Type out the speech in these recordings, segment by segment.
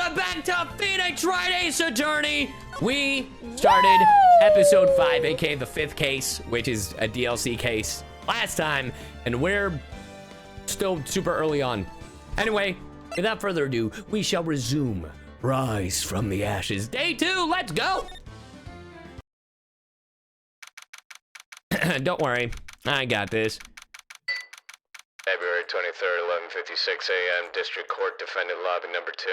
welcome back to Phoenix Wright Ace Attorney. We started episode 5, aka the 5th case, which is a DLC case last time, and we're still super early on. Anyway, without further ado, we shall resume Rise from the Ashes. Day 2, let's go! Don't worry, I got this. February 23rd, 11:56 a.m. District Court, Defendant Lobby Number 2.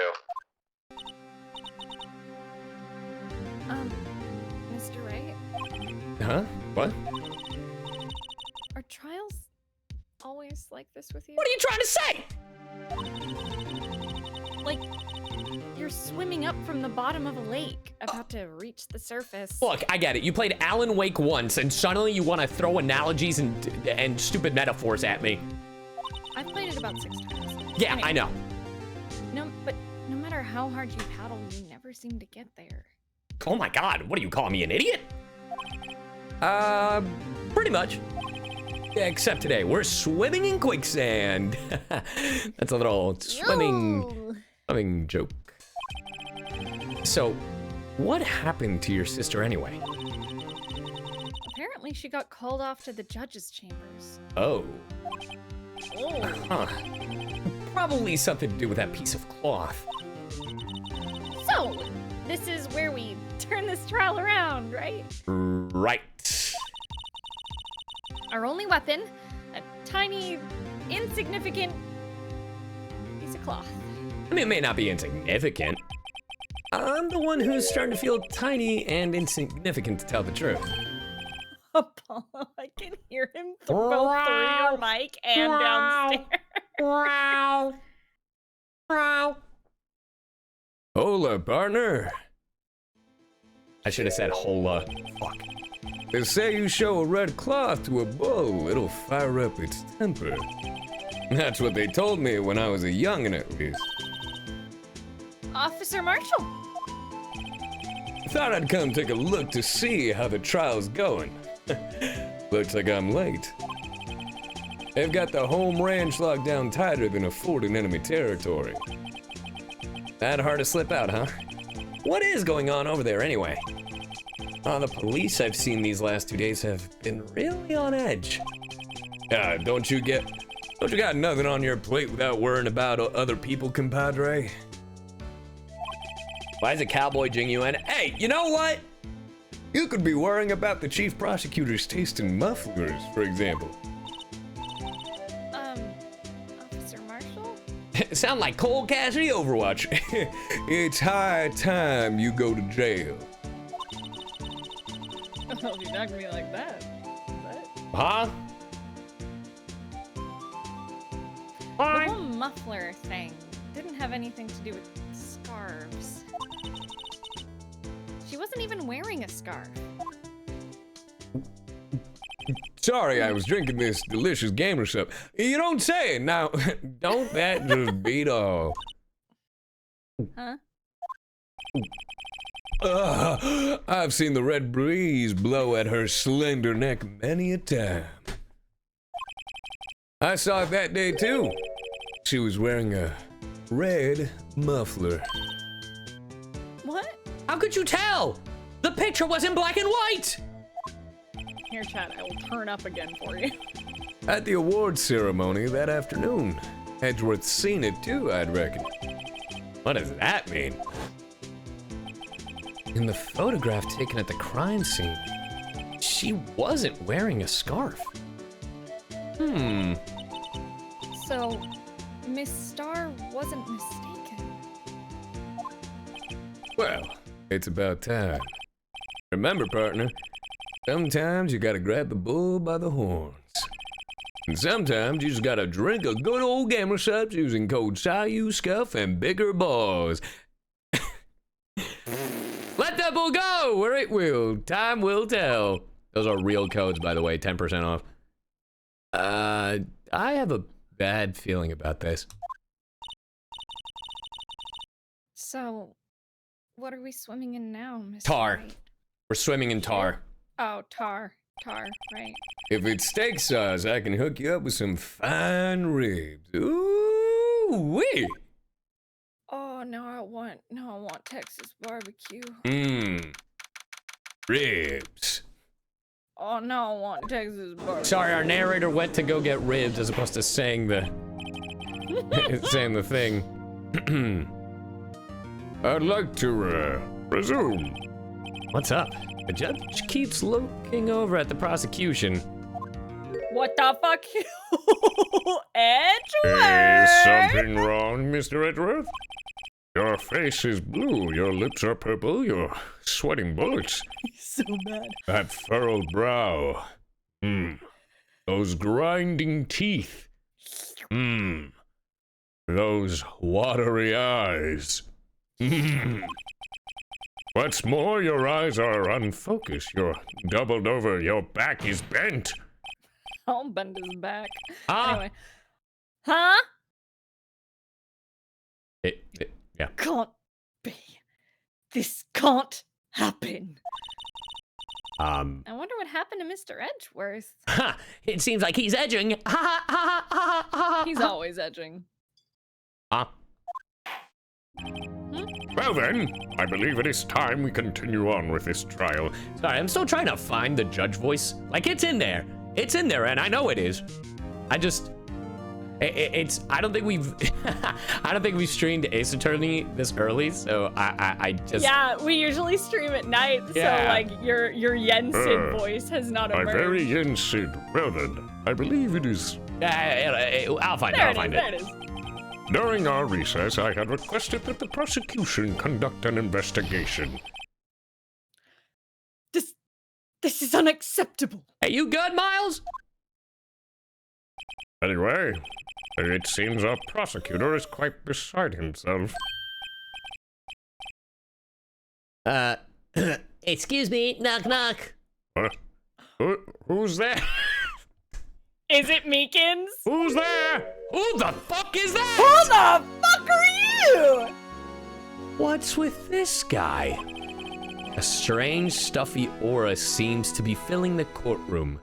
Mr. Wright? Huh? What? Are trials always like this with you? What are you trying to say? Like, you're swimming up from the bottom of a lake, about to reach the surface. Look, I get it. You played Alan Wake once, and suddenly you want to throw analogies and stupid metaphors at me. I've played it about 6 times. Yeah, Anyway, I know. But no matter how hard you paddle, you never seem to get there. Oh my god, what do you call me, an idiot? Pretty much. Except today, we're swimming in quicksand. That's a little swimming joke. So, what happened to your sister anyway? Apparently, she got called off to the judge's chambers. Oh. Oh. Huh. Probably something to do with that piece of cloth. So, this is where we turn this trial around, right? Right. Our only weapon, a tiny, insignificant piece of cloth. I mean, it may not be insignificant. I'm the one who's starting to feel tiny and insignificant, to tell the truth. Apollo, I can hear him both through your mic and downstairs. Hola, partner. I should have said hola. Fuck. They say you show a red cloth to a bull, it'll fire up its temper. That's what they told me when I was a youngin' at least. Officer Marshall. Thought I'd come take a look to see how the trial's going. Looks like I'm late. They've got the home ranch locked down tighter than a fort in enemy territory. That hard to slip out, huh? What is going on over there anyway? The police I've seen these last 2 days have been really on edge. Don't you got nothing on your plate without worrying about other people, compadre? Why is a cowboy genuine? Hey, you know what? You could be worrying about the chief prosecutor's taste in mufflers, for example. Officer Marshall? Sound like Cole Cassidy Overwatch. It's high time you go to jail. Oh, you're not gonna be like that. Huh? The whole muffler thing didn't have anything to do with scarves. She wasn't even wearing a scarf. Sorry, I was drinking this delicious gamer stuff. You don't say. Now, don't that just beat all? Huh? I've seen the red breeze blow at her slender neck many a time. I saw it that day too. She was wearing a red muffler. What? How could you tell? The picture was in black and white! Here, Chad, I will turn up again for you. At the awards ceremony that afternoon. Edgeworth's seen it too, I'd reckon. What does that mean? In the photograph taken at the crime scene, she wasn't wearing a scarf. So, Miss Starr wasn't mistaken. Well, it's about time. Remember, partner, sometimes you gotta grab the bull by the horns. And sometimes you just gotta drink a good old gamer subs using code CyYuVTuber and bigger balls. Let that bull go where it will. Time will tell. Those are real codes, by the way, 10% off. I have a bad feeling about this. So, what are we swimming in now, Miss Tar. Wright? We're swimming in tar. Oh, tar, right. If it's steak sauce, I can hook you up with some fine ribs. Ooh-wee! Oh now I want Texas barbecue. Ribs. Oh, now I want Texas barbecue. Sorry, our narrator went to go get ribs as opposed to saying the saying the thing. I'd like to, resume. What's up? The judge keeps looking over at the prosecution. What the fuck? Is Edgeworth! something wrong, Mr. Edgeworth? Your face is blue, your lips are purple, you're sweating bullets. He's so mad. That furrowed brow. Those grinding teeth. Those watery eyes. What's more, your eyes are unfocused. You're doubled over. Your back is bent. I'll bend his back. Ah. Anyway. Huh? Yeah. Can't be. This can't happen. I wonder what happened to Mr. Edgeworth. Ha! It seems like he's edging. Ha ha ha ha ha ha. He's always edging. Ah. Well then, I believe it is time we continue on with this trial. Sorry, I'm still trying to find the judge voice. Like, it's in there. It's in there, and I know it is. I just... It's... I don't think we've... I don't think we've streamed Ace Attorney this early, so I just... Yeah, we usually stream at night, Yeah. so, like, your Yensid voice has not My emerged. very Yensid. Well then, I believe it is. I'll find it. There I'll find there it it. is. During our recess, I had requested that the prosecution conduct an investigation. This is unacceptable. Hey, you good, Miles? Anyway, it seems our prosecutor is quite beside himself. Excuse me, knock knock. Who's there? Is it Meekins? Who's there? Who the fuck is that? Who the fuck are you? What's with this guy? A strange, stuffy aura seems to be filling the courtroom.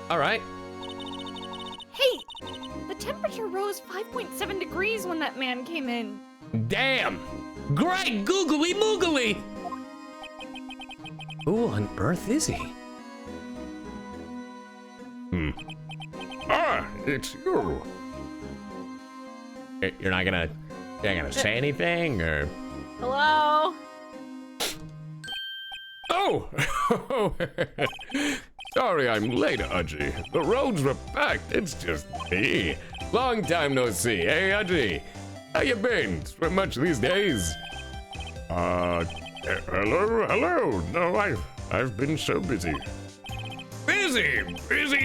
All right. Hey, the temperature rose 5.7 degrees when that man came in. Damn! Great googly moogly! Who on earth is he? Ah, it's you. You're not gonna say anything, or? Hello? Oh! Sorry I'm late, Udgy. The roads were packed. It's just me. Long time no see. Hey, Udgy. How you been? Swim much these days? Hello. No, I've been so busy. Busy,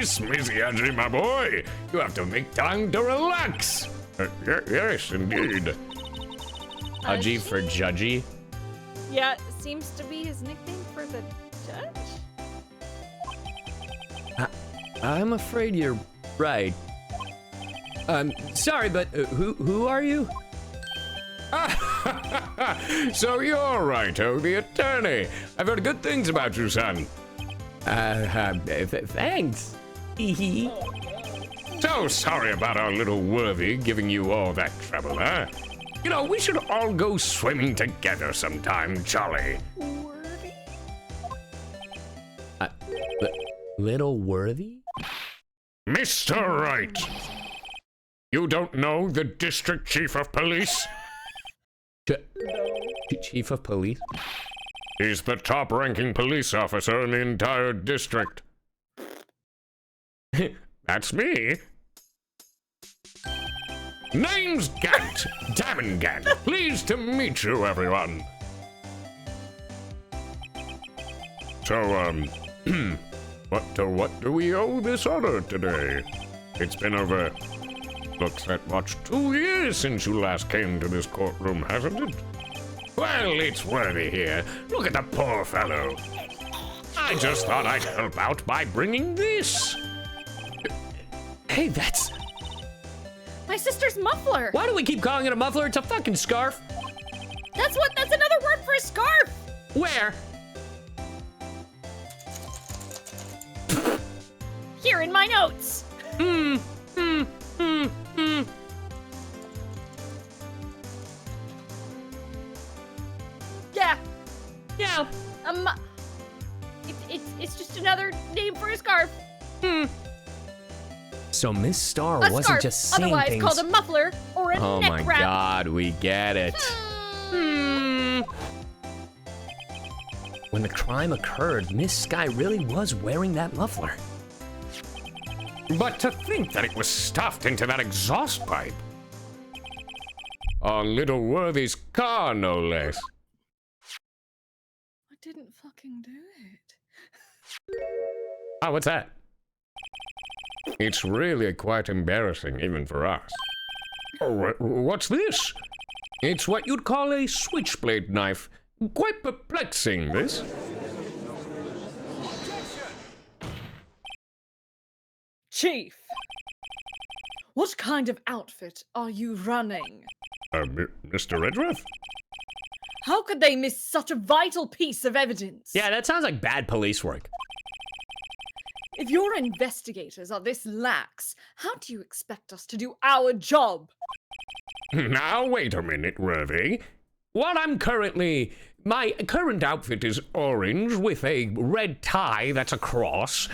smizzy, Udgy, my boy. You have to make time to relax. Yes, indeed. Pudgy for judgy? Yeah, seems to be his nickname for the judge. I'm afraid you're right. Sorry, but who are you? So you're Righto, the attorney. I've heard good things about you, son. Thanks. Hee. So sorry about our little Worthy giving you all that trouble, huh? You know, we should all go swimming together sometime, Charlie. Little Worthy? Mr. Wright, you don't know the district chief of police? Chief of police? He's the top-ranking police officer in the entire district. That's me. Name's Gant. Damn Gant. Pleased to meet you, everyone. So, what do we owe this honor today? It's been over, looks at what's 2 years since you last came to this courtroom, hasn't it? Well, it's Worthy here. Look at the poor fellow. I just thought I'd help out by bringing this. Hey, that's... My sister's muffler. Why do we keep calling it a muffler? It's a fucking scarf. That's another word for a scarf. Where? Here in my notes. Yeah. It's just another name for a scarf. So Miss Star A wasn't scarf, just saying otherwise things. called a muffler or a Oh neck my wrap. God, we get it. When the crime occurred, Miss Sky really was wearing that muffler. But to think that it was stuffed into that exhaust pipe. On little Worthy's car, no less. I didn't fucking do it. Oh, what's that? It's really quite embarrassing, even for us. Oh, what's this? It's what you'd call a switchblade knife. Quite perplexing, this. Chief, what kind of outfit are you running? Mr. Redruth? How could they miss such a vital piece of evidence? Yeah, that sounds like bad police work. If your investigators are this lax, how do you expect us to do our job? Now, wait a minute, Worthy. My current outfit is orange with a red tie that's a cross.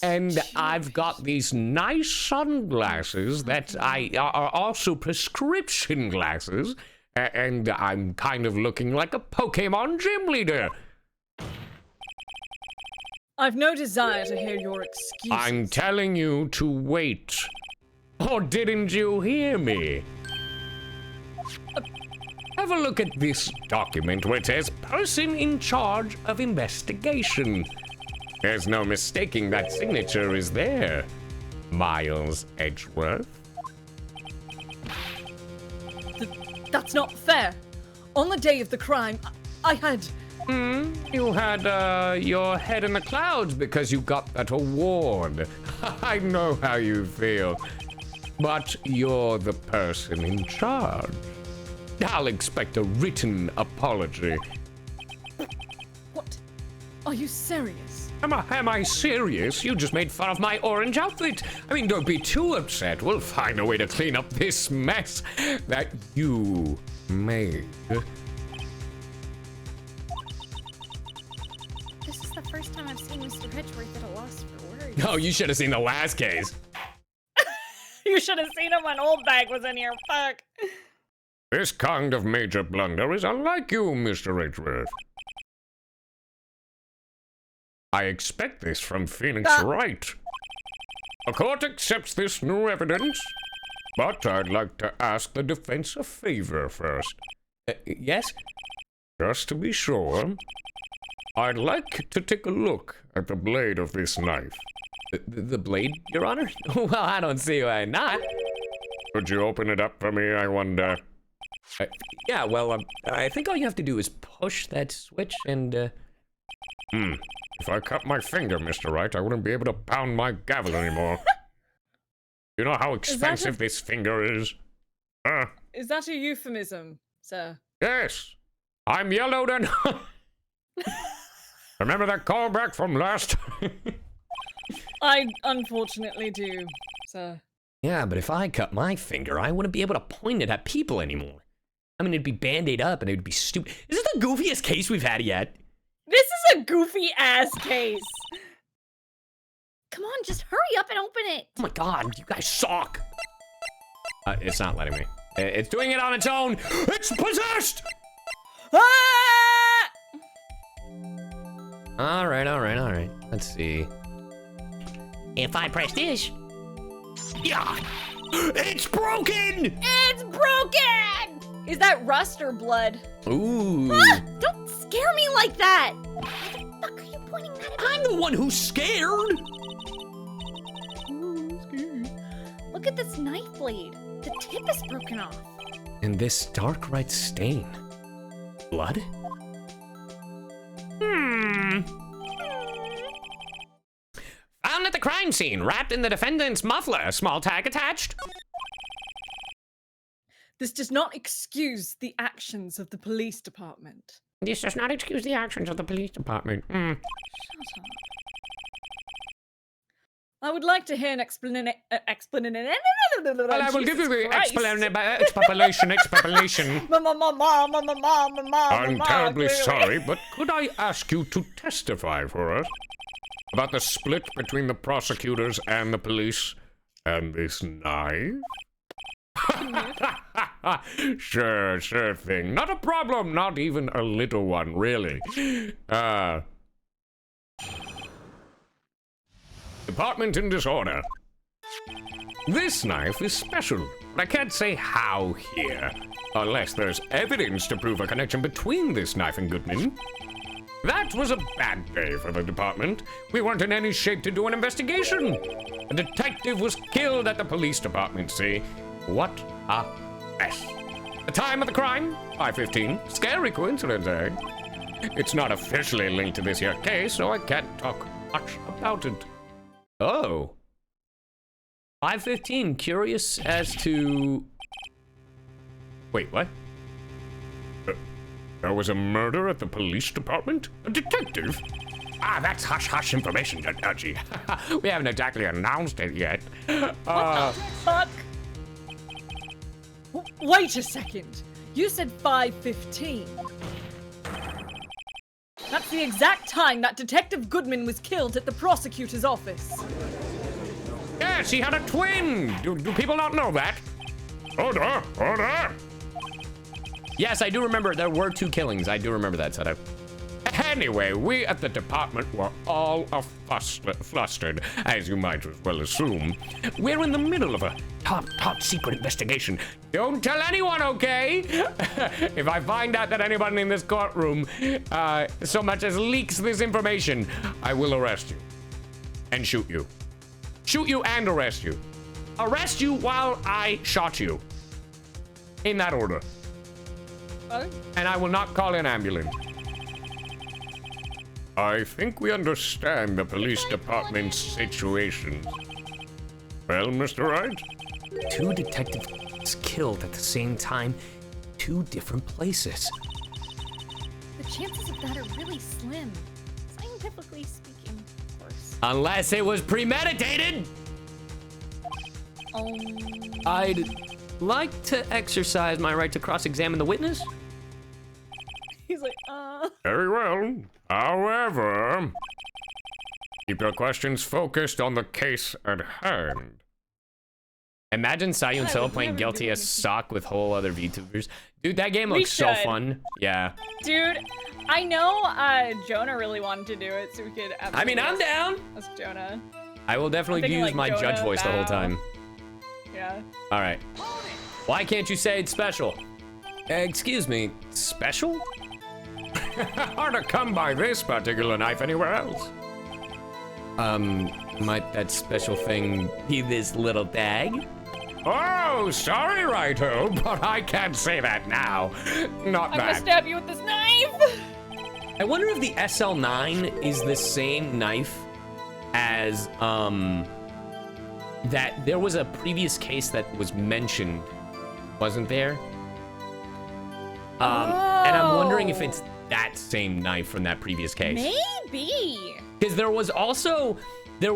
And I've got these nice sunglasses that are also prescription glasses. And I'm kind of looking like a Pokemon gym leader. I've no desire to hear your excuses. I'm telling you to wait. Or didn't you hear me? Have a look at this document where it says person in charge of investigation. There's no mistaking that signature is there, Miles Edgeworth. That's not fair. On the day of the crime, I had... You had your head in the clouds because you got that award. I know how you feel. But you're the person in charge. I'll expect a written apology. What? Are you serious? Am I serious? You just made fun of my orange outfit. I mean, don't be too upset. We'll find a way to clean up this mess that you made. This is the first time I've seen Mr. Hedgeworth at a loss for words. Oh, you should have seen the last case. You should have seen him when Old Bag was in here. Fuck. This kind of major blunder is unlike you, Mr. Edgeworth. I expect this from Phoenix Wright. The court accepts this new evidence, but I'd like to ask the defense a favor first. Yes? Just to be sure, I'd like to take a look at the blade of this knife. The blade, Your Honor? Well, I don't see why not. Could you open it up for me, I wonder? Yeah, well, I think all you have to do is push that switch and, If I cut my finger, Mr. Wright, I wouldn't be able to pound my gavel anymore. You know how expensive this finger is? Is that a euphemism, sir? Yes. I'm yellowed and... Remember that callback from last time? I unfortunately do, sir. Yeah, but if I cut my finger, I wouldn't be able to point it at people anymore. I mean, it'd be band-aid up and it'd be stupid. Is this the goofiest case we've had yet? This is a goofy-ass case. Come on, just hurry up and open it. Oh my God, you guys suck. It's not letting me. It's doing it on its own. It's possessed! Ah! All right. Let's see. If I press this. Yeah! It's broken! It's broken! Is that rust or blood? Ooh. Ah! Don't scare me like that! Why the fuck are you pointing that at me? I'm the one who's scared! Look at this knife blade. The tip is broken off. And this dark red stain. Blood? Found at the crime scene, wrapped in the defendant's muffler, small tag attached. This does not excuse the actions of the police department. This does not excuse the actions of the police department. Shut up. I would like to hear an explanation. Well, I will give you the explanation. I'm terribly sorry, but could I ask you to testify for us about the split between the prosecutors and the police and this knife? Sure thing. Not a problem, not even a little one, really. Department in disorder. This knife is special, but I can't say how here, unless there's evidence to prove a connection between this knife and Goodman. That was a bad day for the department. We weren't in any shape to do an investigation. A detective was killed at the police department, see? What a mess. The time of the crime? 5:15. Scary coincidence, eh? It's not officially linked to this here case, so I can't talk much about it. Oh. 5:15. Curious as to... Wait, what? There was a murder at the police department? A detective? Ah, that's hush-hush information, Dudgy. We haven't exactly announced it yet. What the fuck? Wait a second. You said 5:15. That's the exact time that Detective Goodman was killed at the prosecutor's office. Yes, he had a twin. Do people not know that? Order. Yes, I do remember there were 2 killings. I do remember that setup. Anyway, we at the department were all flustered, as you might as well assume. We're in the middle of a top secret investigation. Don't tell anyone, okay? If I find out that anybody in this courtroom so much as leaks this information, I will arrest you. And shoot you. Shoot you and arrest you. Arrest you while I shot you. In that order. Oh? And I will not call an ambulance. I think we understand the police department's situation. Well, Mr. Wright? 2 detectives killed at the same time, 2 different places. The chances of that are really slim. Scientifically speaking, of course. Unless it was premeditated! I'd like to exercise my right to cross-examine the witness. He's like, Very well. However, keep your questions focused on the case at hand. Imagine CyYuVTuber playing Guilty as Sock with whole other VTubers. Dude, that game looks so fun. Yeah. Dude, I know Jonah really wanted to do it, so we could. I mean, I'm down. That's Jonah. I will definitely use my Jonah, judge voice the whole time. Yeah. All right. Why can't you say it's special? Excuse me, special? Hard to come by this particular knife anywhere else. Might that special thing be this little tag? Oh, sorry, Righto, but I can't say that now. Not I'm gonna that. stab you with this knife! I wonder if the SL9 is the same knife as, that there was a previous case that was mentioned, wasn't there? And I'm wondering if it's that same knife from that previous case. Maybe. Because there was also a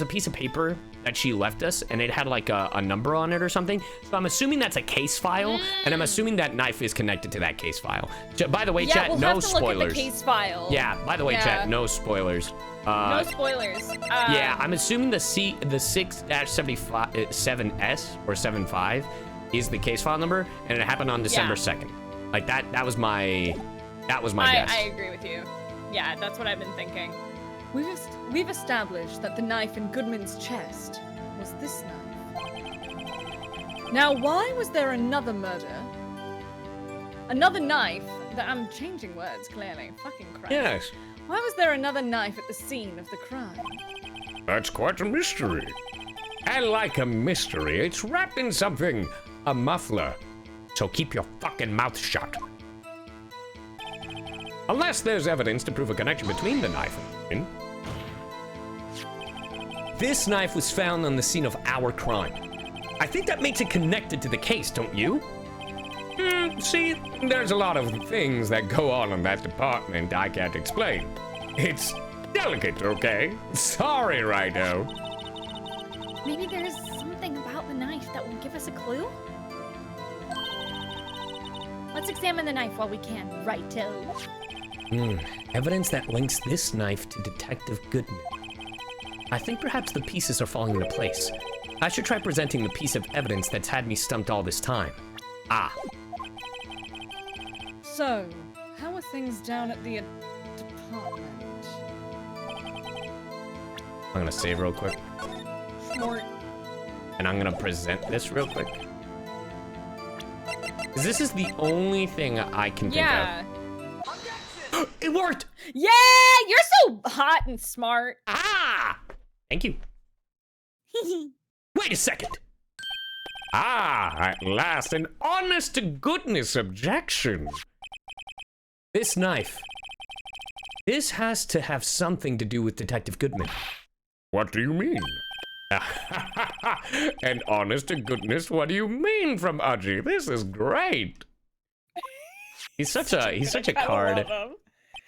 piece of paper that she left us, and it had like a number on it or something. So I'm assuming that's a case file, and I'm assuming that knife is connected to that case file. By the way, chat, we'll no have to spoilers. Look at the case file. Yeah. By the way, chat, no spoilers. No spoilers. Yeah, I'm assuming the 6-7S or 75 is the case file number, and it happened on December 2nd. Like that was my guess. I agree with you. Yeah, that's what I've been thinking. We've established that the knife in Goodman's chest was this knife. Now, why was there another murder? Another knife? I'm changing words, clearly. Fucking Christ. Yes. Why was there another knife at the scene of the crime? That's quite a mystery. And like a mystery, it's wrapped in something. A muffler. So keep your fucking mouth shut. Unless there's evidence to prove a connection between the knife and... This knife was found on the scene of our crime. I think that makes it connected to the case, don't you? See, there's a lot of things that go on in that department I can't explain. It's delicate, okay? Sorry, Righto. Maybe there's something about the knife that will give us a clue? Let's examine the knife while we can, righto. Evidence that links this knife to Detective Goodman. I think perhaps the pieces are falling into place. I should try presenting the piece of evidence that's had me stumped all this time. Ah. So, how are things down at the department? I'm gonna save real quick. Smart. And I'm gonna present this real quick. 'Cause this is the only thing I can think of. It worked! Yeah, you're so hot and smart. Ah! Thank you. Wait a second. Ah, at last, an honest-to-goodness objection. This knife. This has to have something to do with Detective Goodman. What do you mean? And honest-to-goodness, what do you mean from Udgy? This is great. He's such a card.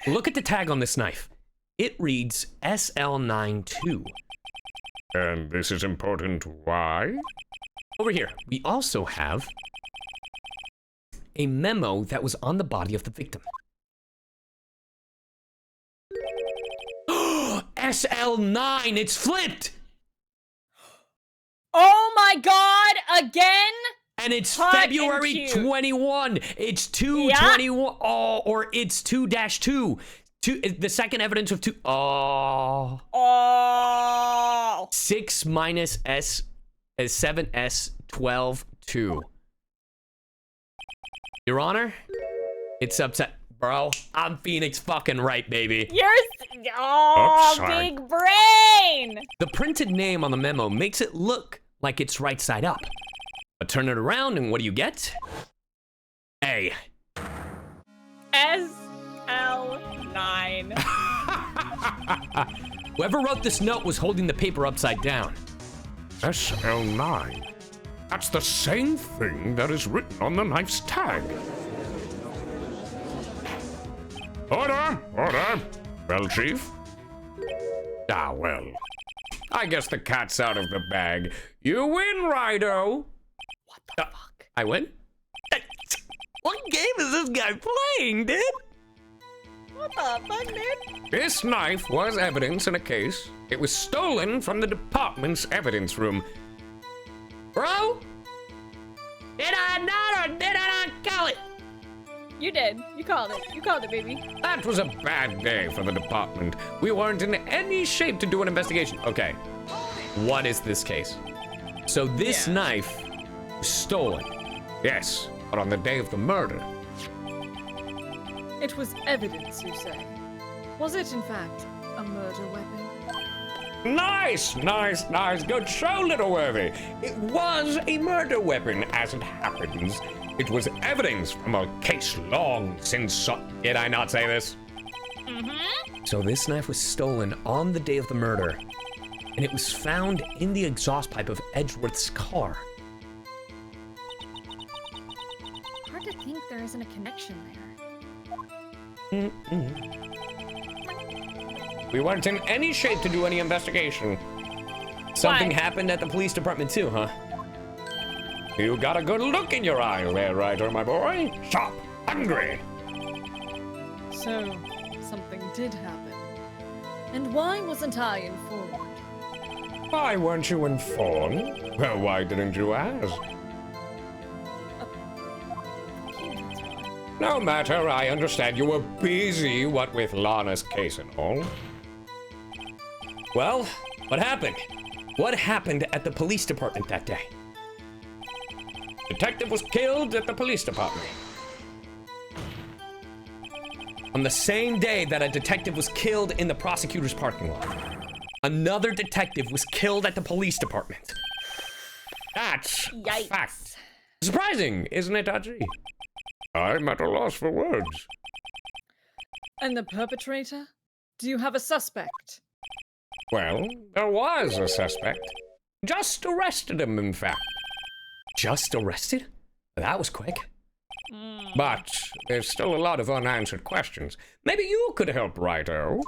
Look at the tag on this knife. It reads SL92. And this is important. Why? Over here, we also have a memo that was on the body of the victim. SL9, it's flipped! Oh my god, again? And it's Hot and February cute. 21. It's 2/21. Oh, or it's 2-2. The second evidence of 2. Oh. Oh. 6 minus S is 7S 12-2. Your Honor, it's upset. Bro, I'm Phoenix fucking right, baby. Upside. Big brain. The printed name on the memo makes it look like it's right side up. But turn it around and what do you get? A. SL9. Whoever wrote this note was holding the paper upside down. SL9. That's the same thing that is written on the knife's tag. Order! Order! Well, Chief? Ah, well. I guess the cat's out of the bag. You win, Righto! What the fuck? I win? What game is this guy playing, dude? What the fuck, dude? This knife was evidence in a case. It was stolen from the department's evidence room. Bro? Did I not or did I not call it? You did. You called it. You called it, baby. That was a bad day for the department. We weren't in any shape to do an investigation. Okay. What is this case? So this knife was stolen. Yes, but on the day of the murder. It was evidence, you say. Was it, in fact, a murder weapon? Nice, nice, nice. Good show, Little Worthy. It was a murder weapon, as it happens. It was evidence from a case long since. Did I not say this? Mm-hmm. So this knife was stolen on the day of the murder, and it was found in the exhaust pipe of Edgeworth's car. Hard to think there isn't a connection there. We weren't in any shape to do any investigation. Something Why? happened at the police department too, huh? You got a good look in your eye there, Ryder, my boy. Sharp, hungry. So, something did happen. And why wasn't I informed? Why weren't you informed? Well, why didn't you ask? No matter, I understand you were busy, what with Lana's case and all. Well, what happened? What happened at the police department that day? Detective was killed at the police department. On the same day that a detective was killed in the prosecutor's parking lot, another detective was killed at the police department. That's a Yikes. fact. Surprising, isn't it, Udgy? I'm at a loss for words. And the perpetrator? Do you have a suspect? Well, there was a suspect. Just arrested him, in fact. Just arrested? That was quick. But there's still a lot of unanswered questions. Maybe you could help, Righto.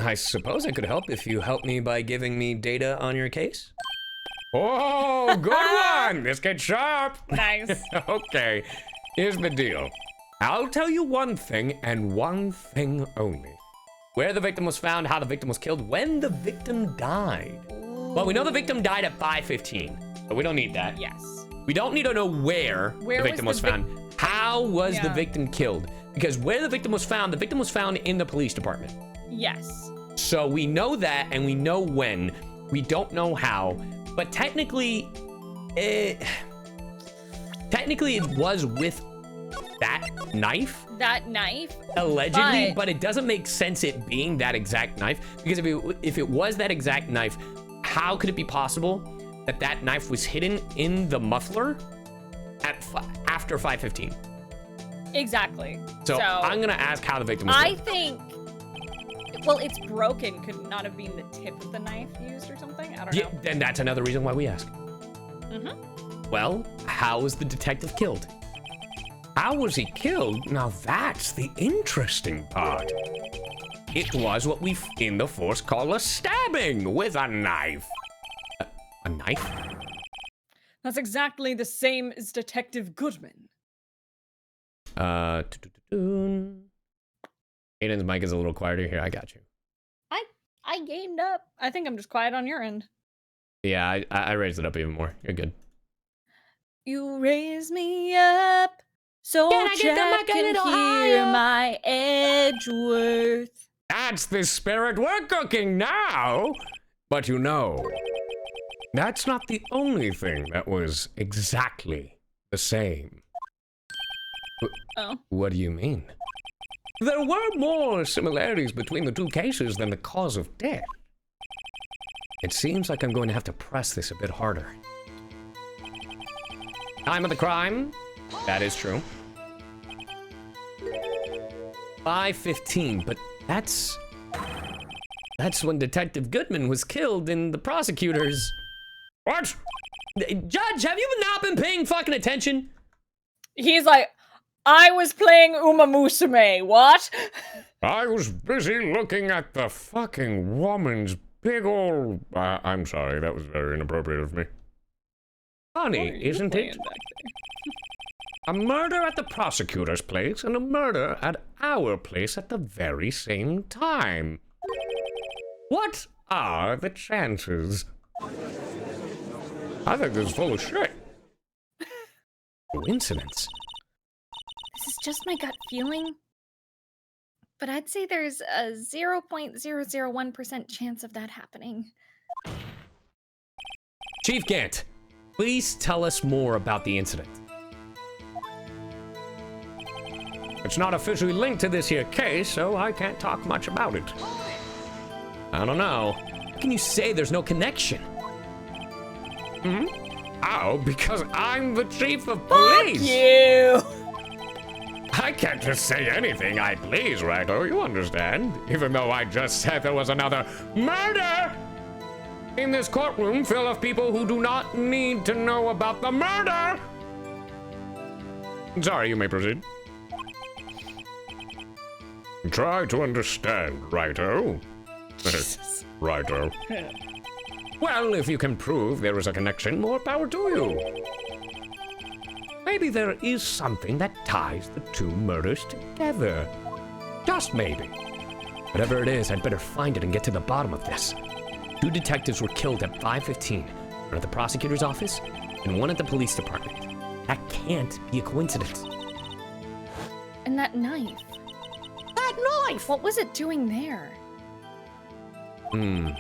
I suppose I could help if you help me by giving me data on your case. Oh, good one! This gets sharp! Nice. Okay, here's the deal. I'll tell you one thing and one thing only. Where the victim was found, how the victim was killed, when the victim died. Well, we know the victim died at 5:15, but we don't need that. Yes. We don't need to know where the victim was found. How was the victim killed? Because where the victim was found in the police department. Yes. So we know that, and we know when. We don't know how, but technically it was with that knife. That knife? Allegedly, but it doesn't make sense it being that exact knife, because if it was that exact knife, how could it be possible that that knife was hidden in the muffler after 5:15? Exactly. So I'm gonna ask how the victim was killed. I think, well, it's broken. Could it not have been the tip of the knife used or something? I don't know. Then that's another reason why we ask. Well, how was the detective killed? How was he killed? Now that's the interesting part. It was what we in the force call a stabbing with a knife. A knife? That's exactly the same as Detective Goodman. Aiden's mic is a little quieter here. I got you. I gained up. I think I'm just quiet on your end. Yeah, I raised it up even more. You're good. You raise me up so Jack can hear my Edgeworth. That's the spirit we're cooking now. But you know, that's not the only thing that was exactly the same. Oh. What do you mean? There were more similarities between the two cases than the cause of death. It seems like I'm going to have to press this a bit harder. Time of the crime. That is true. 5:15, but that's when Detective Goodman was killed in the prosecutors. What? Judge, have you not been paying fucking attention? He's like, I was playing Uma Musume. What? I was busy looking at the fucking woman's big old... I'm sorry, that was very inappropriate of me. Funny, isn't it? A murder at the prosecutor's place and a murder at our place at the very same time. What are the chances? I think this is full of shit. Coincidence? This is just my gut feeling. But I'd say there's a 0.001% chance of that happening. Chief Gant, please tell us more about the incident. It's not officially linked to this here case, so I can't talk much about it. I don't know. How can you say there's no connection? How? Because I'm the chief of police! Fuck you! I can't just say anything I please, Righto, you understand? Even though I just said there was another murder in this courtroom full of people who do not need to know about the murder! Sorry, you may proceed. Try to understand, Righto. Righto. Well, if you can prove there is a connection, more power to you. Maybe there is something that ties the two murders together. Just maybe. Whatever it is, I'd better find it and get to the bottom of this. 2 detectives were killed at 5:15. One at the prosecutor's office and one at the police department. That can't be a coincidence. And that knife. That knife! What was it doing there? Now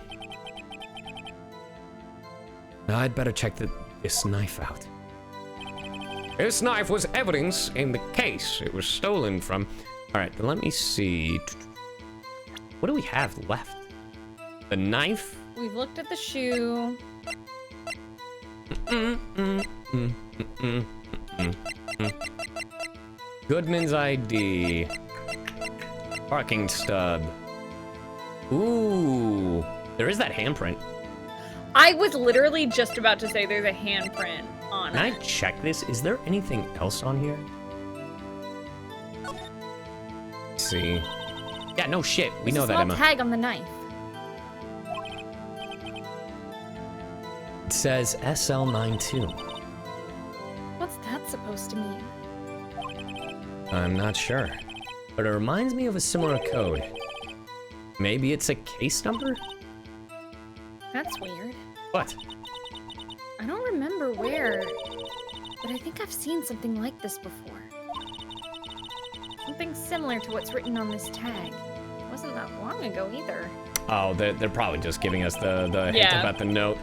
I'd better check this knife out. This knife was evidence in the case it was stolen from. All right, then let me see. What do we have left? The knife? We've looked at the shoe. Goodman's ID. Parking stub. Ooh, there is that handprint. I was literally just about to say there's a handprint on Can it. I check this? Is there anything else on here? Let's see. Yeah, no shit. We know There's a that, small Emma. tag on the knife. It says SL92. What's that supposed to mean? I'm not sure, but it reminds me of a similar code. Maybe it's a case number? That's weird. What? I don't remember where, but I think I've seen something like this before. Something similar to what's written on this tag. It wasn't that long ago either. Oh, they're probably just giving us the hint Yeah. about the note.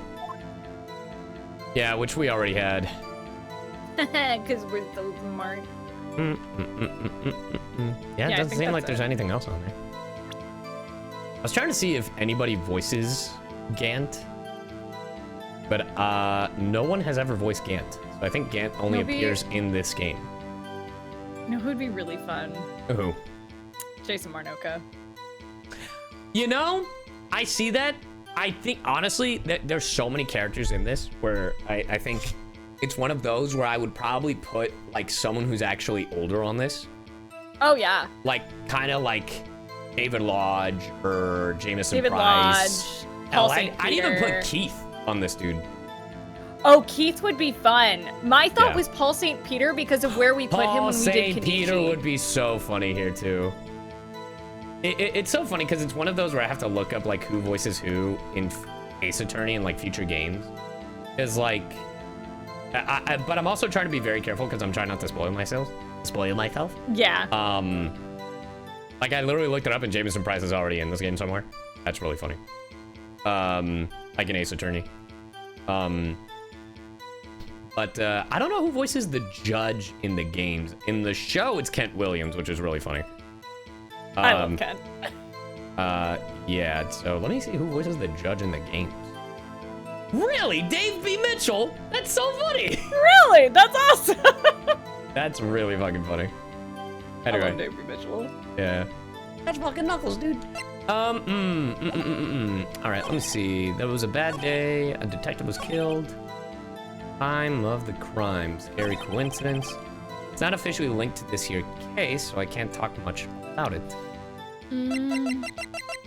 Yeah, which we already had. Because we're so smart. Yeah, Yeah, it I doesn't think seem like that's there's it. anything else on there. I was trying to see if anybody voices Gant, but no one has ever voiced Gant. So I think Gant only Maybe- appears in this game. You know who'd be really fun? Who? Jason Marnoka. You know, I see that. I think, honestly, that there's so many characters in this where I think it's one of those where I would probably put, like, someone who's actually older on this. Oh, yeah. Like, kind of like David Lodge or Jameson David Price. Lodge. Hell, Paul I'd St. even Peter. put Keith on this dude. Oh, Keith would be fun. My thought Yeah. was Paul St. Peter because of where we put him Paul when we did St. Kenichi. Peter would be so funny here, too. It's so funny because it's one of those where I have to look up, like, who voices who in Ace Attorney and, like, future games. Because, like... but I'm also trying to be very careful because I'm trying not to spoil myself. Yeah. Like, I literally looked it up and Jameson Price is already in this game somewhere. That's really funny. Like an Ace Attorney. But I don't know who voices the judge in the games. In the show, it's Kent Williams, which is really funny. I love Ken. Yeah, so let me see who voices the judge in the games. Really? Dave B. Mitchell? That's so funny. Really? That's awesome. That's really fucking funny. Anyway. I love Dave B. Mitchell. Yeah. That's fucking Knuckles, dude. All right, let me see. There was a bad day. A detective was killed. Time of the crime. Scary coincidence. It's not officially linked to this here case, so I can't talk much about it.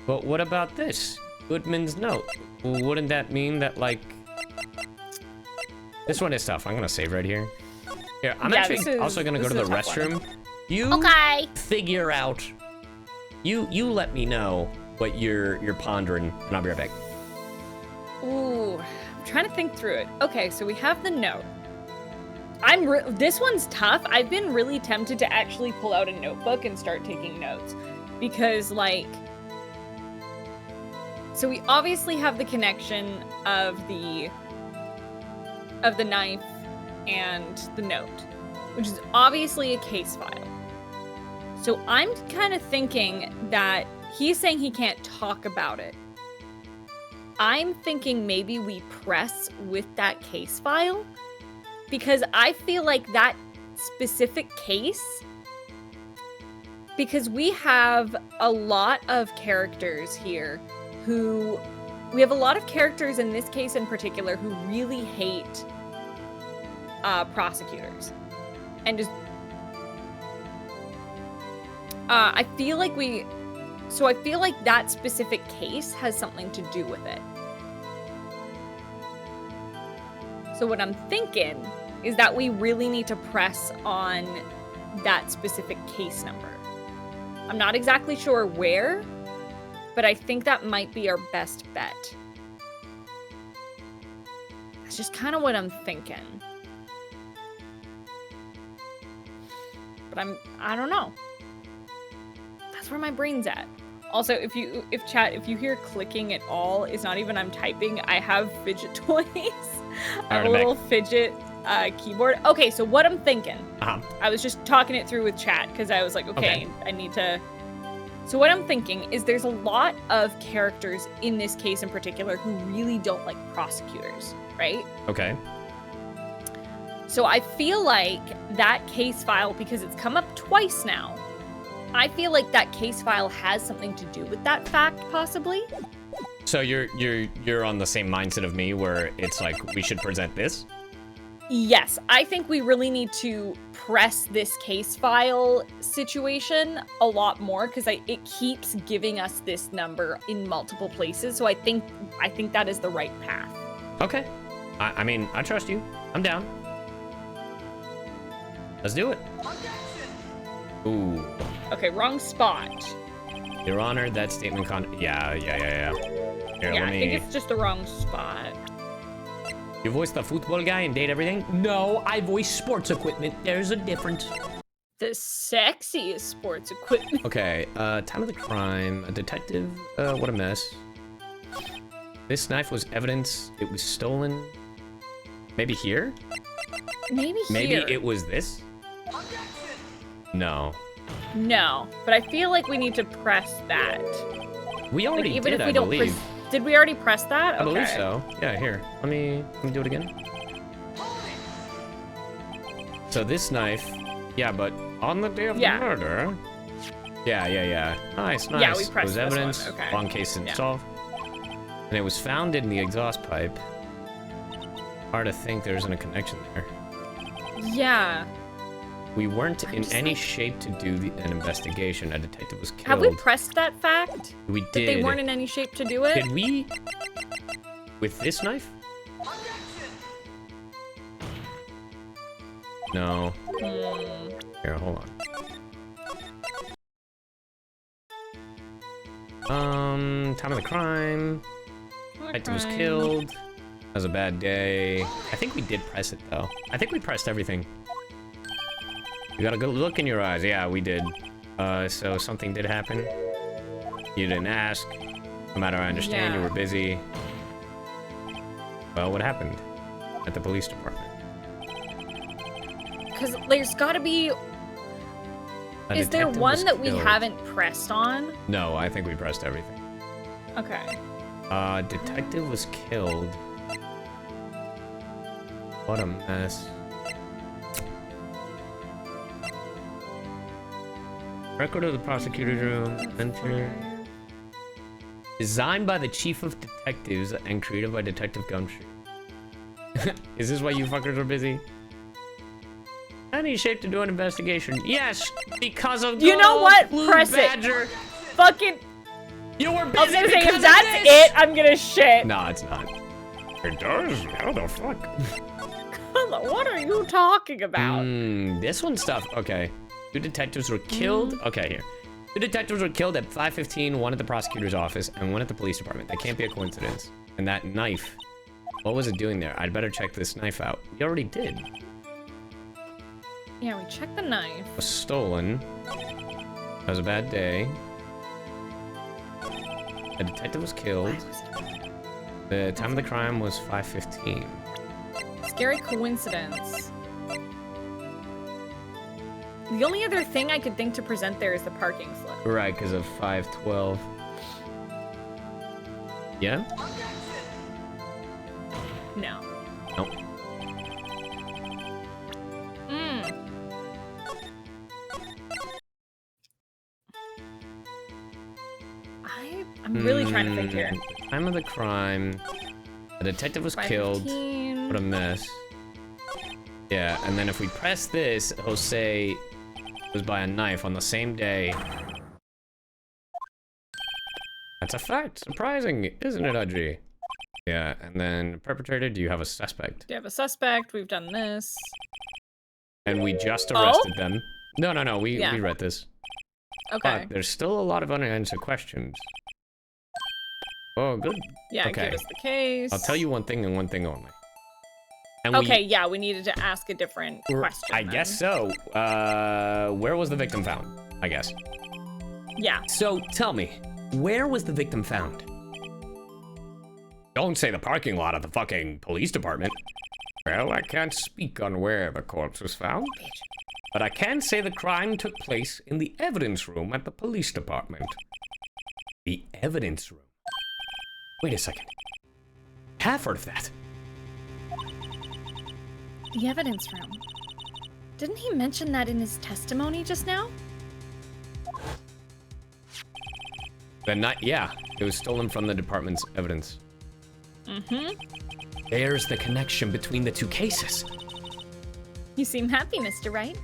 But what about this? Goodman's note. Wouldn't that mean that, like... This one is tough. I'm gonna save right here. Here, I'm Yeah, actually also gonna go to the this is a tough restroom. You Okay. figure out... You let me know what you're pondering, and I'll be right back. Ooh, I'm trying to think through it. Okay, so we have the note. This one's tough. I've been really tempted to actually pull out a notebook and start taking notes because, like, so we obviously have the connection of the knife and the note, which is obviously a case file. So I'm kind of thinking that he's saying he can't talk about it. I'm thinking maybe we press with that case file because I feel like that specific case, because we have a lot of characters here we have a lot of characters in this case in particular who really hate prosecutors and just I feel like that specific case has something to do with it. So what I'm thinking is that we really need to press on that specific case number. I'm not exactly sure where, but I think that might be our best bet. That's just kind of what I'm thinking. But I don't know. That's where my brain's at. Also, if you hear clicking at all, it's not even I'm typing. I have fidget toys. I have a little fidget keyboard. Okay, so what I'm thinking. I was just talking it through with chat because I was like, okay, I need to. So what I'm thinking is there's a lot of characters in this case in particular who really don't like prosecutors, right? Okay. So I feel like that case file, because it's come up twice now, I feel like that case file has something to do with that fact, possibly. So you're on the same mindset of me where it's like we should present this? Yes, I think we really need to press this case file situation a lot more because it keeps giving us this number in multiple places. So I think that is the right path. Okay. I mean, I trust you. I'm down. Let's do it. Ooh. Okay, wrong spot. Your Honor, that statement Yeah. Here, Yeah, let me... I think it's just the wrong spot. You voice the football guy and date everything? No, I voice sports equipment. There's a difference. The sexiest sports equipment. Okay, time of the crime. A detective. What a mess. This knife was evidence. It was stolen. Maybe here? Maybe here. Maybe it was this? No. No, but I feel like we need to press that. We already like, even did, if we I don't believe. Did we already press that? Okay. I believe so. Yeah, here. Let me do it again. So this knife, yeah, but on the day of the murder. Yeah. Nice. Yeah, we It pressed was this evidence. one. Okay. Wrong case didn't solve. And it was found in the exhaust pipe. Hard to think there isn't a connection there. Yeah. We weren't in any shape to do an investigation. A detective was killed. Have we pressed that fact? We That did. they weren't in any shape to do it? Did we? With this knife? No. Here, hold on. Time of the crime. Detective was killed. That was a bad day. I think we did press it, though. I think we pressed everything. You got a good look in your eyes. Yeah, we did. So something did happen. You didn't ask. No matter, I understand you were busy. Well, what happened at the police department? Because there's got to be... Is there one that we haven't pressed on? No, I think we pressed everything. Okay. Detective was killed. What a mess. Record of the prosecutor's room. Enter. Designed by the chief of detectives and created by Detective Gumtree. Is this why you fuckers are busy? Any shape to do an investigation? Yes, because of you know what? Blue Press Badger. it. Fucking. You were busy. I was gonna say, because if that's of this. it, I'm gonna shit. No, it's not. It does. How the fuck? What are you talking about? This one's tough. Okay. 2 detectives were killed. Okay, here. 2 detectives were killed at 5:15, one at the prosecutor's office and one at the police department. That can't be a coincidence. And that knife, what was it doing there? I'd better check this knife out. We already did. Yeah, we checked the knife. It was stolen. That was a bad day. A detective was killed. The time of the crime was 5:15. Scary coincidence. The only other thing I could think to present there is the parking slip. Right, because of 5:12. Yeah? No. Nope. I'm really trying to think here. Time of the crime. A detective was killed. What a mess. Yeah, and then if we press this, it'll say it was by a knife on the same day. That's a fact. Surprising, isn't it, Audrey? Yeah, and then perpetrator, do you have a suspect? Do you have a suspect? We've done this. And we just arrested them. No, we read this. Okay. But there's still a lot of unanswered questions. Oh, good. Yeah, okay. give us the case. I'll tell you one thing and one thing only. And we needed to ask a different question. I guess so. Where was the victim found? I guess. Yeah. So tell me, where was the victim found? Don't say the parking lot of the fucking police department. Well, I can't speak on where the corpse was found, but I can say the crime took place in the evidence room at the police department. The evidence room? Wait a second. Have heard of that. The evidence room. Didn't he mention that in his testimony just now? Yeah, it was stolen from the department's evidence. There's the connection between the 2 cases. You seem happy, Mr. Wright.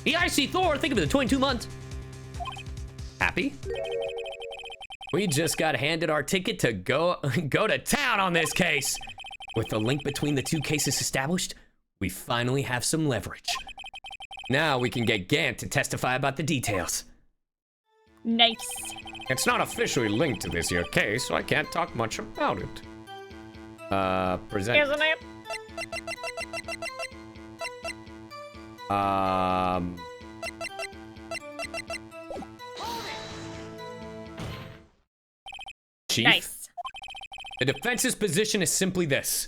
EIC Thor, think of it, the 22 months. Happy? We just got handed our ticket to go to town on this case. With the link between the two cases established, we finally have some leverage. Now we can get Gant to testify about the details. Nice. It's not officially linked to this here case, so I can't talk much about it. Present. Isn't it? Chief? Nice. The defense's position is simply this.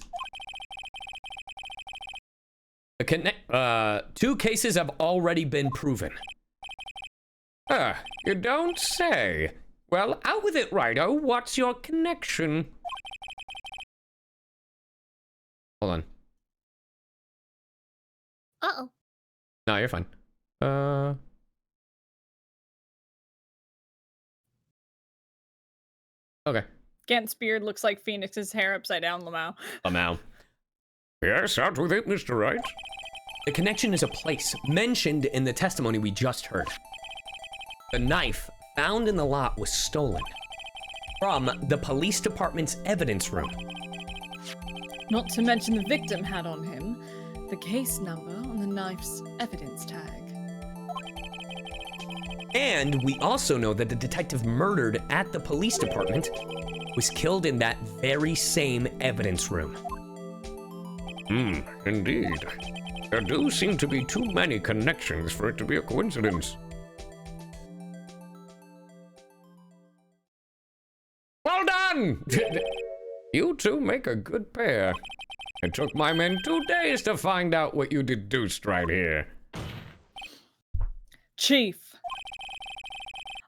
Two cases have already been proven. You don't say. Well, out with it, Rido. What's your connection? Hold on. Uh-oh. No, you're fine. Okay. Gant's beard looks like Phoenix's hair upside down, Lamau. Lamau. Yes, out with it, Mr. Wright. The connection is a place mentioned in the testimony we just heard. The knife found in the lot was stolen from the police department's evidence room. Not to mention the victim had on him the case number on the knife's evidence tag. And we also know that the detective murdered at the police department was killed in that very same evidence room. Indeed. There do seem to be too many connections for it to be a coincidence. Well done! You two make a good pair. It took my men 2 days to find out what you deduced right here. Chief,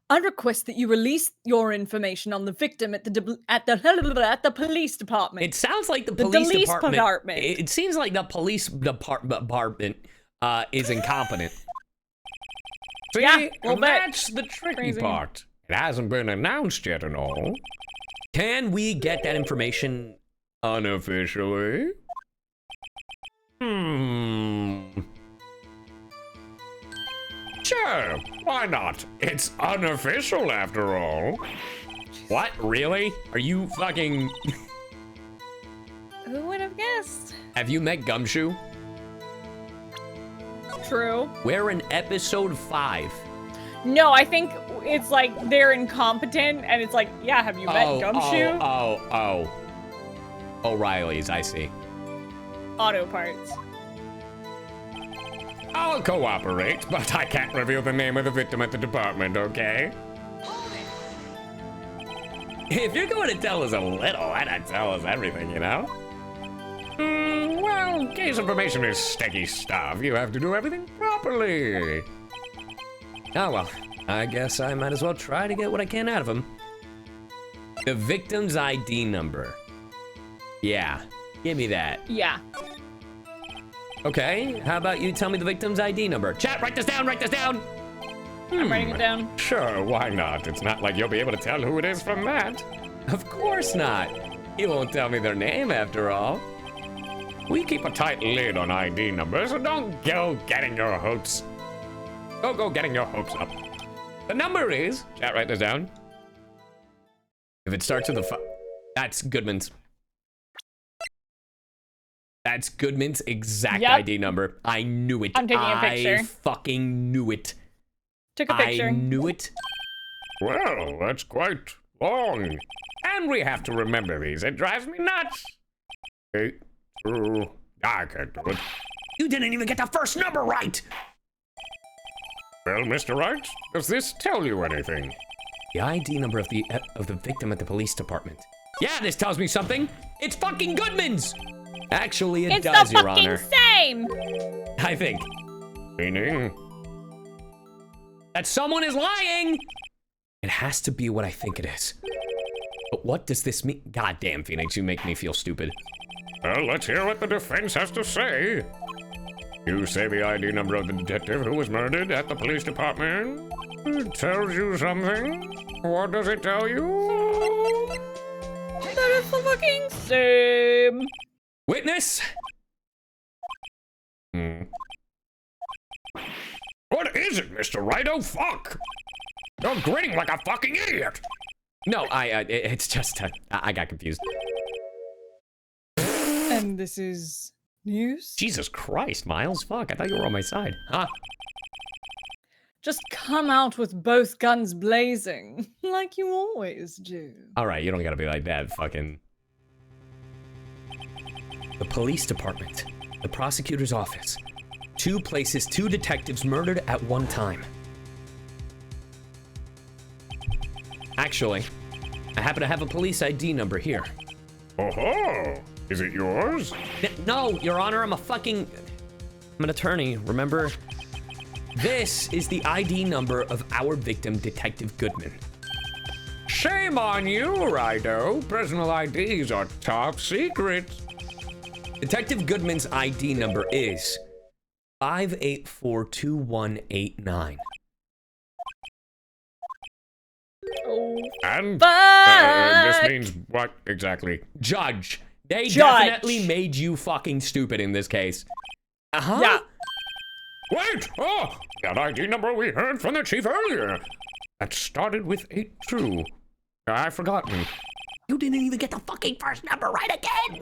I request that you release your information on the victim at the police department. It sounds like the police department. department. It seems like the police department is incompetent. See, Yeah, well, that's the tricky Crazy. part. It hasn't been announced yet and all. Can we get that information? Unofficially? Sure, why not? It's unofficial after all. What? Really? Are you fucking... Who would have guessed? Have you met Gumshoe? True. We're in episode 5. No, I think it's like they're incompetent, and it's like, yeah, have you met Gumshoe? O'Reilly's, I see. Auto parts. I'll cooperate, but I can't reveal the name of the victim at the department, okay? If you're going to tell us a little, why not tell us everything, you know? Well, case information is sticky stuff. You have to do everything properly. Oh, well, I guess I might as well try to get what I can out of him. The victim's ID number. Yeah, give me that. Yeah. Okay, how about you tell me the victim's ID number? Chat, write this down, write this down! I'm writing it down. Sure, why not? It's not like you'll be able to tell who it is from that. Of course not. You won't tell me their name after all. We keep a tight lid on ID numbers, so don't go getting your hopes. Don't go getting your hopes up. The number is... Chat, write this down. If it starts with a that's Goodman's. That's Goodman's exact Yep. ID number. I knew it. I'm taking a picture. I fucking knew it. Took a picture. I knew it. Well, that's quite long. And we have to remember these. It drives me nuts. 8, 2... I can't do it. You didn't even get the first number right! Well, Mr. Wright, does this tell you anything? The ID number of the victim at the police department. Yeah, this tells me something. It's fucking Goodman's! Actually, it It's does, the Your fucking Honor. same! I think Meaning? that someone is lying! It has to be what I think it is. But what does this mean? God damn, Phoenix, you make me feel stupid. Well, let's hear what the defense has to say. You say the ID number of the detective who was murdered at the police department? It tells you something? What does it tell you? That is the fucking same. Witness? What is it, Mr. Wright? Oh, fuck! You're grinning like a fucking idiot! No, it's just, I got confused. And this is news? Jesus Christ, Miles, fuck, I thought you were on my side. Huh? Just come out with both guns blazing, like you always do. All right, you don't gotta be like that, fucking. The police department, the prosecutor's office, 2 places, 2 detectives murdered at one time. Actually, I happen to have a police ID number here. Oh-ho! Is it yours? No, Your Honor, I'm an attorney, remember? This is the ID number of our victim, Detective Goodman. Shame on you, Rido. Personal IDs are top secret. Detective Goodman's ID number is 5842189. Oh, And fuck! this means what exactly? Judge, they Judge. definitely made you fucking stupid in this case. Uh-huh. Yeah. Wait! Oh, that ID number we heard from the chief earlier. That started with 82. I've forgotten. You didn't even get the fucking first number right again.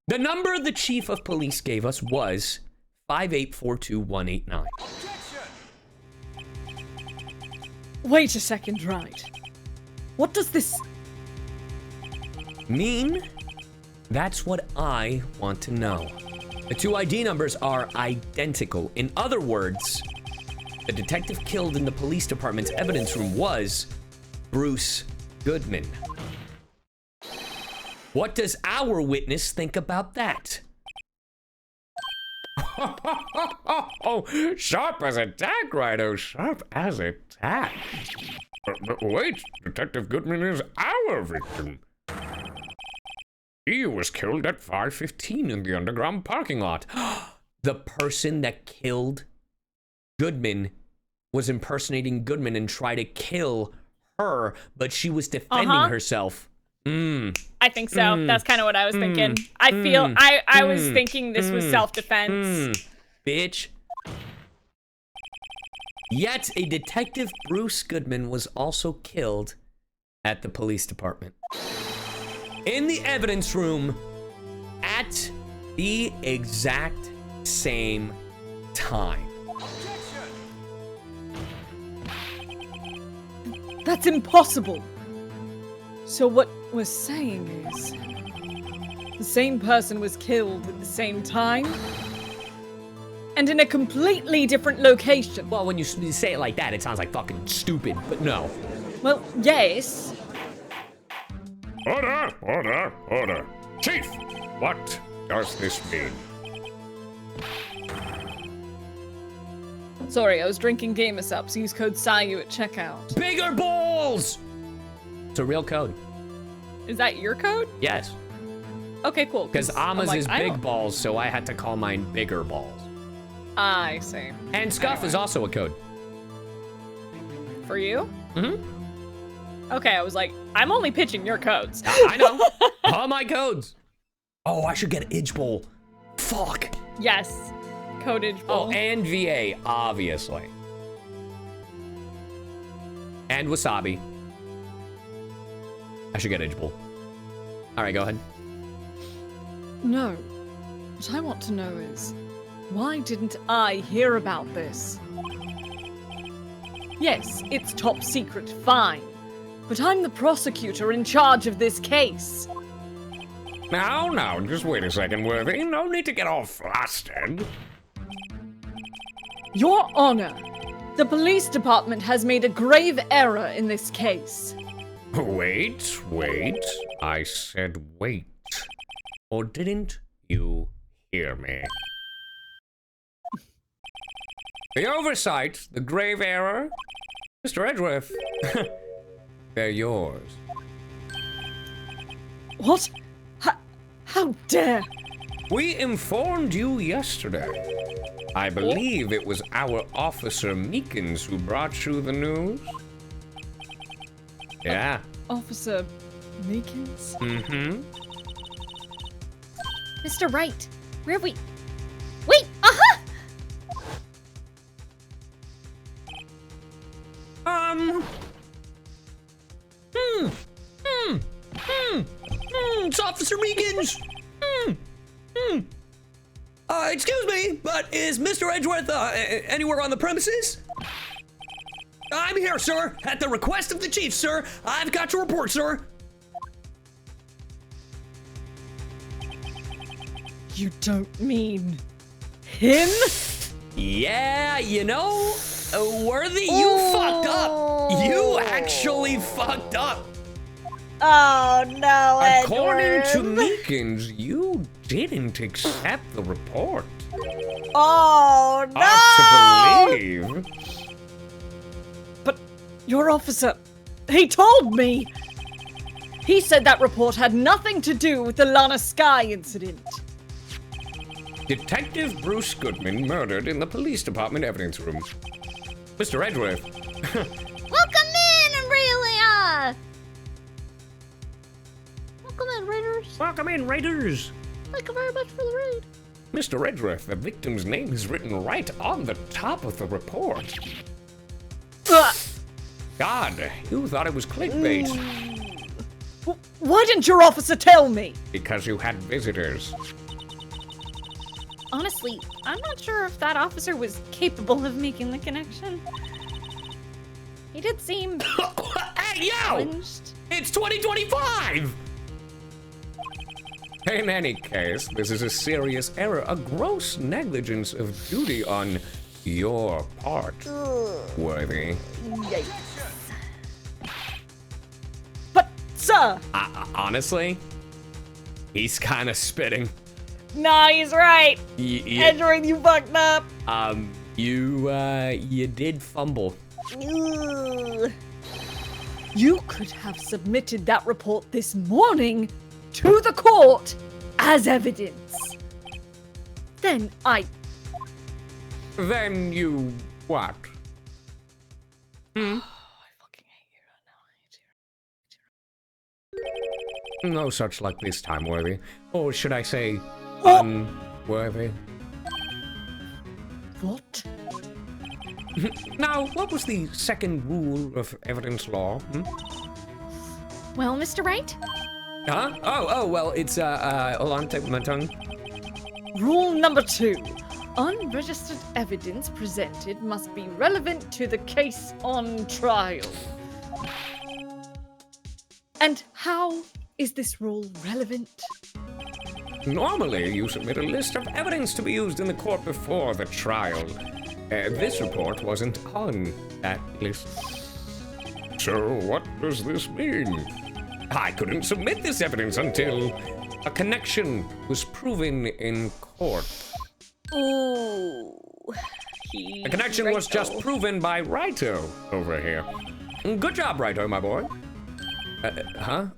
The number the chief of police gave us was 5842189. Wait a second, right. What does this mean? That's what I want to know. The 2 ID numbers are identical. In other words, the detective killed in the police department's evidence room was Bruce Goodman. What does our witness think about that? Oh, sharp as a tack, Rido. Sharp as a tack. But wait, Detective Goodman is our victim. He was killed at 5:15 in the underground parking lot. The person that killed Goodman was impersonating Goodman and tried to kill her, but she was defending herself. I think so. That's kind of what I was thinking. I was thinking this was self-defense. Bitch. Yet a detective, Bruce Goodman, was also killed at the police department. In the evidence room at the exact same time. That's impossible. So what we're saying is, the same person was killed at the same time, and in a completely different location. Well, when you say it like that, it sounds like fucking stupid, but no. Well, yes. Order, order, order. Chief, what does this mean? Sorry, I was drinking Gamer Subs. Use code CyYu at checkout. Bigger balls! It's a real code. Is that your code? Yes. Okay, cool. Because Ama's I'm is I big don't- balls, so I had to call mine bigger balls. I see. And Scuff is also a code. For you? Mm-hmm. Okay, I was like, I'm only pitching your codes. I know. All my codes. Oh, I should get Idge Bowl. Fuck. Yes. Codage Oh, bowl. and VA, obviously. And Wasabi. I should get Idge Bowl. All right, go ahead. No. What I want to know is, why didn't I hear about this? Yes, it's top secret, fine. But I'm the prosecutor in charge of this case. Now, just wait a second, Worthy. No need to get all flustered. Your Honor, the police department has made a grave error in this case. Wait. I said wait. Or didn't you hear me? The oversight, the grave error, Mr. Edgeworth, they're yours. What? How dare? We informed you yesterday. I believe it was our officer Meekins who brought you the news. Yeah. Officer Meekins? Mm-hmm. Mr. Wright, where are we? Wait, aha! It's Officer Meekins. Excuse me, but is Mr. Edgeworth anywhere on the premises? I'm here, sir, at the request of the chief, sir. I've got your report, sir. You don't mean him? Yeah, you know, Worthy, you fucked up. You actually fucked up. Oh no, According to Meekins, you didn't accept the report. Oh no! Hard to believe. But your officer, he told me. He said that report had nothing to do with the Lana Sky incident. Detective Bruce Goodman murdered in the police department evidence room. Mr. Edgeworth. Welcome in, Aurelia! Welcome in, Raiders. Welcome in, Raiders. Thank you very much for the raid. Mr. Edgeworth, the victim's name is written right on the top of the report. God, you thought it was clickbait. Why didn't your officer tell me? Because you had visitors. Honestly, I'm not sure if that officer was capable of making the connection. He did seem Hey, yo! challenged. It's 2025! In any case, this is a serious error, a gross negligence of duty on your part, Worthy. But, sir! Honestly, he's kind of spitting. Nah, he's right. Edgeworth, you fucked up. You did fumble. You could have submitted that report this morning to the court as evidence. Then Then you what? I fucking hate you right now. No such luck this time, Worthy. Or should I say, unworthy? What? Now, what was the second rule of evidence law? Well, Mr. Wright, Huh? Oh, well, it's, hold on, take my tongue. Rule number 2. Unregistered evidence presented must be relevant to the case on trial. And how is this rule relevant? Normally, you submit a list of evidence to be used in the court before the trial. This report wasn't on that list. So, what does this mean? I couldn't submit this evidence until a connection was proven in court. Ooh. The connection was just proven by Raito over here. Good job, Raito, my boy. I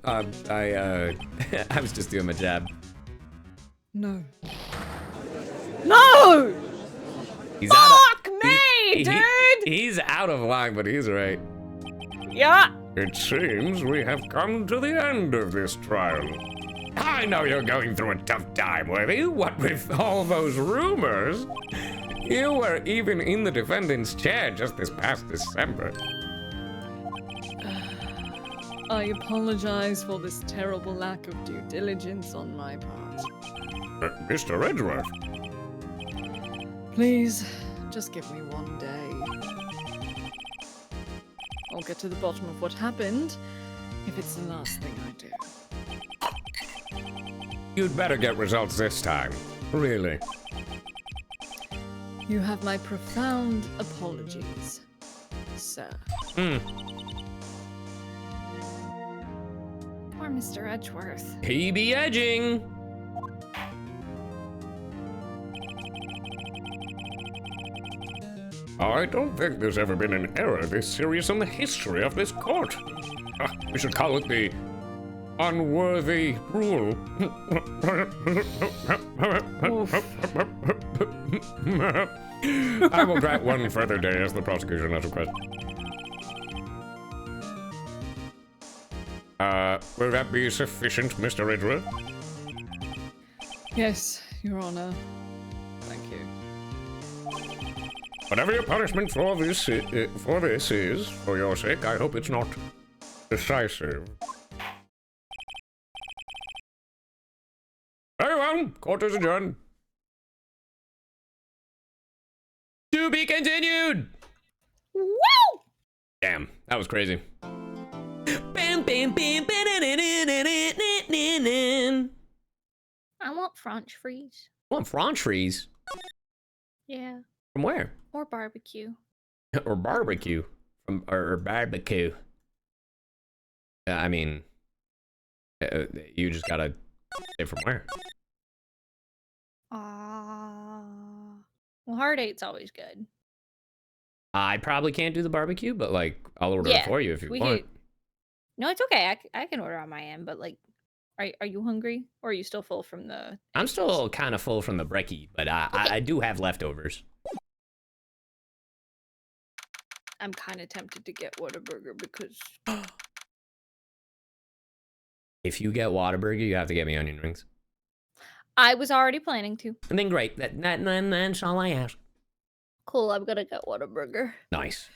was just doing my job. No. No! He's out of... Fuck me, dude! He's out of line, but he's right. Yeah. It seems we have come to the end of this trial. I know you're going through a tough time, Worthy. What with all those rumors? You were even in the defendant's chair just this past December. I apologize for this terrible lack of due diligence on my part. Mr. Edgeworth. Please, just give me one day. I'll get to the bottom of what happened if it's the last thing I do. You'd better get results this time. Really. You have my profound apologies, sir. poor Mr. Edgeworth. He be edging. I don't think there's ever been an error this serious in the history of this court. We should call it the unworthy rule. I will grant one further day as the prosecution has requested. Will that be sufficient, Mr. Edgeworth? Yes, Your Honor. Thank you. Whatever your punishment for this is, for your sake, I hope it's not decisive. Very well, court is adjourned. To be continued. Woo! Damn, that was crazy. I want French fries. Want Franchise? Yeah. From where? Or barbecue. Or barbecue? Or barbecue? I mean, you just gotta say from where. Well, hard eight's always good. I probably can't do the barbecue, but like, I'll order it for you if you want. No, it's okay. I can order on my end, but like, are you hungry? Or are you still full from the... I'm still kind of full from the brekkie, but I do have leftovers. I'm kind of tempted to get Whataburger because If you get Whataburger, you have to get me onion rings. I was already planning to. And then great, that's all I ask. Cool, I'm gonna get Whataburger. Nice.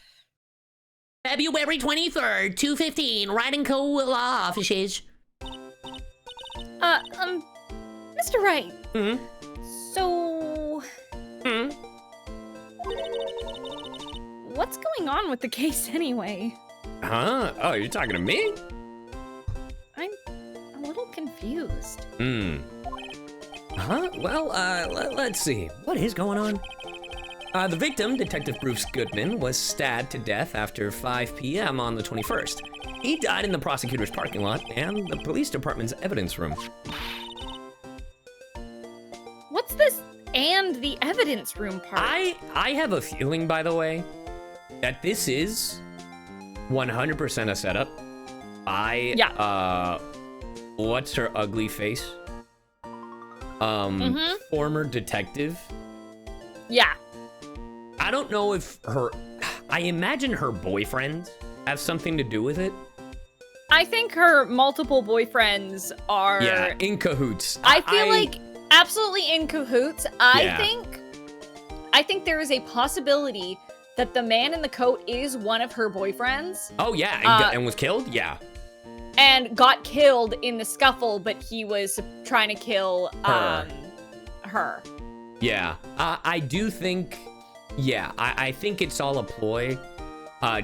February 23rd, 2:15, Riding Co. Law offices. Mr. Wright. Hmm? So... Hmm? What's going on with the case anyway? Huh? Oh, you're talking to me? I'm a little confused. Hmm. Huh? Well, let's see. What is going on? The victim, Detective Bruce Goodman, was stabbed to death after 5 p.m. on the 21st. He died in the prosecutor's parking lot and the police department's evidence room. What's this and the evidence room part? I have a feeling, by the way, that this is 100% a setup by, what's her ugly face? Former detective. yeah. I don't know if I imagine her boyfriend has something to do with it. I think her multiple boyfriends are in cahoots. I feel like absolutely in cahoots. I think there is a possibility that the man in the coat is one of her boyfriends. Oh yeah, and was killed? Yeah. And got killed in the scuffle, but he was trying to kill her. Yeah. I do think I think it's all a ploy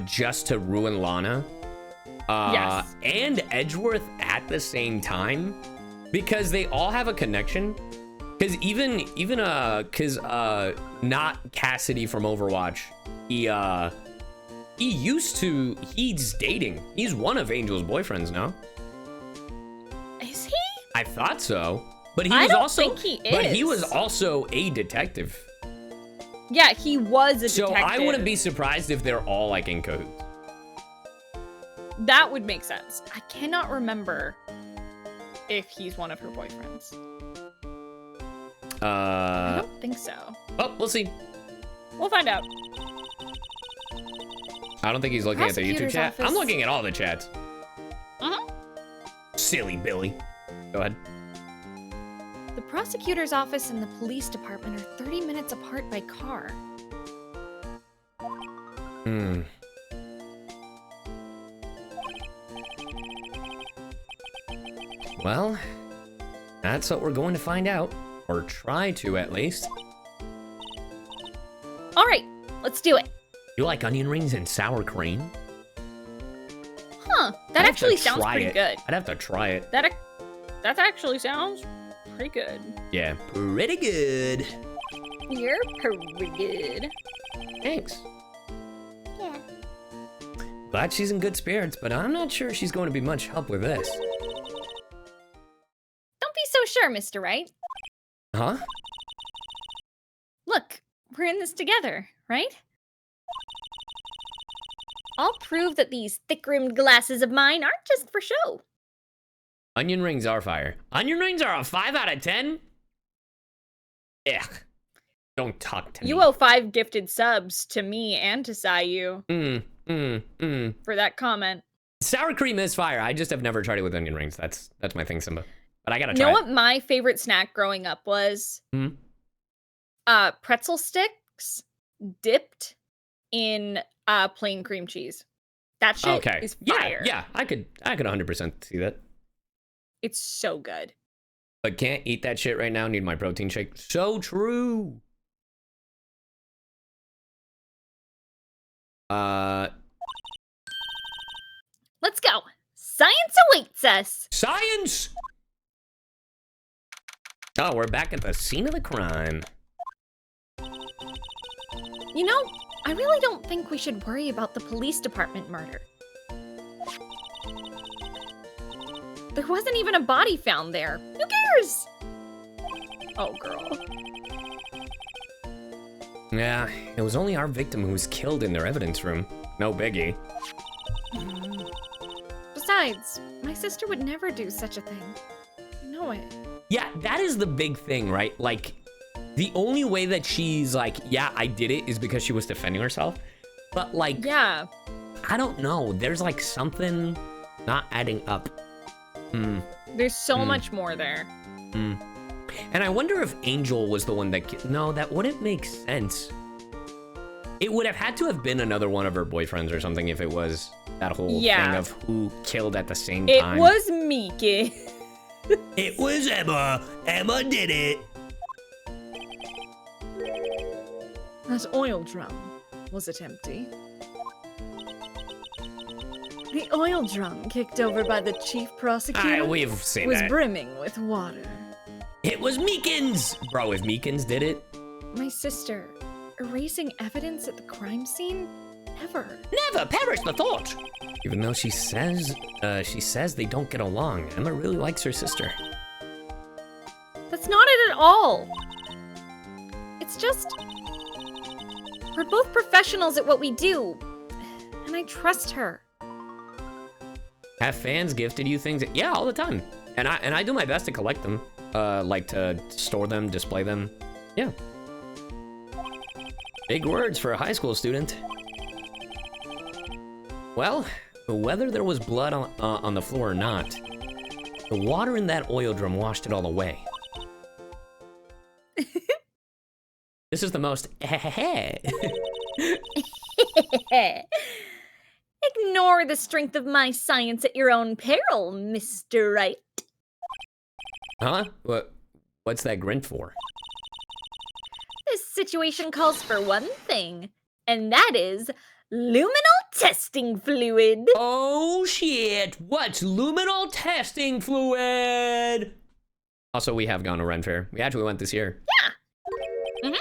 just to ruin Lana. Yes. And Edgeworth at the same time, because they all have a connection. Because even not Cassidy from Overwatch, he's dating. He's one of Angel's boyfriends now. Is he? I thought so, but he I was don't also think he but he is. was also a detective. Yeah, he was a So detective. I wouldn't be surprised if they're all like in cahoots. That would make sense. I cannot remember if he's one of her boyfriends. I don't think so. Oh, we'll see. We'll find out. I don't think he's looking at the YouTube Prosecutor's chat. office. I'm looking at all the chats. Uh-huh. Silly Billy. Go ahead. The prosecutor's office and the police department are 30 minutes apart by car. Well, that's what we're going to find out. Or try to, at least. All right, let's do it. You like onion rings and sour cream? Huh, I'd that have actually to sounds try pretty it. good. I'd have to try it. That actually sounds pretty good. Yeah, pretty good. You're pretty good. Thanks. Yeah. Glad she's in good spirits, but I'm not sure she's going to be much help with this. Don't be so sure, Mr. Wright. Huh? Look, we're in this together, right? I'll prove that these thick-rimmed glasses of mine aren't just for show. Onion rings are fire. Onion rings are a 5 out of 10? Ugh. Don't talk to me. You owe 5 gifted subs to me and to Caillou for that comment. Sour cream is fire. I just have never tried it with onion rings. That's my thing, Simba. But I gotta You try know it. what my favorite snack growing up was? Hmm? Pretzel sticks dipped in plain cream cheese. That shit is fire. Yeah, I could 100% see that. It's so good. But can't eat that shit right now. Need my protein shake. So true. Let's go. Science awaits us. Science! Oh, we're back at the scene of the crime. You know, I really don't think we should worry about the police department murder. There wasn't even a body found there. Who cares? Oh, girl. Yeah, it was only our victim who was killed in their evidence room. No biggie. Besides, my sister would never do such a thing. I know it. Yeah, that is the big thing, right? Like, the only way that she's like, yeah, I did it is because she was defending herself. But like, Yeah. I don't know. There's like something not adding up. There's so much more there. And I wonder if Angel was the one that... No, that wouldn't make sense. It would have had to have been another one of her boyfriends or something if it was that whole thing of who killed at the same time. It was Meekins. It was Emma. Emma did it. That oil drum, was it empty? The oil drum, kicked over by the chief prosecutor, We've seen was that. brimming with water. It was Meekins. Bro, if Meekins did it. My sister, erasing evidence at the crime scene? Never. Never perish the thought. Even though she says they don't get along. Emma really likes her sister. That's not it at all. It's just... we're both professionals at what we do. And I trust her. Have fans gifted you things? Yeah, all the time. And I do my best to collect them. Like to store them, display them. Yeah. Big words for a high school student. Well, whether there was blood on the floor or not, the water in that oil drum washed it all away. This is the most Ignore the strength of my science at your own peril, Mr. Wright. Huh? What's that grin for? This situation calls for one thing, and that is luminal testing fluid. Oh shit! What's luminal testing fluid? Also, we have gone to Ren Fair. We actually went this year. Yeah.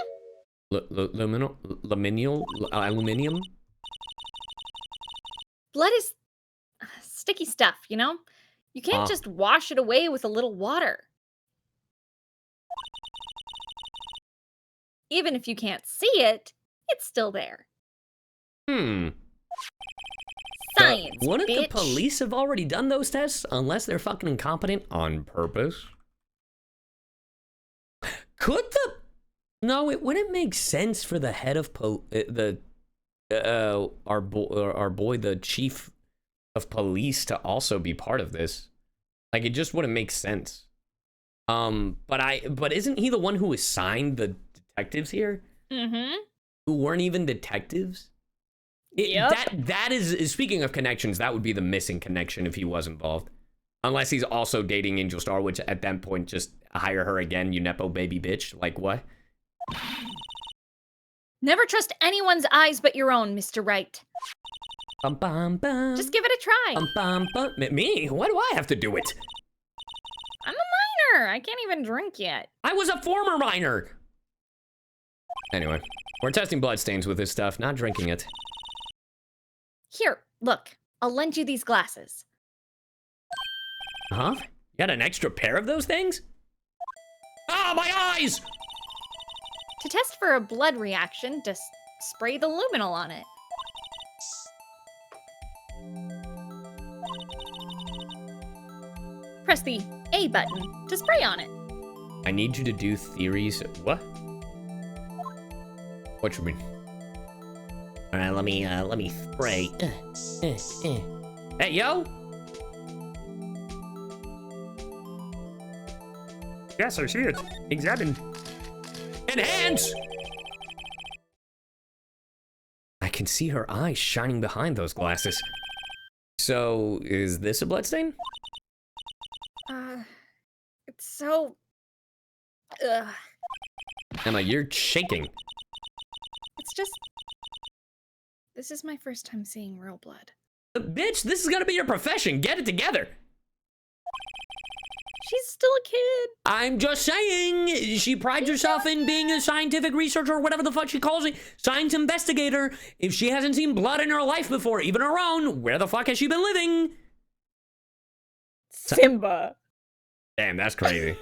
Aluminium? Blood is sticky stuff, you know? You can't just wash it away with a little water. Even if you can't see it, it's still there. Science, Wouldn't bitch. the police have already done those tests unless they're fucking incompetent on purpose? Could the... No, it wouldn't make sense for the head of our boy, the chief of police, to also be part of this. Like, it just wouldn't make sense. But isn't he the one who assigned the detectives here? Mm-hmm. Who weren't even detectives? That is, speaking of connections, that would be the missing connection if he was involved. Unless he's also dating Angel Star, which at that point, just hire her again, you nepo baby bitch. Like, what? Never trust anyone's eyes but your own, Mr. Wright. Bum, bum, bum. Just give it a try. Bum, bum, bum. Me? Why do I have to do it? I'm a minor. I can't even drink yet. I was a former minor. Anyway, we're testing bloodstains with this stuff, not drinking it. Here, look. I'll lend you these glasses. Huh? You got an extra pair of those things? Ah, my eyes! To test for a blood reaction, just spray the luminol on it. Press the A button to spray on it. I need you to do theories. What? What you mean? All right, let me spray. Hey, yo! Yes, I see it. Examine. Enhance! can see her eyes shining behind those glasses. So, is this a bloodstain? It's so... Ugh. Emma, you're shaking. It's just... This is my first time seeing real blood. Bitch, this is gonna be your profession. Get it together. She's still a kid. I'm just saying, she prides herself in being a scientific researcher or whatever the fuck she calls it. Science investigator. If she hasn't seen blood in her life before, even her own, where the fuck has she been living? Simba. Damn, that's crazy.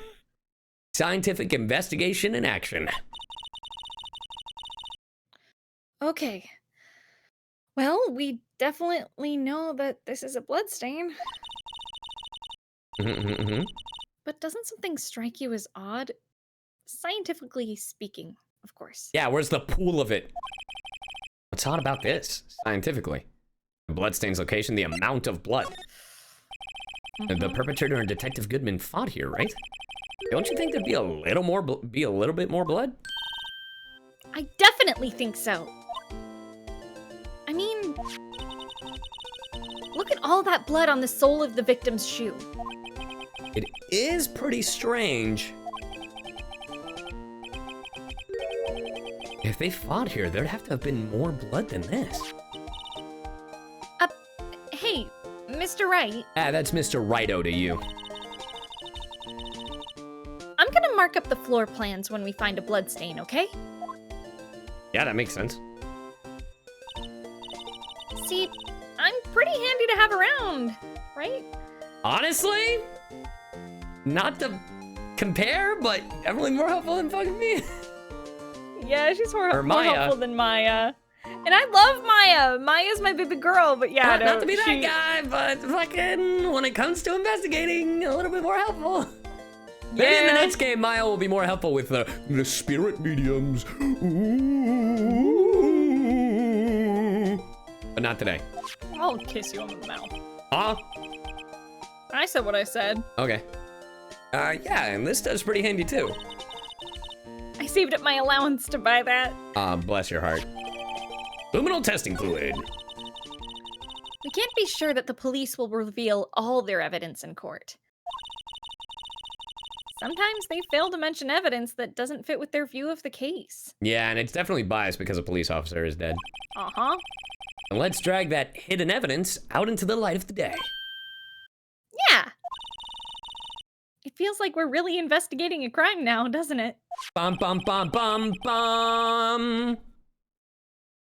Scientific investigation in action. Okay. Well, we definitely know that this is a bloodstain. But doesn't something strike you as odd? Scientifically speaking, of course. Yeah, where's the pool of it? What's odd about this, scientifically? The bloodstain's location, the amount of blood. The perpetrator and Detective Goodman fought here, right? Don't you think there'd be a little bit more blood? I definitely think so. I mean, look at all that blood on the sole of the victim's shoe. It is pretty strange. If they fought here, there'd have to have been more blood than this. Hey, Mr. Wright. Ah, that's Mr. Righto to you. I'm gonna mark up the floor plans when we find a bloodstain, okay? Yeah, that makes sense. See, I'm pretty handy to have around, right? Honestly, not to compare, but definitely more helpful than fucking me. Yeah, she's more Maya. helpful than Maya. And I love Maya. Maya's my baby girl, but yeah, Not to be that guy, but fucking when it comes to investigating, a little bit more helpful. Maybe in the next game, Maya will be more helpful with the spirit mediums. But not today. I'll kiss you on the mouth. Huh? I said what I said. Okay. Yeah, and this does pretty handy too. I saved up my allowance to buy that. Bless your heart. Luminal testing fluid. We can't be sure that the police will reveal all their evidence in court. Sometimes they fail to mention evidence that doesn't fit with their view of the case. Yeah, and it's definitely biased because a police officer is dead. Uh-huh. And let's drag that hidden evidence out into the light of the day. Yeah! It feels like we're really investigating a crime now, doesn't it? Bum bum bum bum bum.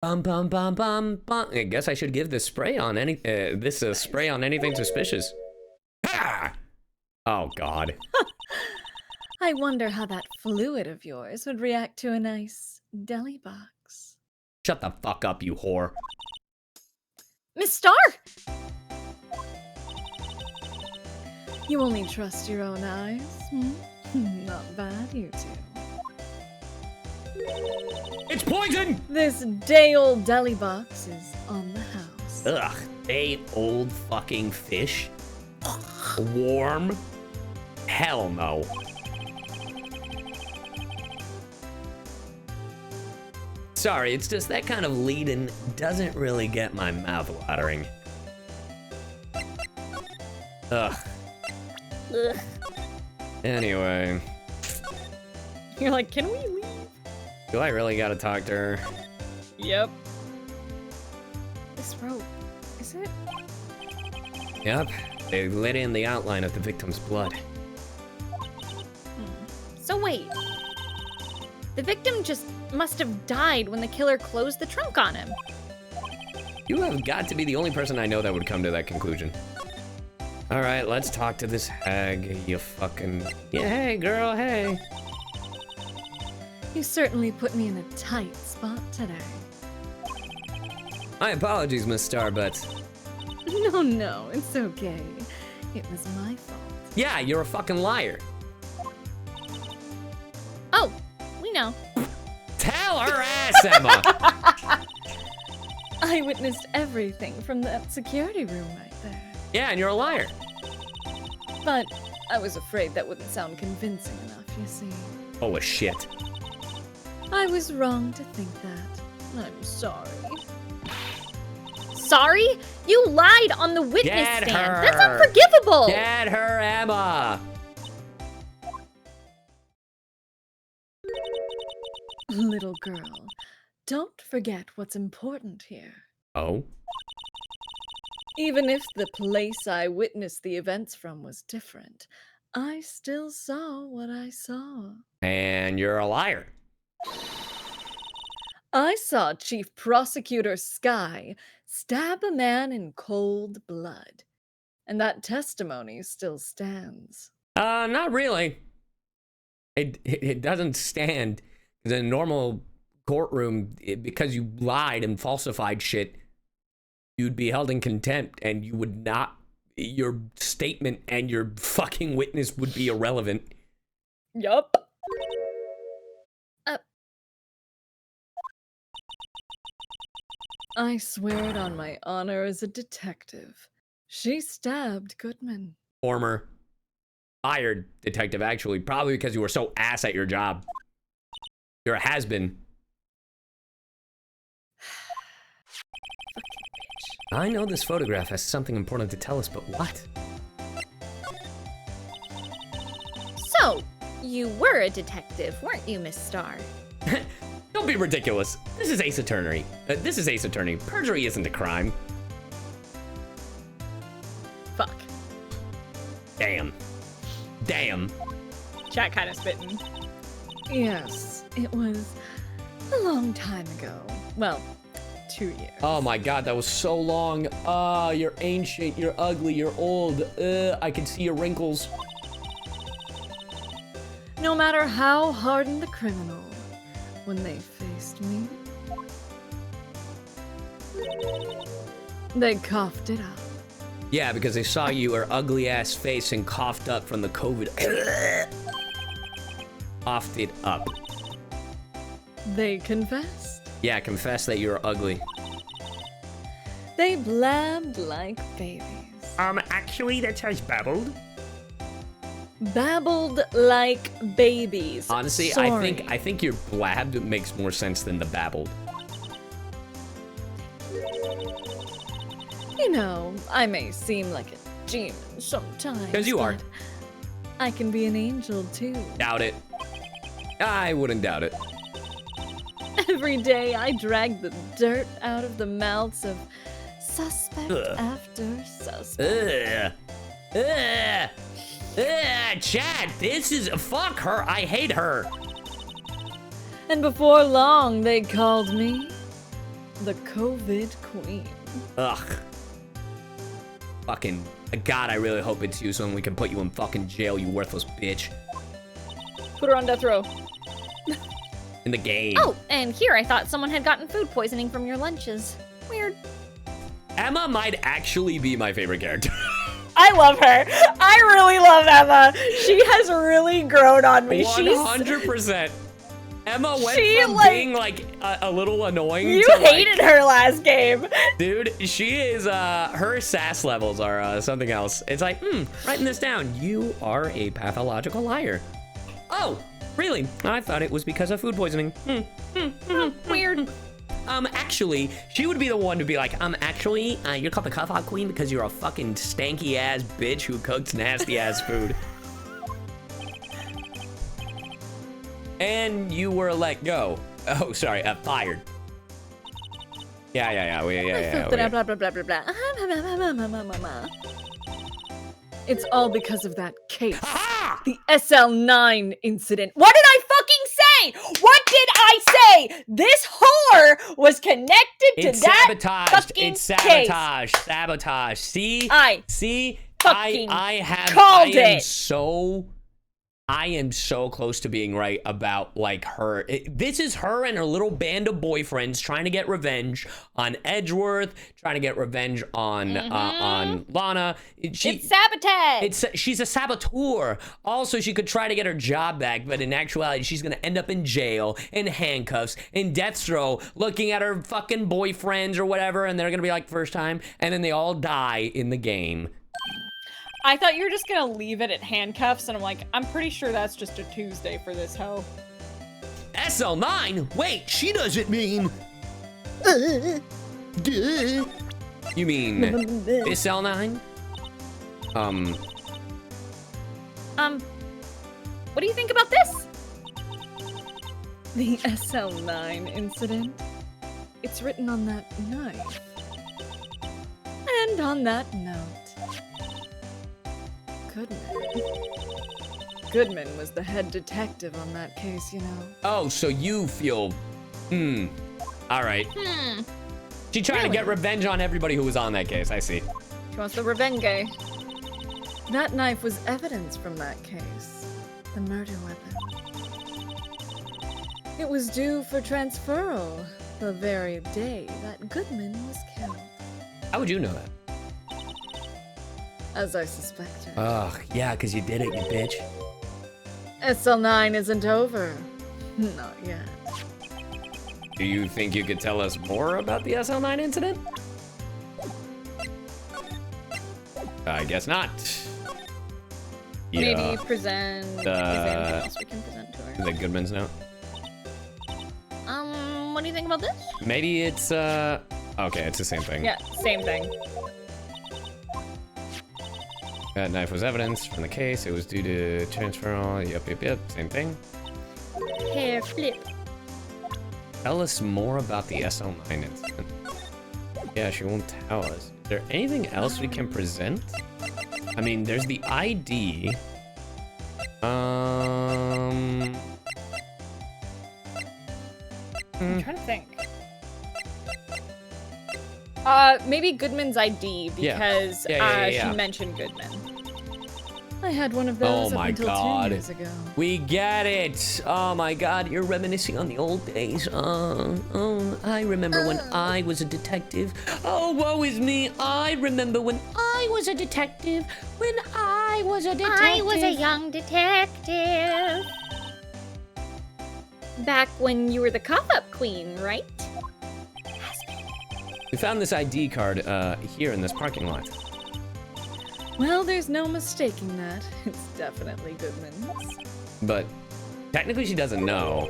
Bum bum bum bum bum. I guess I should give this spray on spray on anything suspicious. Ha! Oh God. I wonder how that fluid of yours would react to a nice deli box. Shut the fuck up, you whore. Miss Starr! You only trust your own eyes? Not bad, you two. It's poison! This day-old deli box is on the house. Ugh, day old fucking fish. Warm? Hell no. Sorry, it's just that kind of lead-in doesn't really get my mouth watering. Ugh. Ugh. Anyway, You're like, can we leave? do I really gotta talk to her? Yep. This rope, is it? Yep, they lit in the outline of the victim's blood. So wait. The victim just must have died when the killer closed the trunk on him. You have got to be the only person I know that would come to that conclusion. All right, let's talk to this hag, you fucking... Yeah, hey, girl, hey. You certainly put me in a tight spot today. My apologies, Miss Starbutt. No, it's okay. It was my fault. Yeah, you're a fucking liar. Oh, we know. Tell her ass, Emma! I witnessed everything from that security room right there. Yeah, and you're a liar. But I was afraid that wouldn't sound convincing enough, you see. Full of shit. I was wrong to think that. I'm sorry. sorry? You lied on the witness Get stand. her. That's unforgivable. Get her, Emma. Little girl, don't forget what's important here. Oh? Even if the place I witnessed the events from was different, I still saw what I saw. And you're a liar. I saw Chief Prosecutor Sky stab a man in cold blood. And that testimony still stands. Not really. It doesn't stand. In a normal courtroom, because you lied and falsified shit, you'd be held in contempt and you would not, your statement and your fucking witness would be irrelevant. Yup. I swear it on my honor as a detective. She stabbed Goodman. Former fired detective, actually, probably because you were so ass at your job. You're a has-been. I know this photograph has something important to tell us, but what? So, you were a detective, weren't you, Miss Starr? Don't be ridiculous. This is Ace Attorney. Perjury isn't a crime. Fuck. Damn. Chat kind of spitting. Yes, it was a long time ago. Well, 2 years. Oh my god, that was so long. You're ancient, you're ugly, you're old. I can see your wrinkles. No matter how hardened the criminal, when they faced me, they coughed it up. Yeah, because they saw your ugly ass face and coughed up from the COVID. Coughed it up. They confessed. Yeah, confess that you're ugly. They blabbed like babies. Actually, that sounds babbled. Babbled like babies. Honestly, Sorry. I think your blabbed makes more sense than the babbled. You know, I may seem like a demon sometimes. 'Cause you are. but I can be an angel too. Doubt it. I wouldn't doubt it. Every day I drag the dirt out of the mouths of suspect after suspect. Chad, this is, fuck her, I hate her. And before long, they called me the COVID Queen. Ugh. Fucking, God, I really hope it's you so we can put you in fucking jail, you worthless bitch. Put her on death row. In the game. Oh, and here I thought someone had gotten food poisoning from your lunches. Weird. Emma might actually be my favorite character. I love her. I really love Emma. She has really grown on me. 100%. Emma went She, from like- being like a little annoying You to hated her last game. dude, she is, her sass levels are something else. It's like, writing this down. You are a pathological liar. Oh, really? I thought it was because of food poisoning. Weird. Actually, she would be the one to be like, actually, you're called the Cuff Hog Queen because you're a fucking stanky ass bitch who cooks nasty ass food. And you were let go. Oh, sorry, fired. Yeah. Blah, blah, blah, blah, blah. It's all because of that case. Aha! The SL9 incident. What did I fucking say? What did I say? This whore was connected to It's that sabotaged. fucking It's case. sabotage. Sabotage. See? I See? fucking I called am it. I am so close to being right about like her. This is her and her little band of boyfriends trying to get revenge on Edgeworth, trying to get revenge on Lana. It's sabotage. She's a saboteur. Also, she could try to get her job back, but in actuality, she's gonna end up in jail, in handcuffs, in death row, looking at her fucking boyfriends or whatever, and they're gonna be like first time, and then they all die in the game. I thought you were just gonna leave it at handcuffs, and I'm like, I'm pretty sure that's just a Tuesday for this hoe. SL9? Wait, she doesn't mean. You mean this L9? What do you think about this? The SL9 incident. It's written on that knife. And on that note, Goodman was the head detective on that case, you know. Oh, so you feel, all right. She trying to get revenge on everybody who was on that case, I see. She wants the revenge. That knife was evidence from that case. The murder weapon. It was due for transferal the very day that Goodman was killed. How would you know that? As I suspected. Ugh, yeah, because you did it, you bitch. SL9 isn't over. Not yet. Do you think you could tell us more about the SL9 incident? I guess not. Maybe present. Is there anything else we can present to her? The Goodman's note. What do you think about this? Maybe it's okay, it's the same thing. Yeah, same thing. That knife was evidence from the case. It was due to transferal. Yep. Same thing. Hair flip. Tell us more about the SL9 incident. Yeah, she won't tell us. Is there anything else we can present? I mean, there's the ID. I'm trying to think. Maybe Goodman's ID because she mentioned Goodman. I had one of those Oh my up until God. 2 years ago. We get it. Oh my God, you're reminiscing on the old days. I remember when I was a detective. Oh, woe is me. I remember when I was a detective. When I was a detective. I was a young detective. Back when you were the cough-up queen, right? We found this ID card here in this parking lot. Well, there's no mistaking that. It's definitely Goodman's. But technically she doesn't know.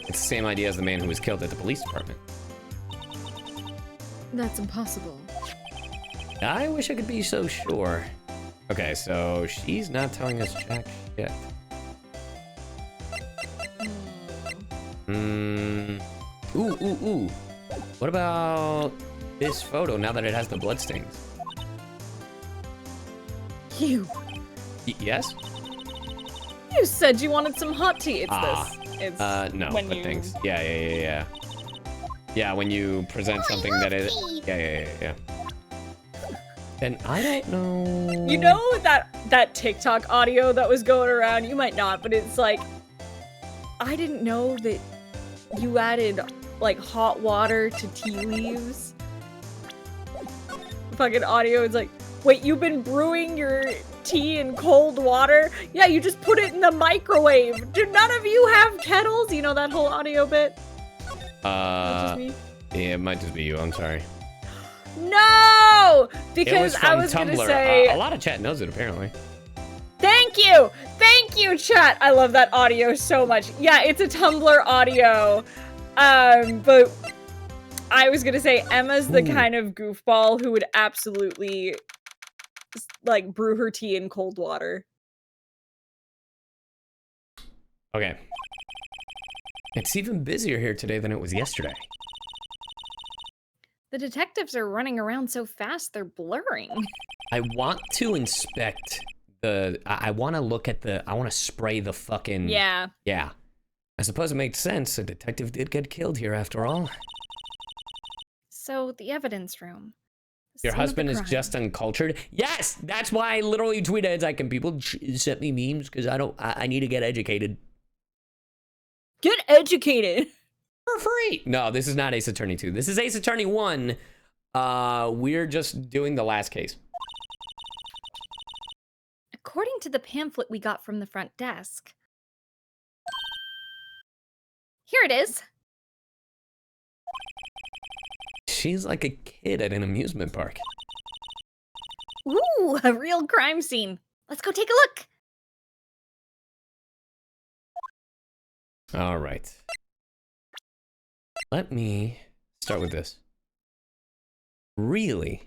It's the same ID as the man who was killed at the police department. That's impossible. I wish I could be so sure. Okay, so she's not telling us jack shit. Ooh. What about this photo now that it has the bloodstains? You Yes? said you wanted some hot tea. It's Ah. this. It's No, when but you- thanks. Yeah. Yeah, when you present something that is... Yeah. And I don't know... You know that TikTok audio that was going around? You might not, but it's like, I didn't know that you added like hot water to tea leaves. Fucking audio is like, wait, you've been brewing your tea in cold water? Yeah, you just put it in the microwave. Do none of you have kettles? You know that whole audio bit? Just me? Yeah, it might just be you, I'm sorry. No! It Because was from I was Tumblr. gonna say, A lot of chat knows it, apparently. thank you, chat. I love that audio so much. Yeah, it's a Tumblr audio. But I was gonna say Emma's the kind of goofball who would absolutely like brew her tea in cold water. Okay. It's even busier here today than it was yesterday. The detectives are running around so fast, they're blurring. I want to inspect the... I want to look at the... I want to spray the fucking... Yeah. Yeah. I suppose it makes sense. A detective did get killed here after all. So, the evidence room. The Your scene of the husband is crime. just uncultured? Yes! That's why I literally tweeted. It's like, can people send me memes? Because I need to get educated. Get educated. For free! No, this is not Ace Attorney 2. This is Ace Attorney 1. We're just doing the last case. According to the pamphlet we got from the front desk. Here it is. She's like a kid at an amusement park. Ooh, a real crime scene. Let's go take a look. All right. Let me start with this. Really?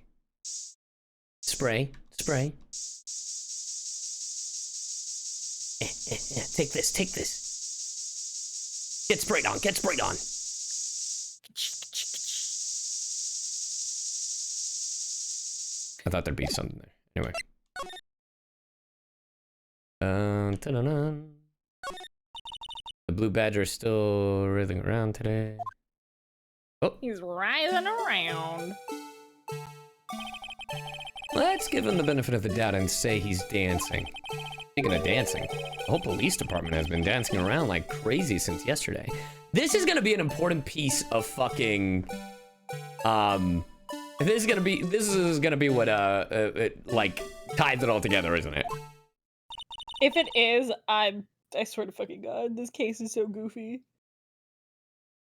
Spray. Take this. Get sprayed on. I thought there'd be something there. Anyway. Ta-da-dun. The blue badger is still writhing around today. Oh, He's writhing around. let's give him the benefit of the doubt and say he's dancing. Speaking of dancing, the whole police department has been dancing around like crazy since yesterday. This is gonna be an important piece of fucking, this is gonna be what, like, ties it all together, isn't it? If it is, I swear to fucking God, this case is so goofy.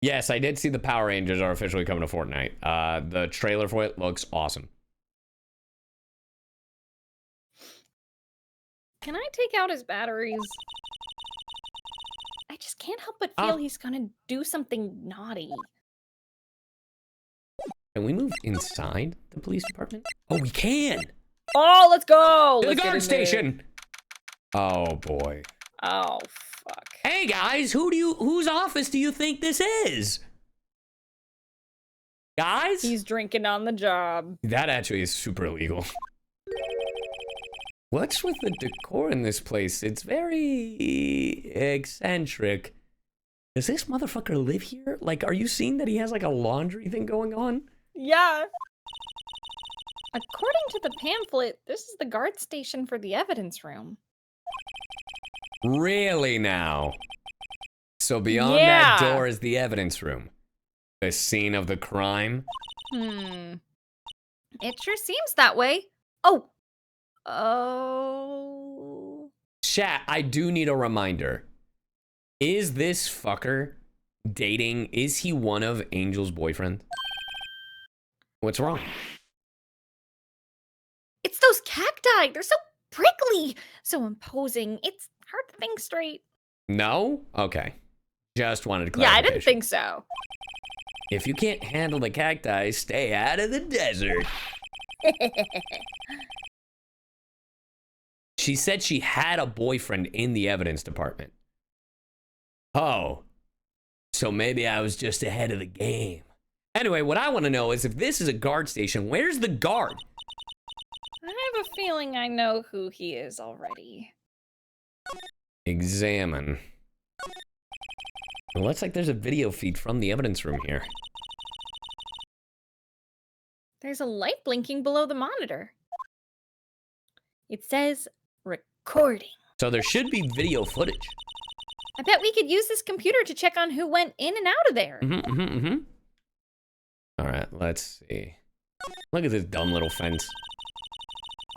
Yes, I did see the Power Rangers are officially coming to Fortnite. The trailer for it looks awesome. Can I take out his batteries? I just can't help but feel he's gonna do something naughty. Can we move inside the police department? Oh, we can! Oh, let's go! To the Let's get guard in there. station! Oh, boy. Oh, fuck. Hey, guys, whose office do you think this is? Guys? He's drinking on the job. That actually is super illegal. What's with the decor in this place? It's very eccentric. Does this motherfucker live here? Like, are you seeing that he has like a laundry thing going on? Yeah. According to the pamphlet, this is the guard station for the evidence room. Really now? So beyond Yeah. that door is the evidence room. The scene of the crime? It sure seems that way. Oh. Chat, I do need a reminder. Is this fucker dating? Is he one of Angel's boyfriend? What's wrong? It's those cacti. They're so prickly, so imposing. It's hard to think straight. No? Okay. Just wanted to Yeah, clarify. I didn't think so. If you can't handle the cacti, stay out of the desert. She said she had a boyfriend in the evidence department. Oh. So maybe I was just ahead of the game. Anyway, what I want to know is if this is a guard station, where's the guard? I have a feeling I know who he is already. Examine. It looks like there's a video feed from the evidence room here. There's a light blinking below the monitor. It says recording. So there should be video footage. I bet we could use this computer to check on who went in and out of there. All right, let's see. Look at this dumb little fence.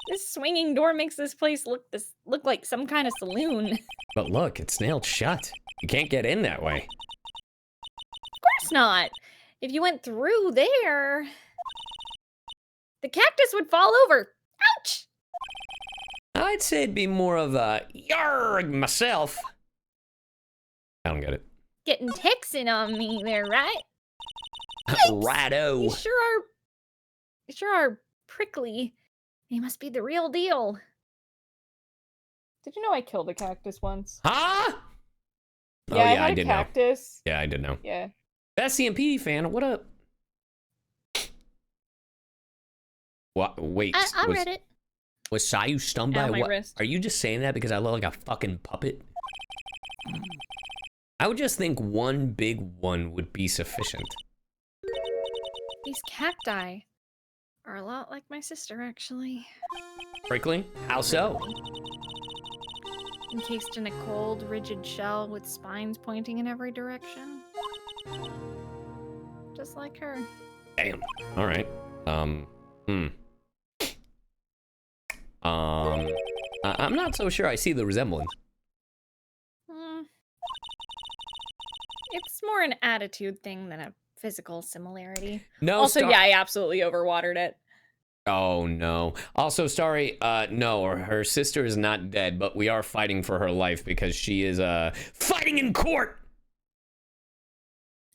This swinging door makes this place look like some kind of saloon. But look, it's nailed shut. You can't get in that way. Of course not. If you went through there, the cactus would fall over. Ouch! I'd say it'd be more of a yarg myself. I don't get it. Getting Texan on me there, right? Righto. You sure are prickly. They must be the real deal. Did you know I killed a cactus once? Huh? Yeah, Oh, I yeah, had I a did know. cactus. Yeah, I did know. Yeah. That CMP fan, what up? What? Wait. I read it. Was Sayu stunned Ow, by my what? wrist. Are you just saying that because I look like a fucking puppet? I would just think one big one would be sufficient. These cacti are a lot like my sister, actually. Prickly? How so? Encased in a cold, rigid shell with spines pointing in every direction. Just like her. Damn. All right. I'm not so sure I see the resemblance. It's more an attitude thing than a physical similarity. No. Also, yeah, I absolutely overwatered it. Oh no. Also, sorry. No, her sister is not dead, but we are fighting for her life because she is fighting in court.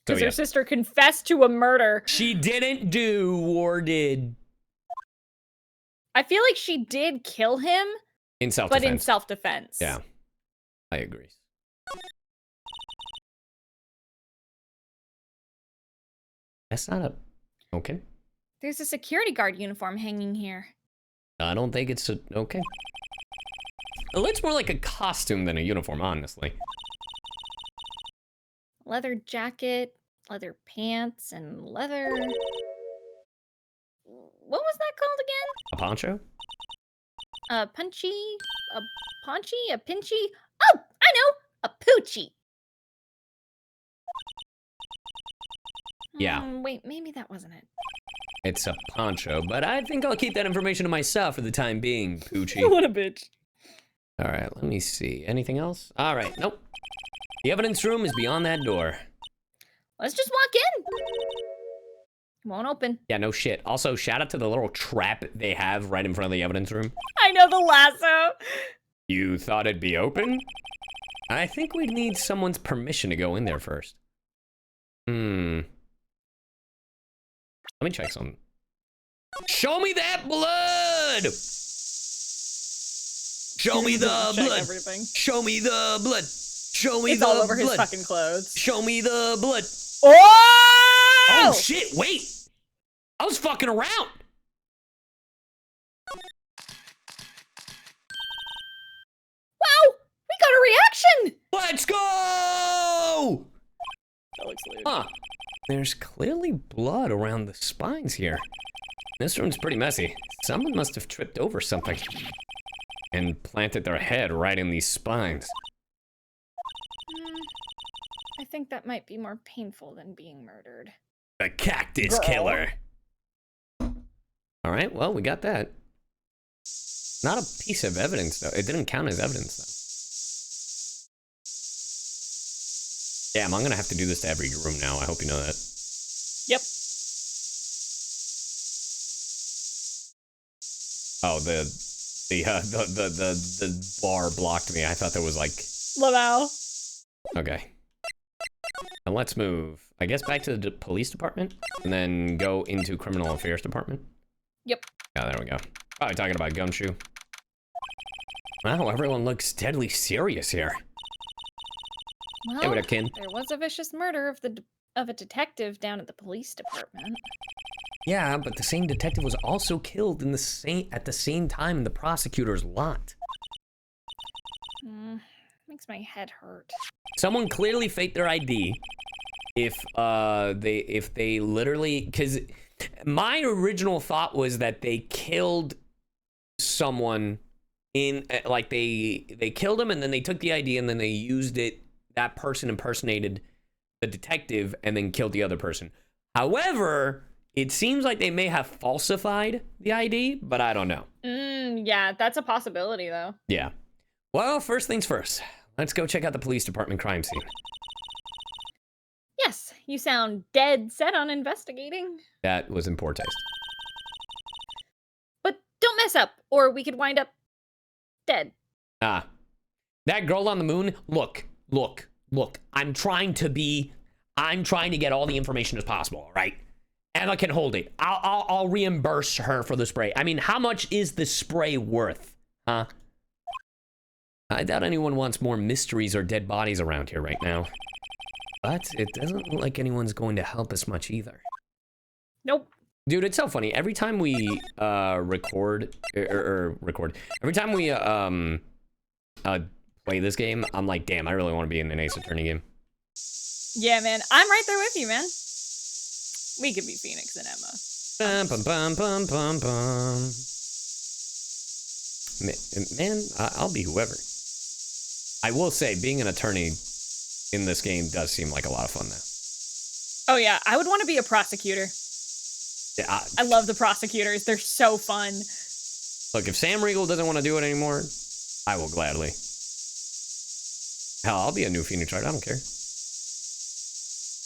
Because So, her sister confessed to a murder. she didn't do or did. I feel like she did kill him, In self-defense. but in self-defense. Yeah, I agree. That's not a... Okay. There's a security guard uniform hanging here. I don't think it's a... Okay. It looks more like a costume than a uniform, honestly. Leather jacket, leather pants, and leather... What was that called again? A poncho? A punchy? A paunchy? A pinchy? Oh, I know! A poochie! Yeah. Wait, maybe that wasn't it. It's a poncho, but I think I'll keep that information to myself for the time being, Poochie. What a bitch. All right, let me see. Anything else? All right, nope. The evidence room is beyond that door. Let's just walk in. Won't open. Yeah, no shit. Also, shout out to the little trap they have right in front of the evidence room. I know, the lasso. You thought it'd be open? I think we'd need someone's permission to go in there first. Let me check something. Show me that blood! Show me the blood! Everything. Show me the blood! Show me It's the all over his blood! fucking clothes. Show me the blood! Oh! Oh shit, wait! I was fucking around! Wow! We got a reaction! Let's go! That looks lewd. Huh. There's clearly blood around the spines here. This room's pretty messy. Someone must have tripped over something and planted their head right in these spines. I think that might be more painful than being murdered. The cactus killer. All right, well, we got that. Not a piece of evidence, though. It didn't count as evidence, though. Damn, I'm gonna have to do this to every room now. I hope you know that. Yep. Oh, the bar blocked me. I thought there was like... Lamau. Okay. Now let's move, I guess, back to the police department and then go into criminal affairs department. Yep. Yeah, there we go. Probably talking about Gumshoe. Wow, everyone looks deadly serious here. Well, Hey, what up, Ken? there was a vicious murder of a detective down at the police department. Yeah, but the same detective was also killed in at the same time in the prosecutor's lot. Makes my head hurt. Someone clearly faked their ID. If they literally, because my original thought was that they killed someone in, like they killed him and then they took the ID and then they used it. That person impersonated the detective and then killed the other person. However, it seems like they may have falsified the ID, but I don't know. Yeah, that's a possibility, though. Yeah. Well, first things first. Let's go check out the police department crime scene. Yes, you sound dead set on investigating. That was in poor taste. But don't mess up, or we could wind up dead. Ah. That girl on the moon, look. I'm trying to get all the information as possible, all right? Emma can hold it. I'll reimburse her for the spray. I mean, how much is the spray worth, huh? I doubt anyone wants more mysteries or dead bodies around here right now. But it doesn't look like anyone's going to help us much either. Nope. Dude, it's so funny. Every time we record, every time we play this game, I'm like, damn, I really want to be in an Ace Attorney game. Yeah, man. I'm right there with you, man. We could be Phoenix and Emma. Bum, bum, bum, bum, bum. Man, I'll be whoever. I will say, being an attorney in this game does seem like a lot of fun, though. Oh, yeah. I would want to be a prosecutor. Yeah, I love the prosecutors. They're so fun. Look, if Sam Riegel doesn't want to do it anymore, I will gladly. Hell, I'll be a new Phoenix Wright. I don't care.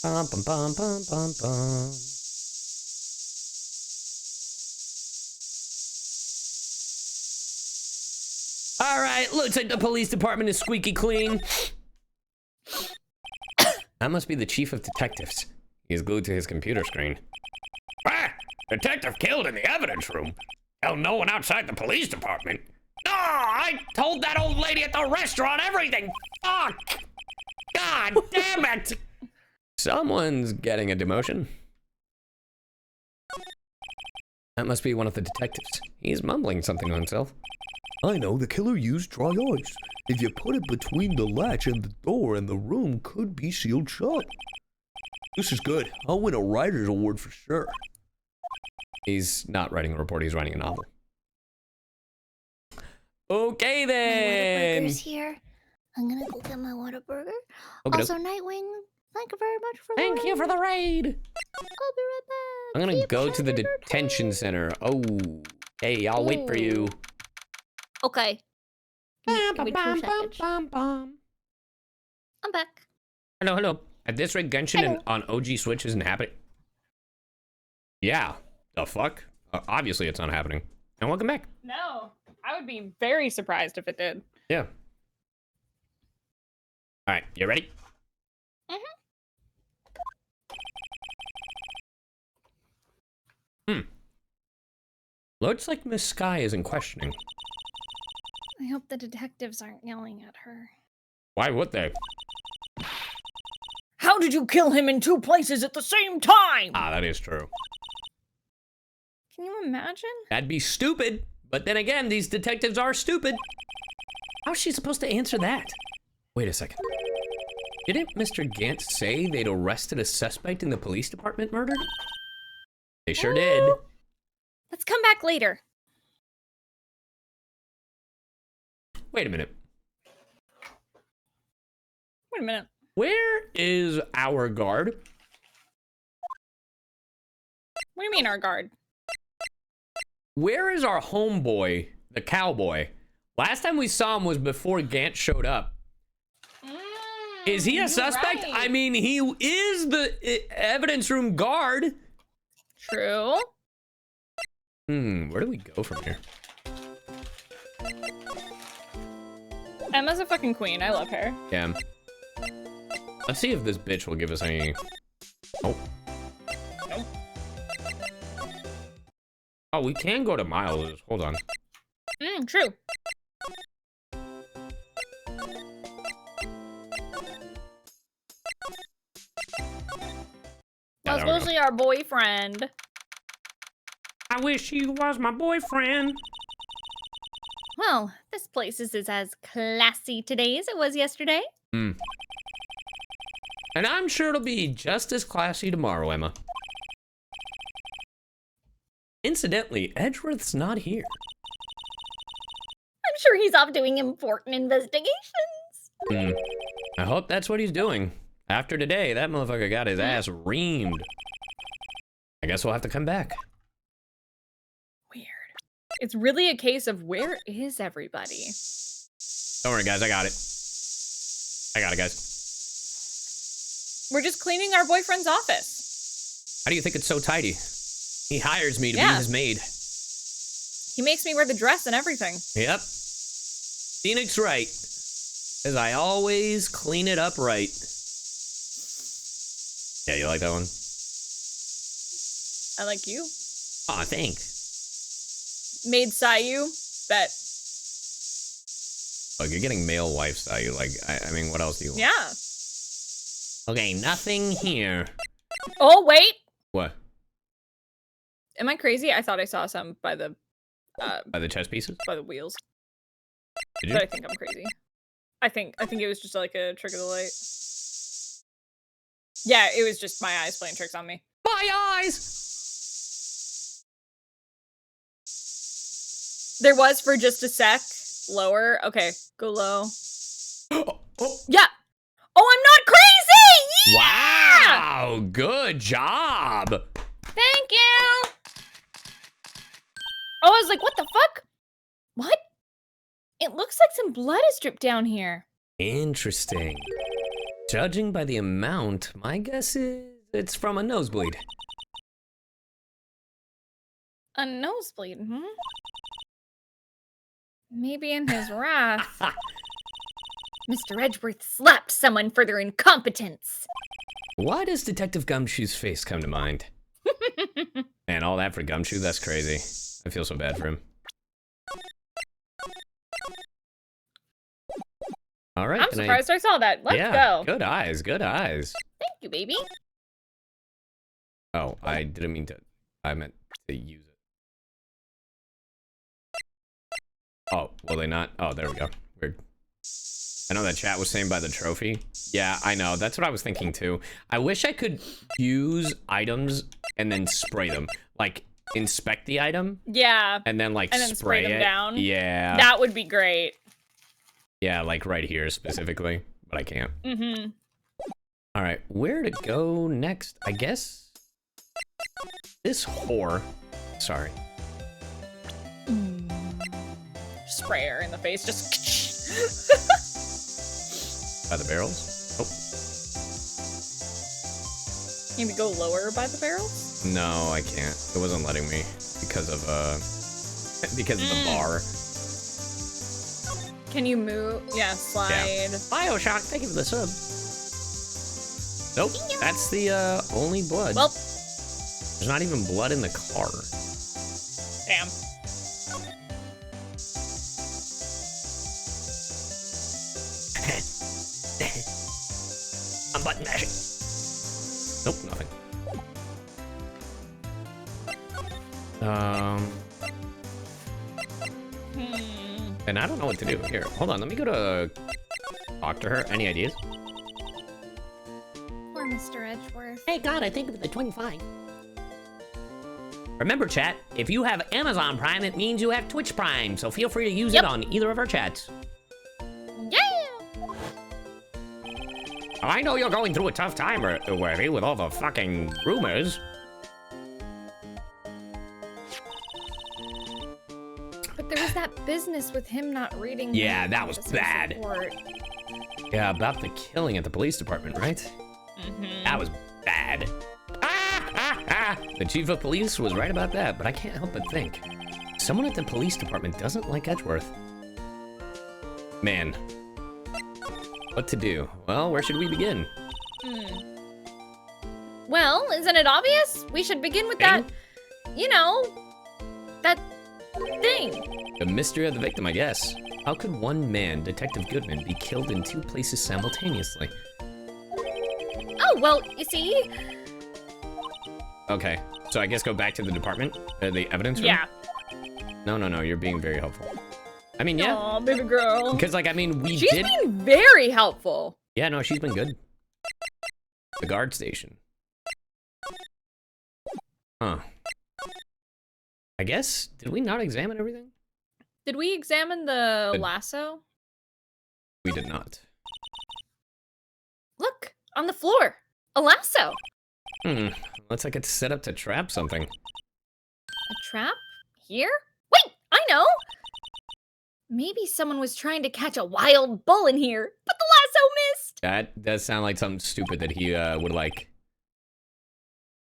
Bum, bum, bum, bum, bum, bum. All right, looks like the police department is squeaky clean. That must be the chief of detectives. He's glued to his computer screen. Ah! Detective killed in the evidence room. Tell no one outside the police department? Oh, I told that old lady at the restaurant everything. Fuck! God damn it! Someone's getting a demotion. That must be one of the detectives. He's mumbling something to himself. I know, the killer used dry ice. If you put it between the latch and the door, and the room could be sealed shut. This is good. I'll win a writer's award for sure. He's not writing a report, he's writing a novel. Okay then! Whataburger's here. I'm gonna go get my Whataburger. Okay, Also, Nightwing, thank you very much for the Thank you for the raid. I'll be right back. I'm gonna Keep go to the entertaining. detention center. Oh, hey, I'll wait for you. Okay. Give me 2 seconds. Bum, bum. I'm back. Hello, hello. At this rate, Genshin Hello. on OG Switch isn't happening. Yeah, the fuck? Obviously it's not happening. And welcome back. No, I would be very surprised if it did. Yeah. Alright, you ready? Looks like Miss Sky isn't questioning. I hope the detectives aren't yelling at her. Why would they? How did you kill him in 2 places at the same time? Ah, that is true. Can you imagine? That'd be stupid. But then again, these detectives are stupid. How's she supposed to answer that? Wait a second. Didn't Mr. Gant say they'd arrested a suspect in the police department murder? They sure did. Let's come back later. Wait a minute. Wait a minute. Where is our guard? What do you mean, our guard? Where is our homeboy, the cowboy? Last time we saw him was before Gant showed up. Is he a suspect? right. I mean, he is the evidence room guard. True. Where do we go from here? Emma's a fucking queen. I love her. Yeah. Let's see if this bitch will give us any... Oh. Nope. Oh, we can go to Miles. Hold on. True. Yeah, Let's there we go go. see our boyfriend. I wish he was my boyfriend. Well, this place is as classy today as it was yesterday. And I'm sure it'll be just as classy tomorrow, Emma. Incidentally, Edgeworth's not here. I'm sure he's off doing important investigations. I hope that's what he's doing. After today, that motherfucker got his ass reamed. I guess we'll have to come back. Weird. It's really a case of where is everybody? Don't worry, guys. I got it. I got it, guys. We're just cleaning our boyfriend's office. How do you think it's so tidy? He hires me to be Yeah. his maid. He makes me wear the dress and everything. Yep. Phoenix right. Because I always clean it up right. Yeah, you like that one? I like you. Aw, thanks. Made Sayu. Bet. Look, you're getting male wife style. You like, I mean, what else do you want? Yeah. Okay, nothing here. Oh, wait. What? Am I crazy? I thought I saw some by the By the chess pieces? by the wheels. Did you? But I think I'm crazy. I think it was just like a trick of the light. Yeah, it was just my eyes playing tricks on me. My eyes! There was for just a sec. Lower. Okay, go low. Oh, Yeah. Oh, I'm not crazy! Yeah! wow! Good job! Thank you! Oh, I was like, what the fuck? What? It looks like some blood is dripped down here. Interesting. Judging by the amount, my guess is it's from a nosebleed. A nosebleed, hmm? Maybe in his wrath. Mr. Edgeworth slapped someone for their incompetence. Why does Detective Gumshoe's face come to mind? Man, all that for Gumshoe? That's crazy. I feel so bad for him. All right. I'm surprised I saw that. Let's go. Good eyes. Good eyes. Thank you, baby. Oh, I didn't mean to. I meant to use it. Oh, will they not? Oh, there we go. Weird. I know that chat was saying by the trophy. Yeah, I know. That's what I was thinking too. I wish I could use items and then spray them. Like, inspect the item. Yeah. And then, like, And then spray them it. down. Yeah. That would be great. Yeah, like right here specifically. But I can't. Mm-hmm. All right, where to go next? I guess this whore. Sorry. Spray her in the face. Just. By the barrels? Oh. Maybe go lower by the barrels? No, I can't. It wasn't letting me because of the bar. Can you move? Yeah, slide. Yeah. Bioshock, thank you for the sub. Nope, that's the only blood. Well, there's not even blood in the car. damn. I'm button mashing. Nope, nothing. And I don't know what to do. Here, hold on. Let me go to talk to her. Any ideas? Poor Mr. Edgeworth. Hey, God, I think of the 25. Remember, chat, if you have Amazon Prime, it means you have Twitch Prime, so feel free to use it on either of our chats. Yeah! I know you're going through a tough time, Worthy, with all the fucking rumors. But there was that business with him not reading. Yeah, the that was officer's bad. report. Yeah, about the killing at the police department, right? Mm-hmm. That was bad. The chief of police was right about that, but I can't help but think. Someone at the police department doesn't like Edgeworth. Man. What to do? Well, where should we begin? Well, isn't it obvious? We should begin with that, you know, that thing. The mystery of the victim, I guess. How could one man, Detective Goodman, be killed in two places simultaneously? Oh, well, you see, Okay, so I guess go back to the department? The evidence room? Yeah. No, you're being very helpful. I mean, yeah. Aw, baby girl. Because, like, I mean, we She's did... been very helpful. Yeah, no, she's been good. The guard station. Huh. I guess, did we not examine everything? Did we examine the Good. lasso? We did not. look, on the floor, a lasso. Looks like it's set up to trap something. A trap? Here? Wait, I know! Maybe someone was trying to catch a wild bull in here, but the lasso missed! That does sound like something stupid that he would like.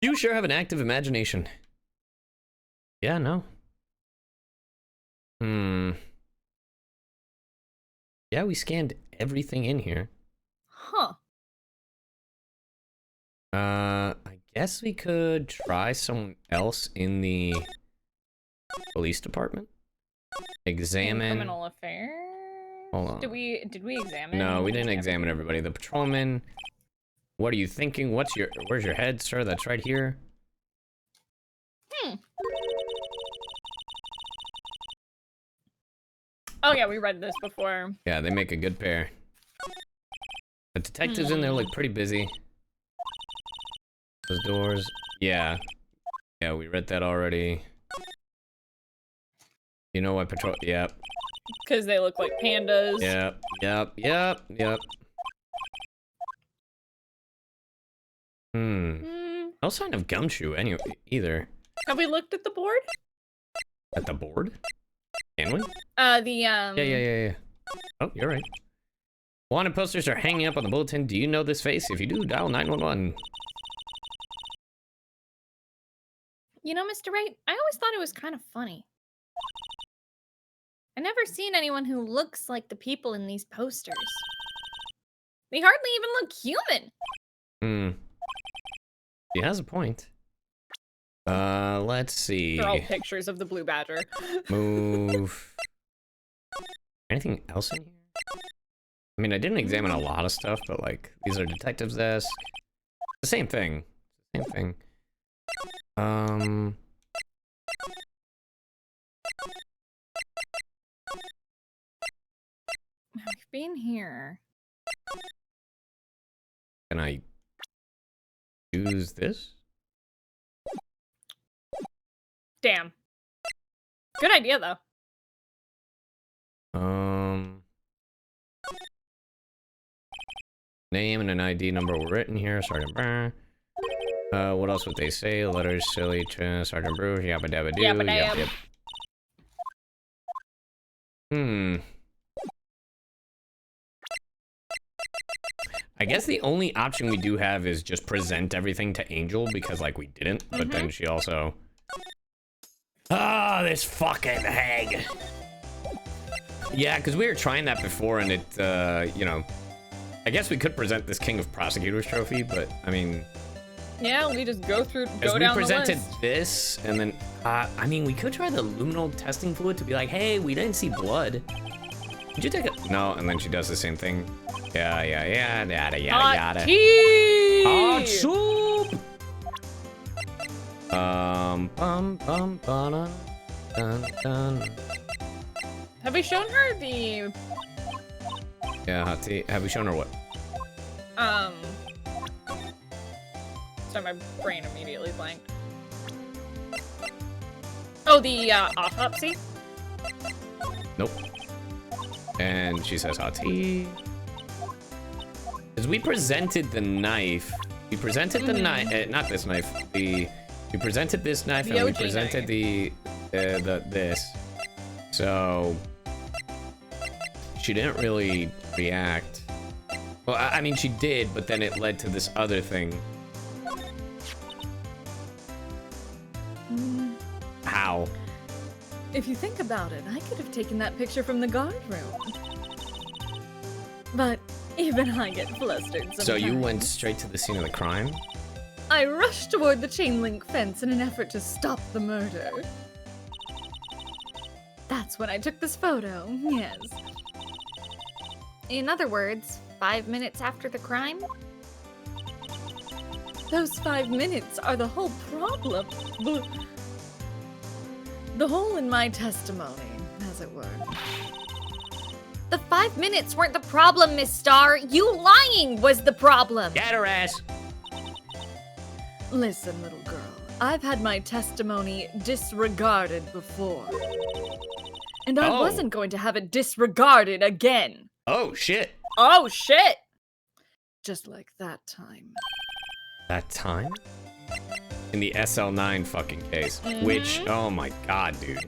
You sure have an active imagination. Yeah, no. Yeah, we scanned everything in here. Huh. I guess we could try someone else in the police department. Examine. Criminal affairs? Hold on. Did we examine? No, we didn't examine everybody. The patrolman. What are you thinking? Where's your head, sir? That's right here. Oh yeah, we read this before. Yeah, they make a good pair. The detectives in there look pretty busy. Those doors. Yeah. Yeah, we read that already. You know what patrol? Yep. Because they look like pandas. Yep. No sign of gumshoe either. Have we looked at the board? At the board? Can we? Yeah. Oh, you're right. Wanted posters are hanging up on the bulletin. Do you know this face? If you do, dial 911. You know, Mr. Wright, I always thought it was kind of funny. I never seen anyone who looks like the people in these posters. They hardly even look human. He has a point. Let's see. They're all pictures of the blue badger. Move. Anything else in here? I mean, I didn't examine a lot of stuff, but like, these are detectives' desks. The same thing. Same thing. We've been here. Can I use this? Damn. Good idea, though. Name and an ID number were written here, Sergeant Brown. What else would they say? Letters, silly, Sergeant Brew, yabba dabba doo, Yabba yep, dab. yep. I guess the only option we do have is just present everything to Angel, because, like, we didn't, but then she also... Ah, this fucking hag! Yeah, because we were trying that before, and it, you know... I guess we could present this King of Prosecutors trophy, but, I mean... Yeah, we just go through, As go we down presented the list. this, and then, I mean, we could try the luminal testing fluid to be like, hey, we didn't see blood. Did you take it? No, and then she does the same thing. Yeah, yada, yada. Tea! Hot soup! Dun. Have we shown her the, Yeah, hot tea. Have we shown her what? sorry, my brain immediately blanked. Oh, the, autopsy? Nope. And she says hot tea. Because we presented the knife. We presented the knife, not this knife. We presented this knife The and we OG presented knife. this. So she didn't really react. Well, I mean, she did, but then it led to this other thing. How? If you think about it, I could have taken that picture from the guard room. But even I get flustered sometimes. So you went straight to the scene of the crime? I rushed toward the chain link fence in an effort to stop the murder. That's when I took this photo, yes. In other words, 5 minutes after the crime? Those 5 minutes are the whole problem. The hole in my testimony, as it were. The 5 minutes weren't the problem, Miss Star. You lying was the problem. Get her ass! Listen, little girl, I've had my testimony disregarded before. And I Oh. wasn't going to have it disregarded again. Oh, shit. Oh, shit! Just like that time. That time? In the SL9 fucking case. Which, oh my god, dude.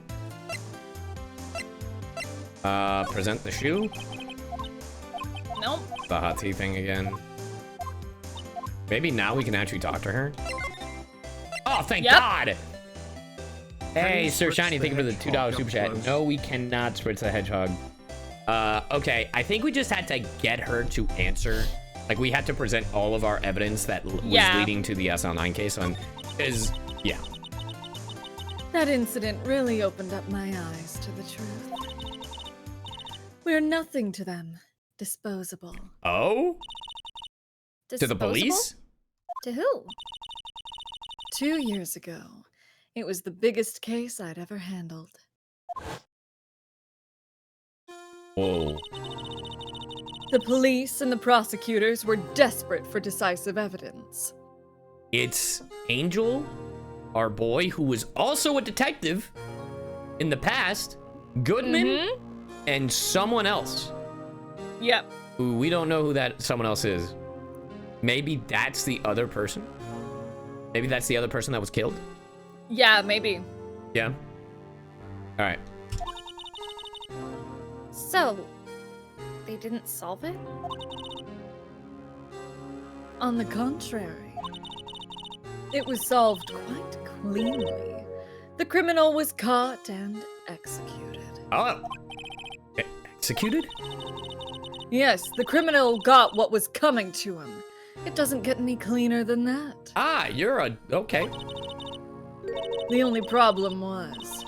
Present the shoe? Nope. The hot tea thing again. Maybe now we can actually talk to her? Oh, thank Yep. God! Hey, you Sir switch Shiny, the thank you for the hedgehog $2 super up chat. close? No, we cannot spritz the hedgehog. Okay, I think we just had to get her to answer. Like, we had to present all of our evidence that was Yeah. leading to the SL9 case on, is, yeah. That incident really opened up my eyes to the truth. We're nothing to them. Disposable. Oh? To the Disposable? police? To who? 2 years ago, it was the biggest case I'd ever handled. Whoa. The police and the prosecutors were desperate for decisive evidence. It's Angel, our boy, who was also a detective in the past, Goodman, and someone else, Yep. who we don't know who that someone else is. Maybe that's the other person? Maybe that's the other person that was killed? Yeah, maybe. Yeah. All right. So, they didn't solve it? On the contrary, it was solved quite cleanly. The criminal was caught and executed. Oh. Executed? Yes, the criminal got what was coming to him. It doesn't get any cleaner than that. Ah, you're a... Okay. The only problem was,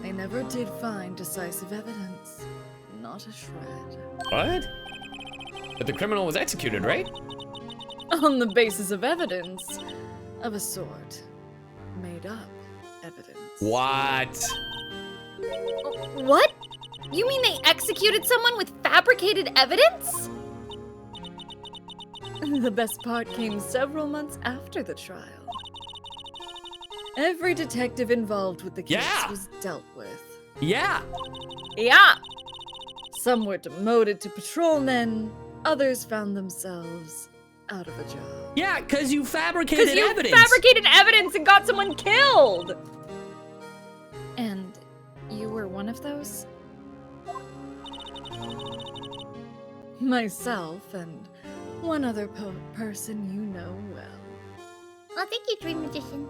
they never did find decisive evidence. Not a shred. What? But the criminal was executed, right? On the basis of evidence of a sort. Made up evidence. What? What? You mean they executed someone with fabricated evidence? The best part came several months after the trial. Every detective involved with the case Yeah. was dealt with. Yeah. Yeah. Some were demoted to patrolmen, others found themselves out of a job. Yeah, because you fabricated Because you evidence. fabricated evidence and got someone killed. And you were one of those? Myself and one other person you know well. Oh, thank you, Dream Magician.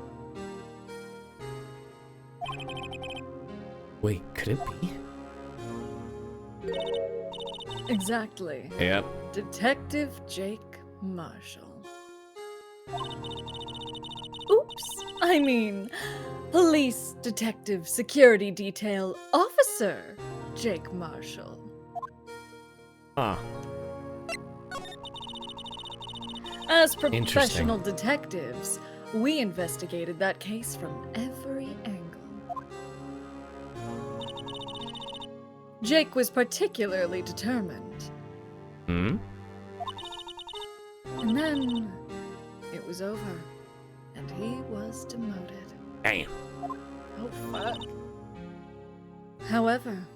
Wait, could it be? Exactly. Yep. Detective Jake Marshall. Oops. I mean, Police Detective Security Detail Officer Jake Marshall. Huh. As Interesting. professional detectives, we investigated that case from every angle. Jake was particularly determined. Hmm? And then it was over, and he was demoted. Damn. Oh, fuck. However,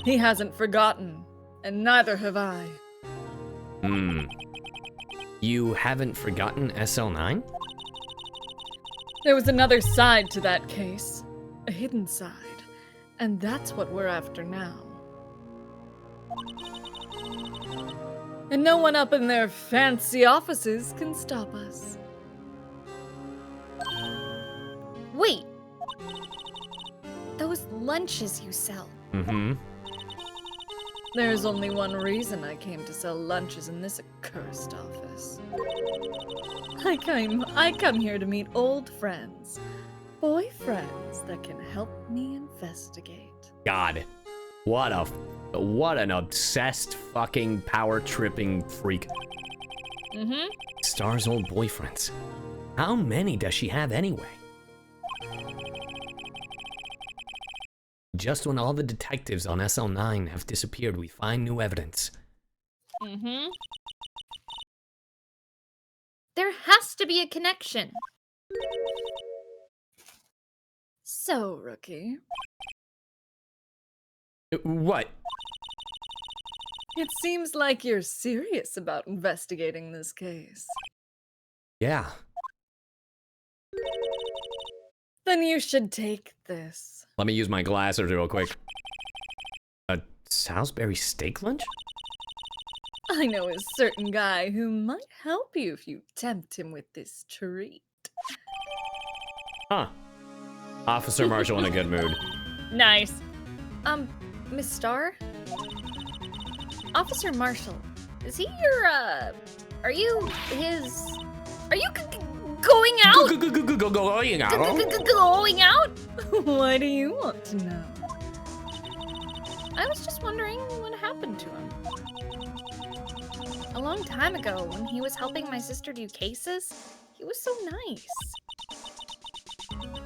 he hasn't forgotten, and neither have I. Hmm. You haven't forgotten SL9? There was another side to that case, a hidden side, and that's what we're after now. And no one up in their fancy offices can stop us. Wait. Those lunches you sell. Mm-hmm. There's only one reason I came to sell lunches in this accursed office. I come here to meet old friends, boyfriends that can help me investigate. God. What an obsessed fucking power tripping freak. Mm-hmm. Star's old boyfriends. How many does she have anyway? Just when all the detectives on SL9 have disappeared, we find new evidence. Mm-hmm. There has to be a connection. So, Rookie, What? it seems like you're serious about investigating this case. Yeah. Then you should take this. Let me use my glasses real quick. A Salisbury steak lunch? I know a certain guy who might help you if you tempt him with this treat. Huh. Officer Marshall in a good mood. Nice. Miss Starr? Officer Marshall, is he your, are you his... Are you going out? Going out. Going out? Why do you want to know? I was just wondering what happened to him. A long time ago, when he was helping my sister do cases, he was so nice.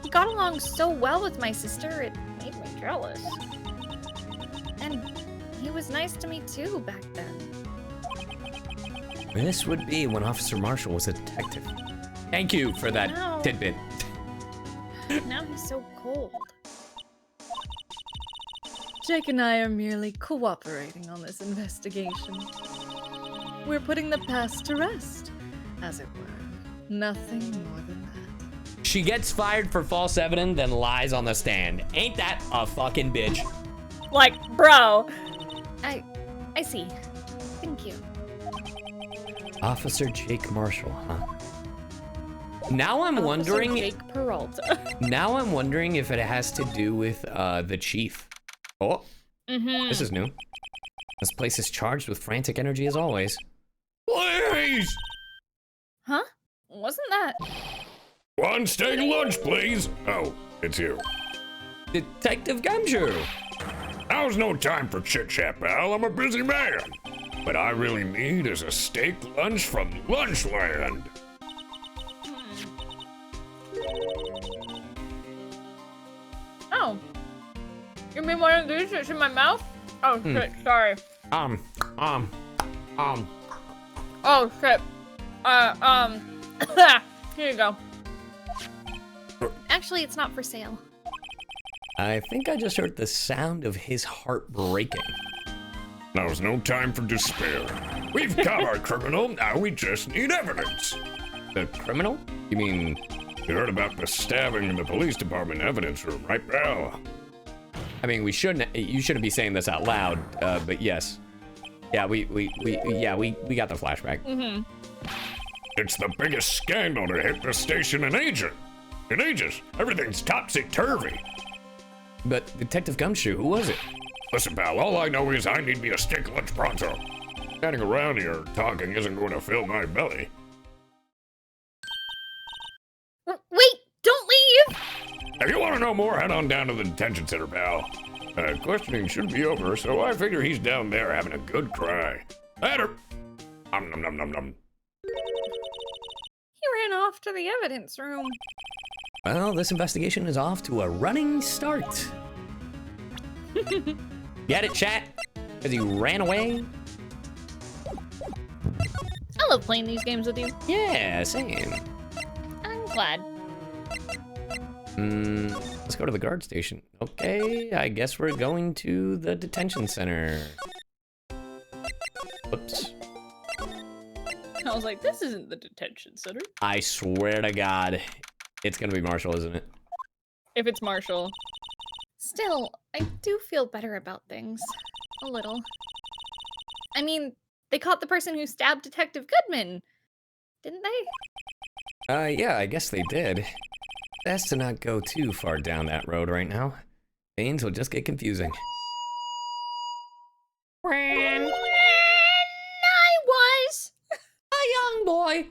He got along so well with my sister, it made me jealous. And he was nice to me too back then. This would be when Officer Marshall was a detective. Thank you for that Wow. tidbit. Now he's so cold. Jake and I are merely cooperating on this investigation. We're putting the past to rest, as it were. Nothing more than that. She gets fired for false evidence, then lies on the stand. Ain't that a fucking bitch? Like, bro. I see. Thank you. Officer Jake Marshall, huh? Now I'm Officer wondering. Jake Peralta. Now I'm wondering if it has to do with the chief. Oh, Mm-hmm. this is new. This place is charged with frantic energy as always. Please! Huh? Wasn't that... One steak lunch, please. Oh, it's you. Detective Gumshoe. Now's no time for chit-chat, pal. I'm a busy man. What I really need is a steak lunch from Lunchland. Oh. You mean one of these that's in my mouth? Oh shit, sorry. Oh shit. Here you go. Actually, it's not for sale. I think I just heard the sound of his heart breaking. Now's no time for despair. We've caught our criminal, now we just need evidence. The criminal? You mean... You heard about the stabbing in the police department evidence room, right, pal? I mean, you shouldn't be saying this out loud, but yes. Yeah, we got the flashback. Mm-hmm. It's the biggest scandal to hit the station in ages. Everything's topsy-turvy. But Detective Gumshoe, who was it? Listen, pal, all I know is I need me a steak lunch pronto. Standing around here talking isn't going to fill my belly. Wait, don't leave! If you want to know more, head on down to the detention center, pal. Questioning should be over, so I figure he's down there having a good cry. Later. Nom nom nom nom nom. He ran off to the evidence room. Well, this investigation is off to a running start. Get it, chat? Because he ran away? I love playing these games with you. Yeah, same. I'm glad. Let's go to the guard station. Okay, I guess we're going to the detention center. Whoops. I was like, this isn't the detention center. I swear to God, it's gonna be Marshall, isn't it? If it's Marshall. Still, I do feel better about things. A little. I mean, they caught the person who stabbed Detective Goodman, didn't they? Yeah, I guess they did. Best to not go too far down that road right now. Things will just get confusing. When I was A young boy!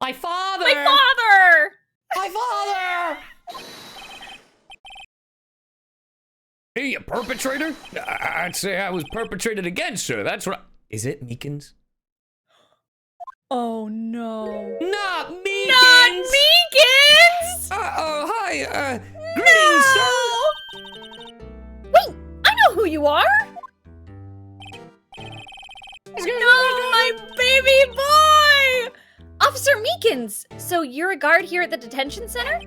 My father! my father! My father! Hey, you perpetrator? I'd say I was perpetrated against, sir. That's right. Is it Meekins? Oh no. Not Meekins! Not Meekins! Hi, greetings, sir! Wait, I know who you are! No, my baby boy! Officer Meekins! So you're a guard here at the detention center?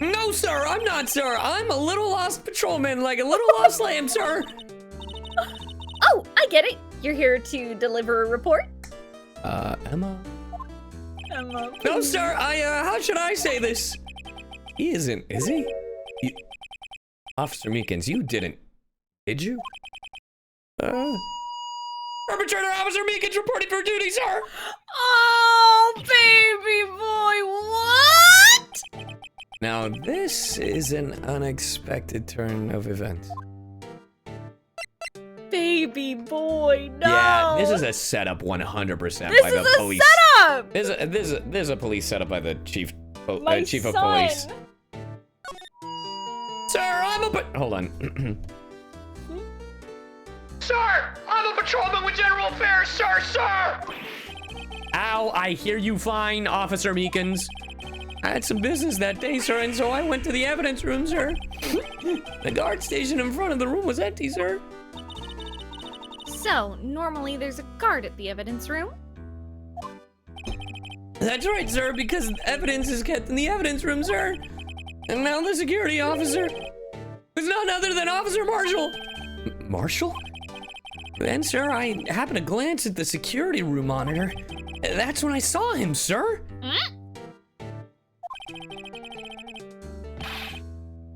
No, sir, I'm not, sir. I'm a little lost patrolman, like a little lost lamb, sir. Oh, I get it. You're here to deliver a report? Emma? Emma. No, sir, how should I say this? He isn't, is he? Officer Meekins, you didn't, did you? Perpetrator Officer Meekins reporting for duty, sir! Oh, baby boy, what? Now, this is an unexpected turn of events. Baby boy, no. Yeah, this is a setup 100% This by is the a police. setup. This is a police setup by the chief of My police. son. Sir, I'm a hold on. Sir, I'm a patrolman with General Affairs, sir! Ow, I hear you fine, Officer Meekins. I had some business that day, sir, and so I went to the evidence room, sir. The guard station in front of the room was empty, sir. So, normally there's a guard at the evidence room? That's right, sir, because evidence is kept in the evidence room, sir. And now the security officer is none other than Officer Marshall. Marshall? Then, sir, I happened to glance at the security room monitor. That's when I saw him, sir.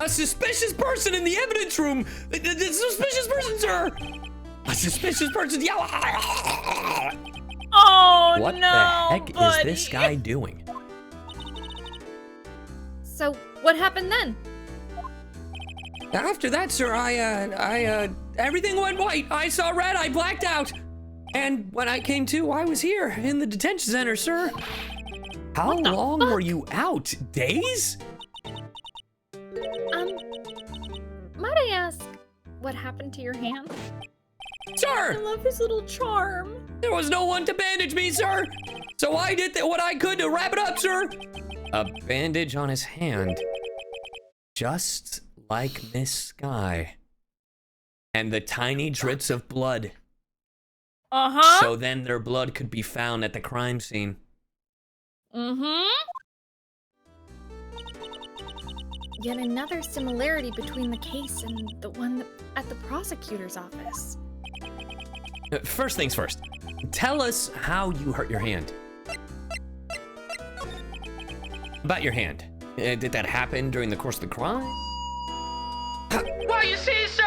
A suspicious person in the evidence room. A suspicious person, sir. A suspicious person. Yeah. Oh What no, the heck buddy. is this guy doing? So, what happened then? After that, sir, everything went white. I saw red. I blacked out. And when I came to, I was here in the detention center, sir. How long were you out? Days? Might I ask what happened to your hand? I Sir, love his little charm. there was no one to bandage me, sir. So I did what I could to wrap it up, sir. A bandage on his hand. Just like Miss Sky. And the tiny drips of blood. Uh-huh. So then their blood could be found at the crime scene. Mm-hmm. Yet another similarity between the case and the one at the prosecutor's office. First things first. Tell us how you hurt your hand. About your hand. Did that happen during the course of the crime? Well, you see, sir,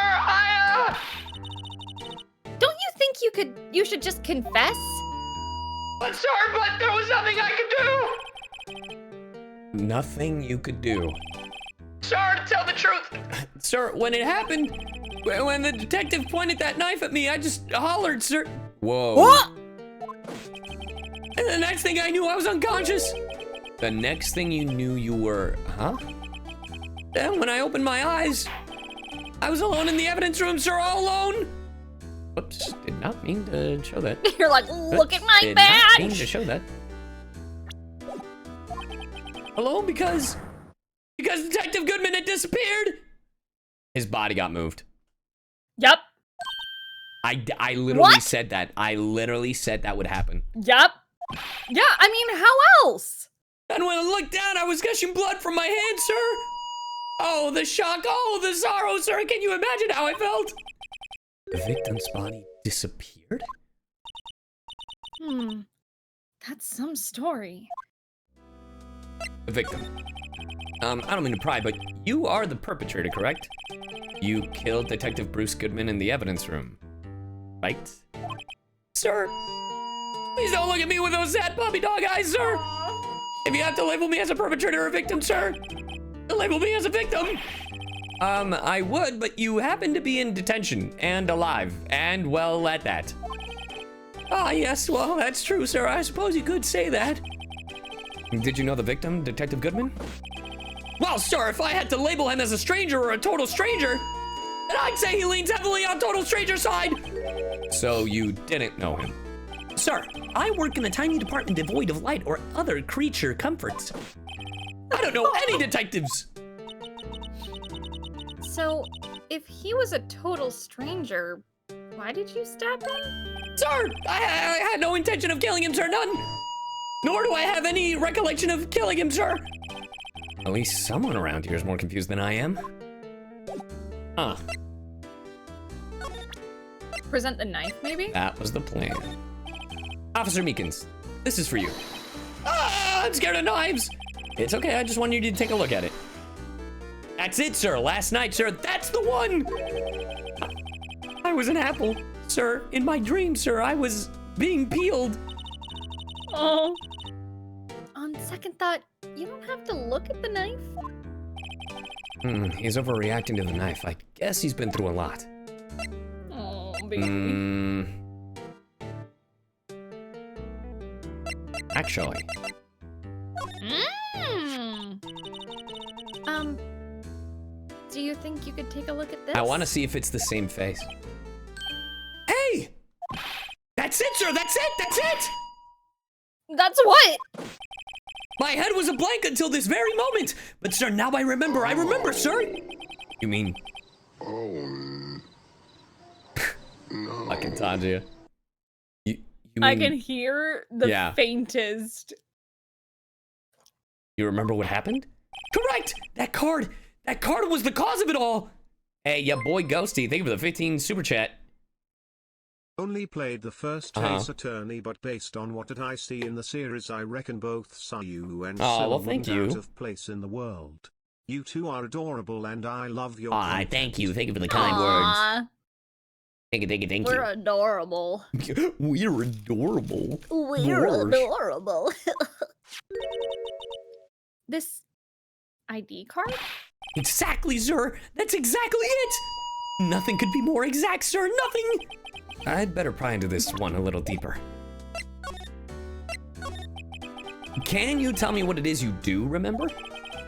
Don't you think you should just confess? but there was nothing I could do. Nothing you could do. Sir, to tell the truth. Sir, when it happened, when the detective pointed that knife at me, I just hollered, sir. Whoa. What? And the next thing I knew, I was unconscious. The next thing you knew, you were, huh? Then when I opened my eyes, I was alone in the evidence room, sir, all alone. Whoops, did not mean to show that. You're like, look at my Did not mean to badge. show that. Alone because Detective Goodman had disappeared. His body got moved. Yup. I literally What? said that. I literally said that would happen. Yup. Yeah, I mean, how else? And when I looked down, I was gushing blood from my hand, sir. Oh, the shock. Oh, the sorrow, sir. Can you imagine how I felt? The victim's body disappeared? That's some story. The victim. I don't mean to pry, but you are the perpetrator, correct? You killed Detective Bruce Goodman in the evidence room, right? Sir, please don't look at me with those sad puppy dog eyes, sir. If you have to label me as a perpetrator or a victim, sir, label me as a victim. I would, but you happen to be in detention and alive, and well at that. Ah, yes, well, that's true, sir. I suppose you could say that. Did you know the victim, Detective Goodman? Well, sir, if I had to label him as a stranger or a total stranger, then I'd say he leans heavily on total stranger side. So you didn't know him? Sir, I work in a tiny department devoid of light or other creature comforts. I don't know any detectives. So, if he was a total stranger, why did you stab him? Sir, I had no intention of killing him, sir, none. Nor do I have any recollection of killing him, sir. At least someone around here is more confused than I am. Huh. Present the knife, maybe? That was the plan. Officer Meekins, this is for you. Ah, I'm scared of knives. It's okay, I just wanted you to take a look at it. That's it, sir. Last night, sir. That's the one. I was an apple, sir. In my dream, sir, I was being peeled. Oh. On second thought, you don't have to look at the knife. He's overreacting to the knife. I guess he's been through a lot. Oh, baby. Actually. Do you think you could take a look at this? I want to see if it's the same face. Hey! That's it, sir! That's it! That's it! That's what? My head was a blank until this very moment! But, sir, now I remember, sir! You mean... Fucking Tanja. You mean... I can hear the faintest. You remember what happened? Correct! That card was the cause of it all! Hey, ya boy Ghosty, thank you for the 15 super chat. Only played the first Ace Attorney, but based on what I see in the series, I reckon both CyYu and Cylla thank wouldn't you. out of place in the world. You two are adorable, and I love your Aw, content. thank you for the kind words. Thank you. We're adorable. We're adorable. We're adorable. This ID card? Exactly, sir. That's exactly it. Nothing could be more exact, sir. Nothing. I'd better pry into this one a little deeper. can you tell me what it is you do remember?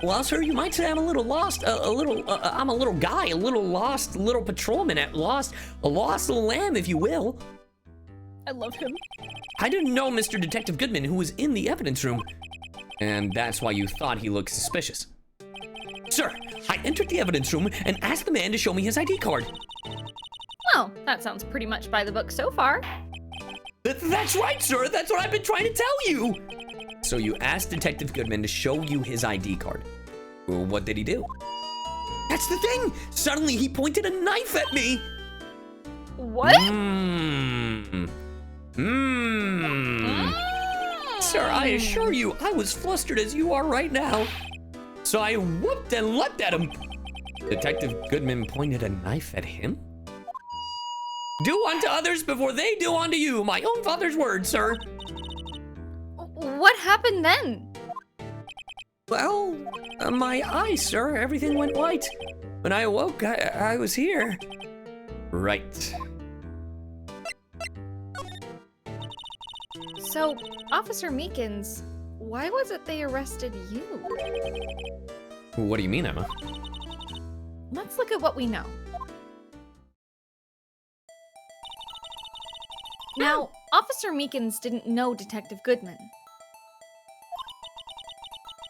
Well, sir, you might say I'm a little lost, I'm a little guy, a little lost, little patrolman a lost little lamb, if you will. I love him. I didn't know Mr. Detective Goodman, who was in the evidence room, and that's why you thought he looked suspicious. Sir, I entered the evidence room and asked the man to show me his ID card. Well, that sounds pretty much by the book so far. That's right, sir. That's what I've been trying to tell you. So you asked Detective Goodman to show you his ID card. Well, what did he do? That's the thing. Suddenly he pointed a knife at me. What? Sir, I assure you, I was flustered as you are right now. So I whooped and leapt at him. Detective Goodman pointed a knife at him? Do unto others before they do unto you. My own father's words, sir. What happened then? Well, my eyes, sir. Everything went white. When I awoke, I was here. Right. So, Officer Meekins, why was it they arrested you? What do you mean, Emma? Let's look at what we know. Now, Officer Meekins didn't know Detective Goodman.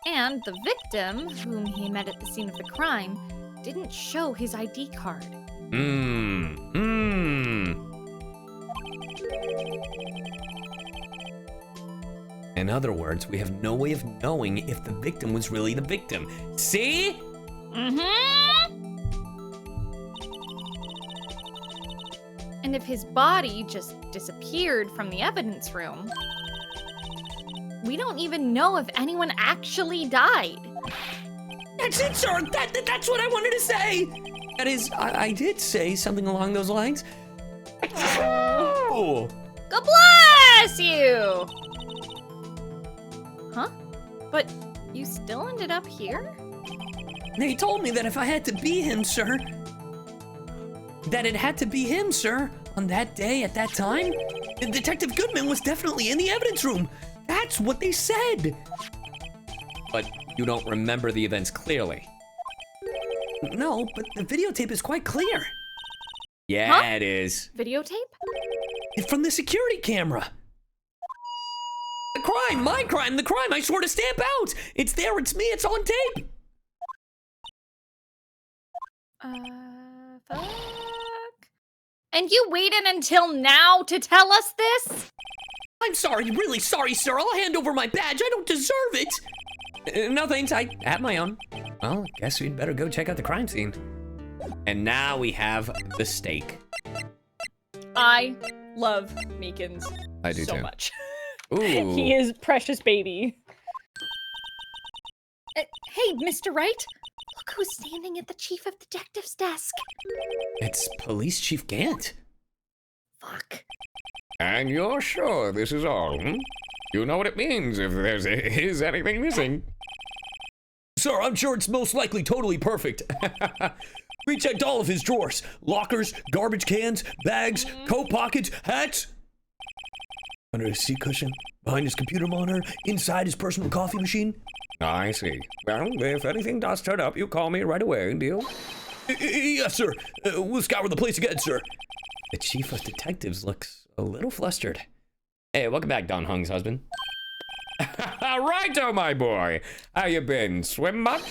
And the victim, whom he met at the scene of the crime, didn't show his ID card. In other words, we have no way of knowing if the victim was really the victim. See? And if his body just disappeared from the evidence room, we don't even know if anyone actually died. That's it, sir. That's what I wanted to say. That is, I did say something along those lines. Oh. God bless you! Huh? But you still ended up here? They told me that if I had to be him, sir, that it had to be him, sir, on that day at that time. Detective Goodman was definitely in the evidence room. That's what they said. But you don't remember the events clearly. No, but the videotape is quite clear. Yeah, Huh? it is. Videotape? It's from the security camera. The crime, my crime, the crime I swore to stamp out. It's there, it's me, it's on tape. Fuck. And you waited until now to tell us this? I'm sorry, really sorry, sir. I'll hand over my badge. I don't deserve it. No thanks, I have my own. Well, guess we'd better go check out the crime scene. And now we have the stake. I love Meekins I do so too. much. Ooh. He is precious baby. Hey, Mr. Wright. Look who's standing at the chief of detective's desk. It's Police Chief Gant. Fuck. And you're sure this is all, You know what it means if is anything missing. Sir, I'm sure it's most likely totally perfect. We checked all of his drawers, lockers, garbage cans, bags, coat pockets, hats. Under his seat cushion, behind his computer monitor, inside his personal coffee machine. I see. Well, if anything does turn up, you call me right away, deal? Yes, sir. We'll scour the place again, sir. The chief of detectives looks a little flustered. Hey, welcome back, Don Hung's husband. Righto, my boy. How you been? Swim much?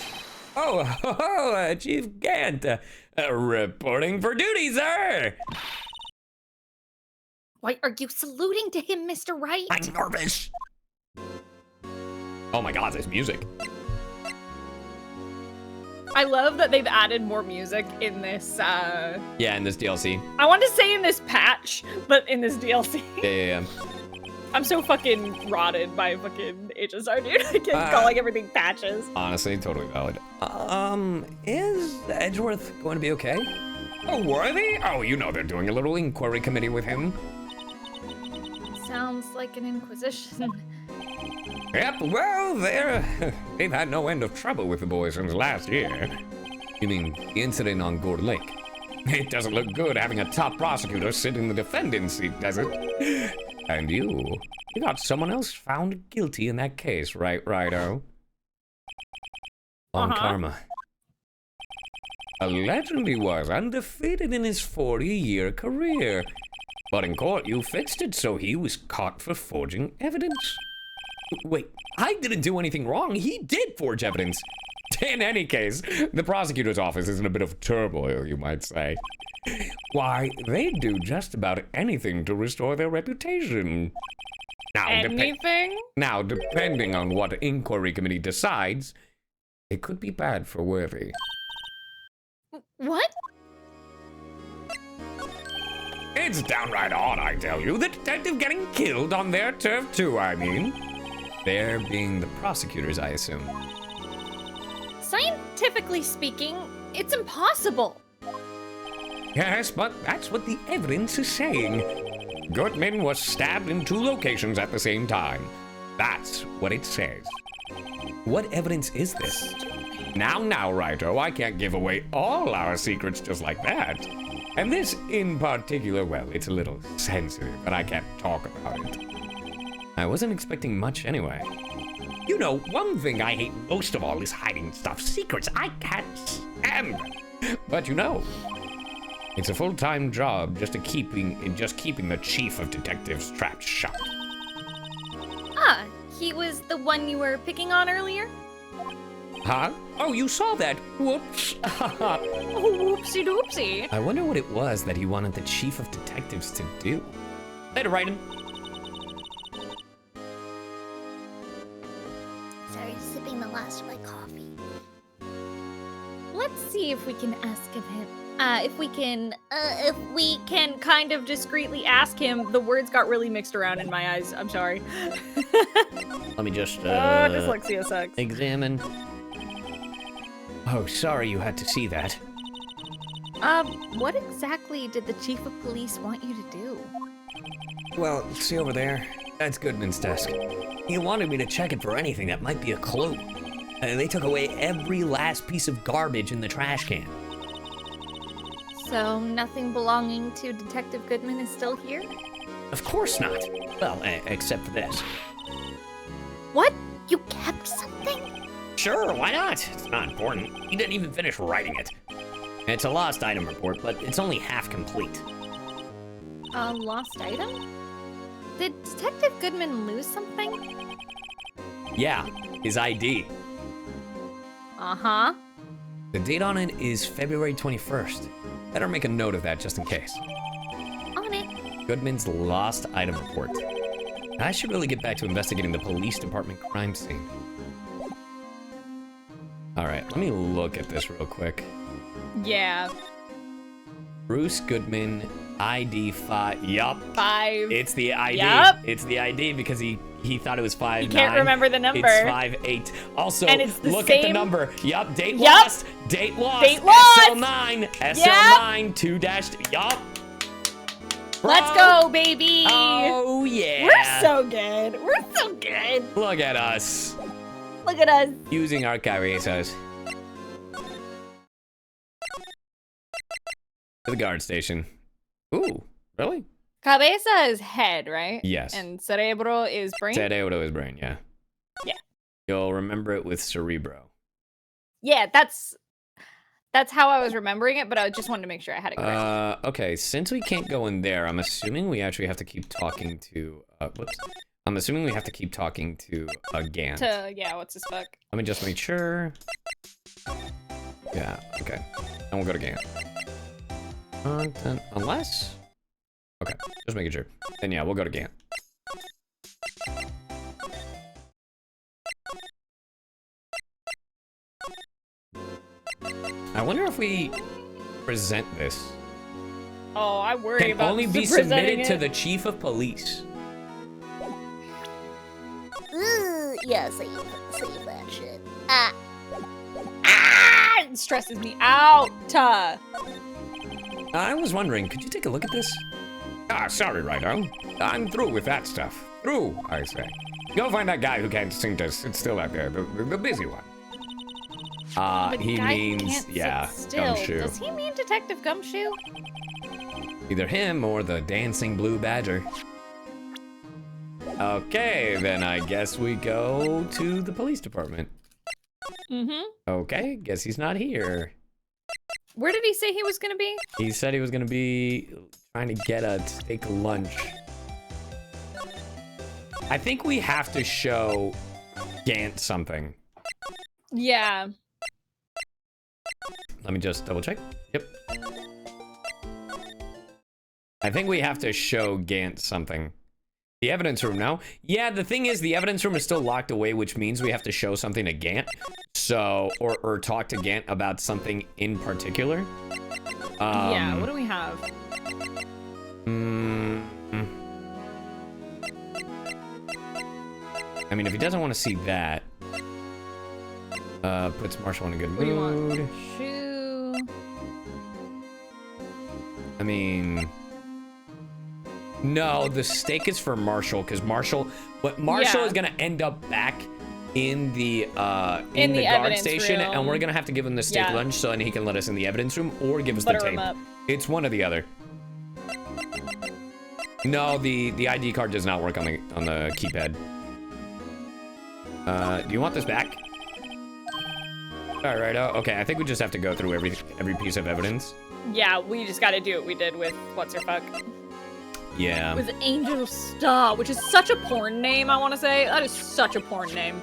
Oh, Chief Gant. Reporting for duty, sir. Why are you saluting to him, Mr. Wright? I'm nervous. Oh my god, this music. I love that they've added more music in this, Yeah, in this DLC. I want to say in this patch, but in this DLC. Yeah. I'm so fucking rotted by fucking HSR, dude. I keep calling everything patches. Honestly, totally valid. Is Edgeworth going to be okay? Oh, worthy? Oh, you know they're doing a little inquiry committee with him. Sounds like an inquisition. Yep, well, they've had no end of trouble with the boy since last year. You mean the incident on Gourd Lake? It doesn't look good having a top prosecutor sit in the defendant's seat, does it? And you got someone else found guilty in that case, right, Righto? On karma. Allegedly was undefeated in his 40-year career. But in court, you fixed it so he was caught for forging evidence. Wait, I didn't do anything wrong. He did forge evidence. In any case, the prosecutor's office is in a bit of turmoil, you might say. Why, they do just about anything to restore their reputation. Now, depending on what inquiry committee decides, it could be bad for Worthy. What? It's downright odd, I tell you. The detective getting killed on their turf, too, I mean. They're being the prosecutors, I assume. Scientifically speaking, it's impossible. Yes, but that's what the evidence is saying. Goodman was stabbed in 2 locations at the same time. That's what it says. What evidence is this? Now, Righto, I can't give away all our secrets just like that. And this in particular, well, it's a little sensitive, but I can't talk about it. I wasn't expecting much anyway. You know, one thing I hate most of all is hiding stuff. Secrets, I can't stand them. But you know, it's a full-time job just keeping the chief of detectives trapped shut. Ah, he was the one you were picking on earlier? Huh? Oh, you saw that? Whoops. Oh, whoopsie doopsie. I wonder what it was that he wanted the chief of detectives to do. Later, Raiden. Sorry, sipping the last of my coffee. Let's see if we can ask of him. If we can kind of discreetly ask him. The words got really mixed around in my eyes. I'm sorry. Let me just, dyslexia sucks. examine. Oh, sorry you had to see that. What exactly did the chief of police want you to do? Well, see over there? That's Goodman's desk. He wanted me to check it for anything that might be a clue. They took away every last piece of garbage in the trash can. So nothing belonging to Detective Goodman is still here? Of course not. Well, except for this. What? You kept something? Sure, why not? It's not important. He didn't even finish writing it. It's a lost item report, but it's only half complete. A lost item? Did Detective Goodman lose something? Yeah, his ID. Uh-huh. The date on it is February 21st. Better make a note of that just in case. On it. Goodman's lost item report. I should really get back to investigating the police department crime scene. All right, let me look at this real quick. Yeah. Bruce Goodman, ID 5. Yup. 5. It's the ID. Yup. It's the ID because he thought it was 5'9". You can't remember the number. It's 5'8". Also, And it's the look at the same- number. Yup, date Yup. lost. Date lost. Date lost. SL9. SL9 2-. Yup. Let's go, baby. Oh yeah. We're so good. We're so good. Look at us. Look at us. Using our cabezas. To the guard station. Ooh, really? Cabeza is head, right? Yes. And cerebro is brain? Cerebro is brain, yeah. Yeah. You'll remember it with cerebro. Yeah, that's how I was remembering it, but I just wanted to make sure I had it correct. Okay, since we can't go in there, I'm assuming we actually have to keep talking to, whoops. I'm assuming we have to keep talking to Gant. Yeah, what's this fuck? Let me just make sure. Yeah, okay. And we'll go to Gant. Unless? Okay, just making sure. Then yeah, we'll go to Gant. I wonder if we present this. Oh, I worry Can about only be presenting submitted to it. the chief of police. Ooh, yeah, save that shit. Ah, it stresses me out. I was wondering, could you take a look at this? Ah, sorry, Righto. I'm through with that stuff. Through, I say. Go find that guy who can't seem to sit still out there, the busy one. But He guy means, can't sit yeah, still. Gumshoe. Does he mean Detective Gumshoe? Either him or the dancing blue badger. Okay, then I guess we go to the police department. Mm-hmm. Okay, guess he's not here. Where did he say he was gonna be? He said he was gonna be trying to get a steak lunch. I think we have to show Gant something. Yeah. Let me just double check. Yep. I think we have to show Gant something. The evidence room, no? Yeah, the thing is, the evidence room is still locked away, which means we have to show something to Gant. So, or talk to Gant about something in particular. Yeah, what do we have? I mean, if he doesn't want to see that, puts Marshall in a good What do you mood. want? Shoe. I mean, no, the steak is for Marshall because Marshall Yeah. is gonna end up back in the In guard the evidence station, room. and we're gonna have to give him the steak Yeah. lunch so and he can let us in the evidence room or give us Butter the him tape. up. It's one or the other. No, the ID card does not work on the keypad. Do you want this back? All right. Okay. I think we just have to go through every piece of evidence. Yeah, we just gotta do what we did with What's Her Fuck. Yeah. With Angel Star, which is such a porn name, I want to say. That is such a porn name.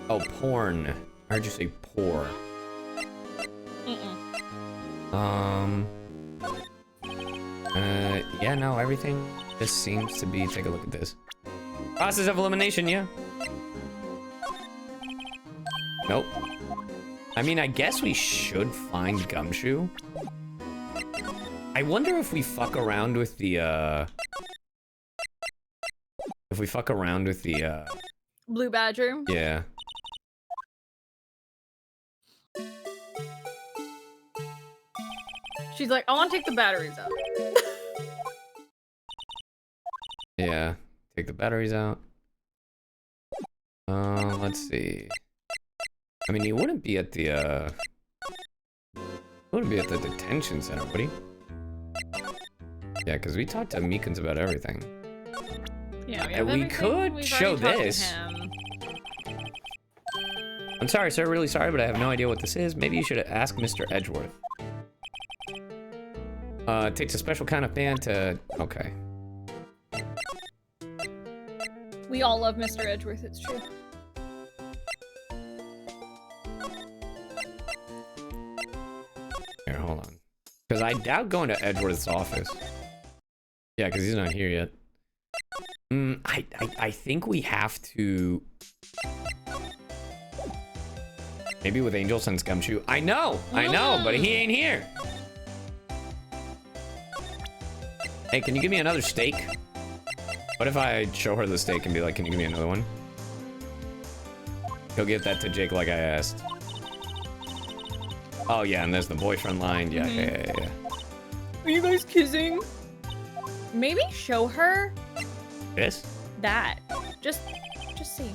Oh, porn. I heard you say poor. Yeah, no, everything just seems to be, take a look at this. Process of elimination, yeah. Nope. I mean, I guess we should find Gumshoe. I wonder if we fuck around with the, Blue Badger. yeah. She's like, I want to take the batteries out. Yeah, take the batteries out. Let's see. I mean, he wouldn't be at the, detention center, would he? Yeah, because we talked to Meekins about everything. Yeah, And we could show this. I'm sorry, sir, really sorry, but I have no idea what this is. Maybe you should ask Mr. Edgeworth. Takes a special kind of band to, okay. We all love Mr. Edgeworth, it's true. Here, hold on. Because I doubt going to Edgeworth's office. Yeah, because he's not here yet. I think we have to... Maybe with Angel since Gumshoe. I know, but he ain't here. Hey, can you give me another steak? What if I show her the steak and be like, can you give me another one? He'll give that to Jake like I asked. Oh yeah, and there's the boyfriend line. Yeah, yeah. Are you guys kissing? Maybe show her This? that. Just see.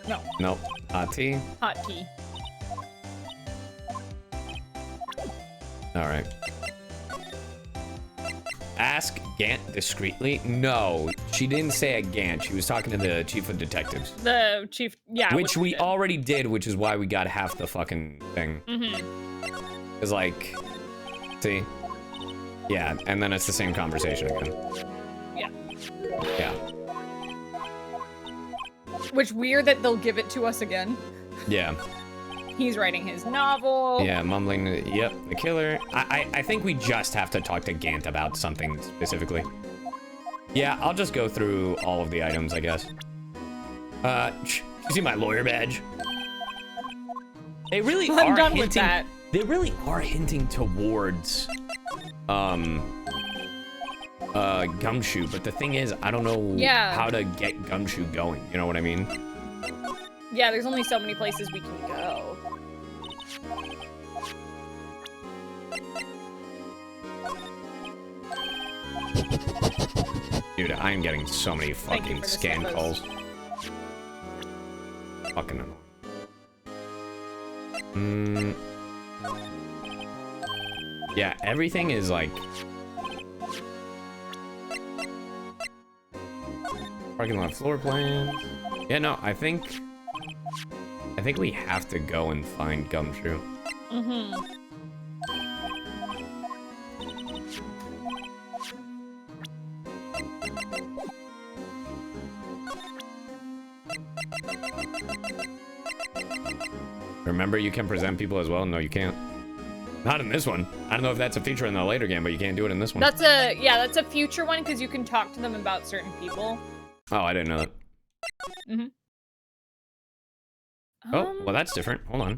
No, Nope. Hot tea. hot tea. All right. Ask Gant discreetly. No, she didn't say a Gant. She was talking to the chief of detectives. The chief, yeah. Which we did. already did, which is why we got half the fucking thing. It's like, see? Yeah, and then it's the same conversation again. Yeah. Yeah. Which weird that they'll give it to us again. Yeah. He's writing his novel. Yeah, mumbling, yep, the killer. I think we just have to talk to Gant about something specifically. Yeah, I'll just go through all of the items, I guess. You see my lawyer badge? They really I'm are done hinting, with that. They really are hinting towards, Gumshoe, but the thing is, I don't know how to get Gumshoe going, you know what I mean? Yeah, there's only so many places we can go. Dude, I am getting so many fucking scan calls. Fucking annoying. Yeah, everything is like... Parking lot floor plans. Yeah, no, I think we have to go and find Gumshoe. Mm-hmm. Remember, you can present people as well? No, you can't. Not in this one. I don't know if that's a feature in the later game, but you can't do it in this one. That's a future one because you can talk to them about certain people. Oh, I didn't know that. Mm-hmm. Oh, well, that's different. Hold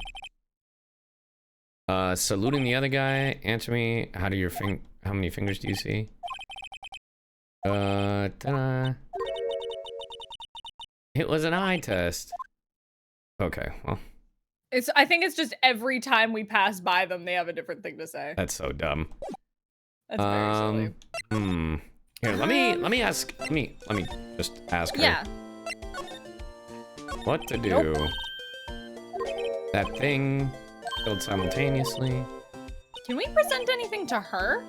on. Saluting the other guy. Answer me. How many fingers do you see? Ta-da. It was an eye test. Okay, well. I think it's just every time we pass by them, they have a different thing to say. That's so dumb. That's very silly. Here, let me just ask her. Yeah. What to do? Nope. That thing killed simultaneously. Can we present anything to her?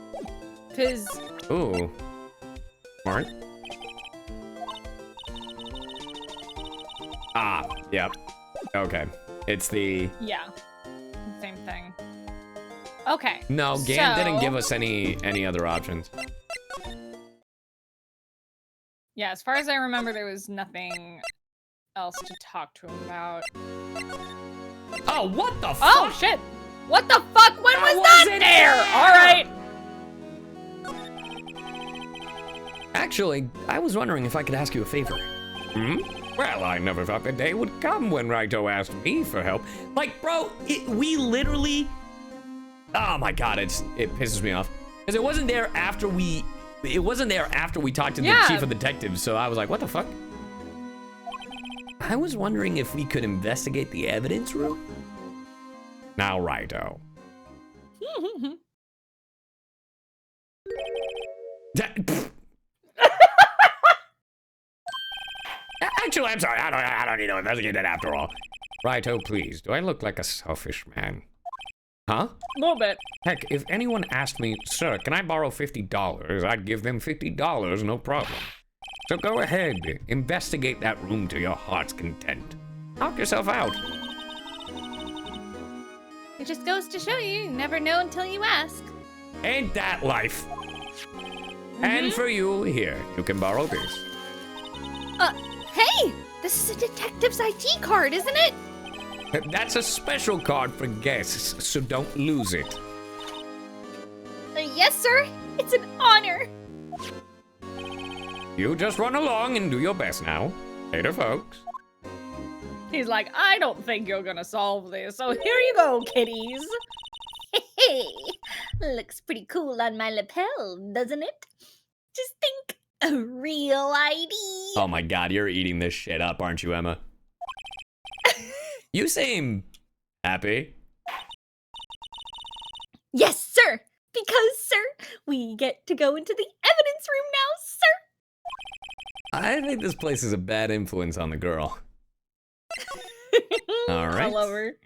Cause Ooh. Smart. Ah, yep. Okay. It's the... yeah, same thing. Okay. No, Gant didn't give us any other options. Yeah, as far as I remember, there was nothing else to talk to him about. Oh, what the fuck? Oh, shit! What the fuck? When was that there? Alright! Actually, I was wondering if I could ask you a favor. Well, I never thought the day would come when Raito asked me for help. Like, bro, we literally... Oh my god, it pisses me off. Because it wasn't there after we talked to the chief of detectives, so I was like, what the fuck? I was wondering if we could investigate the evidence room. Now, Raito. Actually, I'm sorry. I don't need to investigate that after all. Raito, please. Do I look like a selfish man? Huh? A little bit. Heck, if anyone asked me, sir, can I borrow $50? I'd give them $50, no problem. So go ahead, investigate that room to your heart's content. Knock yourself out. It just goes to show you never know until you ask. Ain't that life? And for you, here, you can borrow this. Hey! This is a detective's ID card, isn't it? That's a special card for guests, so don't lose it. Yes, sir. It's an honor. You just run along and do your best now. Later, folks. He's like, I don't think you're gonna solve this, so here you go, kiddies. Hey, looks pretty cool on my lapel, doesn't it? Just think, a real ID. Oh my god, you're eating this shit up, aren't you, Emma? You seem happy. Yes, sir. Because, sir, we get to go into the evidence room now, sir. I think this place is a bad influence on the girl. All right. All over.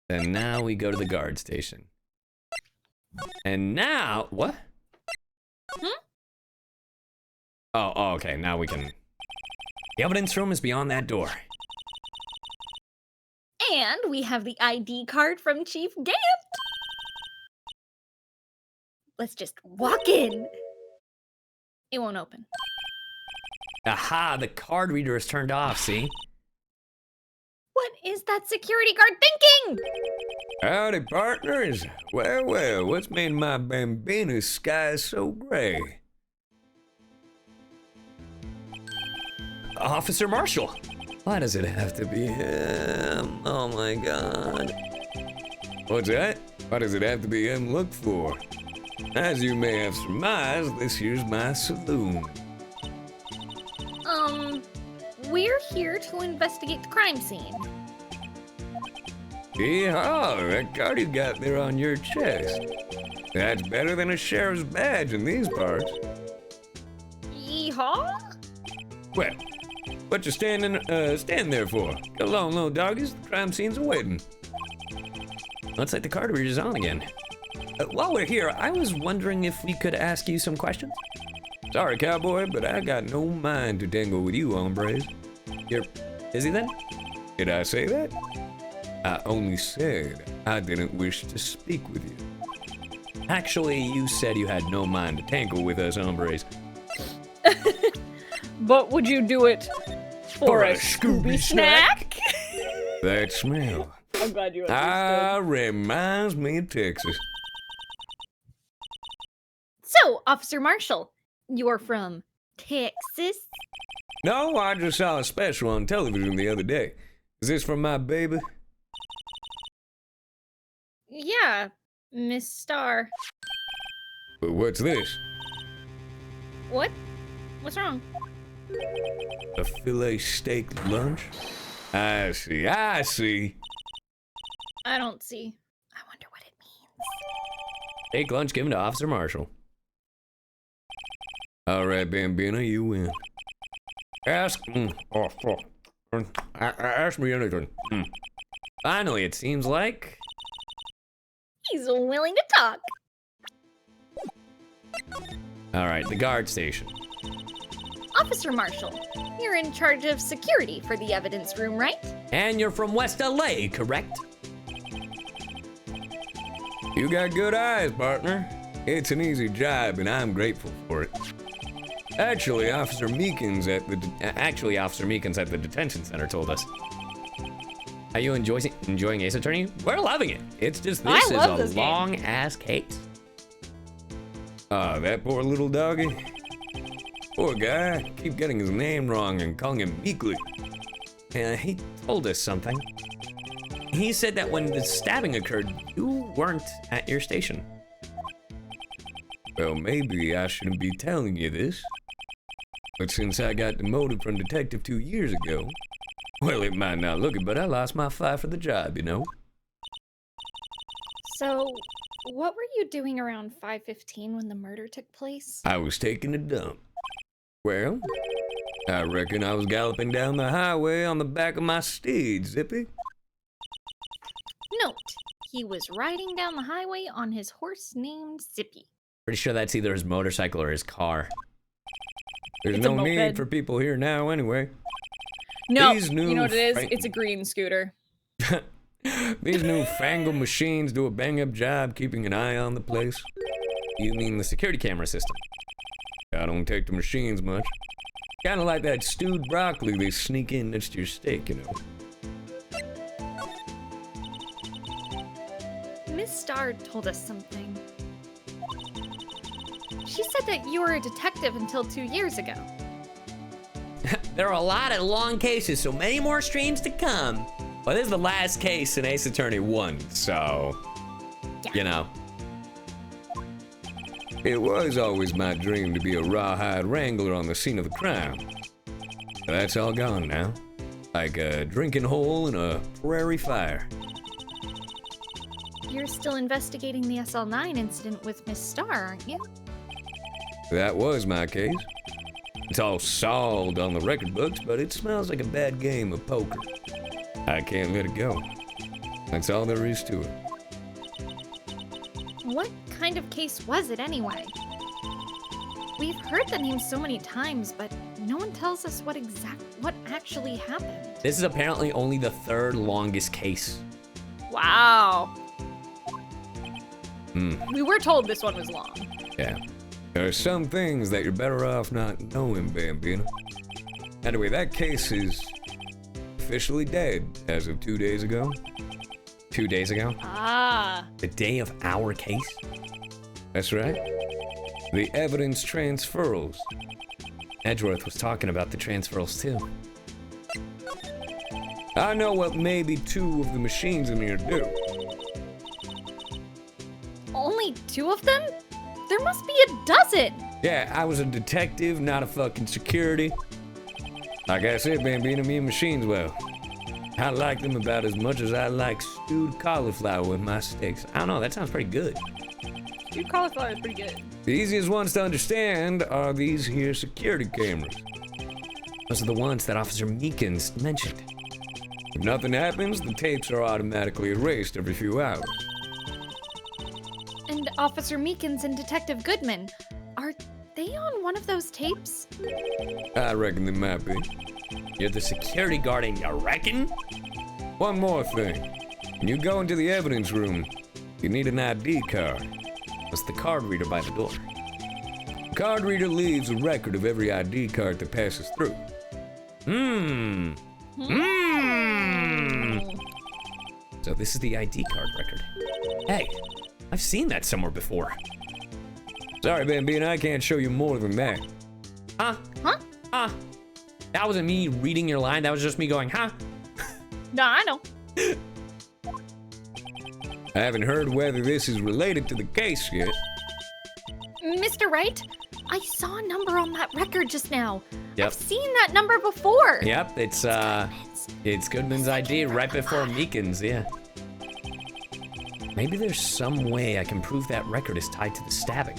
And now we go to the guard station. And now, what? Oh, okay, now we can... The evidence room is beyond that door. And we have the ID card from Chief Gant. Let's just walk in. It won't open. Aha, the card reader is turned off, see? What is that security guard thinking? Howdy, partners. Well, what's made my bambina's sky so gray? Officer Marshall. Why does it have to be him? Oh my god. What's that? Why does it have to be him looked for? As you may have surmised, this here's my saloon. We're here to investigate the crime scene. Yeehaw, that card you got there on your chest. That's better than a sheriff's badge in these parts. Yeehaw? Well, what you stand there for? Get along, little doggies. The crime scene's awaiting. Looks like the card reader's on again. While we're here, I was wondering if we could ask you some questions. Sorry, cowboy, but I got no mind to tangle with you, hombres. You're busy then? Did I say that? I only said I didn't wish to speak with you. Actually, you said you had no mind to tangle with us hombres. But would you do it for a Scooby snack? That smell. I'm glad you understood. Reminds me of Texas. So, Officer Marshall, you're from Texas? No, I just saw a special on television the other day. Is this from my baby? Yeah, Miss Star. But what's this? What? What's wrong? A filet steak lunch? I see, I see. I don't see. I wonder what it means. Take lunch given to Officer Marshall. All right, Bambina, you win. Ask me anything. Finally, it seems like. He's willing to talk. All right, the guard station. Officer Marshall, you're in charge of security for the evidence room, right? And you're from West LA, correct? You got good eyes, partner. It's an easy job, and I'm grateful for it. Actually, Officer Meekins at the detention center told us. Are you enjoying Ace Attorney? We're loving it. It's just this is a long ass case. That poor little doggy. Poor guy. Keep getting his name wrong and calling him Meekly. He told us something. He said that when the stabbing occurred, you weren't at your station. Well, maybe I shouldn't be telling you this. But since I got demoted from detective 2 years ago, well, it might not look it, but I lost my fight for the job, you know? So, what were you doing around 5:15 when the murder took place? I was taking a dump. Well, I reckon I was galloping down the highway on the back of my steed, Zippy. Note, he was riding down the highway on his horse named Zippy. Pretty sure that's either his motorcycle or his car. There's no need for people here now anyway. No, you know what it is? It's a green scooter. These new fangled machines do a bang-up job keeping an eye on the place. You mean the security camera system? I don't take the machines much. Kinda like that stewed broccoli they sneak in next to your steak, you know. Miss Starr told us something. She said that you were a detective until 2 years ago. There are a lot of long cases, so many more streams to come. Well, this is the last case in Ace Attorney 1, so, you know. It was always my dream to be a rawhide wrangler on the scene of the crime. But that's all gone now. Like a drinking hole in a prairie fire. You're still investigating the SL9 incident with Miss Starr, aren't you? That was my case. It's all solved on the record books, but it smells like a bad game of poker. I can't let it go. That's all there is to it. What kind of case was it anyway? We've heard the name so many times, but no one tells us what actually happened. This is apparently only the third longest case. Wow. We were told this one was long. Yeah. There are some things that you're better off not knowing, Bambino. Anyway, that case is officially dead as of 2 days ago. 2 days ago? Ah. The day of our case? That's right. The evidence transferals. Edgeworth was talking about the transferals too. I know what maybe 2 of the machines in here do. Only 2 of them? There must be a dozen! Yeah, I was a detective, not a fucking security. Like I said, Bambino, me and machines, well, I like them about as much as I like stewed cauliflower with my steaks. I don't know, that sounds pretty good. Stewed cauliflower is pretty good. The easiest ones to understand are these here security cameras. Those are the ones that Officer Meekins mentioned. If nothing happens, the tapes are automatically erased every few hours. Officer Meekins and Detective Goodman. Are they on one of those tapes? I reckon they might be. You're the security guard and you reckon? One more thing. When you go into the evidence room, you need an ID card. What's the card reader by the door? The card reader leaves a record of every ID card that passes through. So this is the ID card record. Hey, I've seen that somewhere before. Sorry, Bambino, I can't show you more than that. Huh? That wasn't me reading your line, that was just me going, huh? No, I know. I haven't heard whether this is related to the case yet. Mr. Wright, I saw a number on that record just now. Yep. I've seen that number before. Yep, it's Goodman's ID right before Meekins, yeah. Maybe there's some way I can prove that record is tied to the stabbing.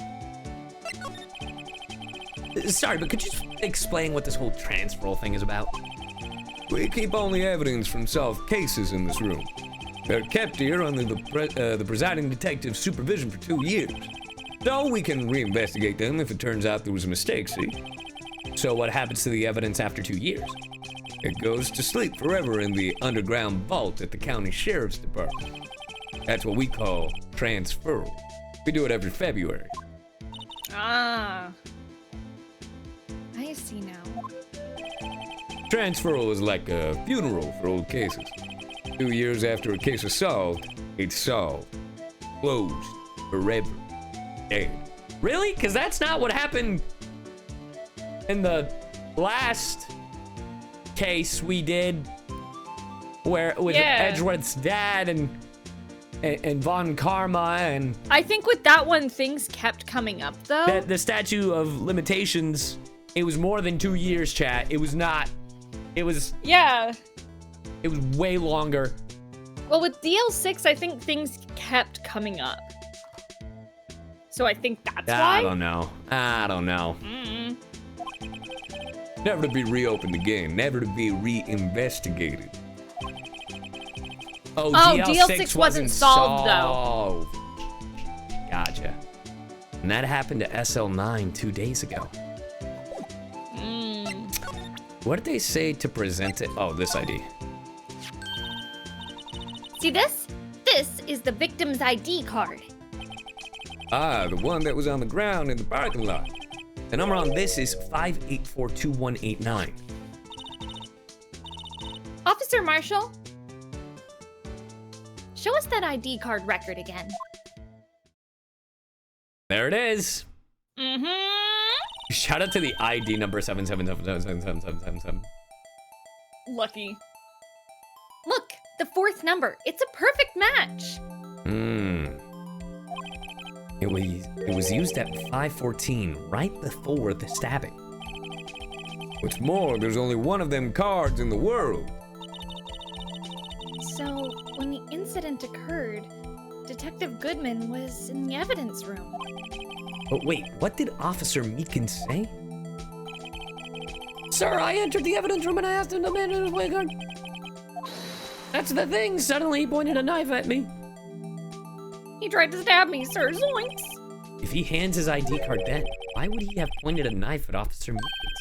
Sorry, but could you just explain what this whole transferal thing is about? We keep only evidence from solved cases in this room. They're kept here under the presiding detective's supervision for 2 years. So we can reinvestigate them if it turns out there was a mistake, see? So what happens to the evidence after 2 years? It goes to sleep forever in the underground vault at the county sheriff's department. That's what we call transferal. We do it every February. Ah. I see now. Transferal is like a funeral for old cases. 2 years after a case is solved, it's solved. Closed. Forever. Dead. Really? Because that's not what happened in the last case we did, where it was Edgeworth's dad and Von Karma and I think with that one, things kept coming up, though. the statute of limitations. It was more than 2 years, chat. It was not. It was. Yeah. It was way longer. Well, with DL6, I think things kept coming up. So I think that's why. I don't know. Never to be reopened again. Never to be reinvestigated. Oh, DL6 wasn't solved, though. Gotcha. And that happened to SL9 2 days ago. What did they say to present it? Oh, this ID. See this? This is the victim's ID card. Ah, the one that was on the ground in the parking lot. The number on this is 5842189. Officer Marshall, show us that ID card record again. There it is. Mm-hmm. Shout out to the ID number 777777777. Lucky. Look, the fourth number. It's a perfect match. It was used at 5:14, right before the stabbing. What's more, there's only one of them cards in the world. So, when the incident occurred, Detective Goodman was in the evidence room. But wait, what did Officer Meekins say? Sir, I entered the evidence room and I asked him to man in his way guard. That's the thing. Suddenly he pointed a knife at me. He tried to stab me, sir. Zoinks. If he hands his ID card then, why would he have pointed a knife at Officer Meekins?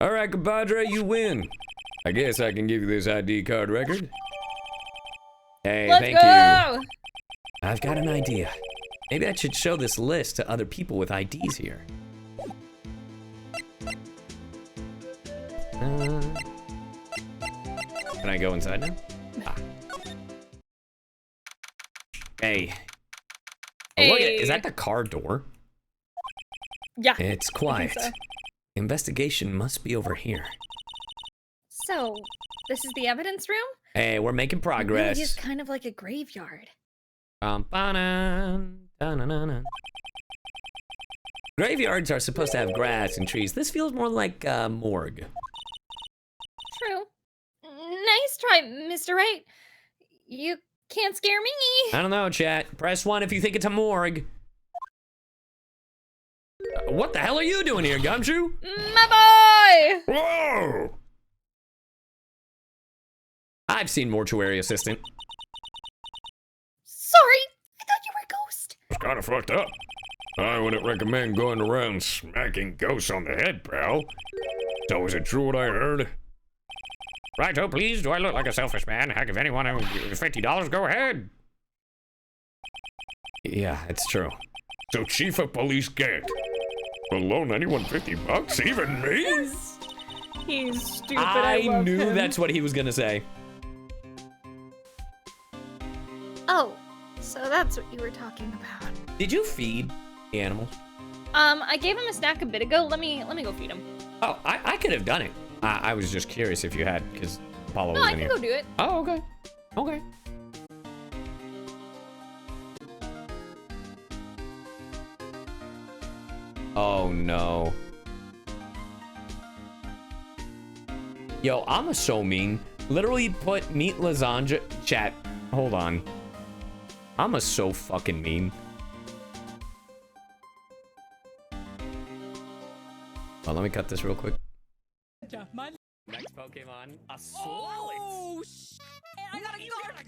All right, compadre, you win. I guess I can give you this ID card record. Hey, Let's thank go. you. I've got an idea. Maybe I should show this list to other people with IDs here. Can I go inside now? Ah. Hey. Oh, look at, is that the car door? Yeah. It's quiet. so. Investigation must be over here. So, this is the evidence room? Hey, we're making progress. It really is kind of like a graveyard. Graveyards are supposed to have grass and trees. This feels more like a morgue. True. Nice try, Mr. Wright. You can't scare me. I don't know, chat. Press 1 if you think it's a morgue. What the hell are you doing here, Gumshoe? My boy! Whoa! I've seen mortuary assistant. Sorry, I thought you were a ghost. kind of fucked up. I wouldn't recommend going around smacking ghosts on the head, pal. So is it true what I heard? Righto, please. Do I look like a selfish man? Heck, if anyone owes $50, go ahead. Yeah, it's true. So Chief of Police Gant will loan anyone $50? Even me? He's stupid. I love knew him. that's what he was gonna say. Oh, so that's what you were talking about. Did you feed the animals? I gave him a snack a bit ago. Let me go feed him. Oh, I could have done it. I was just curious if you had, because Apollo No, was I in can here. go do it. Oh, okay. Okay. Oh, no. Yo, I'm a so mean. Literally put meat lasagna... Chat, hold on. I'm a so fucking mean. Well, let me cut this real quick. Next Pokemon, a Swallow. Oh, shit! I got a guard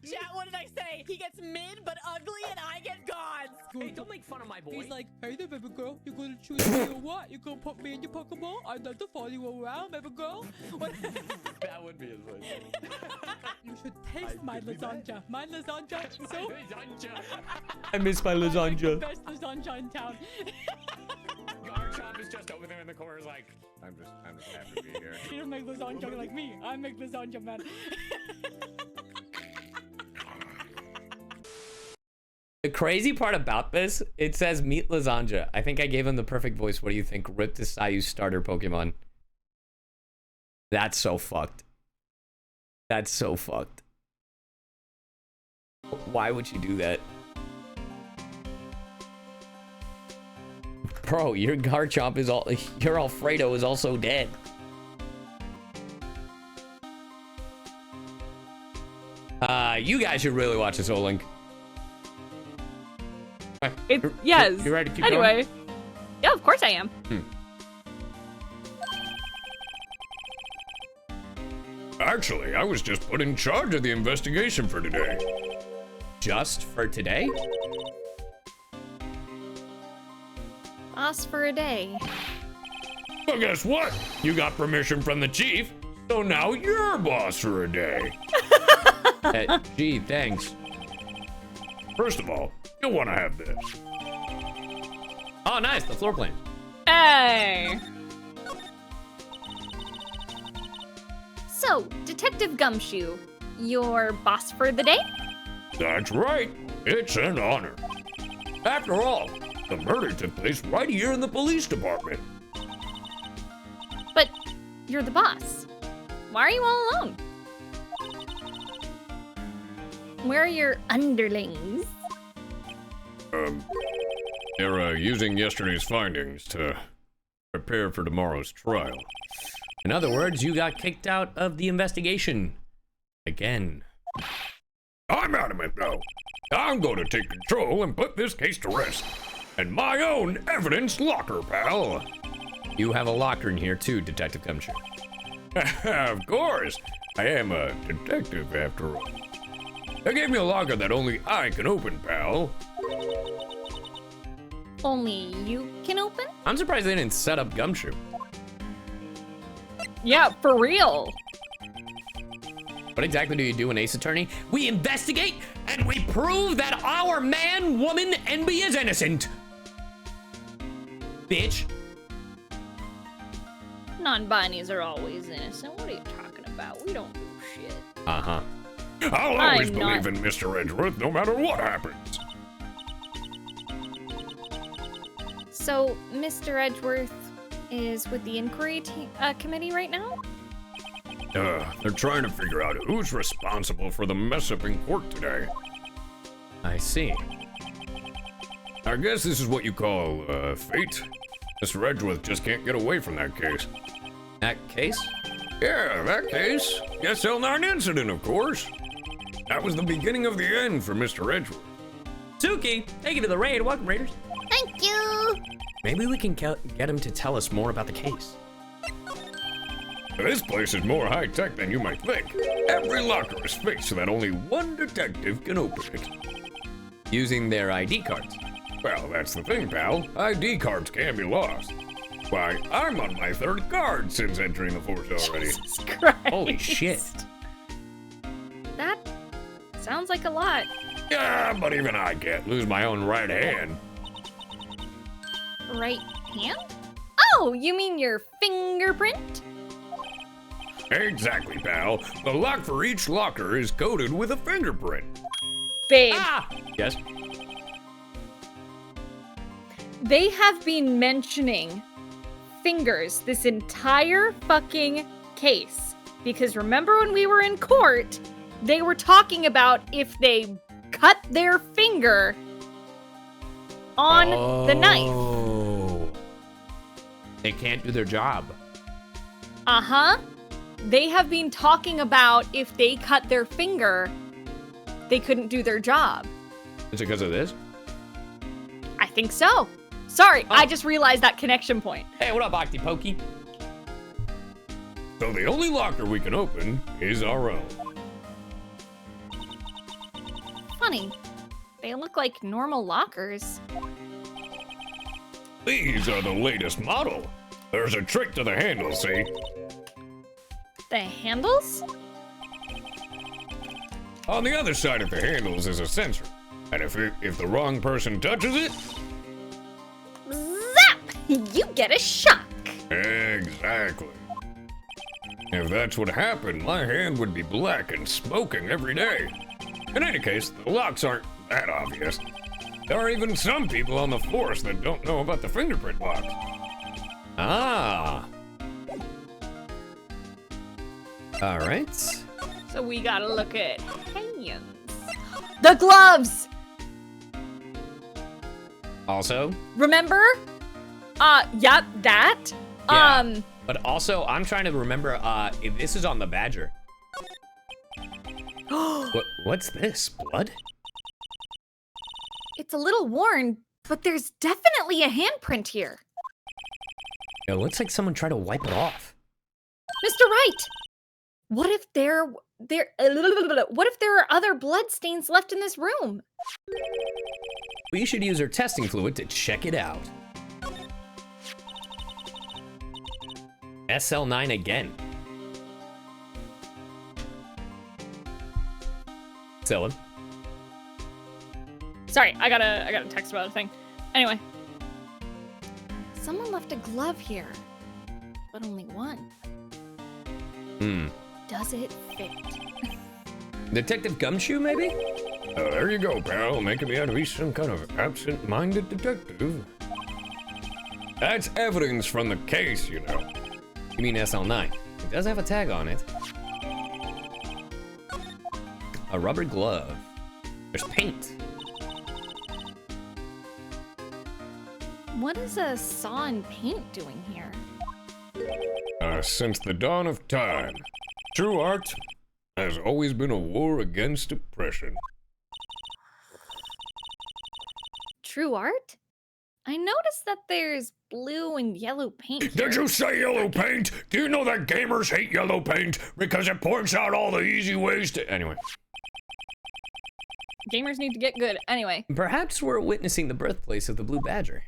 Chat, what did I say? He gets mid, but ugly, and I get gods. Hey, don't make fun of my boy. He's like, hey there, baby girl. You gonna choose me or what? You gonna put me in your Pokeball? I'd love to follow you around, baby girl. That would be his voice. You should taste my lasagna. My lasagna is so... I miss my The lasagna. best lasagna in town. Garchomp is just over there in the corner, like, I'm just happy to be here. You don't make lasagna like me. I make lasagna, man. The crazy part about this, it says meet lasagna. I think I gave him the perfect voice. What do you think? Rip to CyYu starter Pokemon. That's so fucked. That's so fucked. Why would you do that? Bro, your Garchomp is all... Your Alfredo is also dead. You guys should really watch this whole link. Yes. You ready to keep Anyway. going? Yeah, of course I am. Actually, I was just put in charge of the investigation for today. Just for today? Boss for a day. Well, guess what? You got permission from the chief, so now you're boss for a day. Gee, thanks. First of all, you'll want to have this. Oh, nice. The floor plan. Hey. So, Detective Gumshoe, your boss for the day? That's right. It's an honor. After all, the murder took place right here in the police department. But you're the boss. Why are you all alone? Where are your underlings? They're using yesterday's findings to prepare for tomorrow's trial. In other words, you got kicked out of the investigation. Again. I'm adamant, though. I'm going to take control and put this case to rest. And my own evidence locker, pal. You have a locker in here too, Detective Gumshoe. Of course. I am a detective, after all. They gave me a locker that only I can open, pal. Only you can open? I'm surprised they didn't set up Gumshoe. Yeah, for real. What exactly do you do in Ace Attorney? We investigate and we prove that our man, woman, NB is innocent. Bitch. Non-binaries are always innocent. What are you talking about? We don't do shit. Uh-huh. I'll always I'm believe not- in Mr. Edgeworth, no matter what happens. So, Mr. Edgeworth is with the inquiry committee right now? They're trying to figure out who's responsible for the mess up in court today. I see. I guess this is what you call, fate. Mr. Edgeworth just can't get away from that case. That case? Yeah, that case. SL9 incident, of course. That was the beginning of the end for Mr. Edgeworth. Suki, take you to the raid. Welcome, Raiders. Thank you. Maybe we can get him to tell us more about the case. This place is more high-tech than you might think. Every locker is fixed so that only one detective can open it. using their ID cards. Well, that's the thing, pal. ID cards can be lost. Why, I'm on my 3rd card since entering the force already. Jesus Christ. Holy shit. That sounds like a lot. Yeah, but even I can't lose my own right hand. Right hand? Oh, you mean your fingerprint? Exactly, pal. The lock for each locker is coded with a fingerprint. Babe, Yes. they have been mentioning fingers this entire fucking case. Because remember when we were in court, they were talking about if they cut their finger on the knife. Oh. They can't do their job. Uh-huh. They have been talking about if they cut their finger, they couldn't do their job. Is it because of this? I think so. Sorry, I just realized that connection point. Hey, what up, Octopokey? So the only locker we can open is our own. Funny. They look like normal lockers. These are the latest model. There's a trick to the handle, see? The handles? On the other side of the handles is a sensor. And if the wrong person touches it, Zap! You get a shock. exactly. If that's what happened, my hand would be black and smoking every day. In any case, the locks aren't that obvious. There are even some people on the force that don't know about the fingerprint locks. Ah. All right. So we gotta look at hands. The gloves! Also, Remember? Yep, that. Yeah. But also, I'm trying to remember, if this is on the badger. What's this? Blood? It's a little worn, but there's definitely a handprint here. It looks like someone tried to wipe it off. Mr. Wright! What if there are other blood stains left in this room? We should use our testing fluid to check it out. SL9 again. Cylla. Sorry, I gotta text about a thing. Anyway. Someone left a glove here, but only one. Does it fit? Detective Gumshoe, maybe? There you go, pal, making me out to be some kind of absent-minded detective. That's evidence from the case, you know. You mean SL9? It does have a tag on it. A rubber glove. There's paint. What is a saw and paint doing here? Since the dawn of time, true art has always been a war against oppression. True art? I noticed that there's blue and yellow paint here. Did you say yellow paint? Do you know that gamers hate yellow paint because it points out all the easy ways to... Anyway. Gamers need to get good. Anyway. Perhaps we're witnessing the birthplace of the Blue Badger.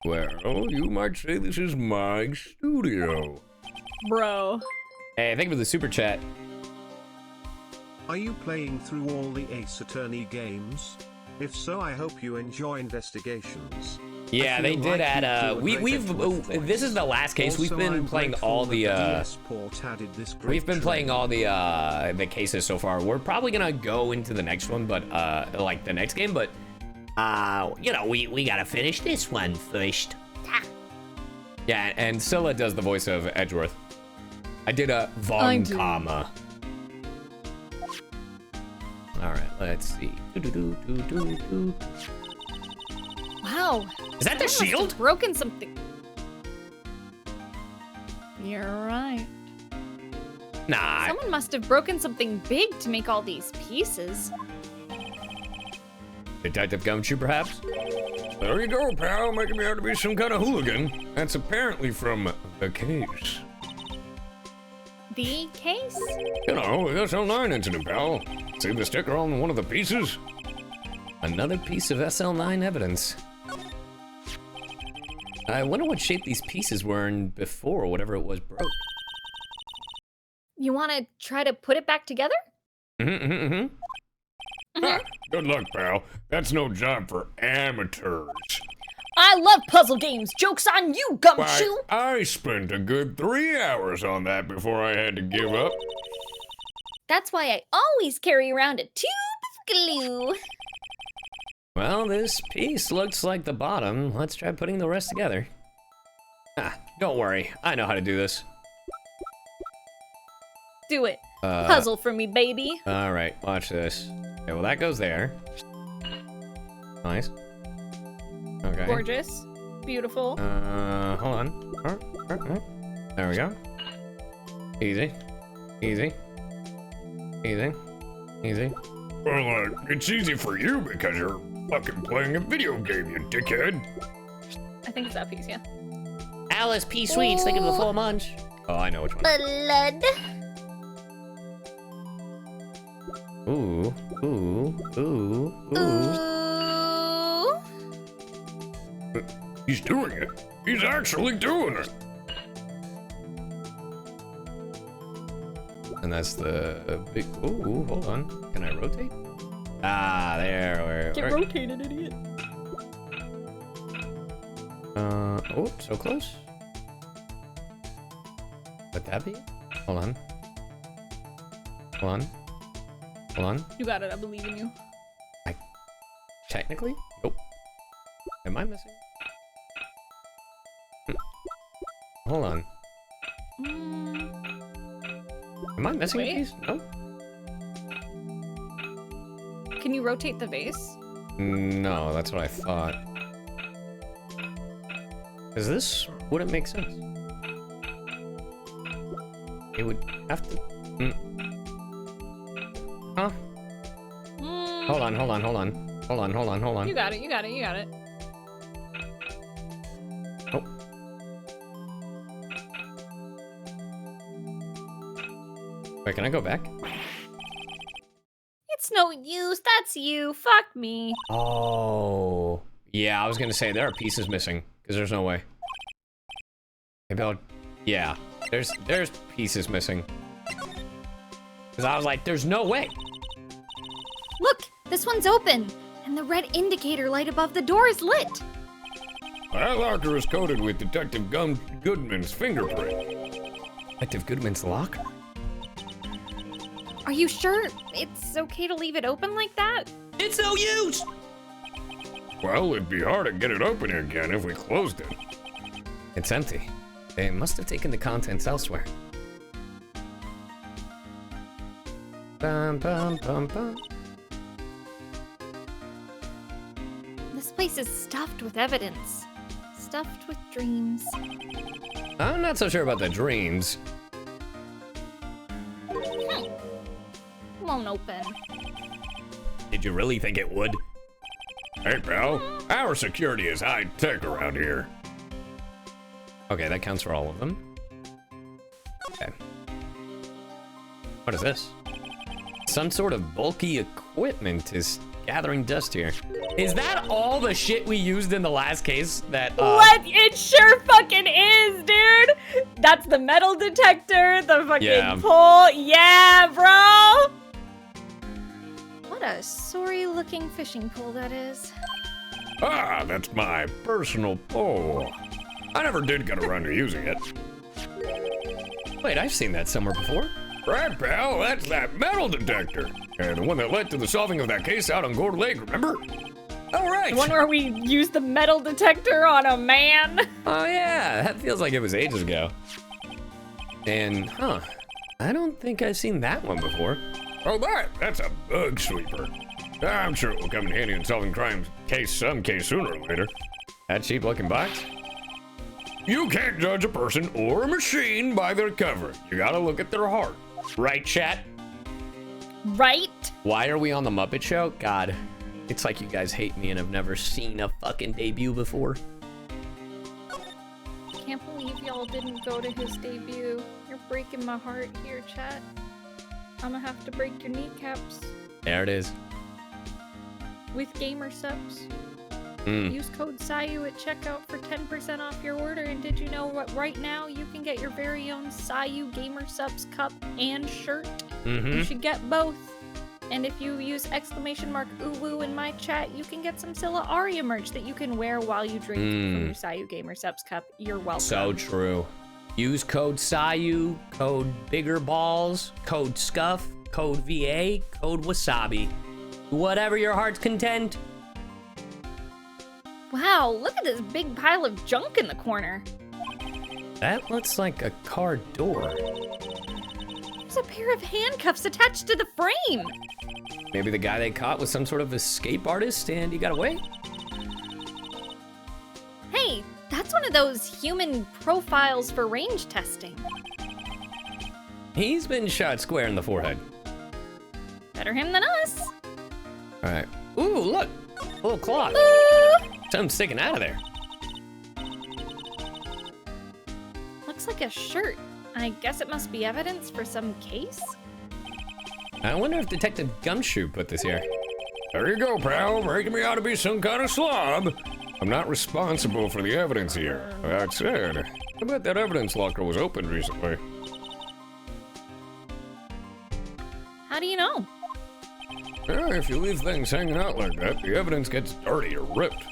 Well, you might say this is my studio. Bro. Hey, thank you for the super chat. Are you playing through all the Ace Attorney games? If so, I hope you enjoy investigations. Yeah, they did add this is the last case. We've been playing all the the cases so far. We're probably gonna go into the next one, but like the next game, but you know, we gotta finish this one first. Yeah, and Cylla does the voice of Edgeworth. I did a Von comma. All right, let's see. Wow. Is that the shield? Must have broken something. You're right. Nah. Someone must have broken something big to make all these pieces. Detective Gumshoe, perhaps? There you go, pal, making me out to be some kind of hooligan. That's apparently from the case. The case? You know, the SL9 incident, pal. See the sticker on one of the pieces? Another piece of SL9 evidence. I wonder what shape these pieces were in before whatever it was broke. You want to try to put it back together? Ah, good luck, pal. That's no job for amateurs. I love puzzle games. Joke's on you, Gumshoe. Why, I spent a good 3 hours on that before I had to give up. That's why I always carry around a tube of glue. Well, this piece looks like the bottom. Let's try putting the rest together. Ah, don't worry. I know how to do this. Do it. Puzzle for me, baby. All right, watch this. Okay, well, that goes there. Nice. Okay. Gorgeous. Beautiful. Hold on. There we go. Easy. Easy. Easy. Easy. Well, it's easy for you because you're fucking playing a video game, you dickhead. I think it's that piece, yeah. Alice P. Sweets, thinking of the full munch. Oh, I know which one. Blood. Ooh, ooh, ooh, ooh. Ooh. He's doing it. He's actually doing it. And that's the big. Ooh, hold on. Can I rotate? Ah, there. Get rotated, idiot. Oh, so close. Would that be? Hold on. Hold on. Hold on. You got it, I believe in you. Technically? Nope. Am I missing? Hold on. Am I missing a piece? Nope. Can you rotate the vase? No, that's what I thought. Is this wouldn't make sense? It would have to. Huh? Hold on. You got it. Oh. Wait, can I go back? It's no use. That's you. Fuck me. Oh. Yeah, I was gonna say there are pieces missing, because there's no way. Maybe I'll... Yeah, there's pieces missing. Because I was like, there's no way. Look, this one's open, and the red indicator light above the door is lit. That locker is coated with Detective Goodman's fingerprint. Detective Goodman's locker? Are you sure it's okay to leave it open like that? It's no use! Well, it'd be hard to get it open again if we closed it. It's empty. They must have taken the contents elsewhere. Bum, bum, bum, bum. This place is stuffed with evidence. Stuffed with dreams. I'm not so sure about the dreams. Won't open. Did you really think it would? Hey, pal, our security is high-tech around here. Okay, that counts for all of them. Okay. What is this? Some sort of bulky equipment is gathering dust here. Is that all the shit we used in the last case that, What? It sure fucking is, dude! That's the metal detector, the fucking pole. Yeah, bro! What a sorry-looking fishing pole that is. Ah, that's my personal pole. I never did get around to using it. Wait, I've seen that somewhere before. Right, pal, that's that metal detector. And the one that led to the solving of that case out on Gold Lake, remember? Oh, right. The one where we used the metal detector on a man. Oh, yeah, that feels like it was ages ago. And, I don't think I've seen that one before. Oh, that's a bug sweeper. I'm sure it will come in handy in solving crimes some case sooner or later. That cheap looking box? You can't judge a person or a machine by their cover. You gotta look at their heart. Right, chat? Right? Why are we on the Muppet Show? God, it's like you guys hate me and have never seen a fucking debut before. Can't believe y'all didn't go to his debut. You're breaking my heart here, chat. I'm gonna have to break your kneecaps. There it is. with gamer subs. Mm. Use code CyU at checkout for 10% off your order. And did you know what? Right now, you can get your very own CyU Gamer Subs cup and shirt. You should get both. And if you use !uwu in my chat, you can get some Cylla Aria merch that you can wear while you drink from your CyU Gamer Subs cup. You're welcome. So true. Use code CyU, code Bigger Balls, code Scuff, code VA, code Wasabi. Whatever your heart's content. Wow, look at this big pile of junk in the corner. That looks like a car door. There's a pair of handcuffs attached to the frame. Maybe the guy they caught was some sort of escape artist and he got away? Hey, that's one of those human profiles for range testing. He's been shot square in the forehead. Better him than us. All right. Ooh, look, a little cloth. Something's sticking out of there. Looks like a shirt. I guess it must be evidence for some case? I wonder if Detective Gumshoe put this here. There you go, pal, making me out to be some kind of slob. I'm not responsible for the evidence here. That said, I bet that evidence locker was opened recently. How do you know? Yeah, if you leave things hanging out like that, the evidence gets dirty or ripped.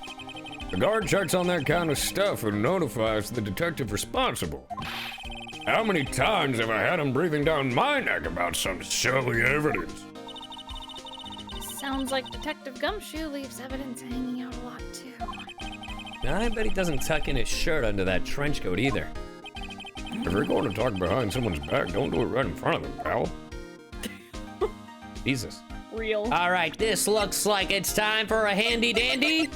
The guard checks on that kind of stuff and notifies the detective responsible. How many times have I had him breathing down my neck about some silly evidence? Sounds like Detective Gumshoe leaves evidence hanging out a lot too. I bet he doesn't tuck in his shirt under that trench coat either. If you're going to talk behind someone's back, don't do it right in front of them, pal. Jesus. Real. All right, this looks like it's time for a handy dandy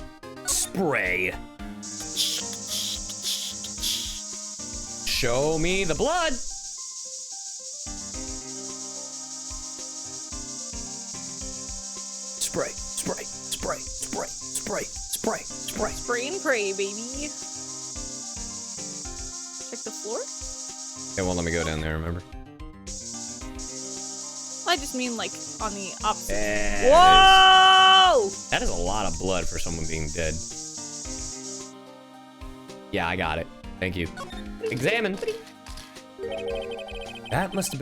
spray. Show me the blood. Spray, spray, spray, spray, spray, spray, spray. Spray and pray, baby. Check the floor? It won't let me go down there, remember? I just mean like on the opposite. Whoa! That is a lot of blood for someone being dead. Yeah, I got it. Thank you. Examine. That must have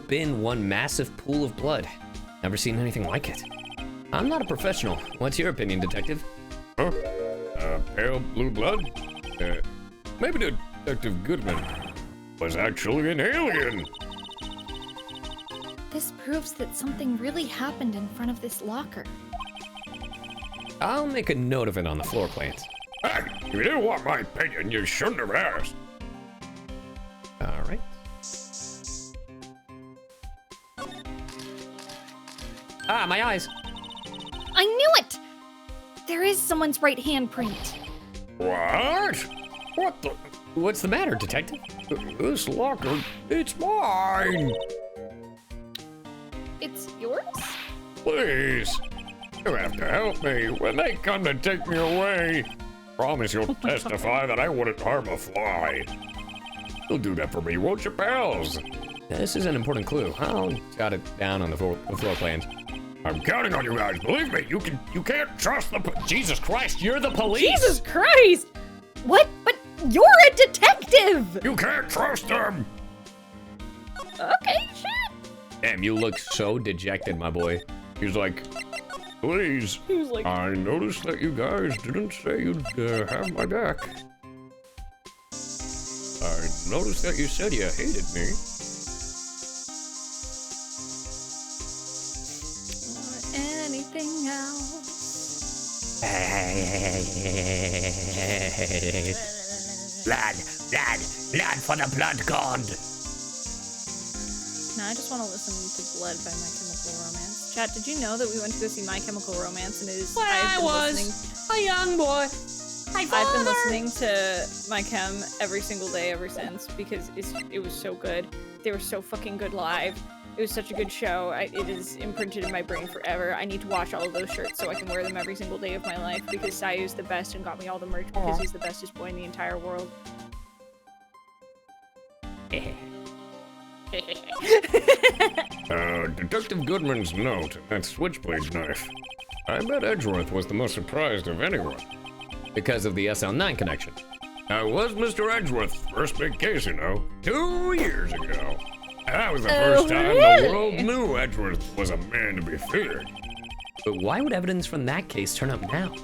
been one massive pool of blood. Never seen anything like it. I'm not a professional. What's your opinion, detective? Huh? Pale blue blood? Maybe Detective Goodman was actually an alien. This proves that something really happened in front of this locker. I'll make a note of it on the floor plans. Hey, if you didn't want my opinion, you shouldn't have asked. All right. Ah, my eyes. I knew it! There is someone's right handprint. What? What the? What's the matter, detective? This locker, it's mine. It's yours? Please, you have to help me when they come to take me away. Promise you'll testify that I wouldn't harm a fly. You'll do that for me, won't you, pals? This is an important clue. I'll jot it down on the floor plans. I'm counting on you guys. Believe me, you can't trust the. Jesus Christ, you're the police! Jesus Christ! What? But you're a detective! You can't trust them. Okay, shit. Damn, you look so dejected, my boy. He's like, please. He was like, I noticed that you guys didn't say you'd have my back. I noticed that you said you hated me. or anything else. Blood for the blood god. Now I just want to listen to Blood by My Chemical Romance. Chat, did you know that we went to go see My Chemical Romance and it is I was a young boy. I've been listening to My Chem every single day ever since because it was so good. They were so fucking good live. It was such a good show. It is imprinted in my brain forever. I need to wash all of those shirts so I can wear them every single day of my life because CyYu's the best and got me all the merch because he's the bestest boy in the entire world. Detective Goodman's note and that switchblade knife. I bet Edgeworth was the most surprised of anyone. Because of the SL9 connection. That was Mr. Edgeworth's first big case, you know, 2 years ago. That was the first time the world knew Edgeworth was a man to be feared. But why would evidence from that case turn up now?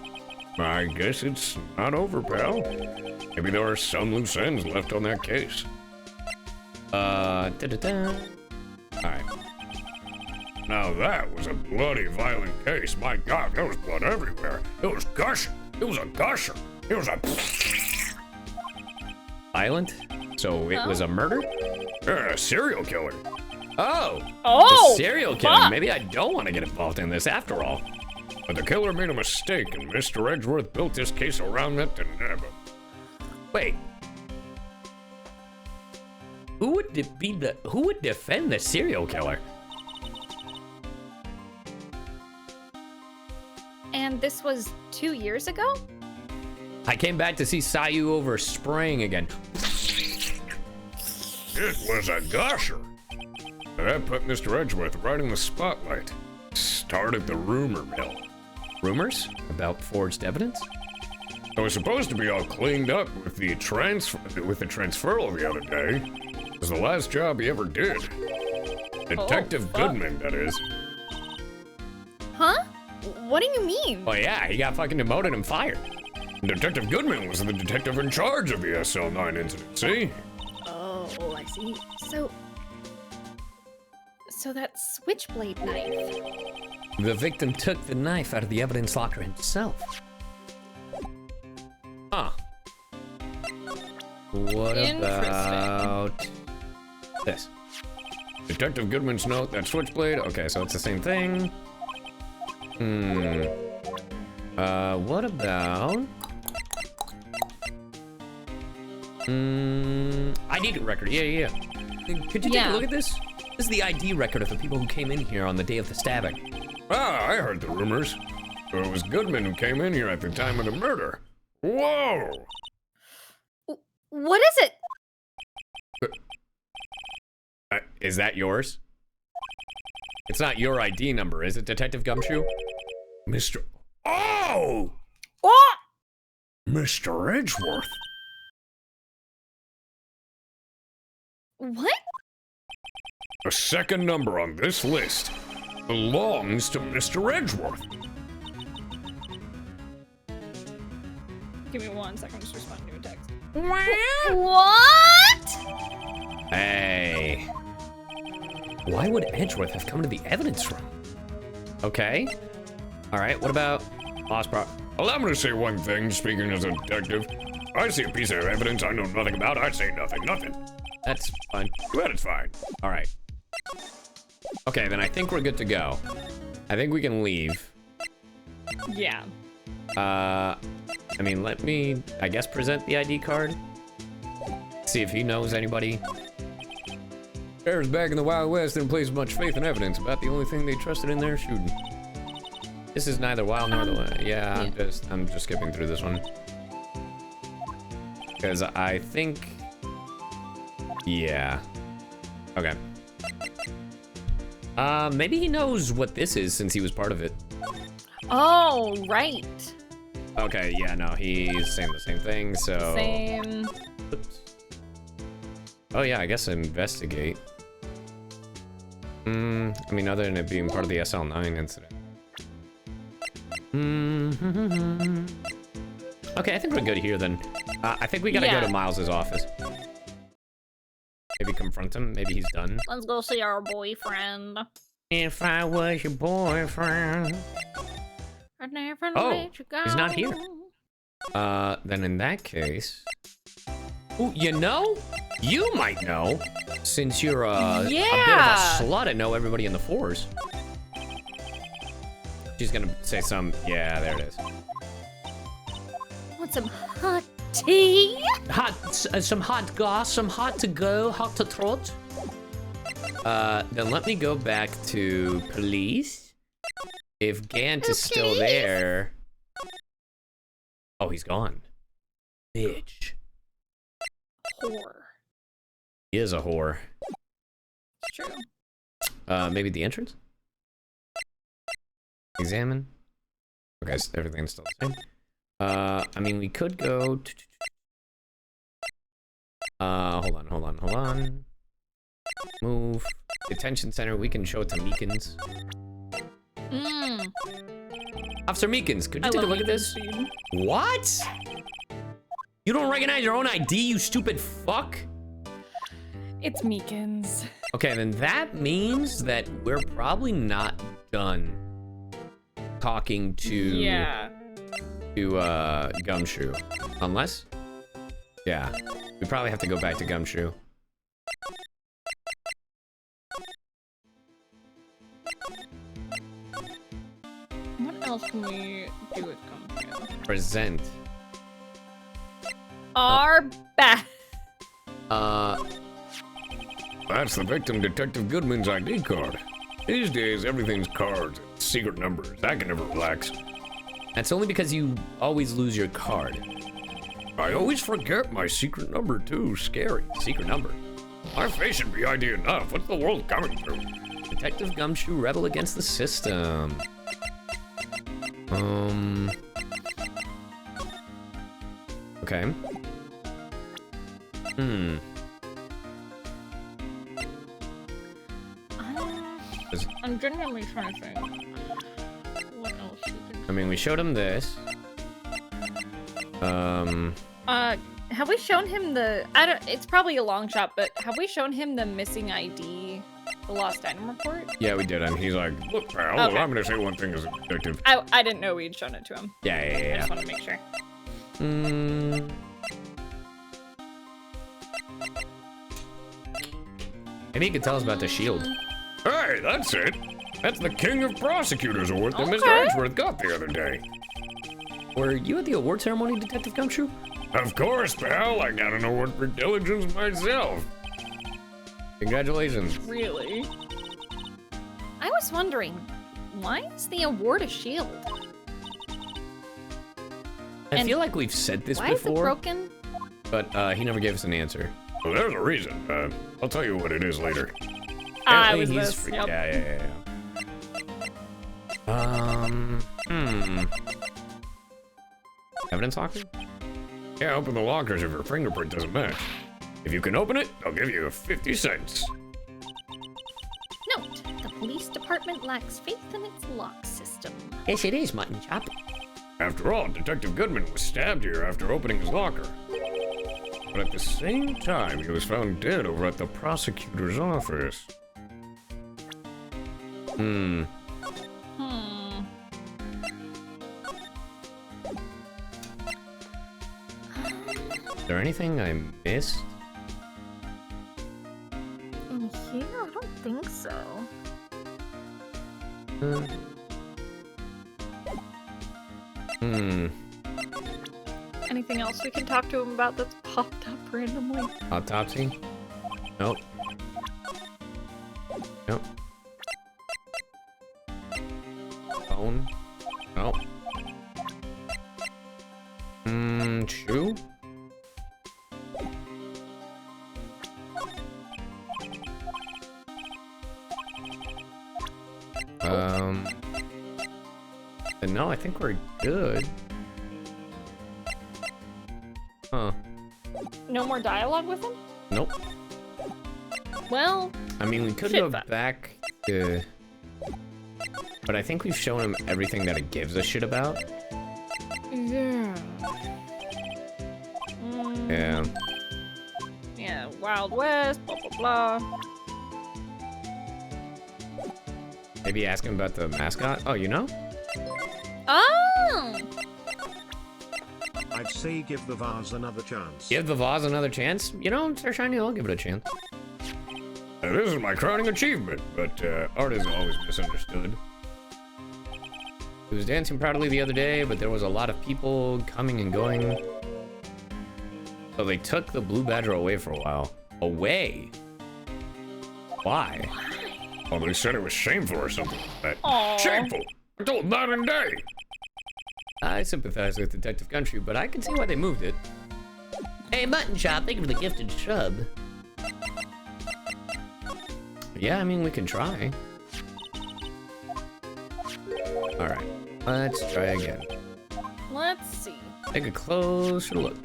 I guess it's not over, pal. Maybe there are some loose ends left on that case. Da-da-da. Alright. Now that was a bloody violent case. My God, there was blood everywhere. It was gushing. It was a gusher. It was a... Violent? So it was a murder? A serial killer. Oh! Oh! The serial killer. Fuck. Maybe I don't want to get involved in this after all. But the killer made a mistake, and Mr. Edgeworth built this case around it to nab him. Wait. Who would defend the serial killer? And this was 2 years ago? I came back to see CyYu over spraying again. It was a gusher. That put Mr. Edgeworth right in the spotlight. Started the rumor mill. Rumors about forged evidence? I was supposed to be all cleaned up with the transferal the other day. It was the last job he ever did. Detective Goodman, that is. Huh? What do you mean? Oh yeah, he got fucking demoted and fired. Detective Goodman was the detective in charge of the SL9 incident, see? Oh, I see. So that switchblade knife. The victim took the knife out of the evidence locker himself. Huh. What about this? Detective Goodman's note, that switchblade. Okay, so it's the same thing. What about... ID record, yeah. Could you take a look at this? This is the ID record of the people who came in here on the day of the stabbing. Ah, I heard the rumors. It was Goodman who came in here at the time of the murder. Whoa! What is it? Is that yours? It's not your ID number, is it, Detective Gumshoe? Mr. Oh! What? Mr. Edgeworth. What? The second number on this list belongs to Mr. Edgeworth. Give me 1 second, I'm just responding to a text. What? Hey. Why would Edgeworth have come to the evidence room? Okay. All right, what about lost prop? Allow me to say one thing, speaking as a detective. I see a piece of evidence I know nothing about, I say nothing. That's fine. But it's fine. All right. Okay, then I think we're good to go. I think we can leave. Yeah. I mean, let me, I guess, present the ID card. See if he knows anybody. Bears back in the Wild West didn't place much faith in evidence about the only thing they trusted in their shooting. This is neither wild nor the way. Yeah, I'm just skipping through this one. Because I think... Yeah. Okay. Maybe he knows what this is since he was part of it. Oh, right. Okay, yeah, no, he's saying the same thing, so... Same. Oops. Oh yeah, I guess investigate. I mean, other than it being part of the SL9 incident. Okay, I think we're good here then. I think we gotta go to Miles's office. Maybe confront him, maybe he's done. Let's go see our boyfriend. If I was your boyfriend. I'd never Oh, let you go. he's not here. Then in that case... Ooh, you know? You might know, since you're a bit of a slut and know everybody in the force. She's gonna say some... Yeah, there it is. Want some hot tea? Some hot goss, some hot to go, hot to trot. Then let me go back to police. If Gant is still there... Oh, he's gone. Bitch. Whore. He is a whore. It's true. Maybe the entrance? Examine. Okay, so everything's still the same. I mean, we could go. Hold on. Move. Detention center. We can show it to Meekins. Officer Meekins, could you take a look at this? What? You don't recognize your own ID, you stupid fuck? It's Meekins. Okay, then that means that we're probably not done talking to Gumshoe. Unless? Yeah. We probably have to go back to Gumshoe. What else can we do with Gumshoe? Present. Our back. That's the victim, Detective Goodman's ID card. These days, everything's cards and secret numbers. I can never relax. That's only because you always lose your card. I always forget my secret number, too. Scary. Secret number. My face should be ID enough. What's the world coming to? Detective Gumshoe, rebel against the system. Okay. I'm genuinely trying to think. What else we could... I mean, we showed him this. Have we shown him the... It's probably a long shot, but have we shown him the missing ID, the lost item report? Yeah, we did. And he's like, look, pal, Okay. I'm gonna say one thing as a detective. I didn't know we'd shown it to him. I Yeah. just want to make sure. Maybe you could tell us about the shield. Hey, that's it. That's the King of Prosecutors award that Mr. Okay. Edgeworth got the other day. Were you at the award ceremony, Detective Gumshoe? Of course, pal. I got an award for diligence myself. Congratulations. Really? I was wondering, why is the award a shield? I And feel like we've said this Why is it before, broken? but he never gave us an answer. Well, there's a reason. I'll tell you what it is later. I Apparently was he's this. free- Yep. Yeah. Evidence locker? Yeah, open the lockers if your fingerprint doesn't match. If you can open it, I'll give you 50 cents. Note, the police department lacks faith in its lock system. Yes, it is, Mutton Chop. After all, Detective Goodman was stabbed here after opening his locker. But at the same time, he was found dead over at the prosecutor's office. Is there anything I missed? In here? I don't think so. Anything else we can talk to him about that's popped up randomly? Autopsy? Nope. Nope. Phone? Nope. Shoe? No, I think we're good. Huh. No more dialogue with him? Nope. Well, I mean, we could Shit, go but- back to... But I think we've shown him everything that it gives a shit about. yeah. Yeah. Yeah, Wild West, blah, blah, blah. Maybe ask him about the mascot. Oh, you know? Oh! I'd say give the vase another chance. Give the vase another chance? You know, Sir Shiny, I'll give it a chance. This is my crowning achievement, but art is always misunderstood. He was dancing proudly the other day, but there was a lot of people coming and going. So they took the blue badger away for a while. Away? Why? Well, they said it was shameful or something like that. Aw. Shameful! I told night and day! I sympathize with Detective Country, but I can see why they moved it. Hey, Mutton Chop, thank you for the gifted shrub. Yeah, I mean, we can try. Alright. Let's try again. Let's see. Take a closer look.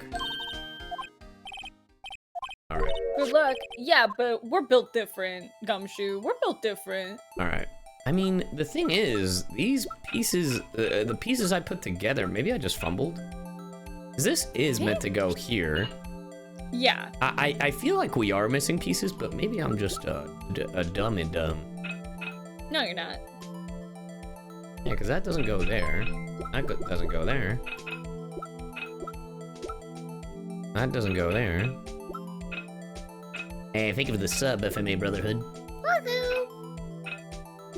All right. Good luck. Yeah, but we're built different, Gumshoe. We're built different. All right. I mean, the thing is, these pieces, the pieces I put together, maybe I just fumbled. 'Cause this is meant to go here. Yeah. I feel like we are missing pieces, but maybe I'm just a dumb and dumb. No, you're not. Yeah, because that doesn't go there. That doesn't go there. That doesn't go there. Hey, thank you for the sub, FMA Brotherhood.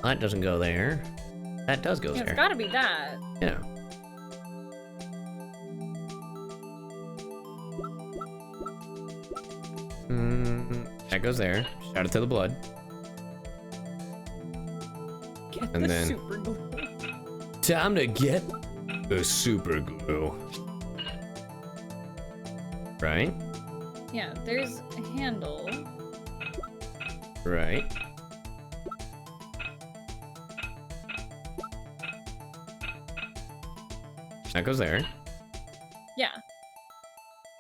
That doesn't go there. That does go Yeah, there. it's gotta be that. Yeah. That goes there. Shout it to the blood. Get And the then- super glue. Time to get the super glue. Right? Yeah, there's a handle. Right. That goes there. Yeah.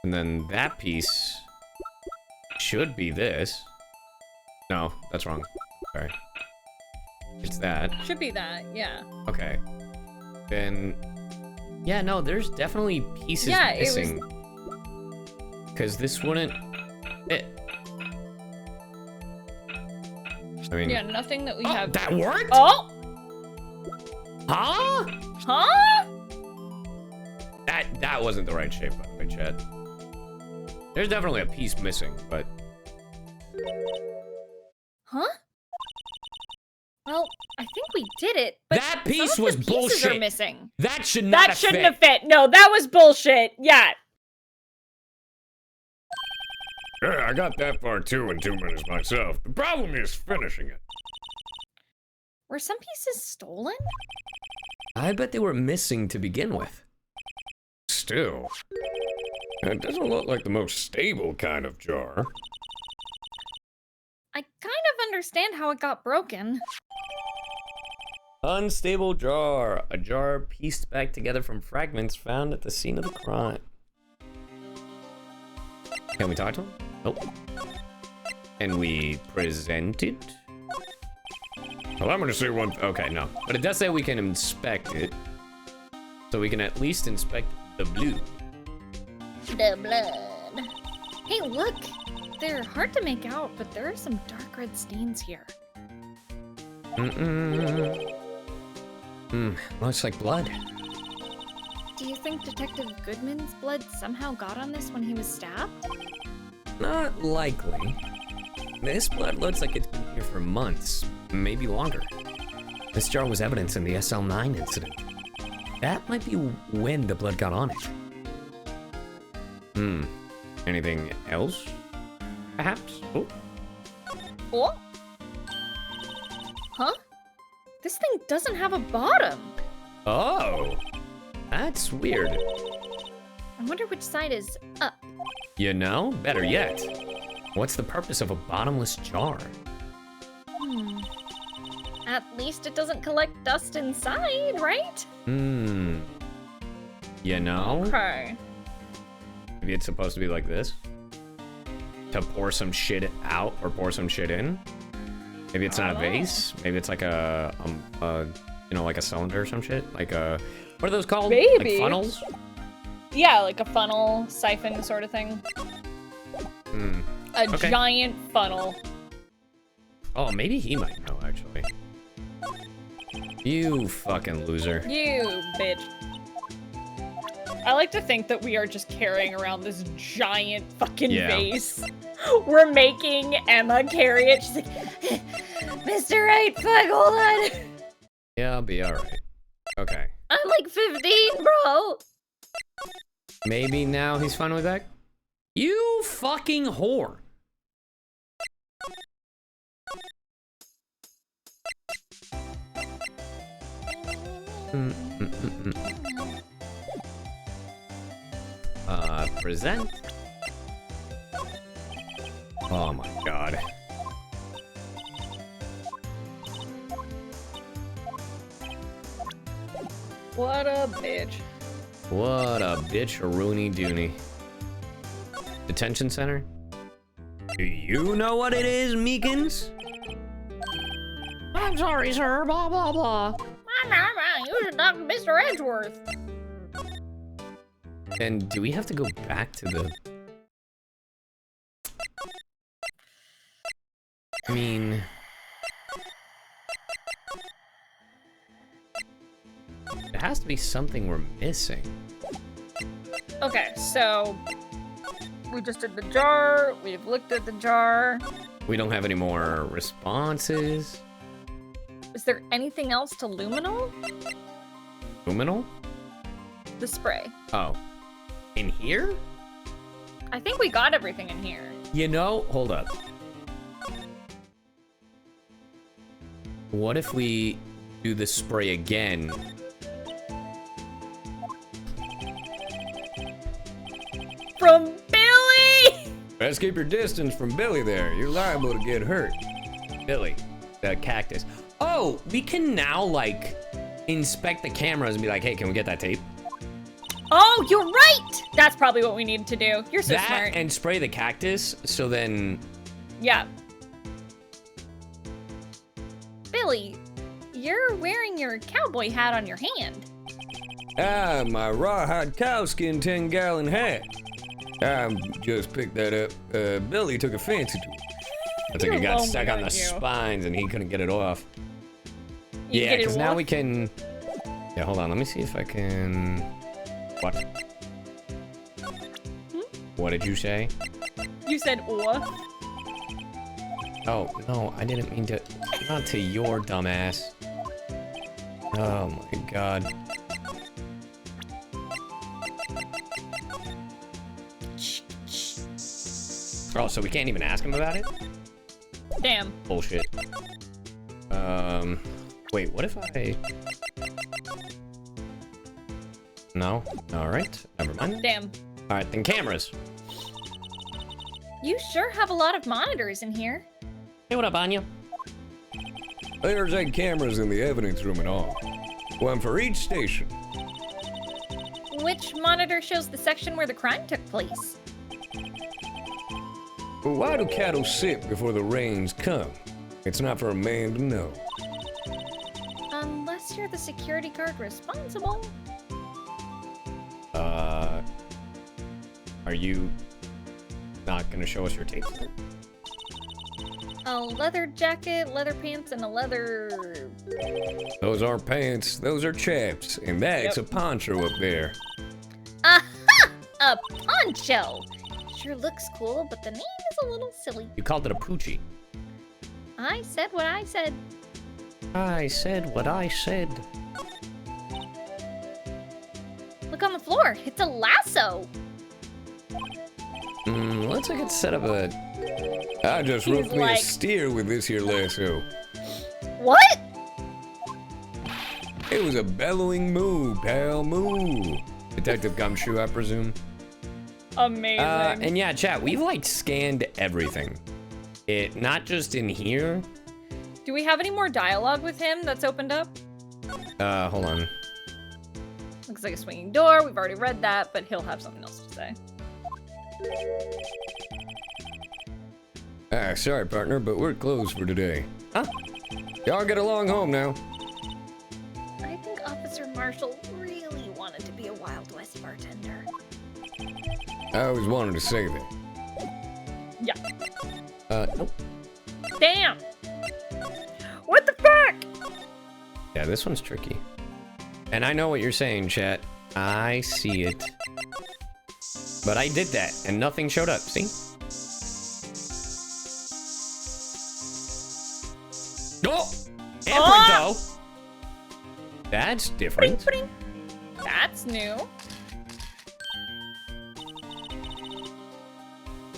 And then that piece should be this. No, that's wrong. Sorry. It's that. Should be that, yeah. Okay. Then, yeah, no, there's definitely pieces Yeah, it was- missing. Because this wouldn't fit. I mean, Yeah, nothing that we oh, have. that worked? Oh! Huh? Huh? That wasn't the right shape, by the way, Chad. There's definitely a piece missing, but Huh? Well, I think we did it, but that some piece of was the pieces are bullshit. missing. That should not That have shouldn't fit. have fit. No, that was bullshit. Yeah. Yeah, I got that far too in 2 minutes myself. The problem is finishing it. Were some pieces stolen? I bet they were missing to begin with. Still, it doesn't look like the most stable kind of jar. I kind of understand how it got broken. Unstable jar. A jar pieced back together from fragments found at the scene of the crime. Can we talk to him? Nope. Can we present it? Well, I'm gonna say one. Okay, no. But it does say we can inspect it. So we can at least inspect the blue. The blood. Hey, look! They're hard to make out, but there are some dark red stains here. Looks like blood. Do you think Detective Goodman's blood somehow got on this when he was stabbed? Not likely. This blood looks like it's been here for months, maybe longer. This jar was evidence in the SL9 incident. That might be when the blood got on it. Anything else? Perhaps? Oh, Oh? Huh? This thing doesn't have a bottom. oh, that's weird. I wonder which side is up. You know, better yet, what's the purpose of a bottomless jar? At least it doesn't collect dust inside, right? You know, Okay. maybe it's supposed to be like this. To pour some shit out or pour some shit in. Maybe it's not a vase. Maybe it's like a you know, like a cylinder or some shit. Like a, what are those called? Maybe. Like funnels? Yeah, like a funnel, siphon sort of thing. A Okay. giant funnel. Oh, maybe he might know, actually. You fucking loser. You bitch. I like to think that we are just carrying around this giant fucking Yeah. vase. We're making Emma carry it. She's like, Mr. Right Foot, hold on. Yeah, I'll be alright. Okay. I'm like 15, bro. Maybe now he's finally back? You fucking whore. Present. Oh my god. What a bitch. What a bitch, a Rooney Dooney. Detention center? Do you know what it is, Meekins? I'm sorry, sir. Blah, blah, blah. You should talk to Mr. Edgeworth. And do we have to go back to the... I mean... There has to be something we're missing. Okay, so we just did the jar. We've looked at the jar. We don't have any more responses. Is there anything else to luminol? Luminol? The spray. Oh. In here? I think we got everything in here. You know, hold up. What if we do the spray again? From Billy! Best keep your distance from Billy there. You're liable to get hurt. Billy, the cactus. Oh, we can now, like, inspect the cameras and be like, hey, can we get that tape? Oh, you're right! That's probably what we need to do. You're so that smart. and spray the cactus, so then... Yeah. Billy, you're wearing your cowboy hat on your hand. Ah, my rawhide cowskin 10-gallon hat. I just picked that up. Billy took a fancy to it. I think it got lonely, stuck on the aren't you? spines and he couldn't get it off. You Yeah, get it because now off? we can... Yeah, hold on, let me see if I can... What? What did you say? You said or. Oh, no, I didn't mean to... Not to your dumbass. Oh my god. Oh, so we can't even ask him about it? Damn. Bullshit. Wait, what if I... No? Alright, never mind. Damn. Alright, then cameras. You sure have a lot of monitors in here. Hey, what up, Anya? There's 8 cameras in the evidence room and all. One for each station. Which monitor shows the section where the crime took place? But why do cattle sit before the rains come? It's not for a man to know. Unless you're the security guard responsible. Are you not gonna show us your tapes? A leather jacket, leather pants, and a leather... Those aren't pants, those are chaps, and that's a poncho up there. Aha! A poncho! Sure looks cool, but the name is a little silly. You called it a poochie. I said what I said. I said what I said. Look on the floor. It's a lasso. Looks like it's set up a... I just He's roped me a like- steer with this here lasso. What? It was a bellowing moo, pal, moo. Detective Gumshoe, I presume. Amazing. And yeah, chat, we've like scanned everything. Not just in here. Do we have any more dialogue with him that's opened up? Hold on. Looks like a swinging door. We've already read that, but he'll have something else to say. Ah, sorry, partner, but we're closed for today. Huh? Y'all get along home now. I think Officer Marshall really wanted to be a Wild West bartender. I always wanted to say that. Yeah. Nope. Damn! What the fuck? Yeah, this one's tricky. And I know what you're saying, chat. I see it. But I did that, and nothing showed up, see? Oh! Imprint, though! That's different. That's new.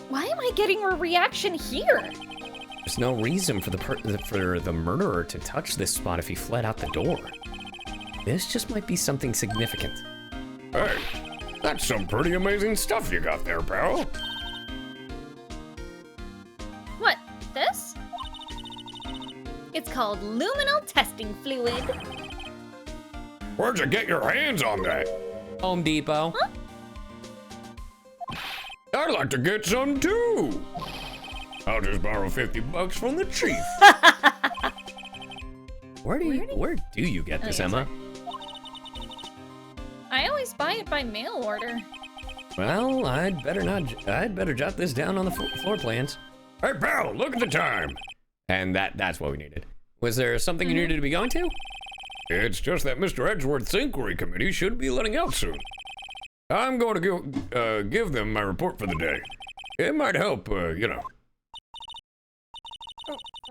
Why am I getting a reaction here? There's no reason for the murderer to touch this spot if he fled out the door. This just might be something significant. Hey, that's some pretty amazing stuff you got there, pal. What? This? It's called luminal testing fluid. Where'd you get your hands on that? Home Depot. Huh? I'd like to get some too. I'll just borrow $50 from the chief. Where do you get this, Emma? I always buy it by mail order. Well, I'd better jot this down on the floor plans. Hey, pal, look at the time. And that's what we needed. Was there something you needed to be going to? It's just that Mr. Edgeworth's inquiry committee should be letting out soon. I'm going to give them my report for the day. It might help, you know.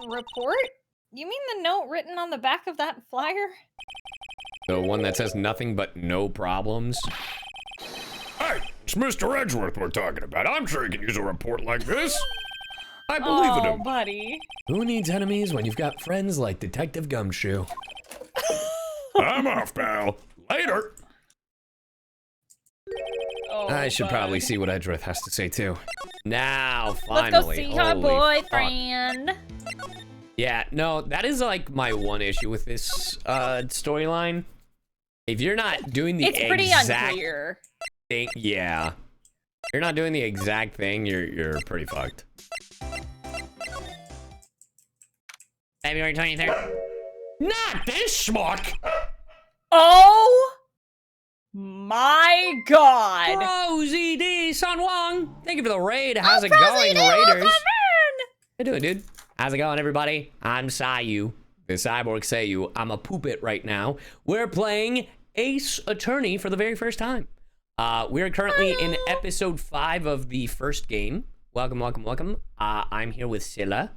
Report? You mean the note written on the back of that flyer? The one that says nothing but no problems? Hey, it's Mr. Edgeworth we're talking about. I'm sure he can use a report like this. I believe in him. Oh, buddy. Who needs enemies when you've got friends like Detective Gumshoe? I'm off, pal. Later. Oh, I should bud. probably see what Edgeworth has to say too. Now, finally. Let's go see her Holy fuck. boyfriend. Yeah, no, that is like my one issue with this storyline. If you're not doing the It's pretty exact unclear. thing, yeah. If you're not doing the exact thing, you're pretty fucked. February 23rd. Not this schmuck. Oh my god. Rosie D. San Juan. Thank you for the raid. How's it going, Raiders? How you doing, dude? How's it going, everybody? I'm CyYu, the cyborg CyYu. I'm a poopit right now. We're playing Ace Attorney for the very first time. We're currently in episode 5 of the first game. Welcome, welcome, welcome. I'm here with Cylla.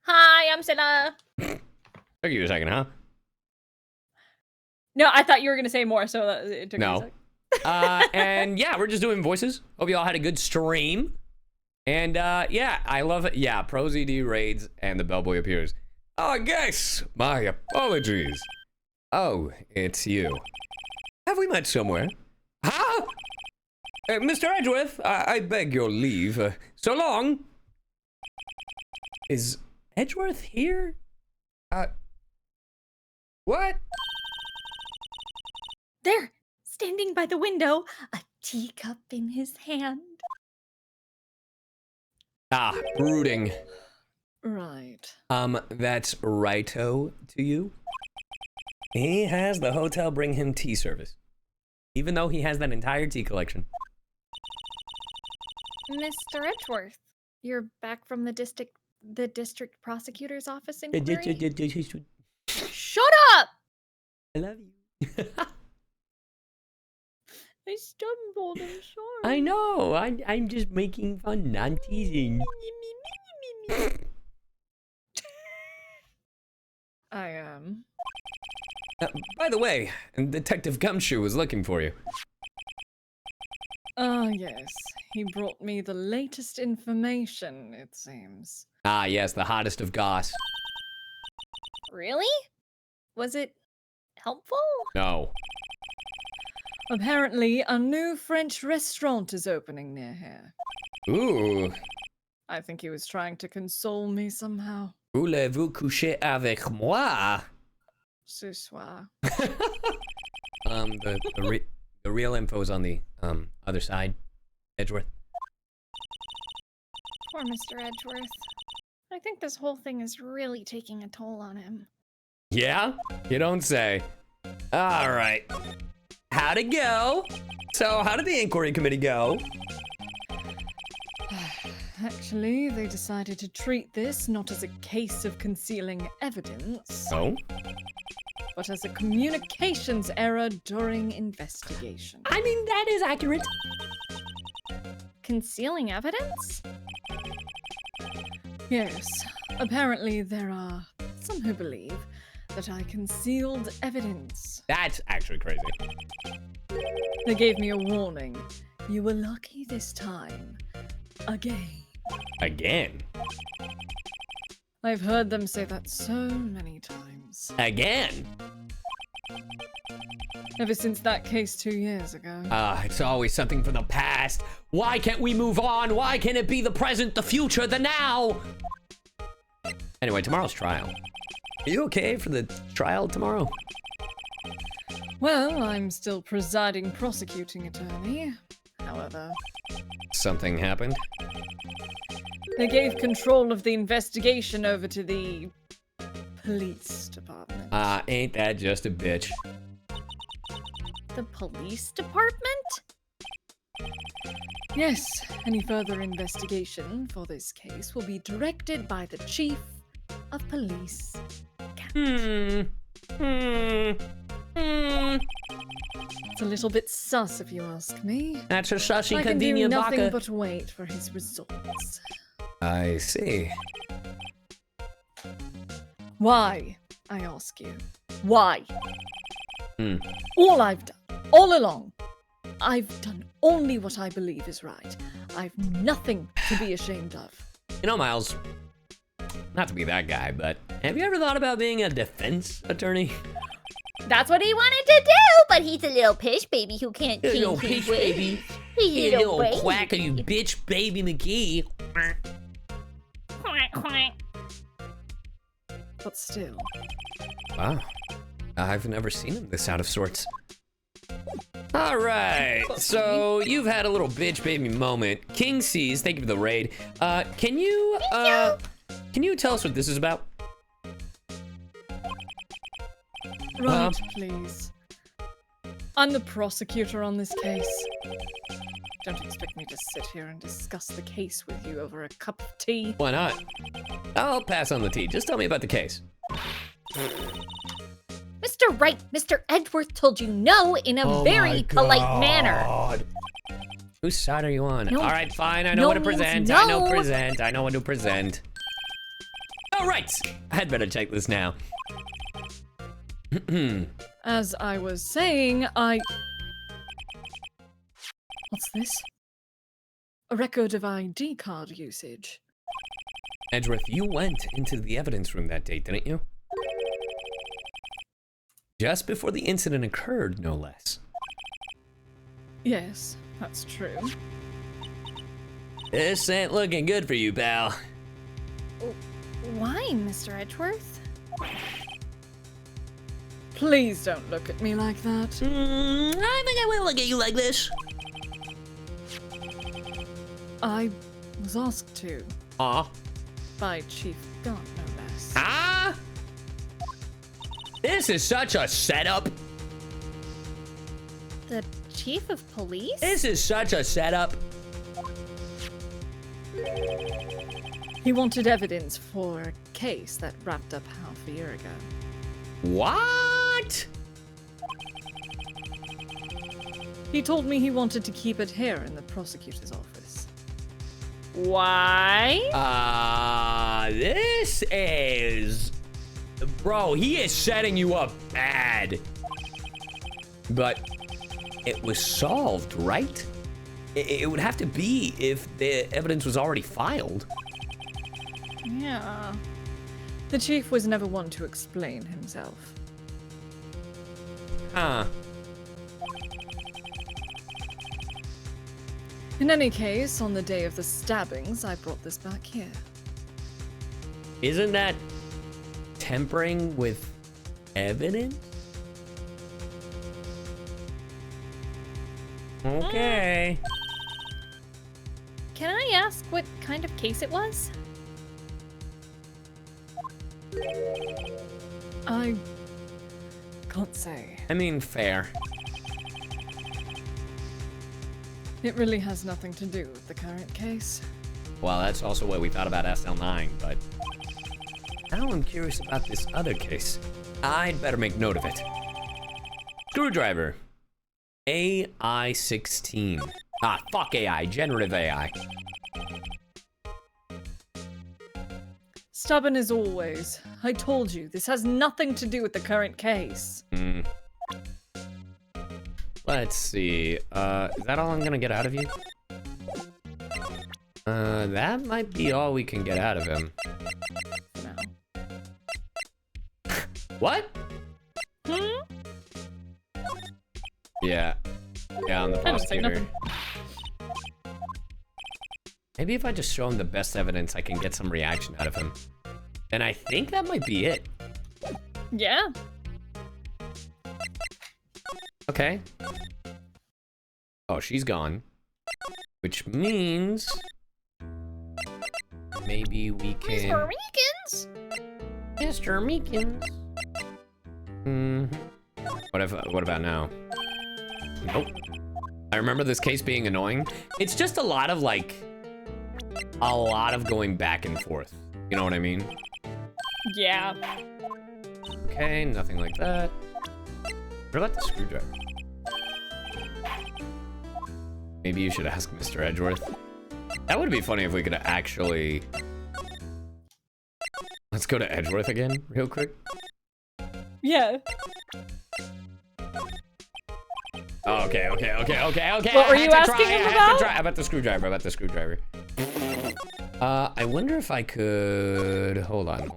Hi, I'm Cylla. Took you a second, huh? No, I thought you were gonna say more, so it took me a No. sec. And yeah, we're just doing voices. Hope you all had a good stream. And yeah, I love it. Yeah, Pro ZD raids and the bellboy appears. I guess. My apologies. Oh, it's you. Have we met somewhere? Huh? Mr. Edgeworth, I beg your leave. So long. Is Edgeworth here? What? There, standing by the window, a teacup in his hand. Ah, brooding. Right. That's righto to you. He has the hotel bring him tea service. Even though he has that entire tea collection. Mr. Edgeworth, you're back from the district prosecutor's office inquiry? Shut up! I love you. I stumbled, I'm sorry. I know. I'm just making fun. I'm teasing. I am. By the way, Detective Gumshoe was looking for you. Ah, yes. He brought me the latest information, it seems. Ah, yes, the hottest of goss. Really? Was it helpful? No. Apparently, a new French restaurant is opening near here. Ooh. I think he was trying to console me somehow. Voulez-vous coucher avec moi? Ce soir. The real info's on the other side, Edgeworth. Poor Mr. Edgeworth. I think this whole thing is really taking a toll on him. Yeah? You don't say. All right. How'd it go? So, how did the inquiry committee go? Actually, they decided to treat this not as a case of concealing evidence, Oh? but as a communications error during investigation. I mean, that is accurate. Concealing evidence? Yes, apparently there are some who believe that I concealed evidence. That's actually crazy. They gave me a warning. You were lucky this time. Again. Again? I've heard them say that so many times. Again? Ever since that case 2 years ago. It's always something from the past. Why can't we move on? Why can't it be the present, the future, the now? Anyway, tomorrow's trial. Are you okay for the trial tomorrow? Well, I'm still presiding prosecuting attorney. However, Something happened? they gave control of the investigation over to the police department. Ain't that just a bitch? The police department? Yes, any further investigation for this case will be directed by the chief of police. It's a little bit sus, if you ask me. That's a sussy I can do convenient nothing baka. but wait for his results. I see. Why, I ask you? Why? Hmm. All I've done, all along, I've done only what I believe is right. I've nothing to be ashamed of. You know, Miles, not to be that guy, but have you ever thought about being a defense attorney? That's what he wanted to do, but he's a little pish baby who can't change Little his bitch ways. baby. He's You a little little baby. quacker, you bitch baby McGee. Quack, quack. But still, Wow. I've never seen him this out of sorts. All right, so you've had a little bitch baby moment. King sees, thank you for the raid. Can you tell us what this is about? right, please. I'm the prosecutor on this case. Don't expect me to sit here and discuss the case with you over a cup of tea. Why not? I'll pass on the tea. Just tell me about the case. Mr. Wright, Mr. Edgeworth told you no in a very polite manner. Whose side are you on? No. All right, fine. I know No what to means present. no. I know present. I know what to present. All right. I'd better check this now. As I was saying, What's this? A record of ID card usage. Edgeworth, you went into the evidence room that day, didn't you? Just before the incident occurred, no less. Yes, that's true. This ain't looking good for you, pal. Why, Mr. Edgeworth? Please don't look at me like that. I think I will look at you like this. I was asked to Aw. by Chief Gant, no less. Ah? This is such a setup. The chief of police? This is such a setup. He wanted evidence for a case that wrapped up half a year ago. What? He told me he wanted to keep it here in the prosecutor's office. Why? This is... Bro, he is setting you up bad. But it was solved, right? It would have to be if the evidence was already filed. Yeah. The chief was never one to explain himself. Huh. In any case, on the day of the stabbings, I brought this back here. Isn't that tampering with evidence? Okay. Can I ask what kind of case it was? I can't say. I mean, fair. It really has nothing to do with the current case. Well, that's also what we thought about SL9, but now I'm curious about this other case. I'd better make note of it. Screwdriver. AI-16. Ah, fuck AI. Generative AI. Stubborn as always. I told you, this has nothing to do with the current case. Let's see. Is that all I'm gonna get out of you? That might be all we can get out of him. No. What? Yeah. Yeah, I'm the I didn't say prosecutor. nothing. Maybe if I just show him the best evidence, I can get some reaction out of him. And I think that might be it. Yeah. Okay. Oh, she's gone. Which means maybe we can. Mr. Meekins! Mr. Meekins. What about now? Nope. I remember this case being annoying. It's just a lot of like, going back and forth. You know what I mean? Yeah. Okay, nothing like that. What about the screwdriver? Maybe you should ask Mr. Edgeworth. That would be funny if we could actually... Let's go to Edgeworth again, real quick. Yeah. Oh, okay. What were you asking him about? About the screwdriver. I wonder if I could... Hold on.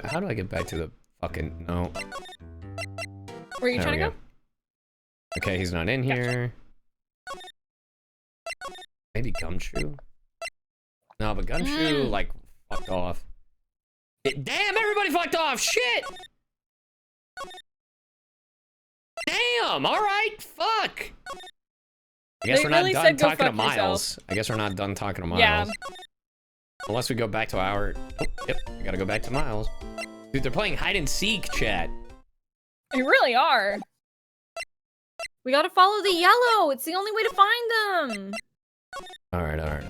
How do I get back to the fucking... No. Were you trying to go? Okay, he's not in here. Maybe Gumshoe? No, but Gumshoe, like, fucked off. Damn, everybody fucked off! Shit! Damn, alright, fuck! I guess we're not done talking to Miles. I guess we're not done talking to Miles. Yeah. Unless we go back to our... Oh, yep, we gotta go back to Miles. Dude, they're playing hide and seek, chat. They really are. We gotta follow the yellow. It's the only way to find them. Alright.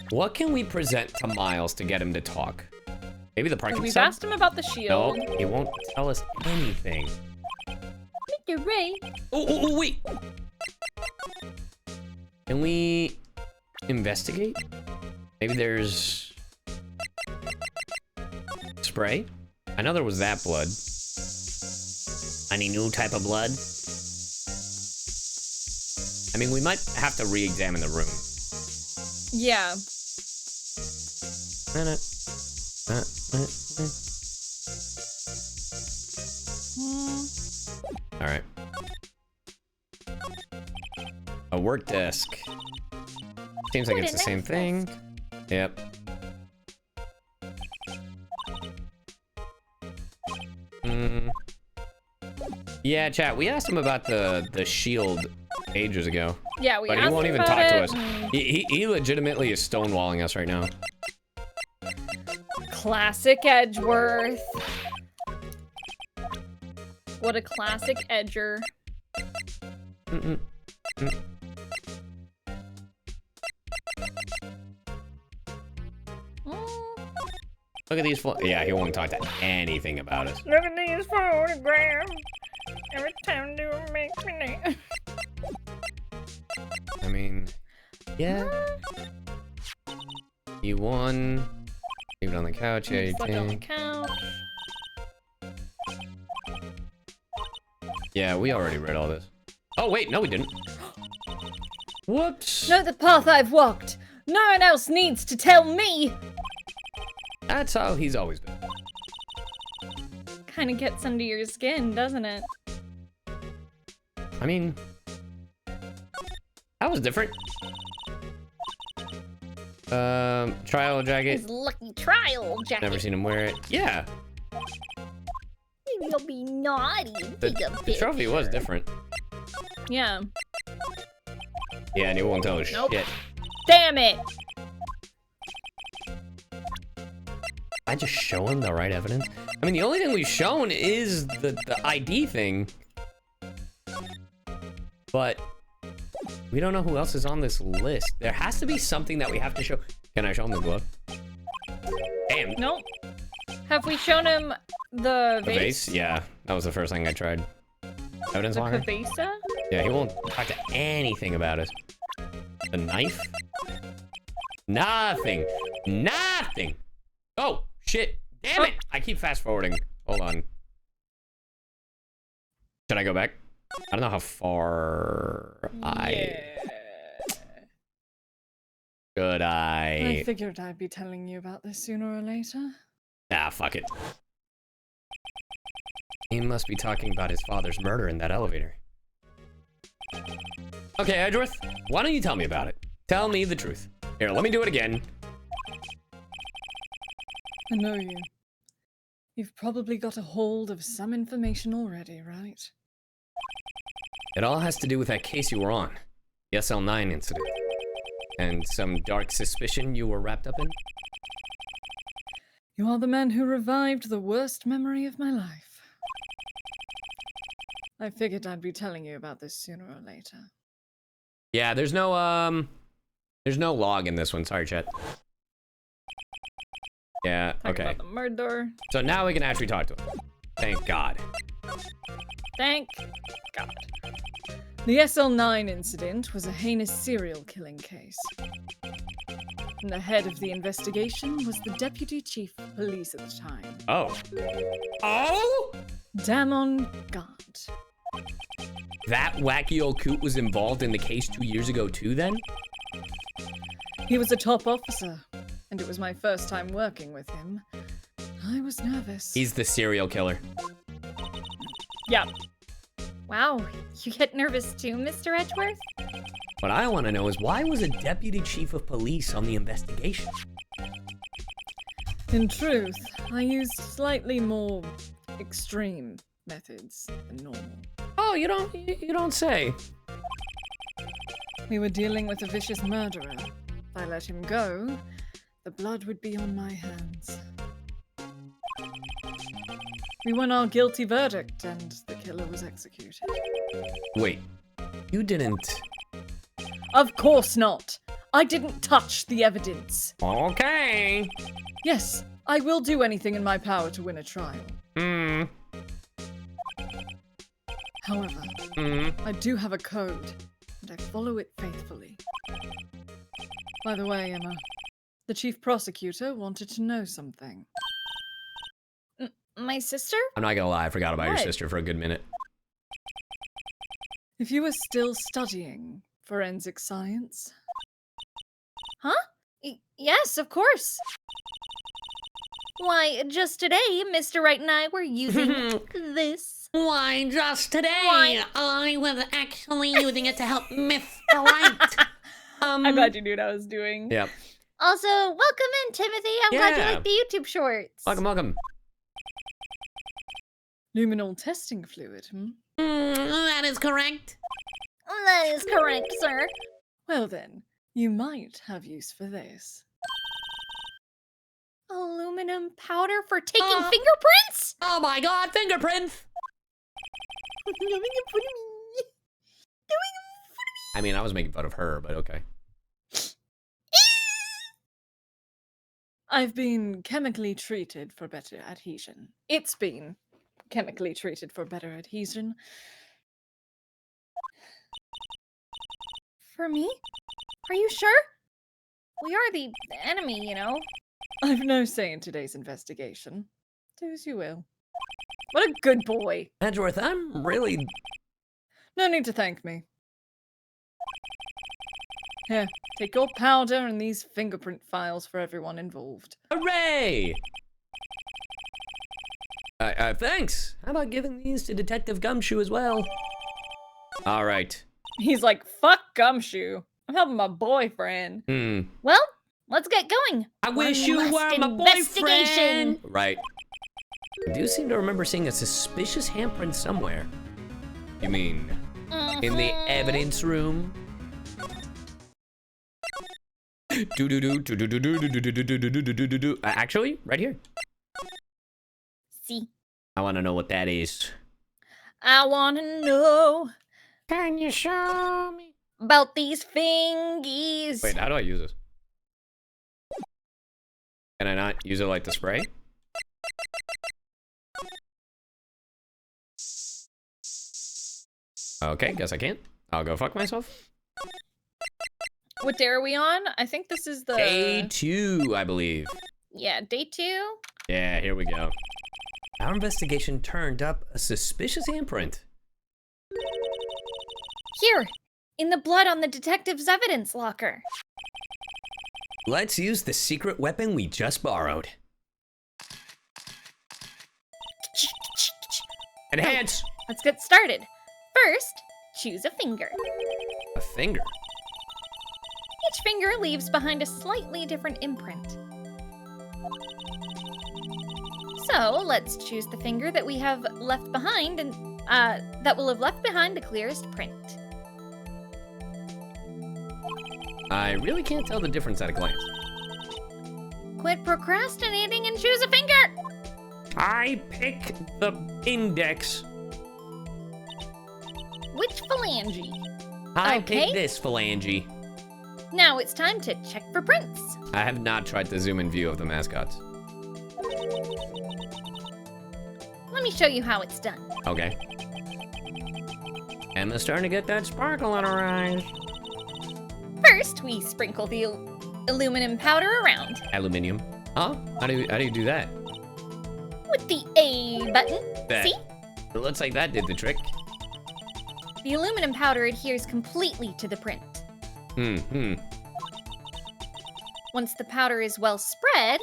What can we present to Miles to get him to talk? Maybe the parking We've sub? asked him about the shield. No, he won't tell us anything. Mr. Ray. Oh, wait! Can we investigate? Maybe there's... spray? I know there was that blood. Any new type of blood? I mean, we might have to re-examine the room. Yeah. Alright. A work desk. Seems like it's the same thing. Yep. Yeah, chat, we asked him about the shield ages ago. Yeah, we but asked he won't him even about talk to it. us. He legitimately is stonewalling us right now. Classic Edgeworth. What a classic edger. Look at these. Yeah, he won't talk to anything about us. Look at these photographs. Every time do it makes me nice. I mean, yeah. You won. Leave it on the couch. Yeah, you Slept on the did. couch. Yeah, we already read all this. Oh wait, no, we didn't. Whoops. Know the path I've walked. No one else needs to tell me. That's how he's always been. Kind of gets under your skin, doesn't it? I mean, that was different. Trial jacket. His lucky trial jacket. Never seen him wear it. Yeah, Maybe you'll be naughty and take a the trophy picture. was different. Yeah. Yeah, and he won't tell us Nope. shit. Damn it! I just show him the right evidence. I mean, the only thing we've shown is the ID thing. But we don't know who else is on this list. There has to be something that we have to show. Can I show him the glove? Damn. Nope. Have we shown him the The vase? vase? Yeah, that was the first thing I tried. Evidence The locker? cabeza? Yeah, he won't talk to anything about us. The knife? Nothing. Nothing. Oh, shit. Damn it. I keep fast forwarding. Hold on. Should I go back? I don't know how far Should I figured I'd be telling you about this sooner or later. Ah, fuck it. He must be talking about his father's murder in that elevator. Okay, Edgeworth, why don't you tell me about it? Tell me the truth. Here, let me do it again. I know you. You've probably got a hold of some information already, right? It all has to do with that case you were on. The SL9 incident. And some dark suspicion you were wrapped up in? You are the man who revived the worst memory of my life. I figured I'd be telling you about this sooner or later. Yeah, there's no log in this one. Sorry, chat. Yeah, Talk okay. about the murder. So now we can actually talk to him. Thank God. Thank God. The SL9 incident was a heinous serial killing case. And the head of the investigation was the deputy chief of police at the time. Oh. Oh? Damon Gant. That wacky old coot was involved in the case 2 years ago too, then? He was a top officer, and it was my first time working with him. I was nervous. He's the serial killer. Yeah. Wow, you get nervous too, Mr. Edgeworth? What I want to know is why was a deputy chief of police on the investigation? In truth, I used slightly more extreme methods than normal. Oh, you don't say. We were dealing with a vicious murderer. If I let him go, the blood would be on my hands. We won our guilty verdict, and the killer was executed. Wait, you didn't... Of course not! I didn't touch the evidence. Okay. Yes, I will do anything in my power to win a trial. However, I do have a code, and I follow it faithfully. By the way, Emma, the chief prosecutor wanted to know something. My sister? I'm not gonna lie, I forgot about your What? sister for a good minute. If you were still studying forensic science, Yes, of course. Why, just today, Mr. Wright and I were using this. Why, just today, Why? I was actually using it to help Mr. Right. I'm glad you knew what I was doing. Yep. Also, welcome in, Timothy. I'm glad you Yeah. like the YouTube shorts. Welcome. luminol testing fluid, That is correct. That is correct, sir. Well then, you might have use for this. Aluminum powder for taking fingerprints? Oh my god, fingerprints! I mean, I was making fun of her, but okay. I've been chemically treated for better adhesion. It's been chemically treated for better adhesion. For me? Are you sure? We are the enemy, you know. I've no say in today's investigation. Do as you will. What a good boy. Edgeworth, I'm really... No need to thank me. Here, take your powder and these fingerprint files for everyone involved. Hooray! Thanks. How about giving these to Detective Gumshoe as well? All right. He's like, fuck Gumshoe. I'm helping my boyfriend. Well, let's get going. I wish One you last were my investigation. boyfriend. Right. I do seem to remember seeing a suspicious handprint somewhere. You mean in the evidence room? Actually, right here. See. I want to know what that is. I want to know Can you show me? about these fingies. Wait, how do I use this? Can I not use it like the spray? Okay, guess I can't. I'll go fuck myself. What day are we on? I think this is the... Day 2, I believe. Yeah, day 2. Yeah, here we go. Our investigation turned up a suspicious handprint. Here, in the blood on the detective's evidence locker. Let's use the secret weapon we just borrowed. Enhance! Let's get started. First, choose a finger. A finger. Each finger leaves behind a slightly different imprint. So let's choose the finger that we have left behind and that will have left behind the clearest print. I really can't tell the difference at a glance. Quit procrastinating and choose a finger! I pick the index. Which phalange? I Okay. pick this phalange. Now it's time to check for prints. I have not tried the zoom in view of the mascots. Let me show you how it's done. Okay. Emma's starting to get that sparkle in her eyes. First, we sprinkle the aluminum powder around Aluminium. Huh? How do you do that? with the A button. That. See? It looks like that did the trick. The aluminum powder adheres completely to the print. Once the powder is well spread,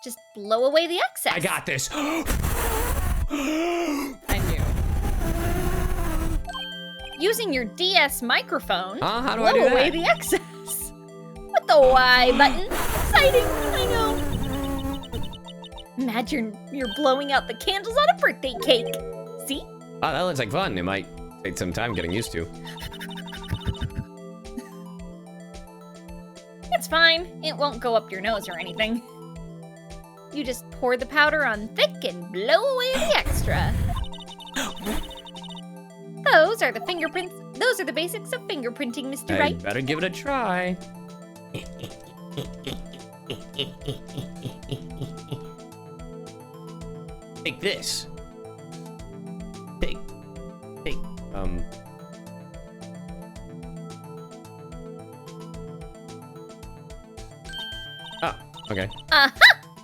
just blow away the excess. I got this. I knew. Using your DS microphone, How do blow I do away that? the excess. With the Y button. Exciting, I know. Imagine you're blowing out the candles on a birthday cake. See? Oh, that looks like fun. It might take some time getting used to. It's fine. It won't go up your nose or anything. You just pour the powder on thick and blow away the extra. Those are the fingerprints. Those are the basics of fingerprinting, Mr. I Wright. better give it a try. Take this. Take. Oh, okay. Aha!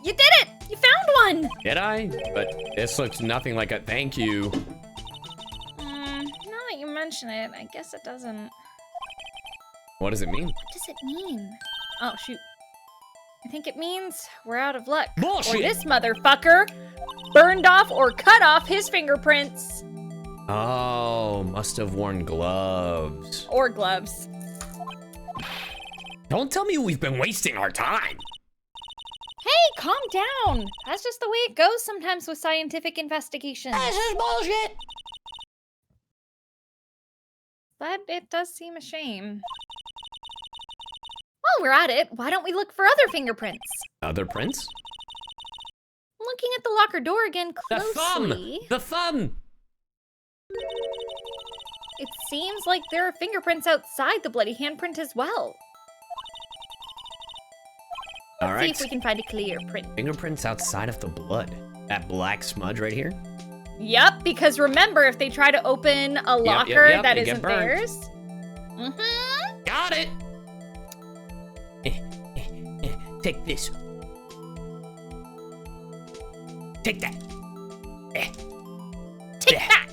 You did it! You found one! Did I? But this looks nothing like a thank you. Now that you mention it, I guess it doesn't. What does it mean? What does it mean? Oh, shoot. I think it means we're out of luck. Bullshit! Or this motherfucker burned off or cut off his fingerprints. Oh, must have worn gloves. Or gloves. Don't tell me we've been wasting our time. Hey, calm down. That's just the way it goes sometimes with scientific investigations. This is bullshit. But it does seem a shame. While we're at it, why don't we look for other fingerprints? Other prints? Looking at the locker door again The closely, thumb! The thumb! it seems like there are fingerprints outside the bloody handprint as well. All See right. if we can find a clear print. Fingerprints outside of the blood. That black smudge right here? Yup, because remember, if they try to open a locker yep, that they get isn't burned. theirs. Mm-hmm. Got it! Take this. Take that. Take that!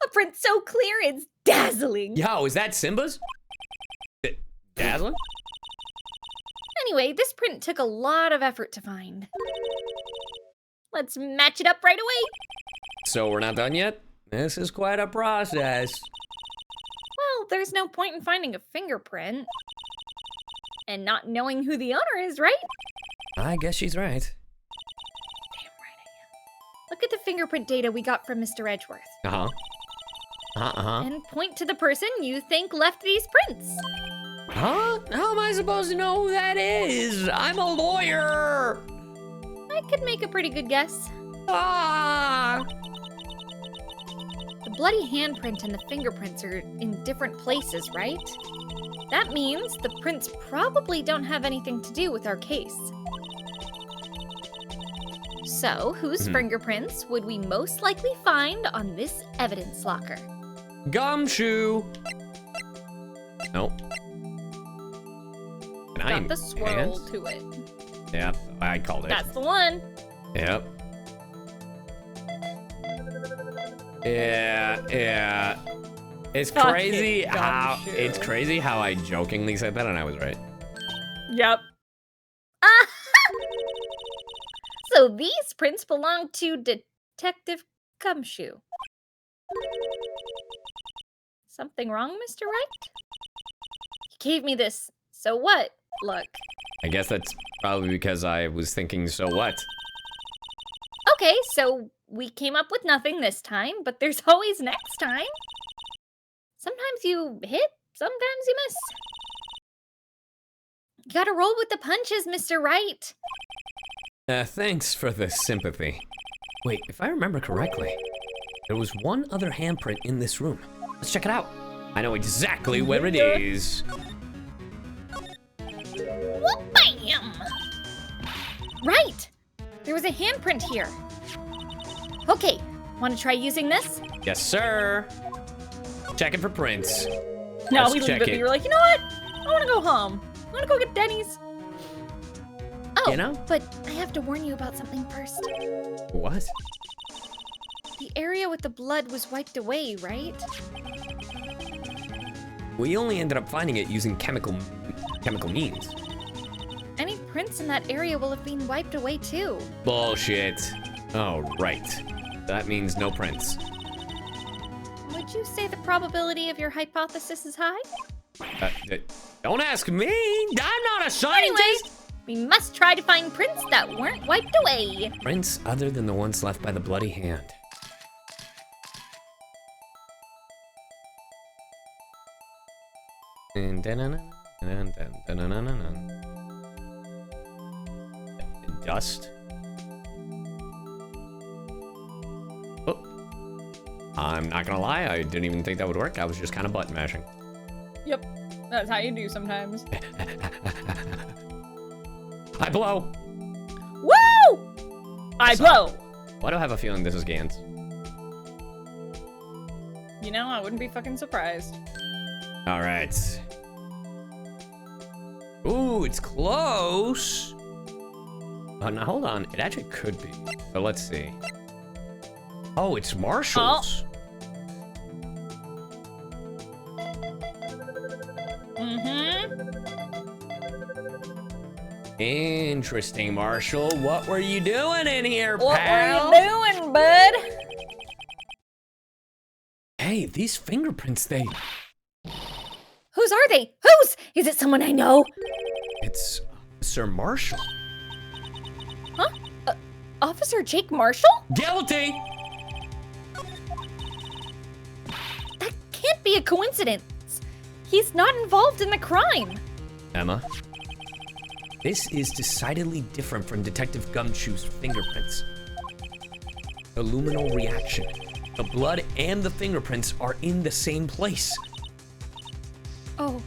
A print so clear it's dazzling. Yo, is that Simba's? Dazzling? Anyway, this print took a lot of effort to find. Let's match it up right away. So we're not done yet? This is quite a process. Well, there's no point in finding a fingerprint and not knowing who the owner is, right? I guess she's right. Damn right I am. Look at the fingerprint data we got from Mr. Edgeworth Uh-huh. and point to the person you think left these prints. Huh? How am I supposed to know who that is? I'm a lawyer! I could make a pretty good guess. Ah! The bloody handprint and the fingerprints are in different places, right? That means the prints probably don't have anything to do with our case. So, whose fingerprints would we most likely find on this evidence locker? Gumshoe! Nope. Got the swirl to it. Yep, I called it. That's the one. Yep. Yeah. It's Fucking crazy how I jokingly said that and I was right. Yep. So these prints belong to Detective Gumshoe. Something wrong, Mr. Wright? He gave me this So what? Look. I guess that's probably because I was thinking, so what? Okay, so we came up with nothing this time, but there's always next time. Sometimes you hit, sometimes you miss. You gotta roll with the punches, Mr. Wright. Thanks for the sympathy. Wait, if I remember correctly, there was one other handprint in this room. Let's check it out. I know exactly where it is. Bam! Right! There was a handprint here. Okay, wanna try using this? Yes, sir. Checking for prints. No, Let's we check leave it. it. You were like, you know what? I want to go home. I want to go get Denny's. Oh, You know? but I have to warn you about something first. What? The area with the blood was wiped away, right? We only ended up finding it using chemical means. Any prints in that area will have been wiped away too. Bullshit. Oh, right. That means no prints. Would you say the probability of your hypothesis is high? Don't ask me. I'm not a scientist. Anyway, we must try to find prints that weren't wiped away. Prints other than the ones left by the bloody hand. Dust. Oh. I'm not gonna lie, I didn't even think that would work. I was just kind of button mashing. Yep, that's how you do sometimes. I blow. Woo! I blow. Why do I have a feeling this is Gant? You know, I wouldn't be fucking surprised. All right. Ooh, it's close. Oh, now hold on. It actually could be. So let's see. Oh, it's Marshall's. Interesting, Marshall. What were you doing in here, What pal? were you doing, bud? Hey, these fingerprints, Whose are they? Whose? Is it someone I know? It's Sir Marshall. Huh? Officer Jake Marshall? Guilty! That can't be a coincidence. He's not involved in the crime. Emma, this is decidedly different from Detective Gumshoe's fingerprints. The luminal reaction. The blood and the fingerprints are in the same place. Oh.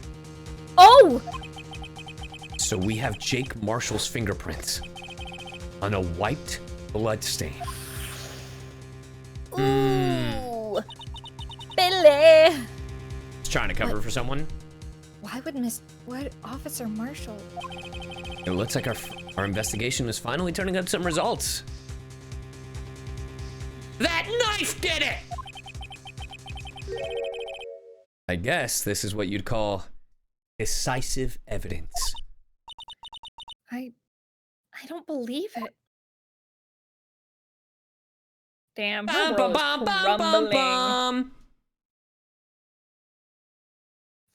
Oh! So we have Jake Marshall's fingerprints on a wiped blood stain. Ooh. Billy! He's trying to cover for someone. Why would Officer Marshall? It looks like our investigation is finally turning up some results. That knife did it! I guess this is what you'd call decisive evidence. I don't believe it. Damn, her world is crumbling.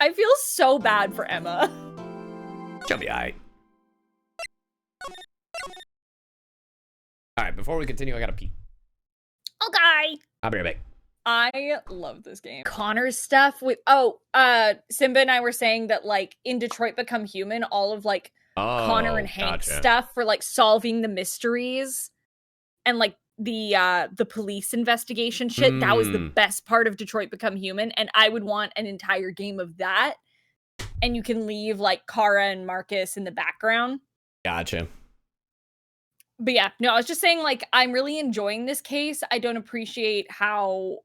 I feel so bad for Emma. She'll be alright. Alright, before we continue, I gotta pee. Okay. I'll be right back. I love this game. Connor's stuff with Simba and I were saying that like in Detroit Become Human, all of like Connor and Hank's stuff for like solving the mysteries and like the police investigation shit, that was the best part of Detroit Become Human, and I would want an entire game of that. And you can leave like Kara and Marcus in the background. Gotcha. But yeah, no, I was just saying, like, I'm really enjoying this case. I don't appreciate how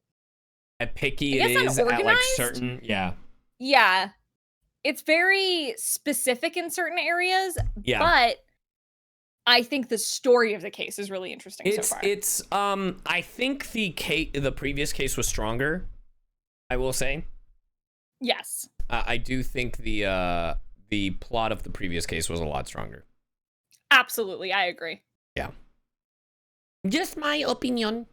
picky it is at like certain, yeah, it's very specific in certain areas. Yeah, but I think the story of the case is really interesting so far. It's I think the previous case was stronger, I will say. Yes. I do think the plot of the previous case was a lot stronger. Absolutely, I agree. Yeah. Just my opinion.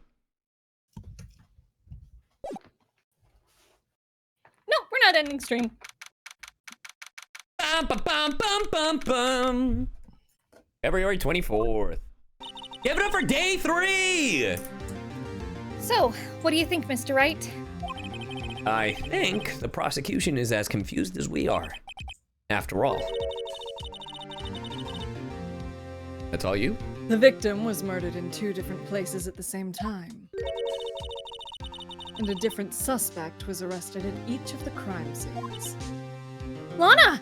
No, we're not ending stream. Bum, bum, bum, bum, bum, bum. February 24th. Give it up for day 3! So, what do you think, Mr. Wright? I think the prosecution is as confused as we are. After all. That's all you? The victim was murdered in 2 different places at the same time. And a different suspect was arrested at each of the crime scenes. Lana!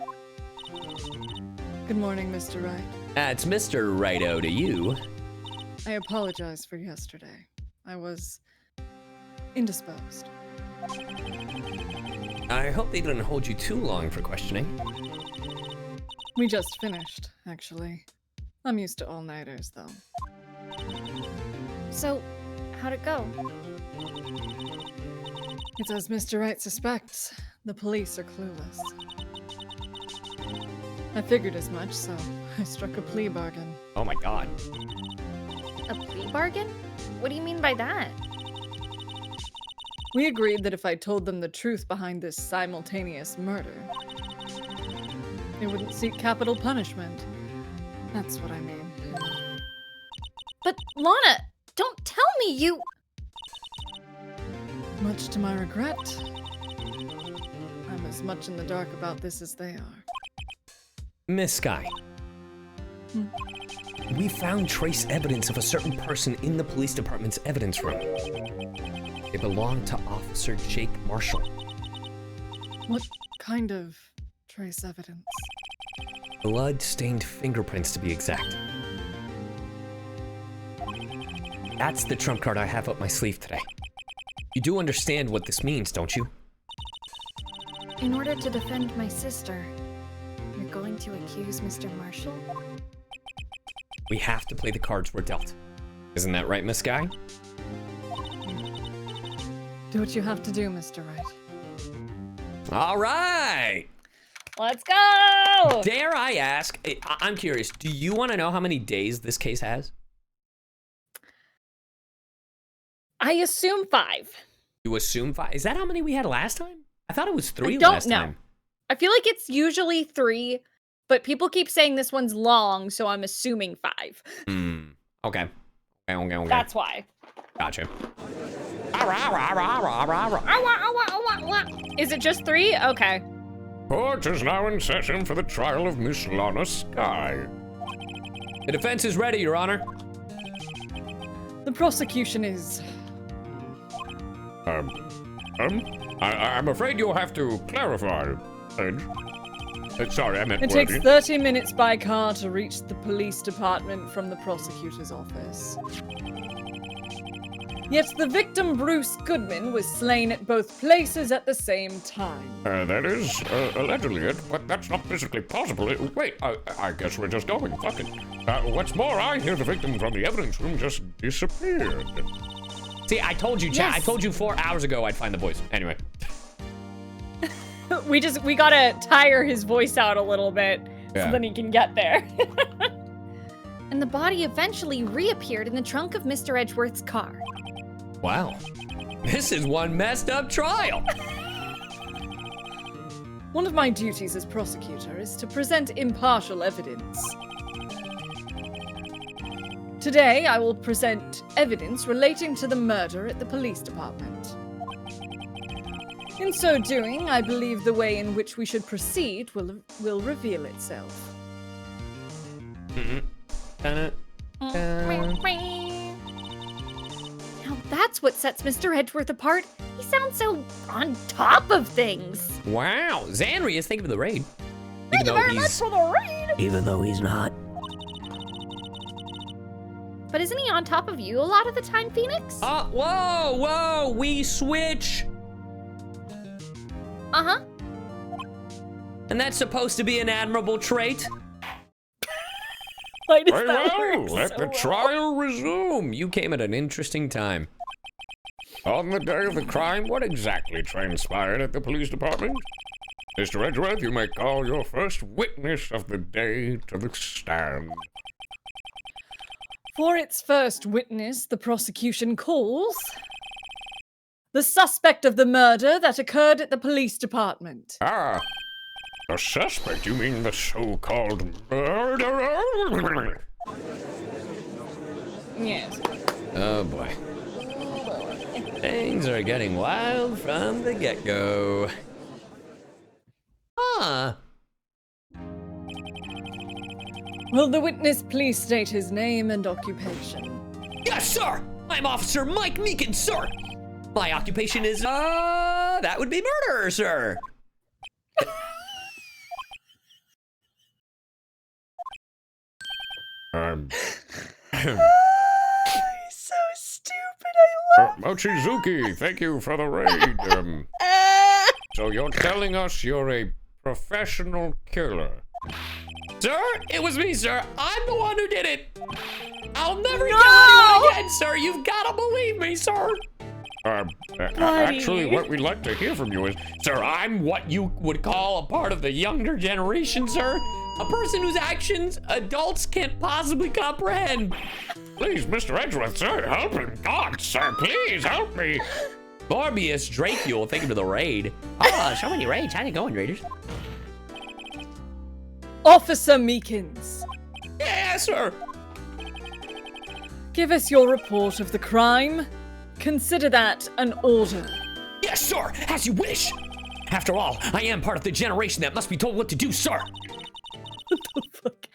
Good morning, Mr. Wright. It's Mr. Righto to you. I apologize for yesterday. I was indisposed. I hope they didn't hold you too long for questioning. We just finished, actually. I'm used to all-nighters, though. So, how'd it go? It's as Mr. Wright suspects. The police are clueless. I figured as much, so I struck a plea bargain. Oh my god. A plea bargain? What do you mean by that? We agreed that if I told them the truth behind this simultaneous murder, they wouldn't seek capital punishment. That's what I mean. But, Lana, don't tell me you... Much to my regret, I'm as much in the dark about this as they are. Miss Sky. We found trace evidence of a certain person in the police department's evidence room. It belonged to Officer Jake Marshall. What kind of trace evidence? Blood-stained fingerprints, to be exact. That's the trump card I have up my sleeve today. You do understand what this means, don't you? In order to defend my sister, you're going to accuse Mr. Marshall? We have to play the cards we're dealt. Isn't that right, Miss Sky? Do what you have to do, Mr. Wright. All right! Let's go! Dare I ask, I'm curious, do you want to know how many days this case has? I assume 5. You assume 5? Is that how many we had last time? I thought it was 3 I don't last know. time. I feel like it's usually 3, but people keep saying this one's long, so I'm assuming 5. Okay. Okay. That's why. Gotcha. Is it just 3? Okay. Court is now in session for the trial of Miss Lana Sky. The defense is ready, Your Honor. The prosecution is... I'm afraid you'll have to clarify, Edge. Sorry, I meant It Worthy. takes 30 minutes by car to reach the police department from the prosecutor's office. Yet the victim, Bruce Goodman, was slain at both places at the same time. That is allegedly it, but that's not physically possible. Wait, I guess we're just going. Fuck it. What's more, I hear the victim from the evidence room just disappeared. See, I told you, Chad. Yes. I told you 4 hours ago I'd find the boys. Anyway. We gotta tire his voice out a little bit Yeah. so then he can get there. And the body eventually reappeared in the trunk of Mr. Edgeworth's car. Wow. This is one messed up trial. One of my duties as prosecutor is to present impartial evidence. Today, I will present evidence relating to the murder at the police department. In so doing, I believe the way in which we should proceed will reveal itself. Now that's what sets Mr. Edgeworth apart. He sounds so on top of things. Wow. Zanri is thinking of the raid. Thank you very much for the raid! Even though he's not. But isn't he on top of you a lot of the time, Phoenix? Whoa, we switch. Uh-huh. And that's supposed to be an admirable trait. Why does Very that well, work let so the well? trial resume. You came at an interesting time. On the day of the crime, what exactly transpired at the police department? Mr. Edgeworth, you may call your first witness of the day to the stand. For its first witness, the prosecution calls the suspect of the murder that occurred at the police department. Ah, The suspect? You mean the so-called murderer? Yes. Oh boy. Things are getting wild from the get-go. Huh. Will the witness please state his name and occupation? Yes, sir! I'm Officer Mike Meekins, sir! My occupation is, that would be murderer, sir! So stupid, I love Mochizuki, thank you for the raid. So you're telling us you're a professional killer? Sir, it was me, sir. I'm the one who did it. I'll never kill anyone again, sir. You've got to believe me, sir. Actually, what we'd like to hear from you is, Sir, I'm what you would call a part of the younger generation, sir. A person whose actions adults can't possibly comprehend. please, Mr. Edgeworth, sir, help him. God, sir, please help me. Morbius Dracule, thank you for the raid. Oh, so many raids. How's it going, raiders? Officer Meekins. Yeah, sir. Give us your report of the crime. Consider that an order. Yes, sir, as you wish. After all, I am part of the generation that must be told what to do, sir. What the fuck?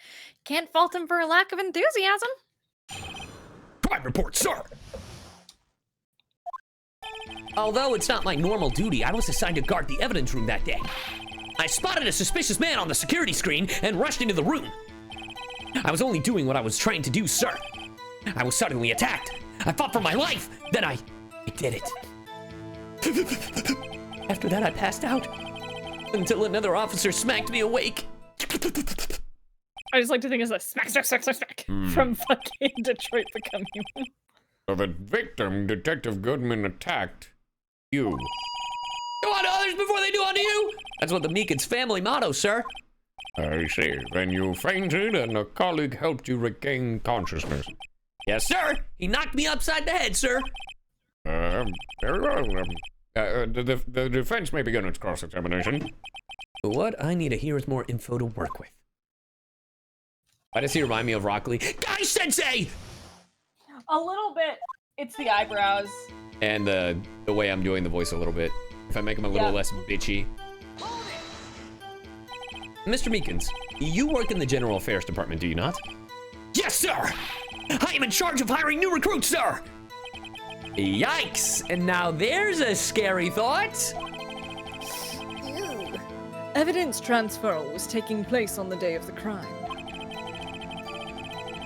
Can't fault him for a lack of enthusiasm. Crime report, sir. Although it's not my normal duty, I was assigned to guard the evidence room that day. I spotted a suspicious man on the security screen and rushed into the room. I was only doing what I was trained to do, sir. I was suddenly attacked. I fought for my life. Then I did it. After that, I passed out until another officer smacked me awake. I just like to think it's a smack, smack, smack, smack, smack from fucking Detroit Become Human. So the victim, Detective Goodman, attacked you. Do unto others before they do unto you. That's what the Meekins family motto, sir. I see. Then you fainted and a colleague helped you regain consciousness. Yes, sir. He knocked me upside the head, sir. Very well. The defense may begin its cross-examination. What I need to hear is more info to work with. Why does he remind me of Rock Lee? Guy Sensei! A little bit. It's the eyebrows. And the way I'm doing the voice a little bit. If I make him a little less bitchy. Mr. Meekins, you work in the General Affairs Department, do you not? Yes, sir! I am in charge of hiring new recruits, sir! Yikes! And now there's a scary thought. Evidence transfer was taking place on the day of the crime,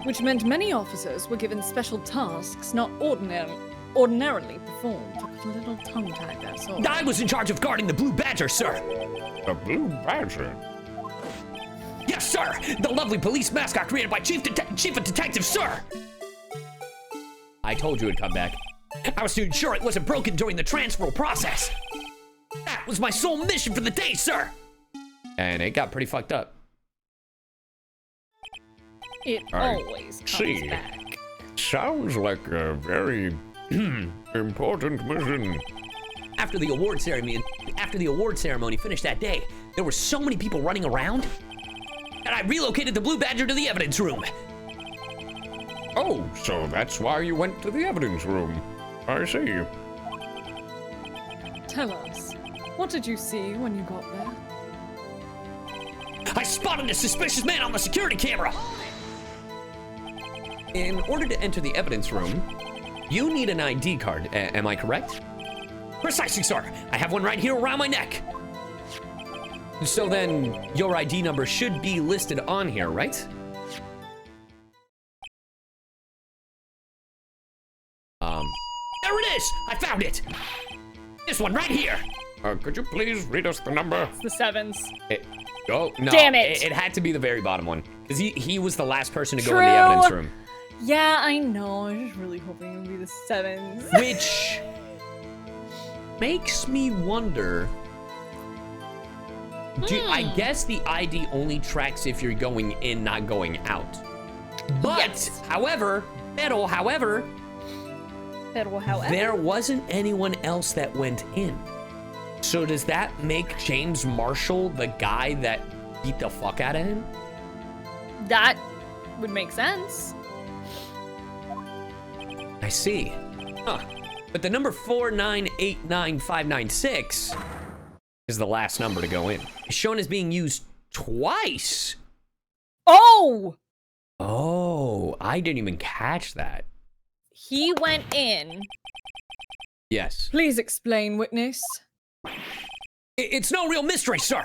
which meant many officers were given special tasks not ordinarily performed. To put a little tongue tag there, so. I was in charge of guarding the Blue Badger, sir. The Blue Badger? Yes, sir! The lovely police mascot created by Chief of Detectives, sir! I told you it'd come back. I was to ensure it wasn't broken during the transfer process. That was my sole mission for the day, sir! And it got pretty fucked up. It always comes back. Sounds like a very important mission. After the award ceremony finished that day, there were so many people running around, and I relocated the Blue Badger to the evidence room. Oh, so that's why you went to the evidence room. I see. Tell us, what did you see when you got there? I spotted a suspicious man on the security camera. In order to enter the evidence room, you need an ID card, am I correct? Precisely, sir. I have one right here around my neck. So then, your ID number should be listed on here, right? There it is! I found it! This one right here! Could you please read us the number? It's the sevens. Oh, no. Damn it. It had to be the very bottom one. Because he was the last person to go in the evidence room. Yeah, I know. I was just really hoping it would be the sevens. Which makes me wonder. I guess the ID only tracks if you're going in, not going out. But, however, there wasn't anyone else that went in. So does that make James Marshall the guy that beat the fuck out of him? That would make sense. I see. Huh. But the number 4989596 is the last number to go in. It's shown as being used twice. Oh! Oh, I didn't even catch that. He went in. Yes. Please explain, witness. It's no real mystery, sir.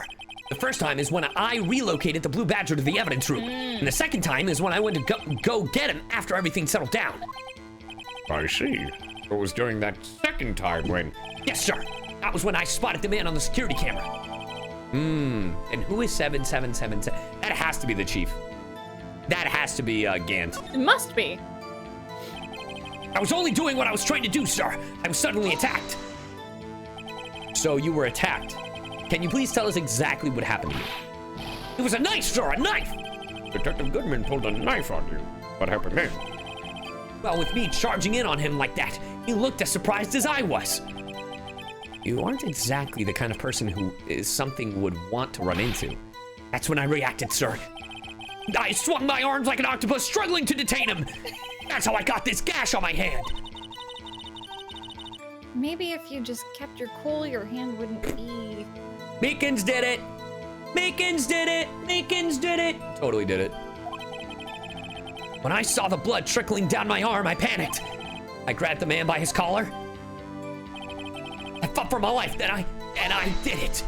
The first time is when I relocated the Blue Badger to the evidence room. And the second time is when I went to go get him after everything settled down. I see. It was during that second time when... Yes, sir. That was when I spotted the man on the security camera. And who is 7777? That has to be the chief. That has to be Gant. It must be. I was only doing what I was trying to do, sir. I was suddenly attacked. So you were attacked. Can you please tell us exactly what happened to you? It was a knife, sir, a knife! Detective Goodman pulled a knife on you. What happened then? Well, with me charging in on him like that, he looked as surprised as I was. You aren't exactly the kind of person who is something would want to run into. That's when I reacted, sir. I swung my arms like an octopus, struggling to detain him. That's how I got this gash on my hand. Maybe if you just kept your cool, your hand wouldn't be... Meekins did it. Meekins did it. Meekins did it. Totally did it. When I saw the blood trickling down my arm, I panicked. I grabbed the man by his collar. I fought for my life, then I did it.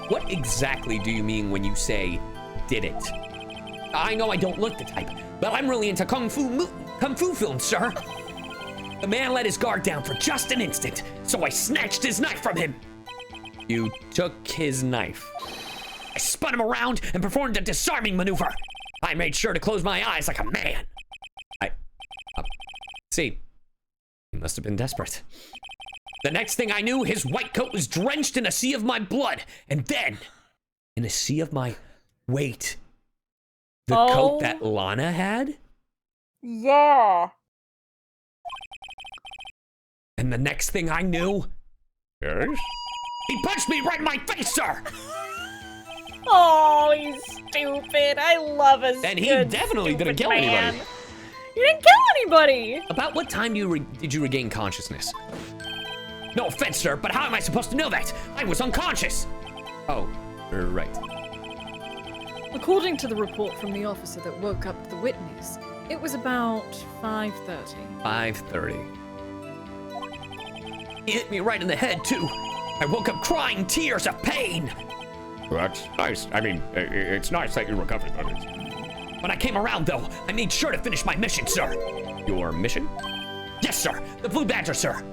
What exactly do you mean when you say did it? I know I don't look the type, but I'm really into kung fu films, sir. The man let his guard down for just an instant, so I snatched his knife from him. You took his knife. I spun him around and performed a disarming maneuver. I made sure to close my eyes like a man. See, he must have been desperate. The next thing I knew, his white coat was drenched in a sea of my blood, and then in a sea of my weight. The coat that Lana had? Yeah. And the next thing I knew, Yes? he punched me right in my face, sir! Oh, he's stupid. I love us. And he definitely didn't kill anybody. He didn't kill anybody. About what time did you regain consciousness? No offense, sir, but how am I supposed to know that? I was unconscious. Oh, right. According to the report from the officer that woke up the witness, it was about 5:30. 5:30. He hit me right in the head, too. I woke up crying tears of pain. That's nice. I mean, it's nice that you recovered, but it's... When I came around, though, I made sure to finish my mission, sir. Your mission? Yes, sir. The Blue Badger, sir.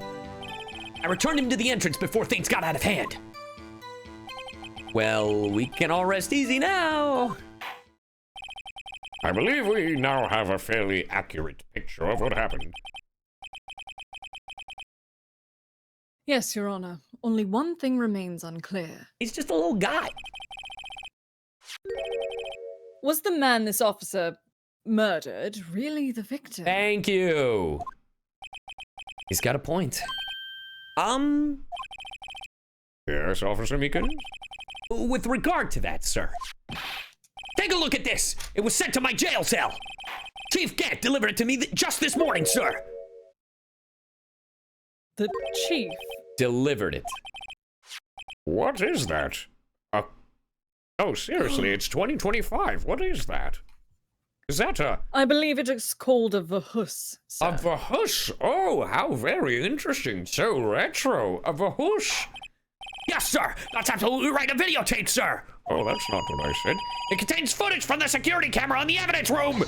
I returned him to the entrance before things got out of hand. Well, we can all rest easy now. I believe we now have a fairly accurate picture of what happened. Yes, Your Honor. Only one thing remains unclear. He's just a little guy. Was the man this officer murdered really the victim? Thank you. He's got a point. Yes, Officer Meekins? With regard to that, sir. Take a look at this. It was sent to my jail cell. Chief Gant delivered it to me just this morning, sir. The chief Delivered it. What is that? Oh, seriously, it's 2025. What is that? Is that I believe it is called a vahus, sir. a vahus? Oh, how very interesting. So retro. A vahus. Yes, sir. That's absolutely right. A videotape, sir. Oh, that's not what I said. It contains footage from the security camera in the evidence room.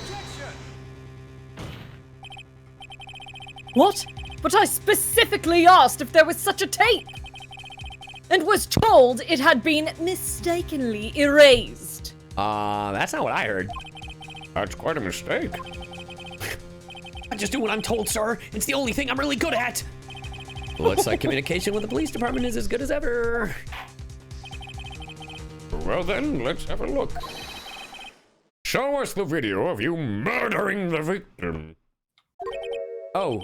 What? But I specifically asked if there was such a tape! And was told it had been mistakenly erased. That's not what I heard. That's quite a mistake. I just do what I'm told, sir. It's the only thing I'm really good at. Looks like communication with the police department is as good as ever. Well then, let's have a look. Show us the video of you murdering the victim. Oh,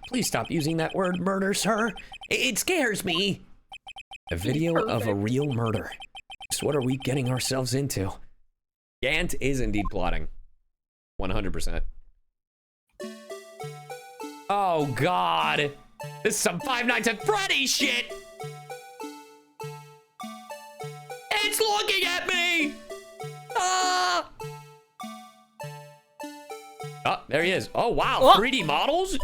please stop using that word murder, sir. It scares me. A video of a real murder. Just what are we getting ourselves into? Gant is indeed plotting. 100%. Oh, God. This is some Five Nights at Freddy's shit. It's looking at me. Ah. Oh, there he is. Oh, wow. Oh. 3D models?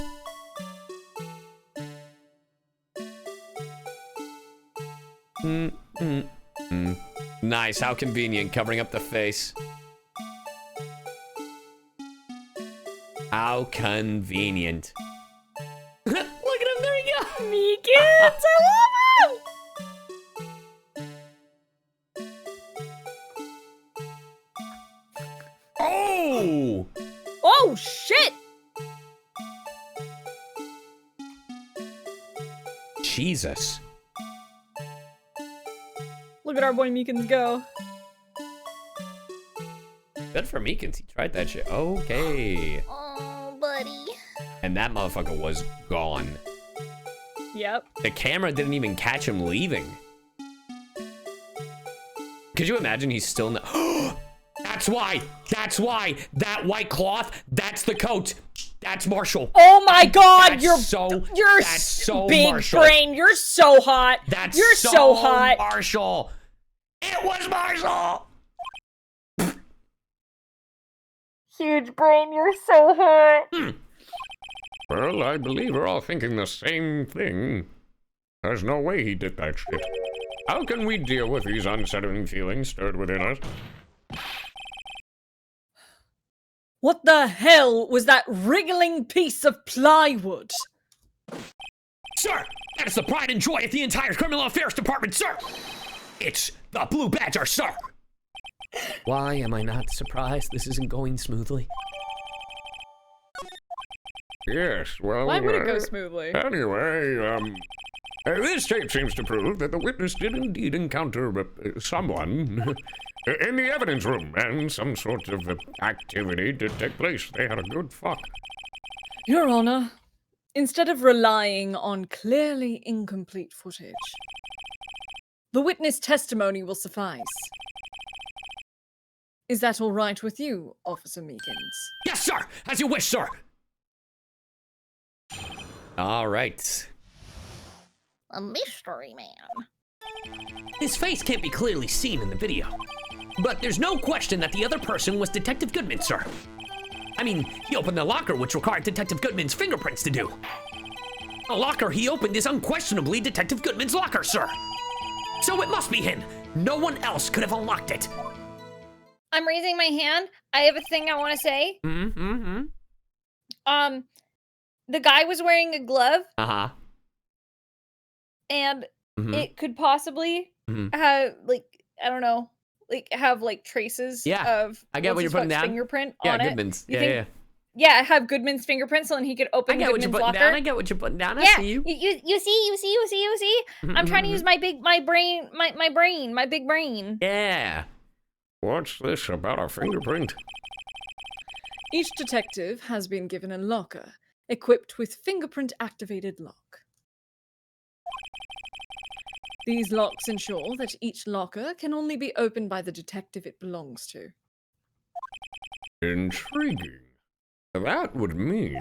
Nice. How convenient. Covering up the face. How convenient. Look at him. There he goes. Meekins, I love him. Oh! Oh, shit. Jesus. Look at our boy Meekins go. Good for Meekins. He tried that shit. Okay. Oh, buddy. And that motherfucker was gone. Yep. The camera didn't even catch him leaving. Could you imagine he's still in the... That's why. That's why. That white cloth, that's the coat. That's Marshall. Oh my God, That's you're so big Marshall. brain. You're so hot. You're so hot. Marshall. It was Marshall. Huge brain. You're so hot. Well, I believe we're all thinking the same thing. There's no way he did that shit. How can we deal with these unsettling feelings stirred within us? What the hell was that wriggling piece of plywood? Sir, that is the pride and joy of the entire criminal affairs department, sir. It's the Blue Badger, sir. Why am I not surprised this isn't going smoothly? Yes, well... Why would it go smoothly? Anyway, this tape seems to prove that the witness did indeed encounter someone in the evidence room, and some sort of activity did take place. They had a good fuck. Your Honor, instead of relying on clearly incomplete footage, the witness testimony will suffice. Is that all right with you, Officer Meekins? Yes, sir. As you wish, sir. All right. A mystery man. His face can't be clearly seen in the video, but there's no question that the other person was Detective Goodman, sir. I mean, he opened the locker, which required Detective Goodman's fingerprints to do. The locker he opened is unquestionably Detective Goodman's locker, sir. So it must be him. No one else could have unlocked it. I'm raising my hand. I have a thing I want to say. The guy was wearing a glove, Uh-huh. and it could possibly have, like, I don't know, like, have, like, traces of I get what you're putting down. fingerprint Yeah, on it. Goodman's. You Yeah, think- Yeah, have Goodman's fingerprints, so then he could open I get what you're Goodman's putting locker. down. I get what you're putting down. I Yeah, see you. you see. I'm trying to use my big brain. Yeah. What's this about a fingerprint? Each detective has been given a locker equipped with fingerprint-activated lock. These locks ensure that each locker can only be opened by the detective it belongs to. Intriguing. That would mean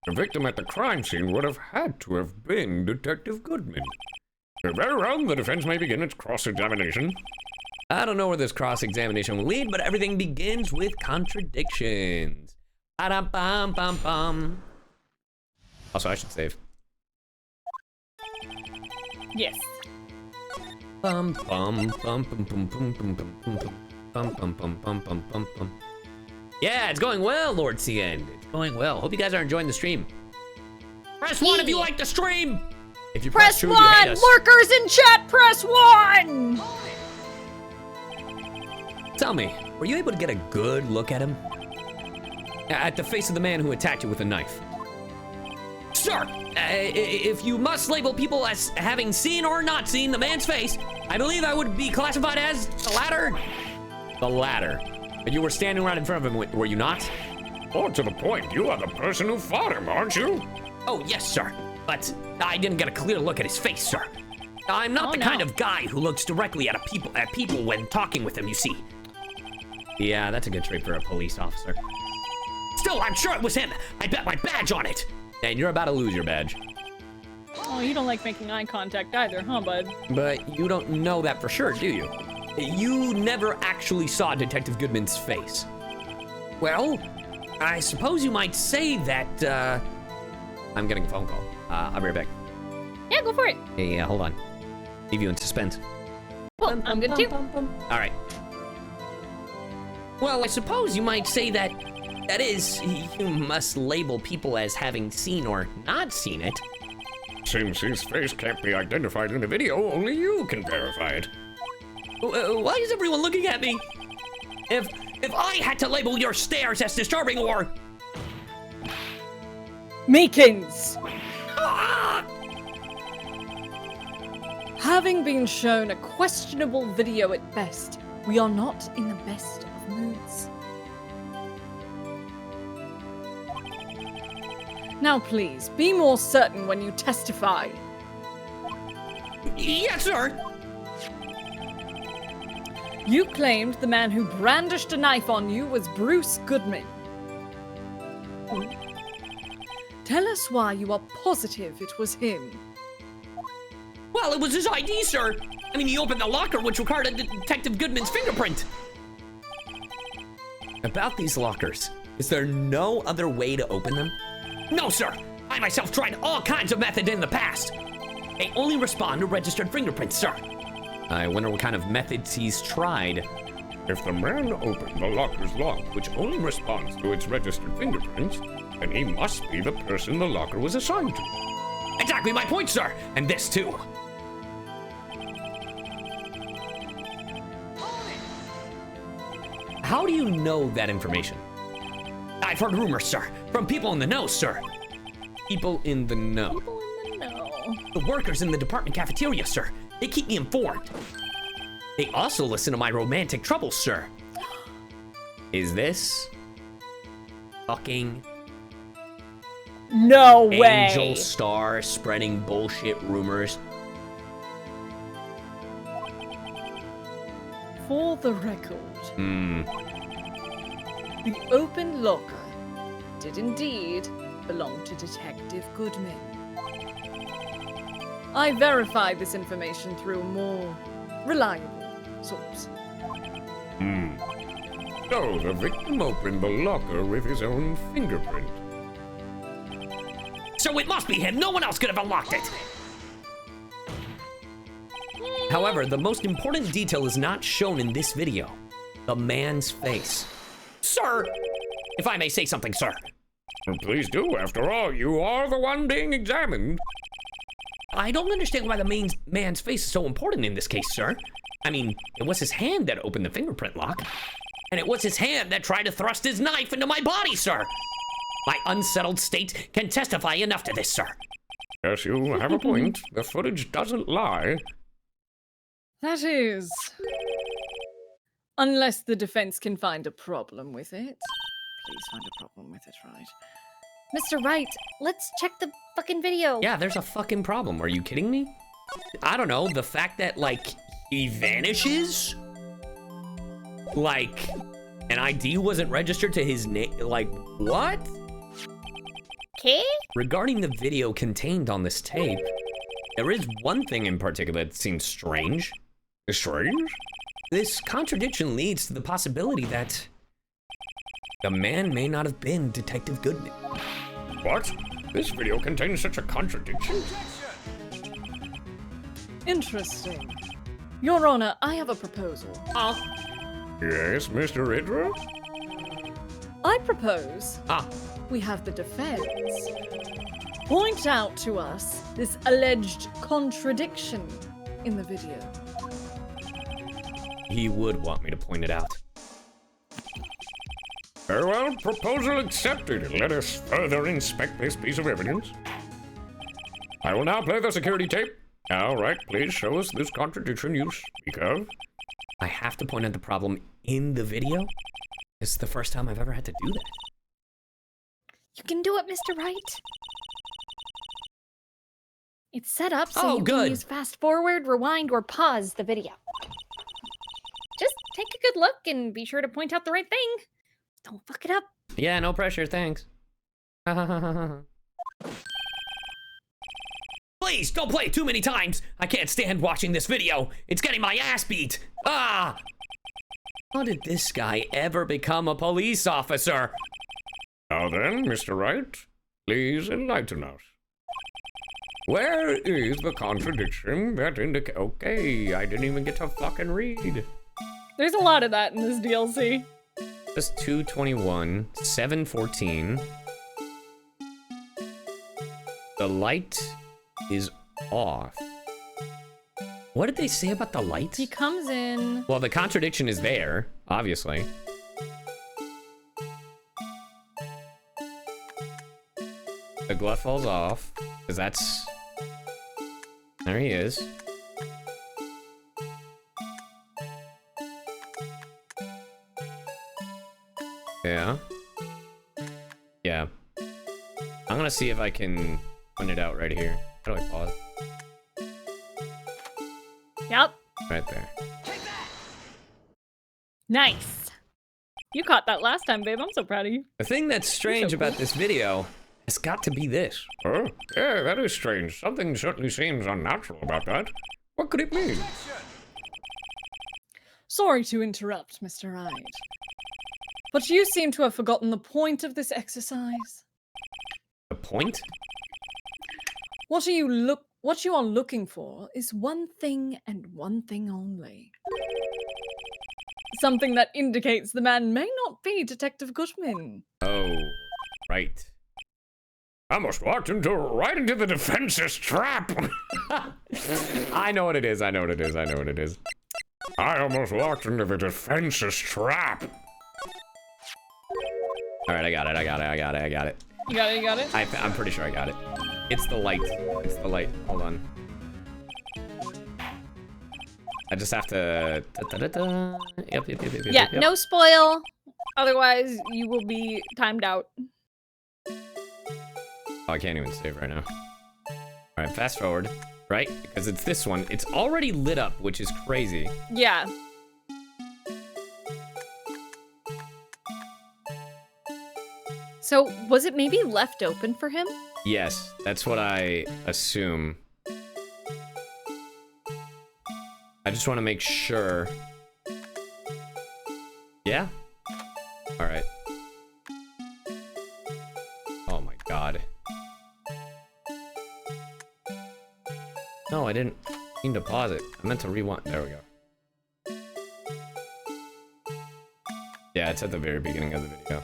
the victim at the crime scene would have had to have been Detective Goodman. Very well, the defense may begin its cross-examination. I don't know where this cross-examination will lead, but everything begins with contradictions. Ba-dum-bum-bum-bum. Also, I should save. Yes. Bum bum bum bum bum bum bum bum bum bum bum bum bum bum bum bum. Yeah, it's going well, Lord CN. It's going well. Hope you guys are enjoying the stream. Press 1 if you like the stream. If you press 2, you hate us. Lurkers in chat, press 1! Tell me, were you able to get a good look at him? At the face of the man who attacked you with a knife? Sir, if you must label people as having seen or not seen the man's face, I believe I would be classified as the latter. The latter. But you were standing right in front of him, were you not? More to the point, you are the person who fought him, aren't you? Oh, yes, sir. But I didn't get a clear look at his face, sir. I'm not Oh, the no. kind of guy who looks directly at people when talking with them, you see. Yeah, that's a good trait for a police officer. Still, I'm sure it was him. I bet my badge on it. And you're about to lose your badge. Oh, you don't like making eye contact either, huh, bud? But you don't know that for sure, do you? You never actually saw Detective Goodman's face. Well, I suppose you might say that, I'm getting a phone call. I'll be right back. Yeah, go for it. Hey, hold on. Leave you in suspense. Well, I'm good too. All right. Well, I suppose you might say that is, you must label people as having seen or not seen it. Since his face can't be identified in the video, only you can verify it. Why is everyone looking at me? If I had to label your stares as disturbing or... Meekins! Ah! Having been shown a questionable video at best, we are not in the best of moods. Now please, be more certain when you testify. Yes, sir. You claimed the man who brandished a knife on you was Bruce Goodman. Tell us why you are positive it was him. Well, it was his ID, sir. I mean, he opened the locker, which required a Detective Goodman's fingerprint. About these lockers, is there no other way to open them? No, sir. I myself tried all kinds of methods in the past. They only respond to registered fingerprints, sir. I wonder what kind of methods he's tried. If the man opened the locker's lock, which only responds to its registered fingerprints, then he must be the person the locker was assigned to. Exactly my point, sir. And this, too. How do you know that information? I've heard rumors, sir, from people in the know, sir. People in the know. People in the know. The workers in the department cafeteria, sir. They keep me informed. They also listen to my romantic troubles, sir. Is this fucking No way. Angel Star spreading bullshit rumors? For the record, Hmm. the open locker did indeed belong to Detective Goodman. I verified this information through a more reliable source. So the victim opened the locker with his own fingerprint. So it must be him. No one else could have unlocked it. However, the most important detail is not shown in this video. The man's face. Sir, if I may say something, sir. Please do. After all, you are the one being examined. I don't understand why the man's face is so important in this case, sir. I mean, it was his hand that opened the fingerprint lock. And it was his hand that tried to thrust his knife into my body, sir. My unsettled state can testify enough to this, sir. Yes, you have a point. The footage doesn't lie. That is, unless the defense can find a problem with it. Please find a problem with it, right? Mr. Wright, let's check the fucking video. Yeah, there's a fucking problem. Are you kidding me? I don't know, the fact that, like, he vanishes? Like, an ID wasn't registered to his name? Like, what? Okay? Regarding the video contained on this tape, there is one thing in particular that seems strange. Strange? This contradiction leads to the possibility that the man may not have been Detective Goodman. What? This video contains such a contradiction? Interesting. Your Honor, I have a proposal. Yes, Mr. Ridra? I propose Ah, we have the defense point out to us this alleged contradiction in the video. he would want me to point it out. Very well, proposal accepted. Let us further inspect this piece of evidence. I will now play the security tape. All right, please show us this contradiction you speak of. I have to point out the problem in the video. This is the first time I've ever had to do that. You can do it, Mr. Wright. It's set up so Oh, you good. can use fast forward, rewind, or pause the video. Just take a good look and be sure to point out the right thing. Don't fuck it up. Yeah, no pressure, thanks. Please, don't play it too many times. I can't stand watching this video. It's getting my ass beat. Ah! How did this guy ever become a police officer? Now then, Mr. Wright, please enlighten us. Where is the contradiction that indicates... Okay, I didn't even get to fucking read. There's a lot of that in this DLC. Just 221, 714. The light is off. What did they say about the light? He comes in. Well, the contradiction is there, obviously. The glove falls off, because that's... There he is. Yeah. Yeah. I'm gonna see if I can point it out right here. How do I pause? Yep. Right there. Nice. You caught that last time, babe. I'm so proud of you. The thing that's strange about this video has got to be this. Oh, yeah, that is strange. Something certainly seems unnatural about that. What could it mean? Sorry to interrupt, Mr. Wright. But you seem to have forgotten the point of this exercise. The point? What you are looking for is one thing and one thing only. Something that indicates the man may not be Detective Goodman. Oh, right. I almost walked right into the defense's trap. I know what it is. I know what it is. I know what it is. I almost walked into the defense's trap. All right, I got it. I got it. I got it. I got it. You got it, you got it? I'm pretty sure I got it. It's the light. It's the light. Hold on. I just have to... Yep. Yeah, no spoil. Otherwise, you will be timed out. Oh, I can't even save right now. All right, fast forward. Right? Because it's this one. It's already lit up, which is crazy. Yeah. So, was it maybe left open for him? Yes, that's what I assume. I just want to make sure. Yeah? All right. Oh my god. No, I didn't mean to pause it. I meant to rewind. There we go. Yeah, it's at the very beginning of the video.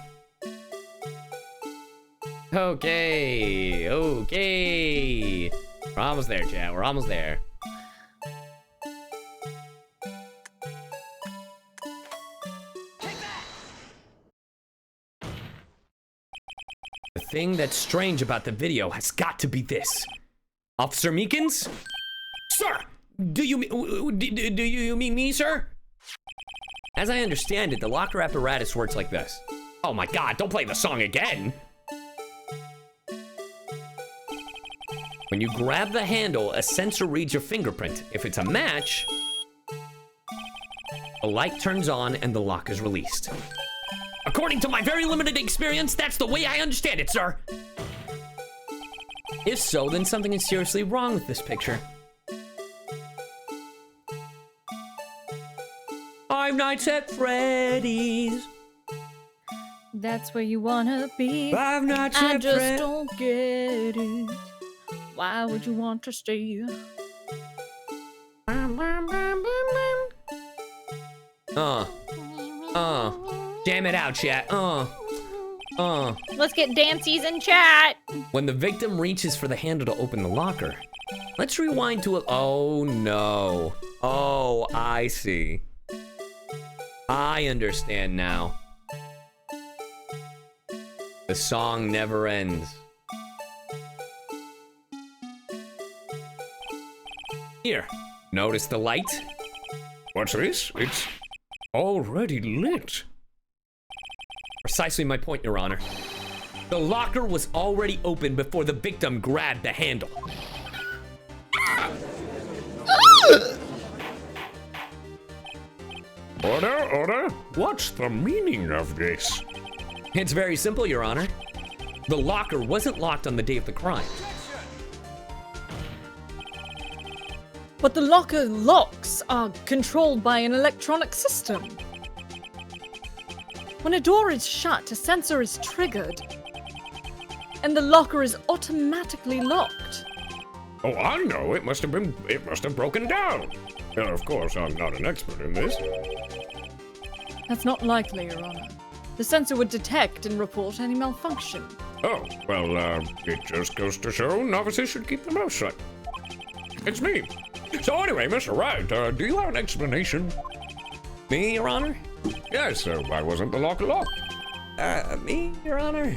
Okay, okay. We're almost there, chat. We're almost there. The thing that's strange about the video has got to be this. Officer Meekins? Sir! Do you mean me, sir? As I understand it, the locker apparatus works like this. Oh my god, don't play the song again! When you grab the handle, a sensor reads your fingerprint. If it's a match, a light turns on and the lock is released. According to my very limited experience, that's the way I understand it, sir. If so, then something is seriously wrong with this picture. Five Nights at Freddy's. That's where you wanna be. Five Nights I at just Freddy's. don't get it. Why would you want to stay? Jam it out, chat. Let's get dancies in chat. When the victim reaches for the handle to open the locker, let's rewind to a... Oh, no. Oh, I see. I understand now. The song never ends. Here, notice the light? What's this? It's already lit. Precisely my point, Your Honor. The locker was already open before the victim grabbed the handle. Order, order. What's the meaning of this? It's very simple, Your Honor. The locker wasn't locked on the day of the crime. But the locker locks are controlled by an electronic system. When a door is shut, a sensor is triggered, and the locker is automatically locked. Oh, I know. It must have broken down. Of course, I'm not an expert in this. That's not likely, Your Honor. The sensor would detect and report any malfunction. Oh, well, it just goes to show novices should keep their mouth shut. It's me. So anyway, Mr. Wright, do you have an explanation? Me, Your Honor? Yes, why wasn't the locker locked? Me, Your Honor?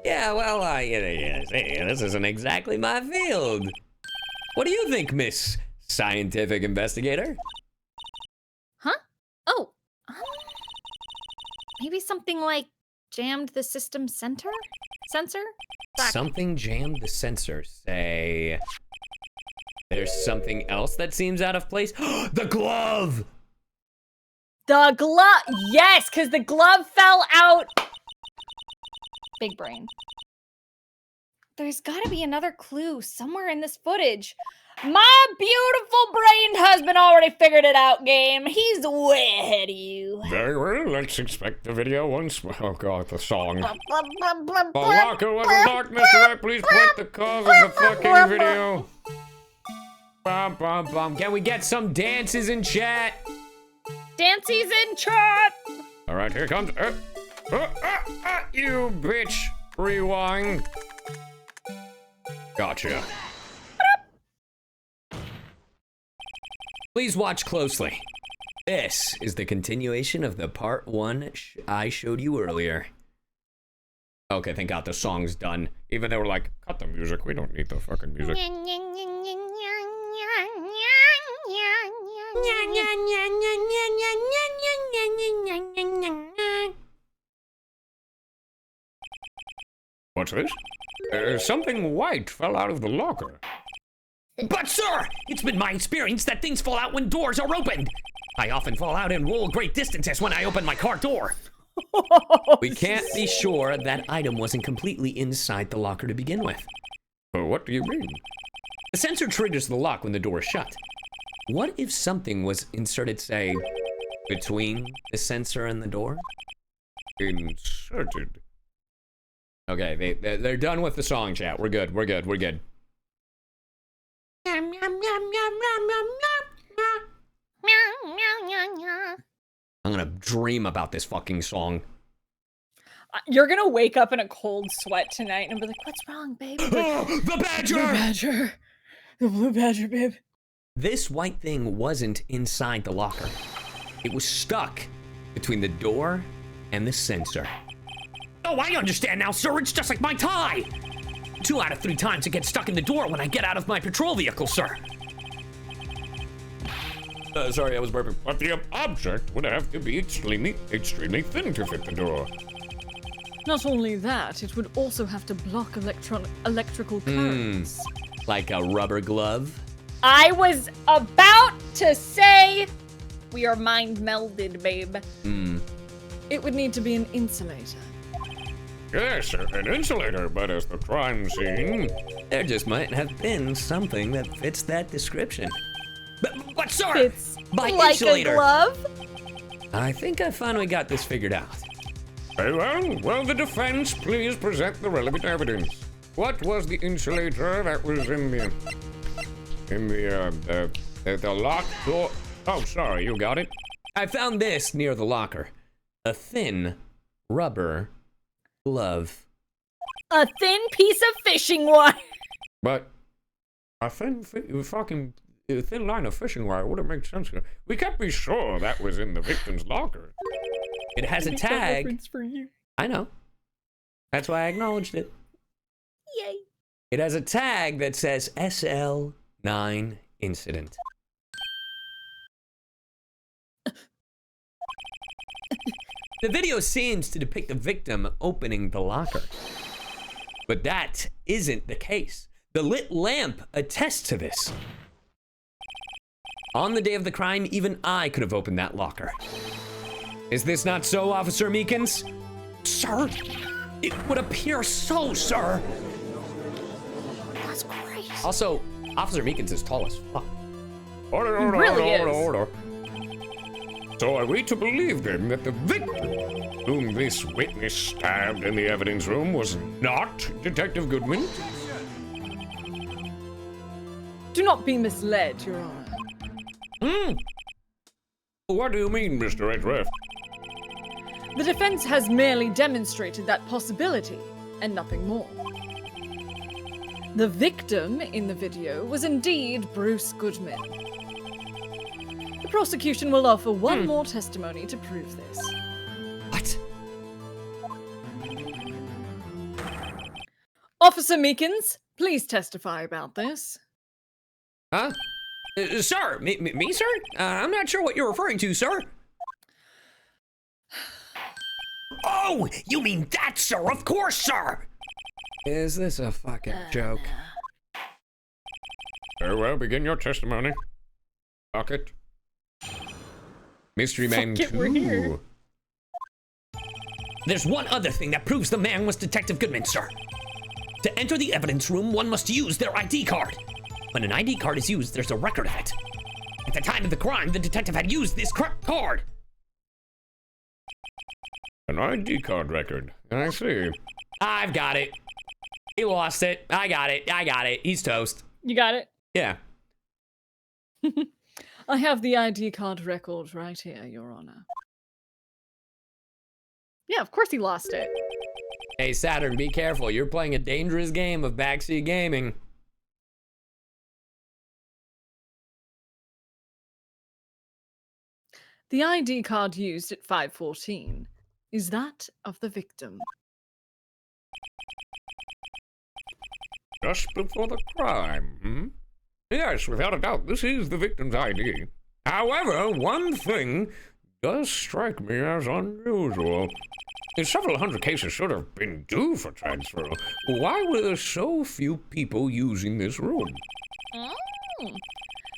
Yeah, well, this isn't exactly my field. What do you think, Miss Scientific Investigator? Huh? Oh, maybe something like jammed the system sensor? Something jammed the sensor. Say, there's something else that seems out of place. The glove! The glove! Yes, because the glove fell out. Big brain. There's gotta be another clue somewhere in this footage. My beautiful brained husband already figured it out, game. He's way ahead of you. Very well, let's expect the video once. Oh god, the song. The locker wasn't locked, Mr. Wright. Please point the cause of the fucking video. Bum, bum, bum. Can we get some dances in chat? Dancy's in chat. All right, here comes. You bitch. Rewind. Gotcha. Please watch closely. This is the continuation of the part 1 I showed you earlier. Okay, thank God the song's done. Even they were like, cut the music. We don't need the fucking music. What's this? Something white fell out of the locker. But sir, it's been my experience that things fall out when doors are opened. I often fall out and roll great distances when I open my car door. We can't be sure that item wasn't completely inside the locker to begin with. What do you mean? The sensor triggers the lock when the door is shut. What if something was inserted, say, between the sensor and the door? Inserted. Okay, they're done with the song, chat. We're good, we're good, we're good. I'm gonna dream about this fucking song. You're gonna wake up in a cold sweat tonight and be like, what's wrong, babe? The badger! The badger! The blue badger, babe. This white thing wasn't inside the locker. It was stuck between the door and the sensor. Oh, I understand now, sir. It's just like my tie. 2 out of 3 times it gets stuck in the door when I get out of my patrol vehicle, sir. Sorry, I was burping. But the object would have to be extremely thin to fit the door. Not only that, it would also have to block electrical currents. Like a rubber glove? I was about to say we are mind melded, babe. It would need to be an insulator. Yes, sir, an insulator, but as the crime scene... There just might have been something that fits that description. But sir, Fits by like insulator. a glove? I think I finally got this figured out. Very well. Well, the defense, please present the relevant evidence. What was the insulator that was in the locked door? Oh, sorry, you got it? I found this near the locker. A thin rubber glove. A thin piece of fishing wire. But a thin line of fishing wire wouldn't make sense. We can't be sure that was in the victim's locker. It has a tag. For you. I know. That's why I acknowledged it. Yay. It has a tag that says SL9 incident. The video seems to depict the victim opening the locker. But that isn't the case. The lit lamp attests to this. On the day of the crime, even I could have opened that locker. Is this not so, Officer Meekins? Sir, it would appear so, sir. That's great. Also, Officer Meekins is tall as fuck. Order, He order, really order, is. order, order. So are we to believe then that the victim, whom this witness stabbed in the evidence room, was not Detective Goodman? Do not be misled, Your Honor. What do you mean, Mr. Edgeworth? The defense has merely demonstrated that possibility, and nothing more. The victim in the video was indeed Bruce Goodman. The prosecution will offer one more testimony to prove this. What? Officer Meekins, please testify about this. Huh? Sir? Me, sir? I'm not sure what you're referring to, sir. Oh, you mean that, sir? Of course, sir. Is this a fucking joke? Very well, begin your testimony. Pocket. Mystery Man Fuck it, we're 2. here. There's one other thing that proves the man was Detective Goodman, sir. To enter the evidence room, one must use their ID card. When an ID card is used, there's a record of it. At the time of the crime, the detective had used this correct card. An ID card record. I see. I've got it. He lost it. I got it. He's toast. You got it? Yeah. I have the ID card record right here, Your Honor. Yeah, of course he lost it. Hey, Saturn, be careful. You're playing a dangerous game of backseat gaming. The ID card used at 5:14 is that of the victim. Just before the crime, Yes, without a doubt, this is the victim's ID. However, one thing does strike me as unusual. Several hundred cases should have been due for transfer. Why were there so few people using this room?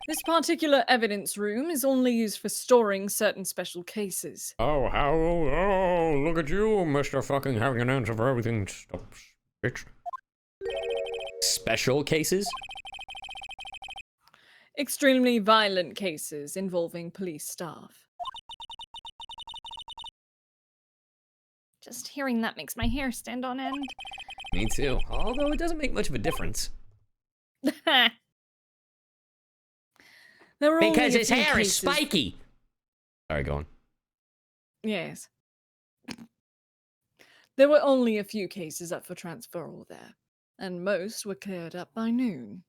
This particular evidence room is only used for storing certain special cases. Oh, look at you, Mr. Fucking having an answer for everything. Stop, bitch. Special cases? Extremely violent cases involving police staff. Just hearing that makes my hair stand on end. Me too. Although it doesn't make much of a difference. There were only Because a his few hair is cases- spiky. Sorry, go on. Yes. There were only a few cases up for transferal there, and most were cleared up by noon.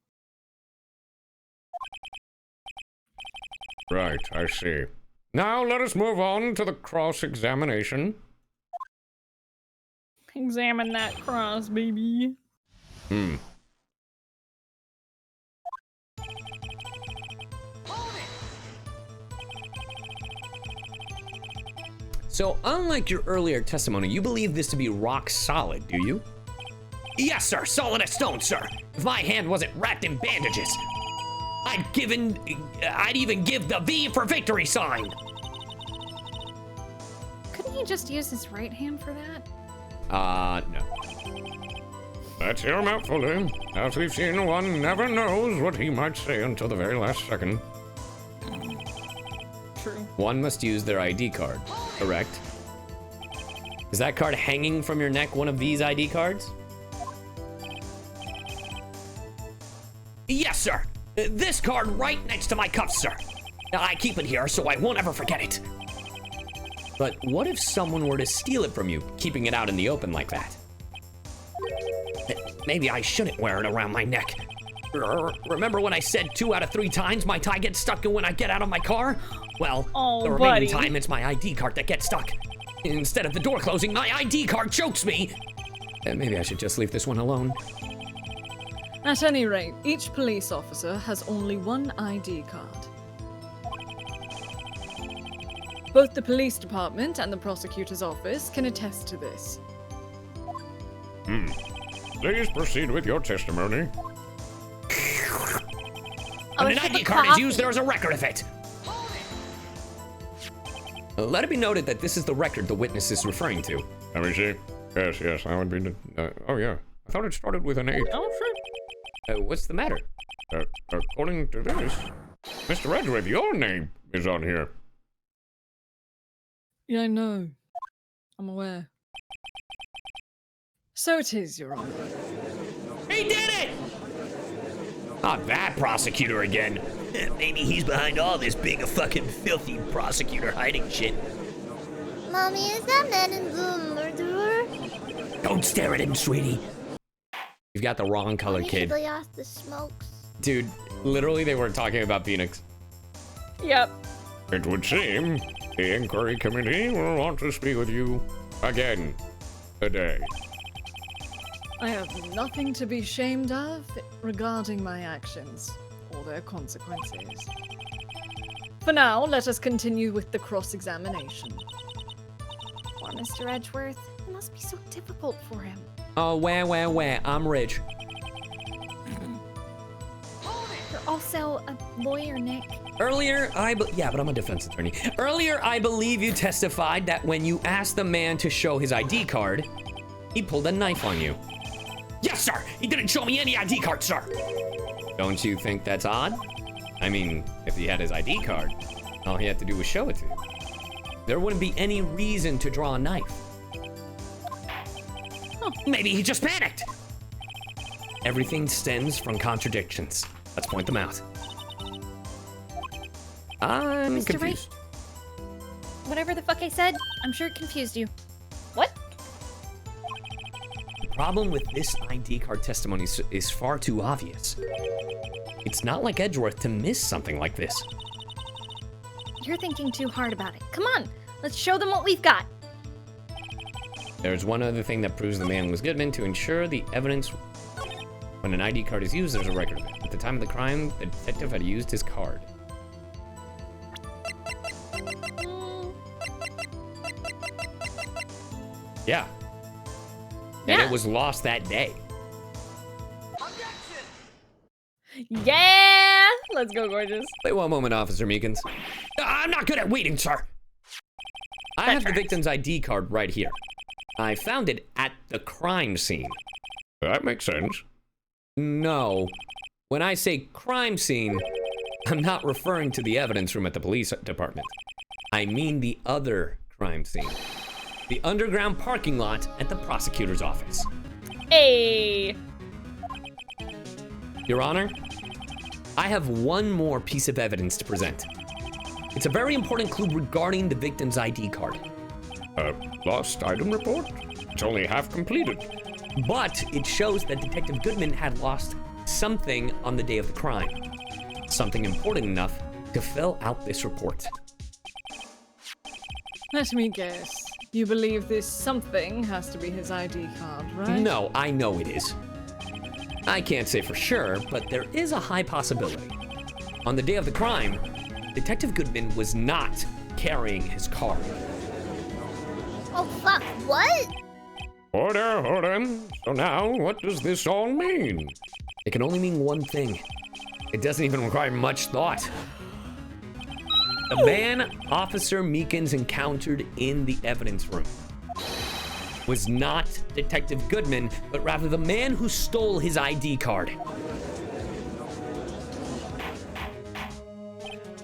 Right, I see. Now let us move on to the cross-examination. Examine that cross, baby. So, unlike your earlier testimony, you believe this to be rock solid, do you? Yes, sir. Solid as stone, sir. If my hand wasn't wrapped in bandages, I'd even give the V for victory sign. Couldn't he just use his right hand for that? No. Let's hear him out fully. As we've seen, one never knows what he might say until the very last second. True. One must use their ID card, correct? Is that card hanging from your neck one of these ID cards? Yes, sir. This card right next to my cuffs, sir. I keep it here so I won't ever forget it. But what if someone were to steal it from you, keeping it out in the open like that? Maybe I shouldn't wear it around my neck. Remember when I said 2 out of 3 times my tie gets stuck when I get out of my car? Well, Oh, the remaining buddy. time it's my ID card that gets stuck. Instead of the door closing, my ID card chokes me. Maybe I should just leave this one alone. At any rate, each police officer has only one ID card. Both the police department and the prosecutor's office can attest to this. Please proceed with your testimony. When an it's for ID the card is coffee. used, there is a record of it. Let it be noted that this is the record the witness is referring to. Let me see. Yes, that would be the, oh yeah. I thought it started with an 8. Oh, sure. What's the matter? According to this, Mr. Edgeworth, your name is on here. Yeah, I know. I'm aware. So it is, Your Honor. He did it! Not that prosecutor again. Maybe he's behind all this big fucking filthy prosecutor hiding shit. Mommy, is that man in blue a murderer? Don't stare at him, sweetie. You've got the wrong color, Maybe kid. they off the smokes. Dude, literally they were talking about Phoenix. Yep. It would seem the inquiry committee will want to speak with you again today. I have nothing to be ashamed of regarding my actions or their consequences. For now, let us continue with the cross-examination. Poor Mr. Edgeworth. It must be so difficult for him. Oh, wah, I'm rich. You're also a lawyer, Nick. Earlier, yeah, but I'm a defense attorney. Earlier, I believe you testified that when you asked the man to show his ID card, he pulled a knife on you. Yes, sir! He didn't show me any ID card, sir! Don't you think that's odd? I mean, if he had his ID card, all he had to do was show it to you. There wouldn't be any reason to draw a knife. Oh, maybe he just panicked. Everything stems from contradictions. Let's point them out. I'm Mr. confused. Whatever the fuck I said, I'm sure it confused you. What? The problem with this ID card testimony is far too obvious. It's not like Edgeworth to miss something like this. You're thinking too hard about it. Come on, let's show them what we've got. There's one other thing that proves the man was Goodman. To ensure the evidence when an ID card is used, there's a record of it. At the time of the crime, the detective had used his card. Yeah. And Yeah. it was lost that day. Yeah! Let's go, gorgeous. Wait one moment, Officer Meekins. I'm not good at waiting, sir. I have the victim's ID card right here. I found it at the crime scene. That makes sense. No. When I say crime scene, I'm not referring to the evidence room at the police department. I mean the other crime scene. The underground parking lot at the prosecutor's office. Hey! Your Honor, I have one more piece of evidence to present. It's a very important clue regarding the victim's ID card. Lost item report? It's only half completed. But it shows that Detective Goodman had lost something on the day of the crime. Something important enough to fill out this report. Let me guess. You believe this something has to be his ID card, right? No, I know it is. I can't say for sure, but there is a high possibility. On the day of the crime, Detective Goodman was not carrying his card. Oh fuck, what? Order. So now, what does this all mean? It can only mean one thing. It doesn't even require much thought. The man Officer Meekins encountered in the evidence room was not Detective Goodman, but rather the man who stole his ID card.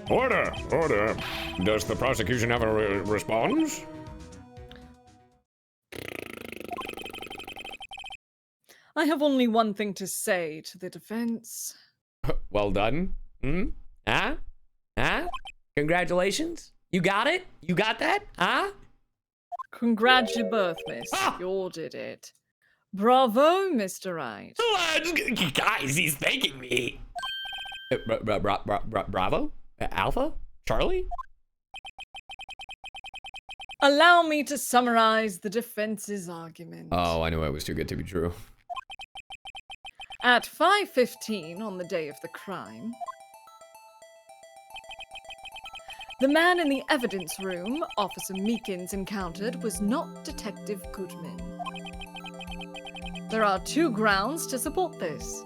Order. Does the prosecution have a response? I have only one thing to say to the defense. Well done. Huh? Congratulations. You got it? You got that? Huh? Congrats your birth, miss. Ah! You all did it. Bravo, Mr. Wright. Guys, he's thanking me. Bravo? Alpha? Charlie? Allow me to summarize the defense's argument. Oh, I knew it was too good to be true. At 5:15 on the day of the crime, the man in the evidence room Officer Meekins encountered was not Detective Goodman. There are two grounds to support this.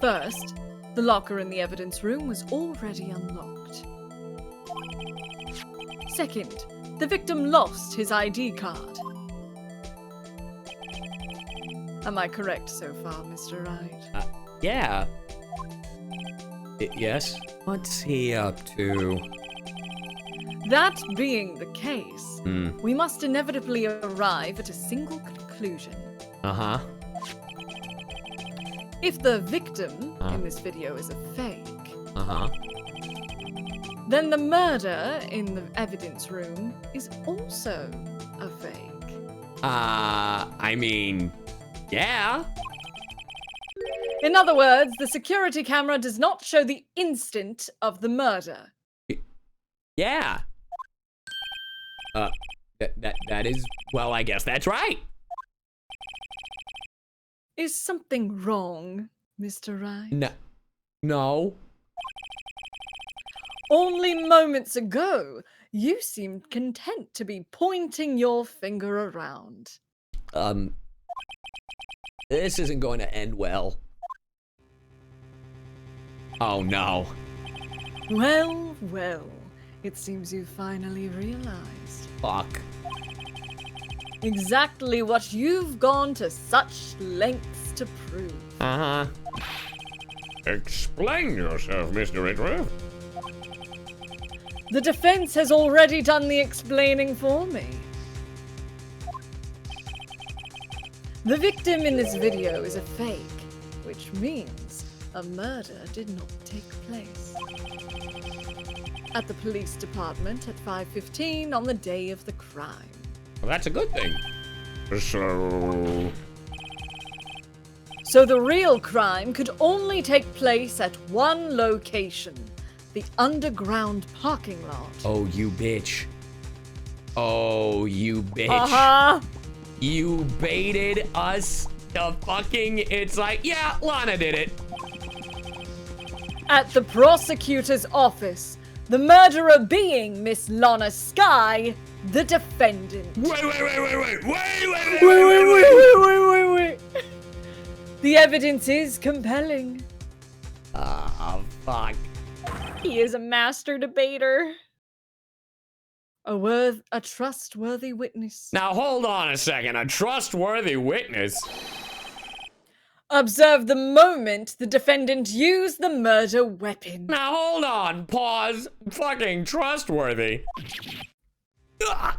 First, the locker in the evidence room was already unlocked. Second, the victim lost his ID card. Am I correct so far, Mr. Wright? Yeah. Yes? What's he up to? That being the case, Hmm. we must inevitably arrive at a single conclusion. Uh-huh. If the victim in this video is a fake, Uh-huh. then the murder in the evidence room is also a fake. I mean, yeah. In other words, the security camera does not show the instant of the murder. Yeah. That is, well, I guess that's right. Is something wrong, Mr. Wright? No. Only moments ago, you seemed content to be pointing your finger around. This isn't going to end well. Oh, no. Well, well, it seems you finally realized. Fuck. Exactly what you've gone to such lengths to prove. Uh-huh. Explain yourself, Mr. Redruth. The defense has already done the explaining for me. The victim in this video is a fake, which means a murder did not take place. At the police department at 5:15 on the day of the crime. Well, that's a good thing. So the real crime could only take place at one location, the underground parking lot. Oh, you bitch. Oh, you bitch. Uh-huh. You baited us to fucking... It's like, yeah, Lana did it. At the prosecutor's office, the murderer being Miss Lana Skye, the defendant. Wait. Wait. The evidence is compelling. Ah, fuck. He is a master debater. A trustworthy witness. Now, hold on a second. A trustworthy witness? Observe the moment the defendant used the murder weapon. Now, hold on. Pause. Fucking trustworthy. Ugh.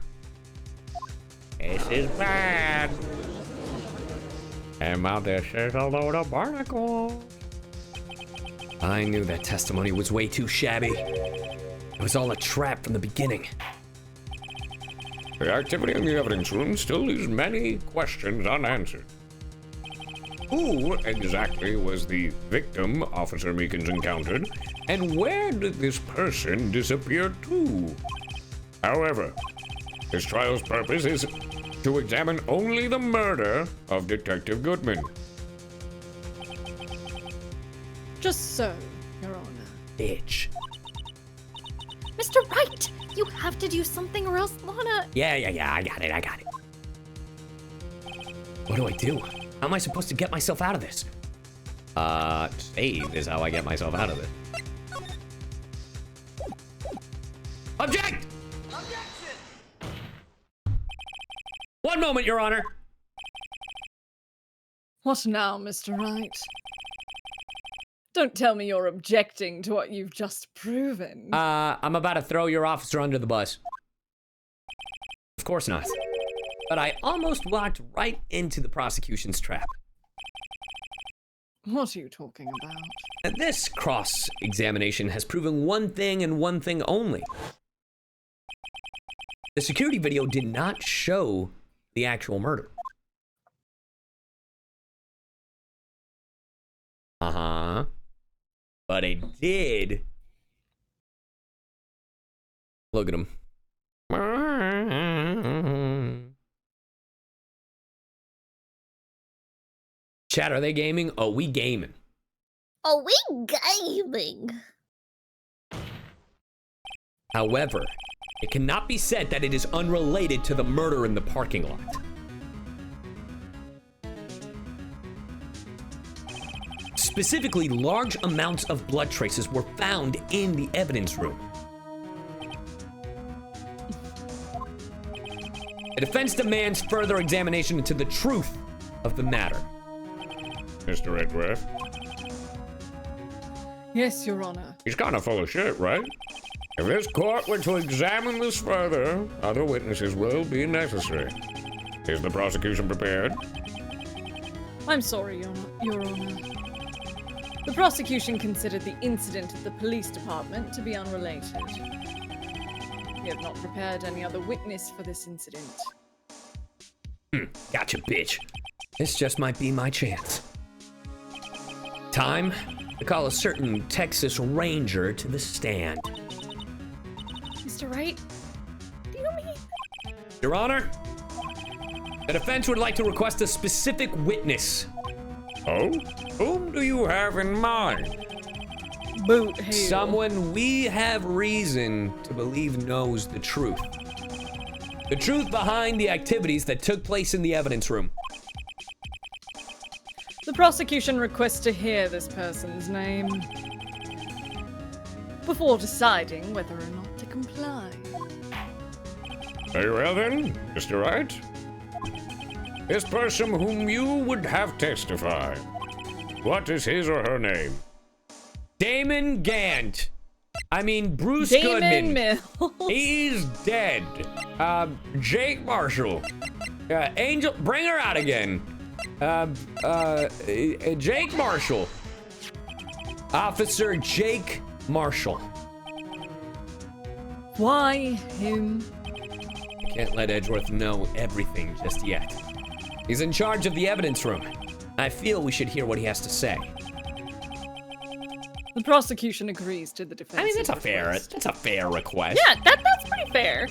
This is bad. And now this is a load of barnacles. I knew that testimony was way too shabby. It was all a trap from the beginning. The activity in the evidence room still leaves many questions unanswered. Who exactly was the victim Officer Meekins encountered, and where did this person disappear to? However, this trial's purpose is to examine only the murder of Detective Goodman. Just so, Your Honor. Bitch. Mr. Wright, you have to do something or else Lana... Yeah, I got it. What do I do? How am I supposed to get myself out of this? Save is how I get myself out of this. Object! Objection! One moment, Your Honor. What now, Mr. Wright? Don't tell me you're objecting to what you've just proven. I'm about to throw your officer under the bus. Of course not. But I almost walked right into the prosecution's trap. What are you talking about? This cross-examination has proven one thing and one thing only. The security video did not show the actual murder. Uh-huh. But it did. Look at him. Chat, are they gaming? Oh, we gaming. Oh, we gaming. However, it cannot be said that it is unrelated to the murder in the parking lot. Specifically, large amounts of blood traces were found in the evidence room. The defense demands further examination into the truth of the matter. Mr. Redworth? Yes, Your Honor. He's kind of full of shit, right? If this court were to examine this further, other witnesses will be necessary. Is the prosecution prepared? I'm sorry, Your Honor. The prosecution considered the incident at the police department to be unrelated. We have not prepared any other witness for this incident. Gotcha, bitch. This just might be my chance. Time to call a certain Texas Ranger to the stand. Mr. Wright? Do you know me? Your Honor, the defense would like to request a specific witness. Oh? Whom do you have in mind? Boothill. Someone we have reason to believe knows the truth. The truth behind the activities that took place in the evidence room. The prosecution requests to hear this person's name before deciding whether or not to comply. Very well then, Mr. Wright. This person whom you would have testify. What is his or her name? Damon Gant. I mean, Bruce Damon Goodman. Mills. He's dead. Jake Marshall. Angel, bring her out again. Jake Marshall. Officer Jake Marshall. Why him? I can't let Edgeworth know everything just yet. He's in charge of the evidence room. I feel we should hear what he has to say. The prosecution agrees to the defense. I mean, that's a fair request. Yeah, that's pretty fair.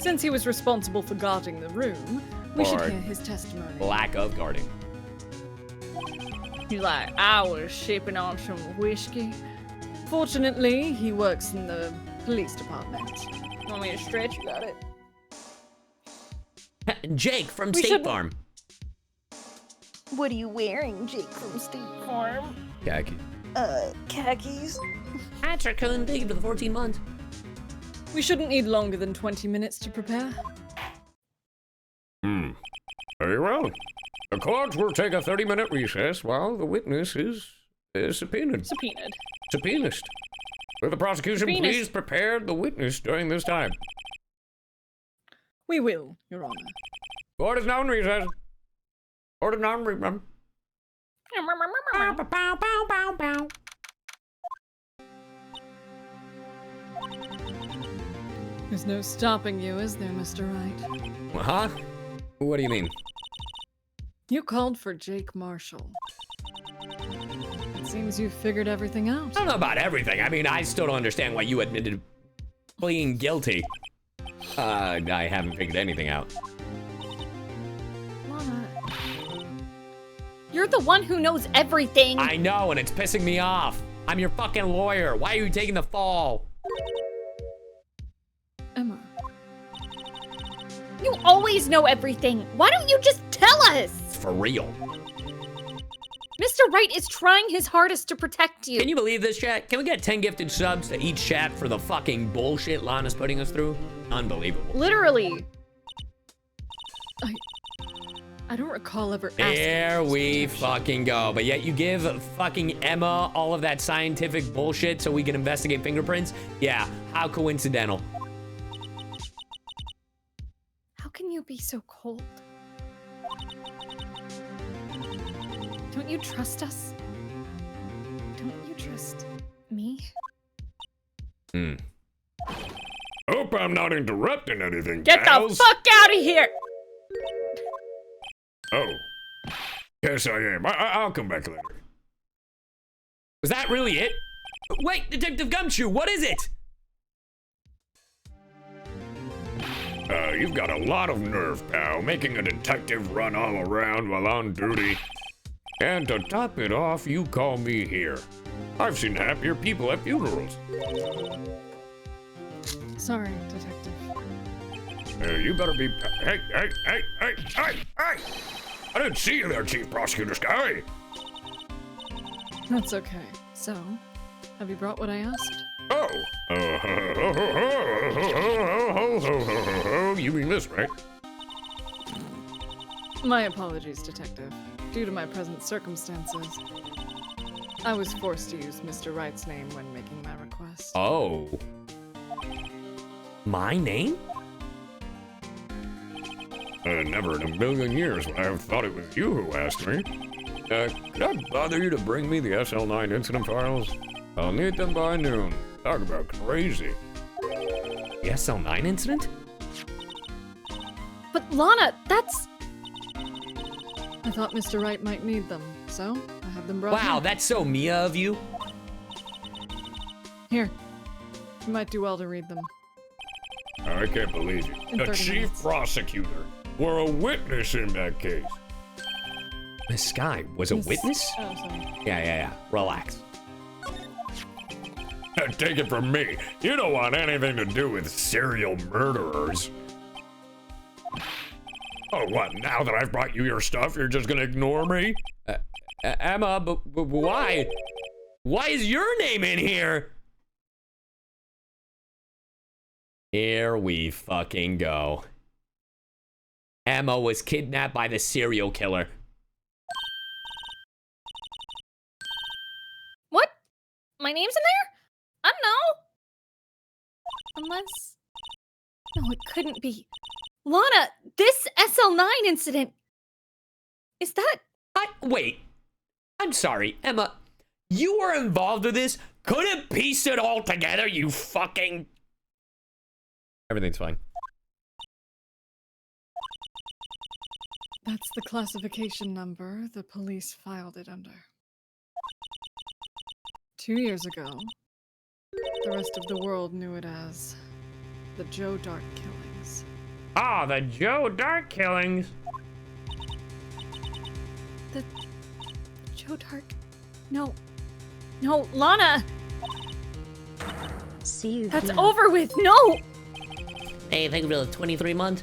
Since he was responsible for guarding the room, we should Or hear his testimony. Lack of guarding. He's like, I was shipping on some whiskey. Fortunately, he works in the police department. Want me to stretch? You got it. Jake from We State should- Farm. What are you wearing, Jake from State Farm? Khaki. Khakis? Hats are coming big for the 14 months. We shouldn't need longer than 20 minutes to prepare. Very well. The court will take a 30-minute recess while the witness is subpoenaed. Subpoenaed. Will the prosecution Subpoenaed. please prepare the witness during this time? We will, Your Honor. Court is now in recess. Court is now in recess. There's no stopping you, is there, Mr. Wright? Huh? What do you mean? You called for Jake Marshall. It seems you've figured everything out. I don't know about everything. I mean, I still don't understand why you admitted pleading guilty. I haven't figured anything out. Lana. You're the one who knows everything. I know, and it's pissing me off. I'm your fucking lawyer. Why are you taking the fall? Emma. You always know everything. Why don't you just tell us? For real. Mr. Wright is trying his hardest to protect you. Can you believe this, chat? Can we get 10 gifted subs to each chat for the fucking bullshit Lana's putting us through? Unbelievable. Literally. I don't recall ever asking. There for we this fucking go. But yet you give fucking Emma all of that scientific bullshit so we can investigate fingerprints? Yeah, how coincidental. How can you be so cold? Don't you trust us? Don't you trust me? Hope I'm not interrupting anything, Get the pals. fuck out of here! Oh. Yes, I am. I'll come back later. Was that really it? Wait, Detective Gumshoe, what is it? You've got a lot of nerve, pal, making a detective run all around while on duty. And to top it off, you call me here. I've seen happier people at funerals. Sorry, Detective. You better be... Hey! I didn't see you there, Chief Prosecutor Sky. That's okay. So, have you brought what I asked? Oh. You mean this, right? My apologies, Detective. Due to my present circumstances, I was forced to use Mr. Wright's name when making my request. Oh. My name? Never in a million years would I have thought it was you who asked me. Could I bother you to bring me the SL9 incident files? I'll need them by noon. Talk about crazy. The SL9 incident? But Lana, that's... I thought Mr. Wright might need them, so I had them brought Wow, here. that's so Mia of you. Here. You might do well to read them. I can't believe you. In The 30 chief minutes. prosecutor were a witness in that case. Miss Sky was a witness? Oh, sorry. Yeah. Relax. Take it from me, you don't want anything to do with serial murderers. Oh, what, now that I've brought you your stuff, you're just gonna ignore me? Emma, but why? Why is your name in here? Here we fucking go. Emma was kidnapped by the serial killer. What? My name's in there? I don't know. Unless... No, it couldn't be. Lana, this SL9 incident... Is that... Wait. I'm sorry, Emma. You were involved with this? Couldn't piece it all together, you fucking... Everything's fine. That's the classification number the police filed it under. 2 years ago, the rest of the world knew it as the Joe Dart killings. Ah, the Joe Dart killings. The... Joe Dart... No. No, Lana! See you. That's over with! No! Hey, thank you for the 23 months.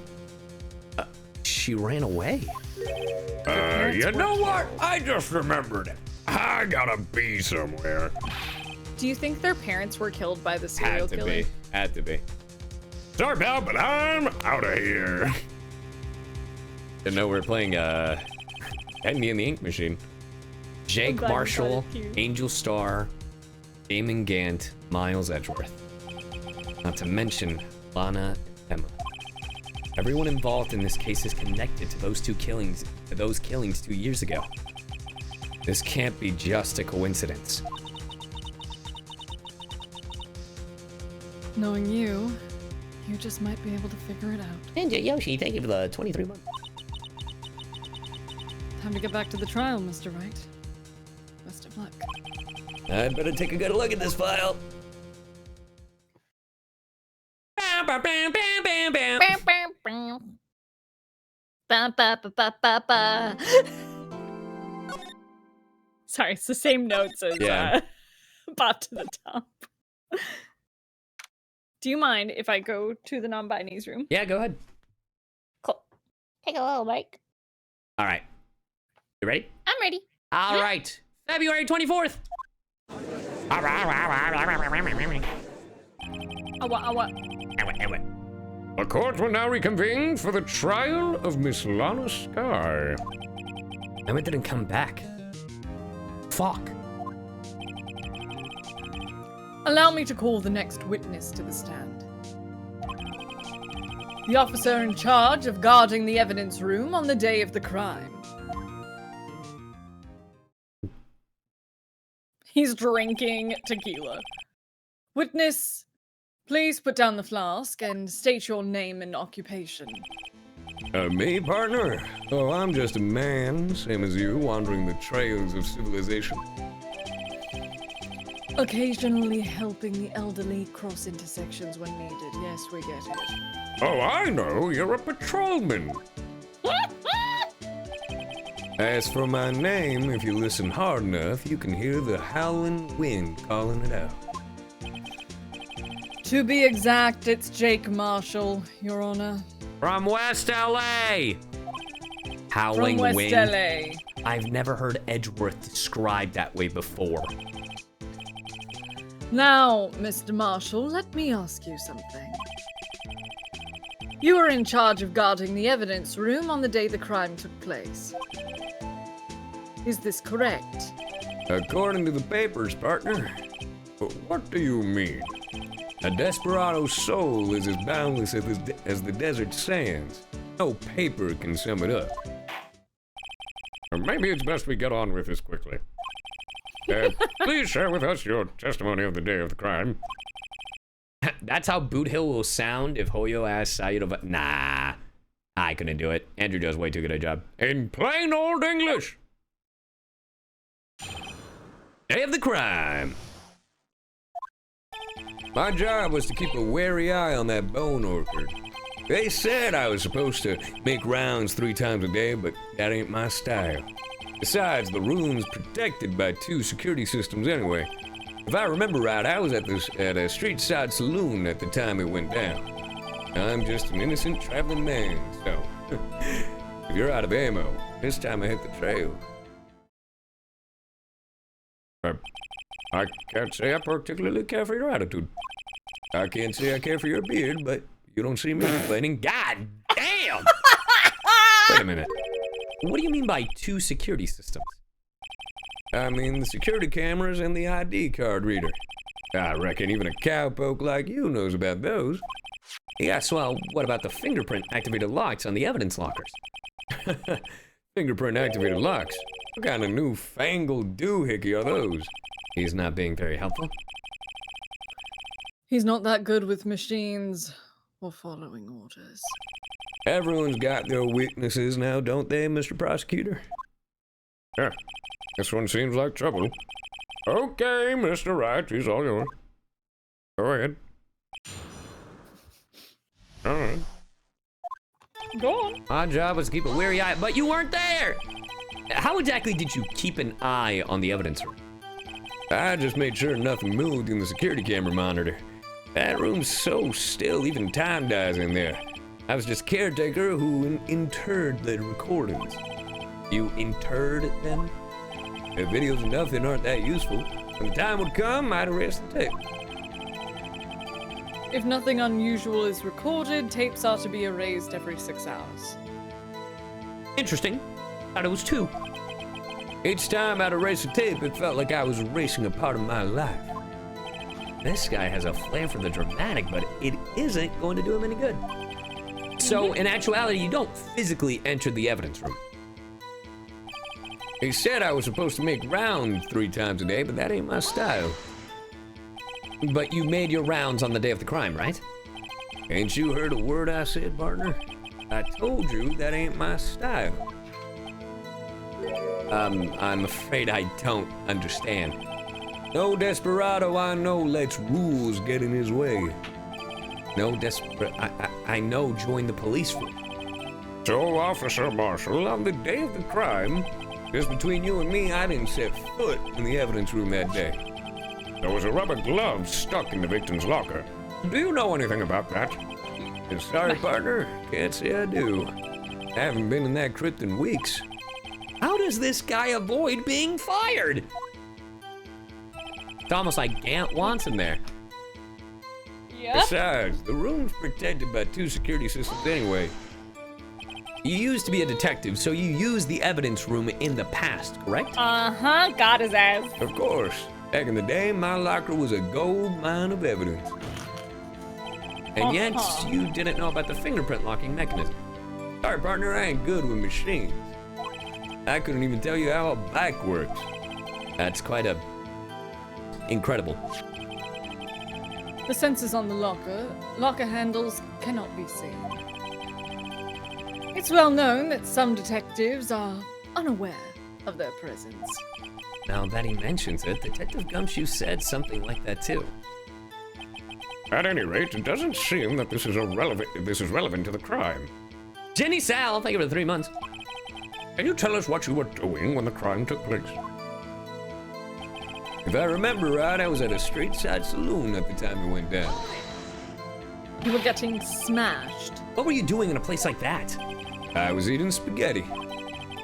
She ran away. You know what? I just remembered. I gotta be somewhere. Do you think their parents were killed by the serial killer? Had to be. Sorry, pal, but I'm out of here. Didn't know we were playing Candy and the Ink Machine. Jake glad you Marshall, got it cute. Angel Starr, Damon Gant, Miles Edgeworth. Not to mention Lana and Emma. Everyone involved in this case is connected to those killings 2 years ago. This can't be just a coincidence. Knowing you just might be able to figure it out. Ninja Yoshi, thank you for the 23 months. Time to get back to the trial, Mr. Wright. Best of luck. I'd better take a good look at this file. Ba, ba, ba, ba, ba, ba. Sorry, it's the same notes as Yeah. Bop to the Top. Do you mind if I go to the non-binaries room? Yeah, go ahead. Cool. Take a little break. All right. You ready? I'm ready. All right. February 24th. The court will now reconvene for the trial of Miss Lana Sky. Emma didn't come back. Fuck. Allow me to call the next witness to the stand. The officer in charge of guarding the evidence room on the day of the crime. He's drinking tequila. Witness, please put down the flask and state your name and occupation. Me, partner? Oh, I'm just a man, same as you, wandering the trails of civilization. Occasionally helping the elderly cross intersections when needed. Yes, we get it. Oh, I know, you're a patrolman. As for my name, if you listen hard enough, you can hear the howling wind calling it out. To be exact, it's Jake Marshall, Your Honor. From West LA. Howling From West wind. LA. I've never heard Edgeworth described that way before. Now, Mr. Marshall, let me ask you something. You were in charge of guarding the evidence room on the day the crime took place. Is this correct? According to the papers, partner. But what do you mean? A desperado's soul is as boundless as the desert sands. No paper can sum it up. Or maybe it's best we get on with this quickly. Please share with us your testimony of the day of the crime. That's how Boothill will sound if Hoyo asks CyYuVTuber. Nah, I couldn't do it. Andrew does way too good a job. In plain old English. Day of the crime. My job was to keep a wary eye on that bone orchard. They said I was supposed to make rounds 3 times a day, but that ain't my style. Besides, the room's protected by 2 security systems anyway. If I remember right, I was at a street side saloon at the time it went down. I'm just an innocent traveling man, so if you're out of ammo, this time I hit the trail. I can't say I particularly care for your attitude. I can't say I care for your beard, but you don't see me complaining. God damn! Wait a minute. What do you mean by 2 security systems? I mean the security cameras and the ID card reader. I reckon even a cowpoke like you knows about those. Yes, well, what about the fingerprint-activated locks on the evidence lockers? Fingerprint-activated locks? What kind of newfangled doohickey are those? He's not being very helpful. He's not that good with machines or following orders. Everyone's got their weaknesses now, don't they, Mr. Prosecutor? Yeah, this one seems like trouble. Okay, Mr. Wright, he's all yours. Go ahead. All right. Go on. My job was to keep a wary eye, but you weren't there! How exactly did you keep an eye on the evidence room? I just made sure nothing moved in the security camera monitor. That room's so still, even time dies in there. I was just caretaker who interred the recordings. You interred them? If videos and nothing aren't that useful, when the time would come, I'd erase the tape. If nothing unusual is recorded, tapes are to be erased every 6 hours. Interesting. Thought it was 2. Each time I'd erase a tape, it felt like I was erasing a part of my life. This guy has a flair for the dramatic, but it isn't going to do him any good. So, in actuality, you don't physically enter the evidence room. He said I was supposed to make rounds 3 times a day, but that ain't my style. But you made your rounds on the day of the crime, right? Ain't you heard a word I said, partner? I told you that ain't my style. I'm afraid I don't understand. No desperado I know lets rules get in his way. No I know join the police force. So, Officer Marshall, On the day of the crime, just between you and me, I didn't set foot in the evidence room that day. there was a rubber glove stuck in the victim's locker. Do you know anything about that? Sorry, partner, can't say I do. I haven't been in that crypt in weeks. How does this guy avoid being fired? It's almost like Gant wants him there. Yep. Besides, the room's protected by 2 security systems anyway. You used to be a detective, so you used the evidence room in the past, correct? Uh-huh, got his ass. Of course, back in the day, my locker was a gold mine of evidence. And yet, you didn't know about the fingerprint locking mechanism. Sorry, partner, I ain't good with machines. I couldn't even tell you how a bike works. That's quite incredible. The sensors on the locker handles cannot be seen. It's well known that some detectives are unaware of their presence. Now that he mentions it, Detective Gumshoe said something like that too. At any rate, it doesn't seem that this is relevant to the crime. Jenny Sal, thank you for the 3 months. Can you tell us what you were doing when the crime took place? If I remember right, I was at a street side saloon at the time it went down. You were getting smashed. What were you doing in a place like that? I was eating spaghetti.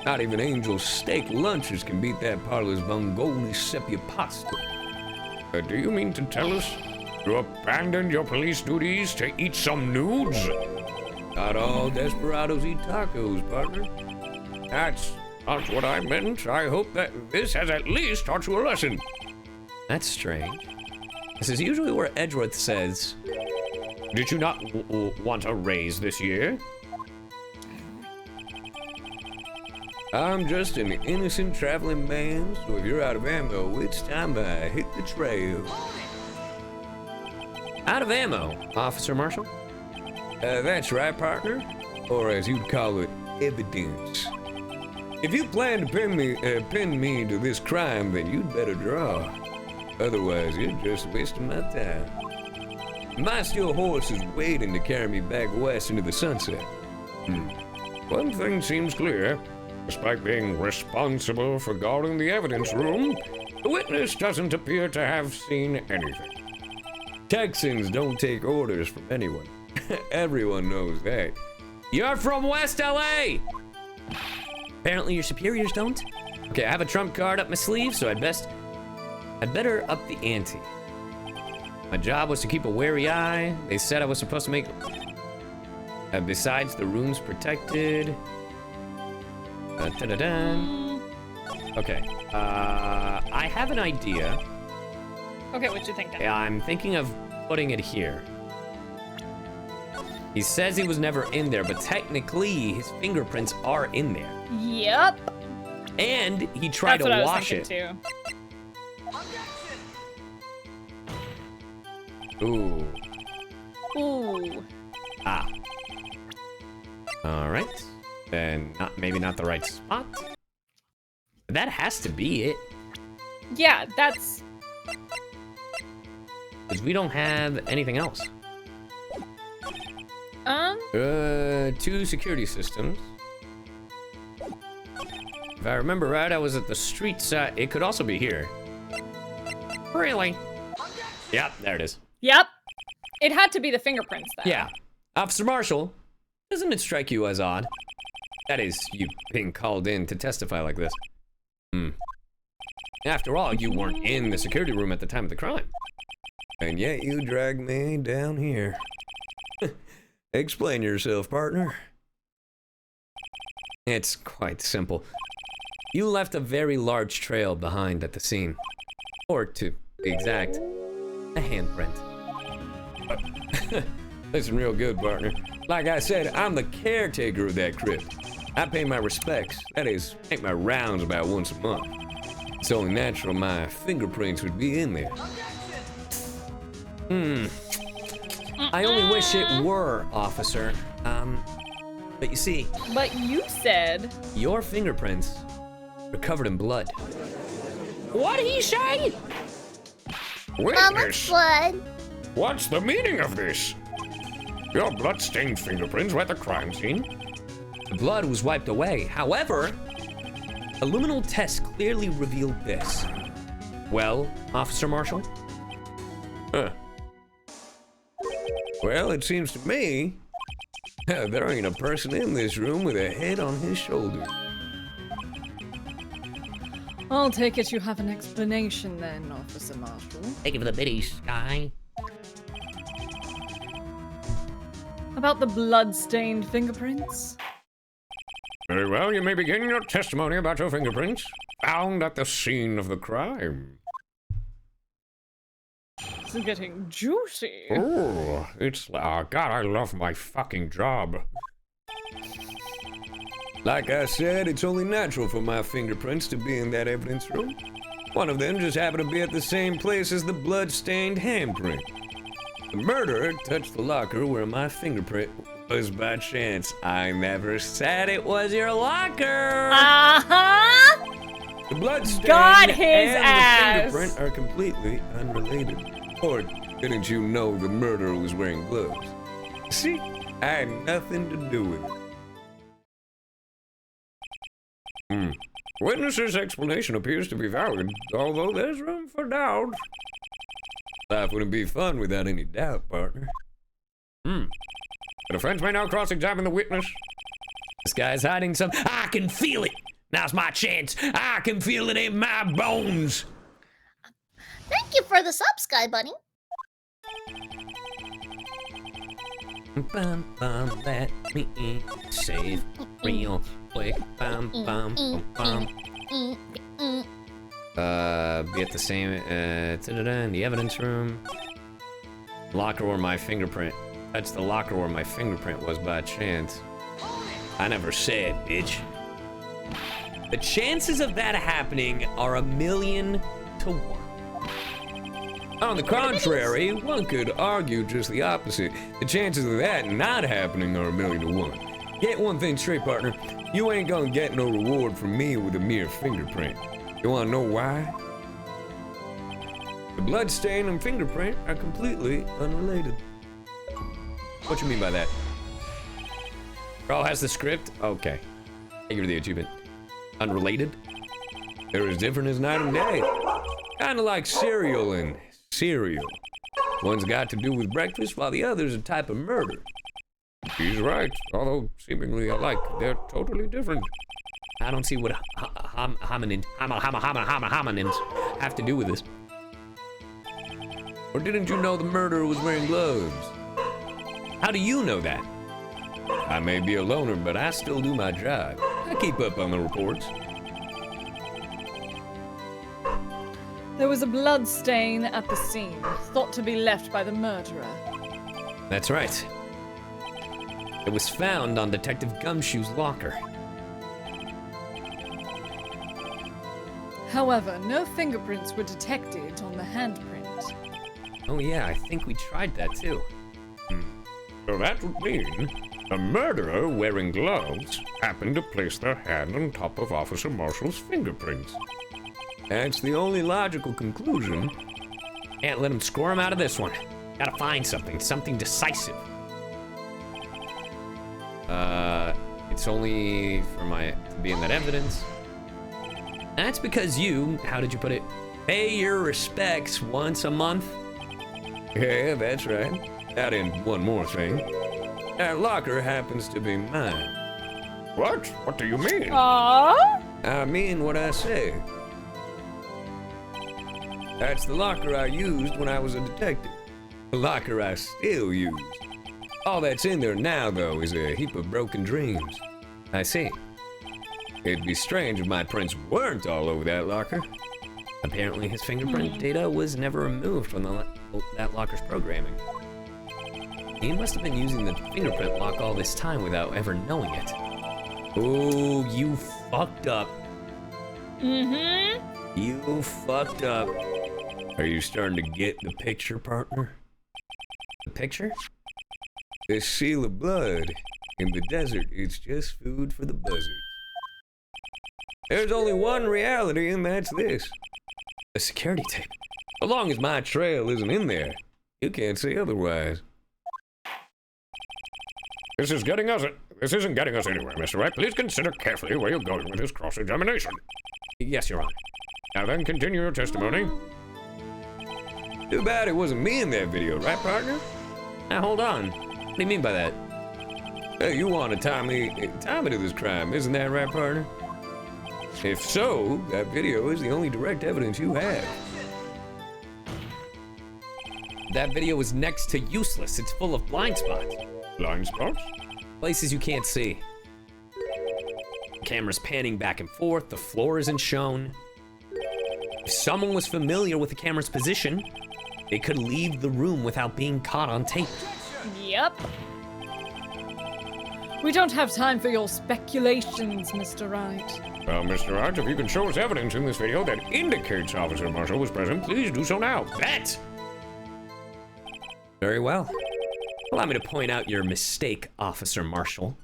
Not even Angel's steak lunches can beat that parlor's Mongoli sepia pasta. Do you mean to tell us you abandoned your police duties to eat some nudes? Not all desperados eat tacos, partner. That's not what I meant. I hope that this has at least taught you a lesson. That's strange. This is usually where Edgeworth says, Did you not want a raise this year? I'm just an innocent traveling man, so if you're out of ammo, it's time I hit the trail. out of ammo, Officer Marshall. That's right, partner. Or as you'd call it, evidence. If you plan to pin me to this crime, then you'd better draw. Otherwise, you're just wasting my time. My steel horse is waiting to carry me back west into the sunset. One thing seems clear. Despite being responsible for guarding the evidence room, the witness doesn't appear to have seen anything. Texans don't take orders from anyone. Everyone knows that. You're from West LA! Apparently your superiors don't. Okay, I have a trump card up my sleeve, so I'd better up the ante. My job was to keep a wary eye. They said I was supposed to make... besides, the room's protected. Okay, I have an idea. Okay, what you thinking? I'm thinking of putting it here. He says he was never in there, but technically his fingerprints are in there. Yep. And he tried to wash it. Too. Ooh. Ooh. Ah. All right. Then maybe not the right spot. That has to be it. Yeah, that's... Because we don't have anything else. 2 security systems. If I remember right, I was at the street side. It could also be here. Really? Yep, there it is. Yep. It had to be the fingerprints, though. Yeah. Officer Marshall, doesn't it strike you as odd? That is, you being called in to testify like this. After all, you weren't in the security room at the time of the crime. And yet you dragged me down here. Explain yourself, partner. It's quite simple. You left a very large trail behind at the scene. Or to be exact, a handprint. Listen real good, partner. Like I said, I'm the caretaker of that crypt. I pay my respects. That is, make my rounds about once a month. It's only natural my fingerprints would be in there. I only wish it were, officer. But you see... But you said... Your fingerprints are covered in blood. What'd he say? Witness, blood. what's the meaning of this? Your blood-stained fingerprints were at the crime scene. The blood was wiped away. However, a luminal test clearly revealed this. Well, Officer Marshall? Huh. Well, it seems to me there ain't a person in this room with a head on his shoulder. I'll take it you have an explanation then, Officer Marshall. Thank you for the biddies, Sky. About the blood-stained fingerprints? Very well, you may begin your testimony about your fingerprints found at the scene of the crime. This is getting juicy. Oh, it's... Oh, God, I love my fucking job. Like I said, it's only natural for my fingerprints to be in that evidence room. One of them just happened to be at the same place as the blood-stained handprint. The murderer touched the locker where my fingerprint was by chance. I never said it was your locker! Uh-huh! The blood-stain Got his and ass. the fingerprint are completely unrelated. Or didn't you know the murderer was wearing gloves? See, I had nothing to do with it. Witness's explanation appears to be valid, although there's room for doubt. Life wouldn't be fun without any doubt, partner. The defense may now cross-examine the witness. This guy's hiding some... I can feel it! Now's my chance. I can feel it in my bones. Thank you for the sub, Sky Bunny. Bum, bum, let me save real quick. Bum, bum, bum, bum. Be at the same, in the evidence room. Locker where my fingerprint. That's the locker where my fingerprint was by chance. I never said, bitch. The chances of that happening are 1,000,000 to 1. On the contrary, one could argue just the opposite. The chances of that not happening are 1,000,000 to 1. Get one thing straight, partner. You ain't gonna get no reward from me with a mere fingerprint. You wanna know why? The blood stain and fingerprint are completely unrelated. What you mean by that? Bro has the script? Okay. I give you the achievement. Unrelated? They're as different as night and day. Kinda like cereal and cereal. One's got to do with breakfast while the other's a type of murder. He's right, although seemingly alike, they're totally different. I don't see what homonyms have to do with this. Or didn't you know the murderer was wearing gloves? How do you know that? I may be a loner, but I still do my job. I keep up on the reports. There was a blood stain at the scene, thought to be left by the murderer. That's right. It was found on Detective Gumshoe's locker. However, no fingerprints were detected on the handprint. Oh yeah, I think we tried that too. So that would mean the murderer wearing gloves happened to place their hand on top of Officer Marshall's fingerprints. That's the only logical conclusion. Can't let him score him out of this one. Gotta find something decisive. It's only for to be in that evidence. That's because you, how did you put it? Pay your respects once a month. Yeah, that's right. Add in one more thing. That locker happens to be mine. What? What do you mean? Aww. I mean what I say. That's the locker I used when I was a detective. The locker I still use. All that's in there now, though, is a heap of broken dreams. I see. It'd be strange if my prints weren't all over that locker. Apparently his fingerprint data was never removed from that locker's programming. He must have been using the fingerprint lock all this time without ever knowing it. Oh, you fucked up. Mm-hmm. You fucked up. Are you starting to get the picture, partner? The picture? This seal of blood in the desert, it's just food for the buzzards. There's only one reality, and that's this. A security tape. As long as my trail isn't in there, you can't say otherwise. This isn't getting us anywhere, Mr. Wright. Please consider carefully where you're going with this cross-examination. Yes, Your Honor. Now then, continue your testimony. Too bad it wasn't me in that video, right, partner? Now, hold on. What do you mean by that? Hey, you want to tie me to this crime, isn't that right, partner? If so, that video is the only direct evidence you have. That video is next to useless. It's full of blind spots. Blind spots? Places you can't see. Camera's panning back and forth. The floor isn't shown. If someone was familiar with the camera's position, they could leave the room without being caught on tape. Yep. We don't have time for your speculations, Mr. Wright. Well, Mr. Wright, if you can show us evidence in this video that indicates Officer Marshall was present, please do so now. Bet! Very well. Allow me to point out your mistake, Officer Marshall.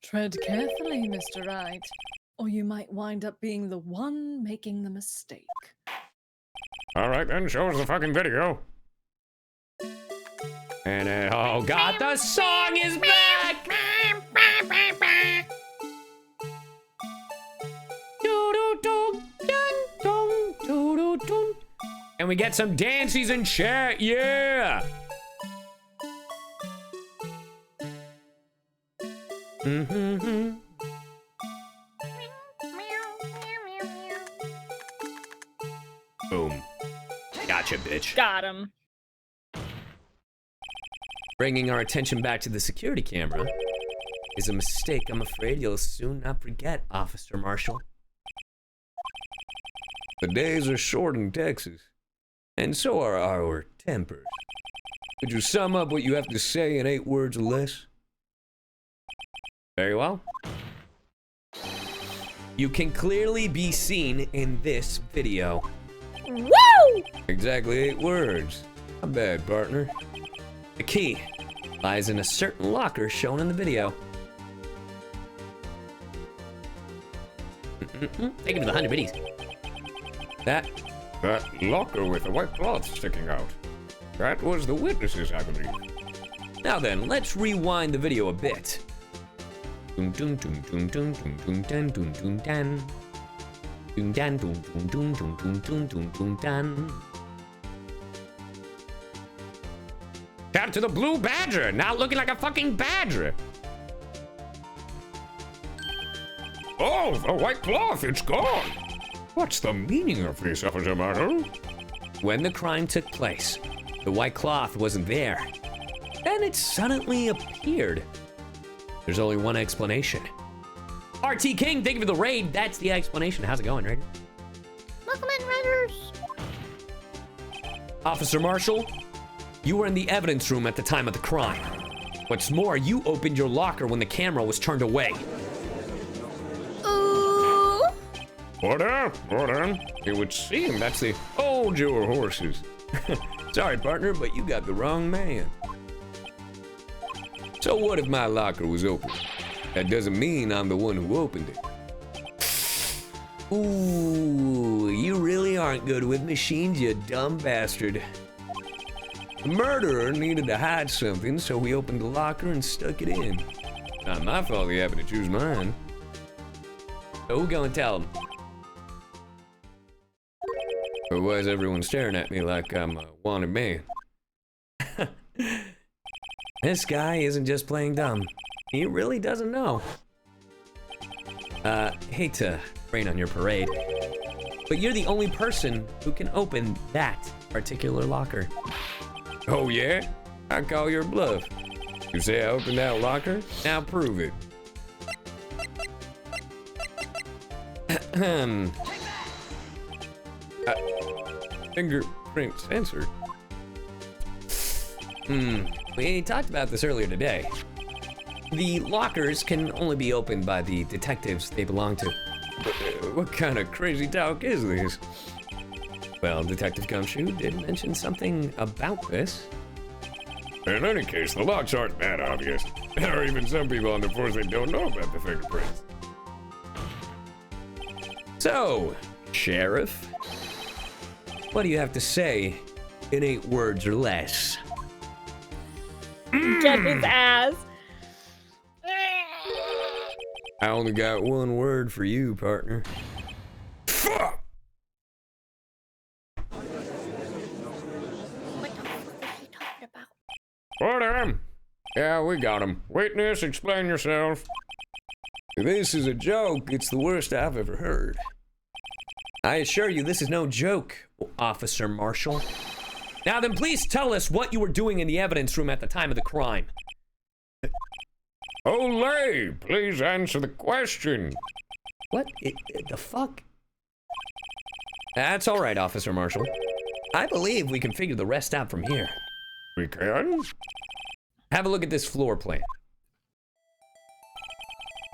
Tread carefully, Mr. Wright, or you might wind up being the one making the mistake. All right, then, show us the fucking video. And oh god, the song is back! And we get some dances in chat, yeah! Boom. Gotcha, bitch. Got him. Bringing our attention back to the security camera is a mistake I'm afraid you'll soon not forget, Officer Marshall. The days are short in Texas, and so are our tempers. Could you sum up what you have to say in 8 words or less? Very well. You can clearly be seen in this video. Woo! Exactly 8 words. Not bad, partner. The key lies in a certain locker shown in the video. Thank you for the 100 biddies. That locker with the white cloth sticking out. That was the witnesses, I believe. Now then, let's rewind the video a bit. Dun dun dun dun dun dun dun dun dun dun. Dun dun dun dun dun dun dun dun dun dun. Down to the blue badger, now looking like a fucking badger. Oh, the white cloth, it's gone. What's the meaning of this, Officer Marshall? When the crime took place, the white cloth wasn't there. Then it suddenly appeared. There's only one explanation. RT King, thank you for the raid. That's the explanation. How's it going, Raider? Welcome in, Raiders. Officer Marshall, you were in the evidence room at the time of the crime. What's more, you opened your locker when the camera was turned away. Ooh. Order, order. It would seem that's the hold your horses. Sorry, partner, but you got the wrong man. So what if my locker was open? That doesn't mean I'm the one who opened it. Ooh, you really aren't good with machines, you dumb bastard. The murderer needed to hide something, so we opened the locker and stuck it in. Not my fault he happened to choose mine. So who go and tell him? But why is everyone staring at me like I'm a wanted man? This guy isn't just playing dumb. He really doesn't know. Hate to rain on your parade, but you're the only person who can open that particular locker. Oh yeah? I call your bluff. You say I opened that locker? Now prove it. Fingerprint sensor. We talked about this earlier today. The lockers can only be opened by the detectives they belong to. What kind of crazy talk is this? Well, Detective Gumshoe did mention something about this. In any case, the locks aren't that obvious. There are even some people on the force that don't know about the fingerprints. So, Sheriff, what do you have to say in 8 words or less? Get his ass. I only got one word for you, partner. Fuck! What the fuck is he talking about? Order! Yeah, we got him. Witness, explain yourself. If this is a joke, it's the worst I've ever heard. I assure you this is no joke, Officer Marshall. Now then, please tell us what you were doing in the evidence room at the time of the crime. Olay! Please answer the question. What the fuck? That's all right, Officer Marshall. I believe we can figure the rest out from here. We can? Have a look at this floor plan.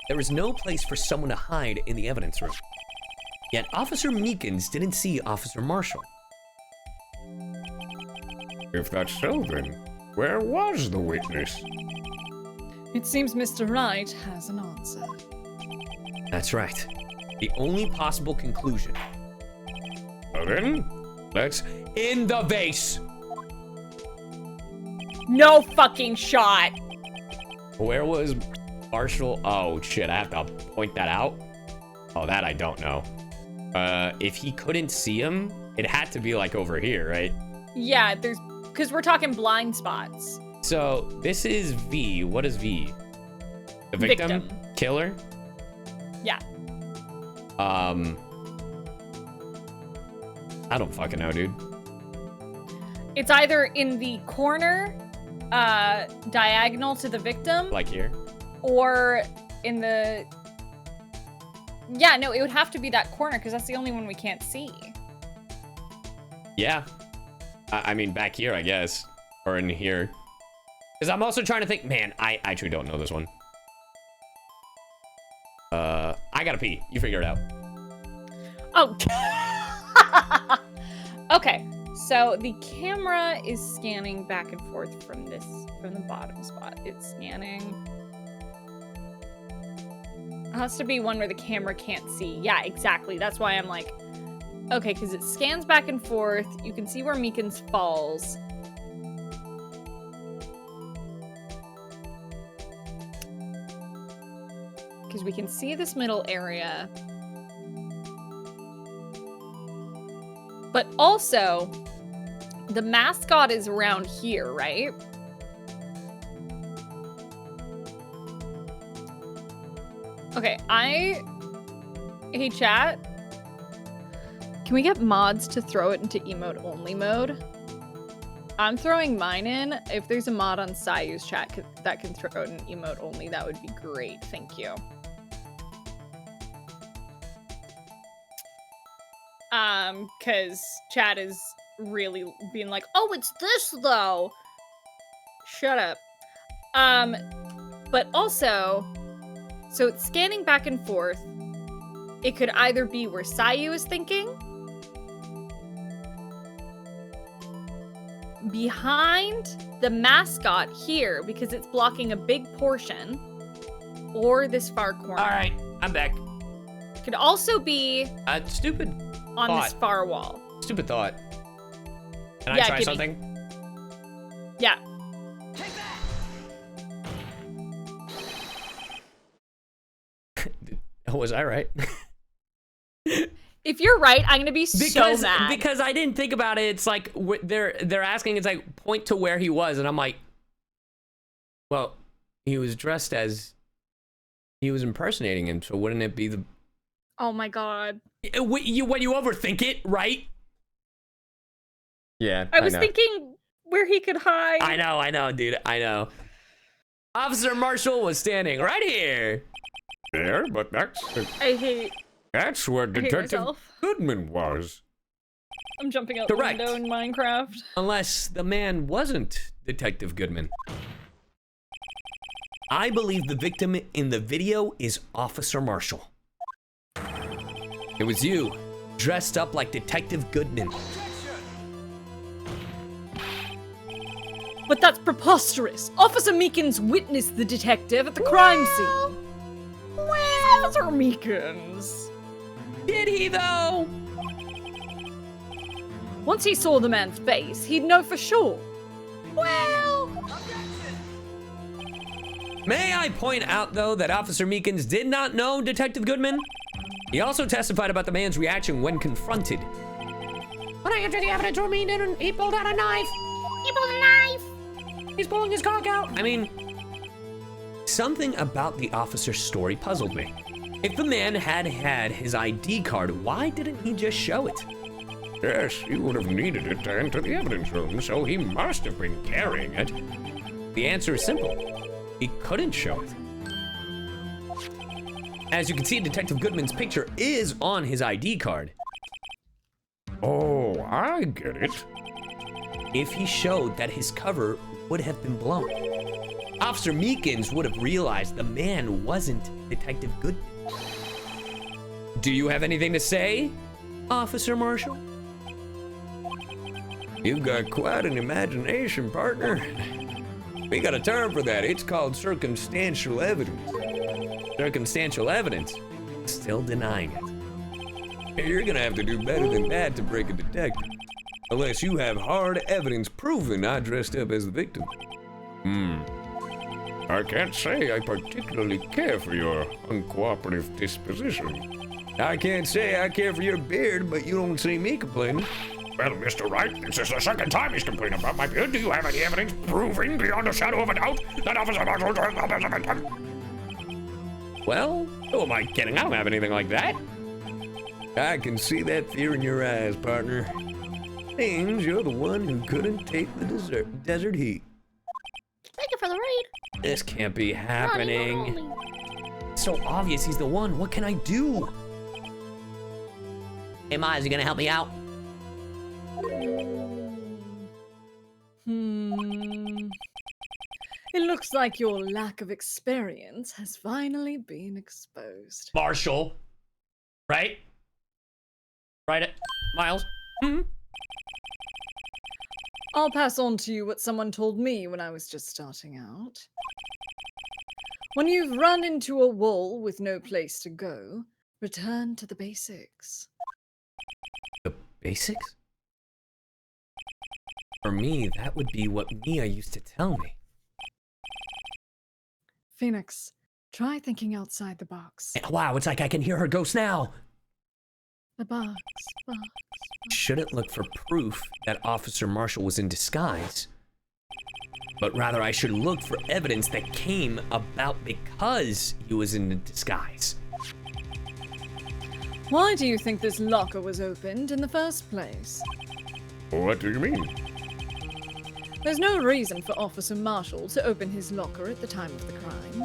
There is no place for someone to hide in the evidence room. Yet Officer Meekins didn't see Officer Marshall. If that's so, then where was the witness? It seems Mr. Wright has an answer. That's right. The only possible conclusion. Well then, let's... In the vase! No fucking shot. Where was Marshall? Oh shit, I have to point that out? Oh, that I don't know. If he couldn't see him, it had to be like over here, right? Yeah, because we're talking blind spots. So this is V. What is V? The victim? Killer? Yeah. I don't fucking know, dude. It's either in the corner, diagonal to the victim. Like here? Or in the... Yeah, no, it would have to be that corner because that's the only one we can't see. Yeah. I mean, back here, I guess. Or in here. Because I'm also trying to think... Man, I actually don't know this one. I gotta pee. You figure it out. Oh. Okay. So the camera is scanning back and forth from the bottom spot. It's scanning. It has to be one where the camera can't see. Yeah, exactly. That's why I'm like, okay, because it scans back and forth. You can see where Meekins falls. Because we can see this middle area. But also, the mascot is around here, right? Okay, hey chat, can we get mods to throw it into emote only mode? I'm throwing mine in. If there's a mod on CyYu's chat that can throw it in emote only, that would be great. Thank you. Cause chat is really being like, oh, it's this though. Shut up. But also, so it's scanning back and forth. It could either be where CyYu is thinking, behind the mascot here, because it's blocking a big portion, or this far corner. All right, I'm back. Could also be stupid on thought. this far wall. Stupid thought. Can Yeah, I try gimme. something? Yeah. Was I right? If you're right, I'm gonna be so mad. Because I didn't think about it. It's like they're asking. It's like point to where he was, and I'm like, well, he was dressed as he was impersonating him. So wouldn't it be the? Oh my god. When you overthink it, right? Yeah, I was know. thinking where he could hide. I know, dude. I know. Officer Marshall was standing right here. There, but that's where Detective myself. Goodman was. I'm jumping out the Correct. window in Minecraft. Unless the man wasn't Detective Goodman. I believe the victim in the video is Officer Marshall. It was you, dressed up like Detective Goodman. But that's preposterous. Officer Meekins witnessed the detective at the crime scene. Officer Meekins. Did he though? Once he saw the man's face, he'd know for sure. Well. May I point out though that Officer Meekins did not know Detective Goodman? He also testified about the man's reaction when confronted. When I entered the evidence room, he pulled out a knife. He pulled a knife. He's pulling his cock out. I mean, something about the officer's story puzzled me. If the man had his ID card, why didn't he just show it? Yes, he would have needed it to enter the evidence room, so he must have been carrying it. The answer is simple. He couldn't show it. As you can see, Detective Goodman's picture is on his ID card. Oh, I get it. If he showed that his cover would have been blown, Officer Meekins would have realized the man wasn't Detective Goodman. Do you have anything to say, Officer Marshall? You've got quite an imagination, partner. We got a term for that. It's called circumstantial evidence. Circumstantial evidence? Still denying it. You're gonna have to do better than that to break a detective. Unless you have hard evidence proving I dressed up as the victim. I can't say I particularly care for your uncooperative disposition. I can't say I care for your beard, but you don't see me complaining. Well, Mr. Wright, this is the second time he's complaining about my beard. Do you have any evidence proving beyond a shadow of a doubt that Officer Marshall dressed up as a victim? Well, who am I kidding? I don't have anything like that. I can see that fear in your eyes, partner. Seems you're the one who couldn't take the desert heat. Thank you for the raid. This can't be happening. Ronnie. It's so obvious he's the one. What can I do? Hey, Miles, you gonna help me out? It looks like your lack of experience has finally been exposed. Marshall. Right? Right, Miles? Hmm? I'll pass on to you what someone told me when I was just starting out. When you've run into a wall with no place to go, return to the basics. The basics? For me, that would be what Mia used to tell me. Phoenix, try thinking outside the box. Wow, it's like I can hear her ghost now. The box. Shouldn't look for proof that Officer Marshall was in disguise, but rather I should look for evidence that came about because he was in disguise. Why do you think this locker was opened in the first place? What do you mean? There's no reason for Officer Marshall to open his locker at the time of the crime.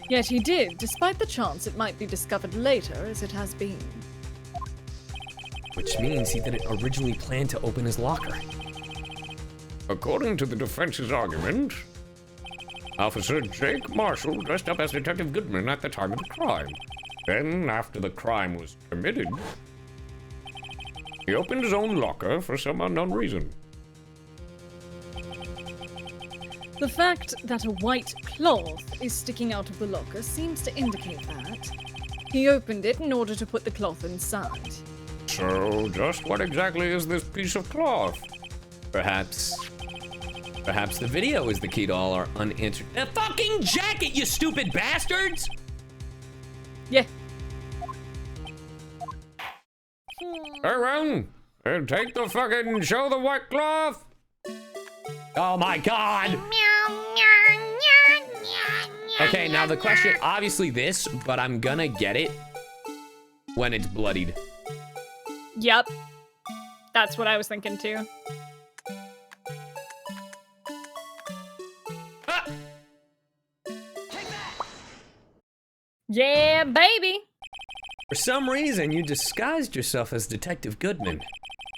Yet he did, despite the chance it might be discovered later, as it has been. Which means he didn't originally plan to open his locker. According to the defense's argument, Officer Jake Marshall dressed up as Detective Goodman at the time of the crime. Then, after the crime was committed, he opened his own locker for some unknown reason. The fact that a white cloth is sticking out of the locker seems to indicate that. He opened it in order to put the cloth inside. So, just what exactly is this piece of cloth? Perhaps the video is the key to all our unanswered. The fucking jacket, you stupid bastards! Yeah. Aaron, take the fucking show the white cloth! Oh my god! Okay, now the question, obviously this, but I'm gonna get it when it's bloodied. Yep. That's what I was thinking too. Ah! Yeah, baby. For some reason, you disguised yourself as Detective Goodman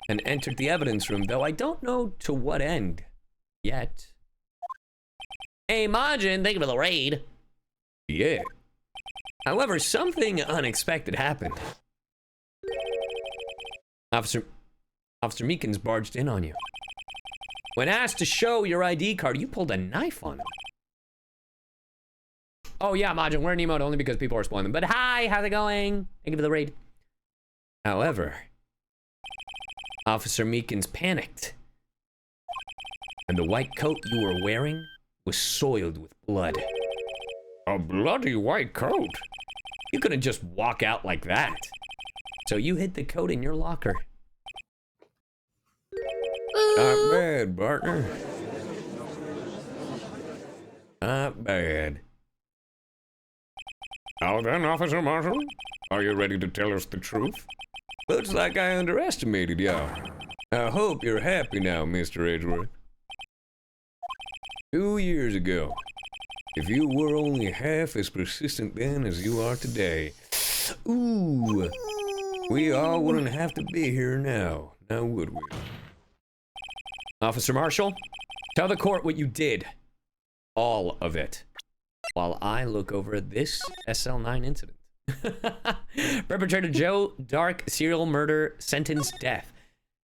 and entered the evidence room, though I don't know to what end yet. Hey, Majin, thank you for the raid. Yeah. However, something unexpected happened. Officer Meekins barged in on you. When asked to show your ID card, you pulled a knife on him. Oh yeah, Majin, we're an emote only because people are spoiling them. But hi, how's it going? Thank you for the raid. However, Officer Meekins panicked. And the white coat you were wearing was soiled with blood. A bloody white coat? You couldn't just walk out like that. So you hid the coat in your locker. Not bad, partner. Not bad. Now then, Officer Marshall, are you ready to tell us the truth? Looks like I underestimated y'all. I hope you're happy now, Mr. Edgeworth. 2 years ago, if you were only half as persistent then as you are today, ooh, we all wouldn't have to be here now, would we? Officer Marshall, tell the court what you did. All of it. While I look over this SL9 incident. Perpetrator Joe Dark, serial murder, sentence death.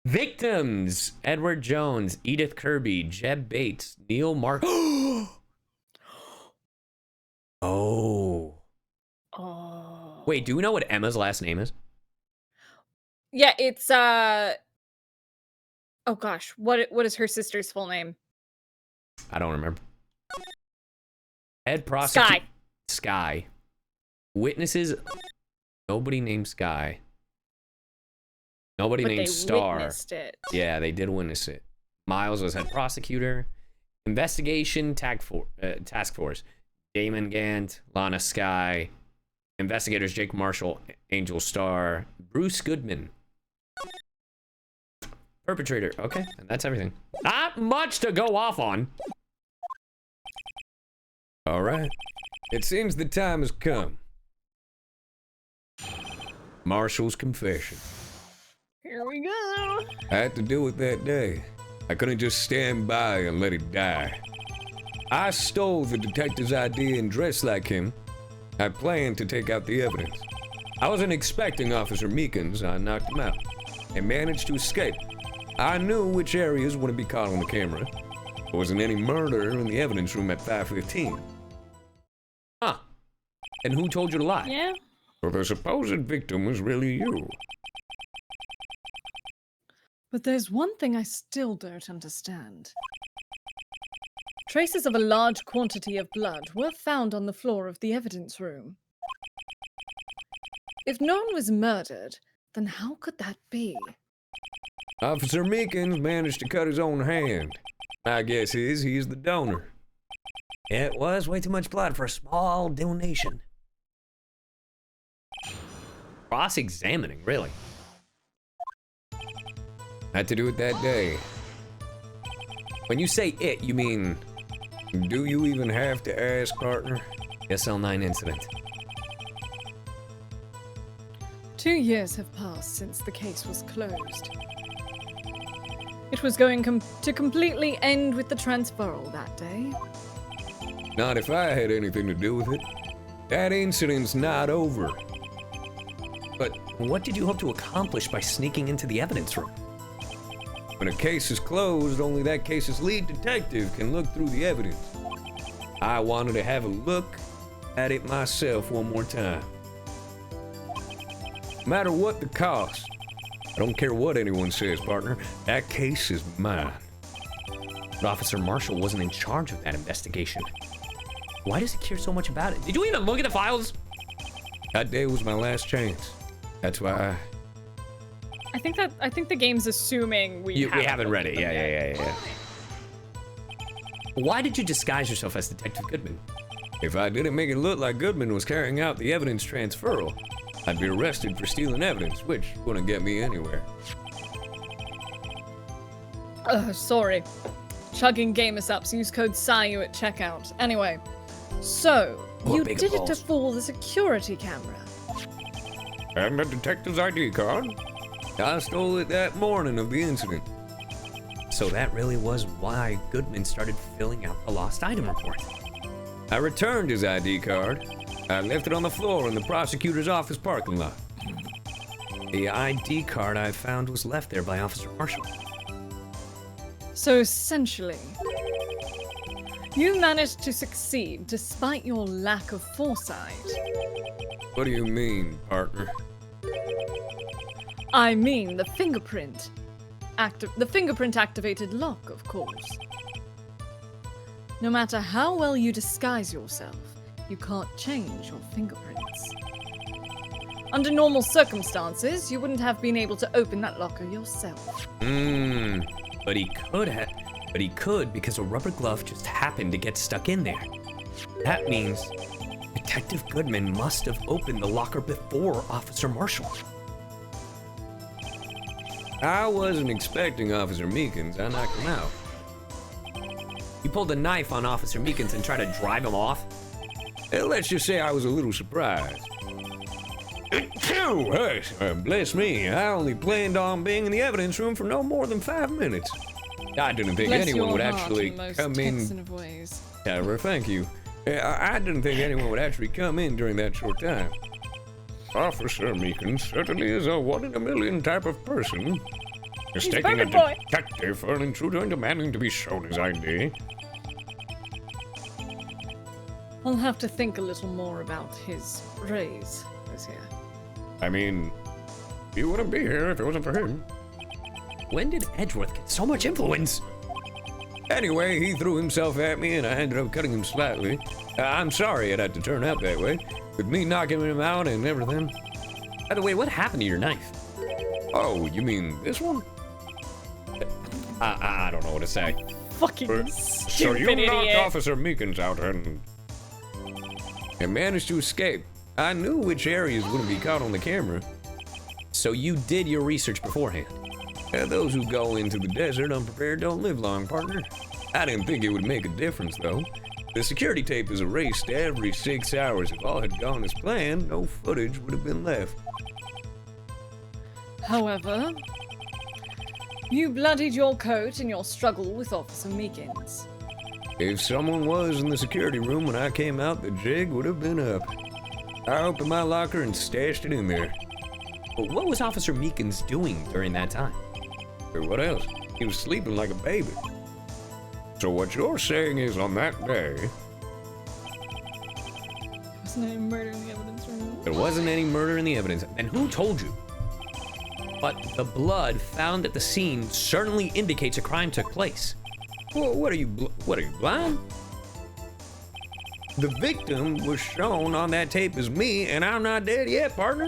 Victims: Edward Jones, Edith Kirby, Jeb Bates, Neil Mark. Oh. Wait, do we know what Emma's last name is? Yeah, it's oh gosh, what is her sister's full name? I don't remember. Head prosecutor. Sky. Witnesses. Nobody named Sky. Nobody named Star. Witnessed it. Yeah, they did witness it. Miles was head prosecutor. Investigation task force. Damon Gant, Lana Sky, Investigators Jake Marshall, Angel Star, Bruce Goodman. Perpetrator. Okay, and that's everything. Not much to go off on. All right. It seems the time has come. Marshall's confession. Here we go. I had to do it that day. I couldn't just stand by and let it die. I stole the detective's ID and dressed like him. I planned to take out the evidence. I wasn't expecting Officer Meekins. I knocked him out and managed to escape. I knew which areas wouldn't be caught on the camera. There wasn't any murder in the evidence room at 5:15. Huh. And who told you to lie? Yeah. So the supposed victim was really you. But there's one thing I still don't understand. Traces of a large quantity of blood were found on the floor of the evidence room. If no one was murdered, then how could that be? Officer Meekins managed to cut his own hand. My guess is he's the donor. It was way too much blood for a small donation. Cross-examining, really. Had to do it that day. When you say it, you mean Do you even have to ask, partner? SL9 incident. 2 years have passed since the case was closed. It was going to completely end with the transferal that day. Not if I had anything to do with it. That incident's not over. But what did you hope to accomplish by sneaking into the evidence room? When a case is closed, only that case's lead detective can look through the evidence. I wanted to have a look at it myself one more time. No matter what the cost, I don't care what anyone says, partner, that case is mine. But Officer Marshall wasn't in charge of that investigation. Why does he care so much about it? Did you even look at the files? That day was my last chance. That's why I think the game's assuming we haven't read it. them yet. Yeah. Why did you disguise yourself as Detective Goodman? if I didn't make it look like Goodman was carrying out the evidence transferal, I'd be arrested for stealing evidence, which wouldn't get me anywhere. Sorry. Chugging gamer subs, use code CyYu at checkout. Anyway, so, you did it to fool the security camera. And the detective's ID card? I stole it that morning of the incident. So that really was why Goodman started filling out the lost item report. I returned his ID card. I left it on the floor in the prosecutor's office parking lot. The ID card I found was left there by Officer Marshall. So essentially, you managed to succeed despite your lack of foresight. What do you mean, partner? I mean the fingerprint. The fingerprint activated lock, of course. No matter how well you disguise yourself, you can't change your fingerprints. Under normal circumstances, you wouldn't have been able to open that locker yourself. But he could have. But he could because a rubber glove just happened to get stuck in there. That means Detective Goodman must have opened the locker before Officer Marshall. I wasn't expecting Officer Meekins. I knocked him out. You pulled a knife on Officer Meekins and tried to drive him off? Let's just say I was a little surprised. Hey, bless me, I only planned on being in the evidence room for no more than 5 minutes. I didn't think Bless anyone your would heart actually in most come in. Texan of ways. Well, thank you. I didn't think anyone would actually come in during that short time. Officer Meekins certainly is a one-in-a-million type of person. Mistaking a perfect boy. detective for an intruder and demanding to be shown his ID. I'll have to think a little more about his raise this year. I mean, he wouldn't be here if it wasn't for him. When did Edgeworth get so much influence? Anyway, he threw himself at me and I ended up cutting him slightly. I'm sorry it had to turn out that way, with me knocking him out and everything. By the way, what happened to your knife? Oh, you mean this one? I don't know what to say. Fucking So stupid you knocked idiot. Officer Meekins out and... I managed to escape. I knew which areas wouldn't be caught on the camera. So you did your research beforehand. Those who go into the desert unprepared don't live long, partner. I didn't think it would make a difference, though. The security tape is erased every 6 hours. If all had gone as planned, no footage would have been left. However, you bloodied your coat in your struggle with Officer Meekins. If someone was in the security room when I came out, the jig would have been up. I opened my locker and stashed it in there. But what was Officer Meekins doing during that time? Or what else? He was sleeping like a baby. So what you're saying is on that day, Wasn't any murder in the evidence room? There wasn't any murder in the evidence. And who told you? But the blood found at the scene certainly indicates a crime took place. Well, what are you blind? The victim was shown on that tape as me, and I'm not dead yet, partner.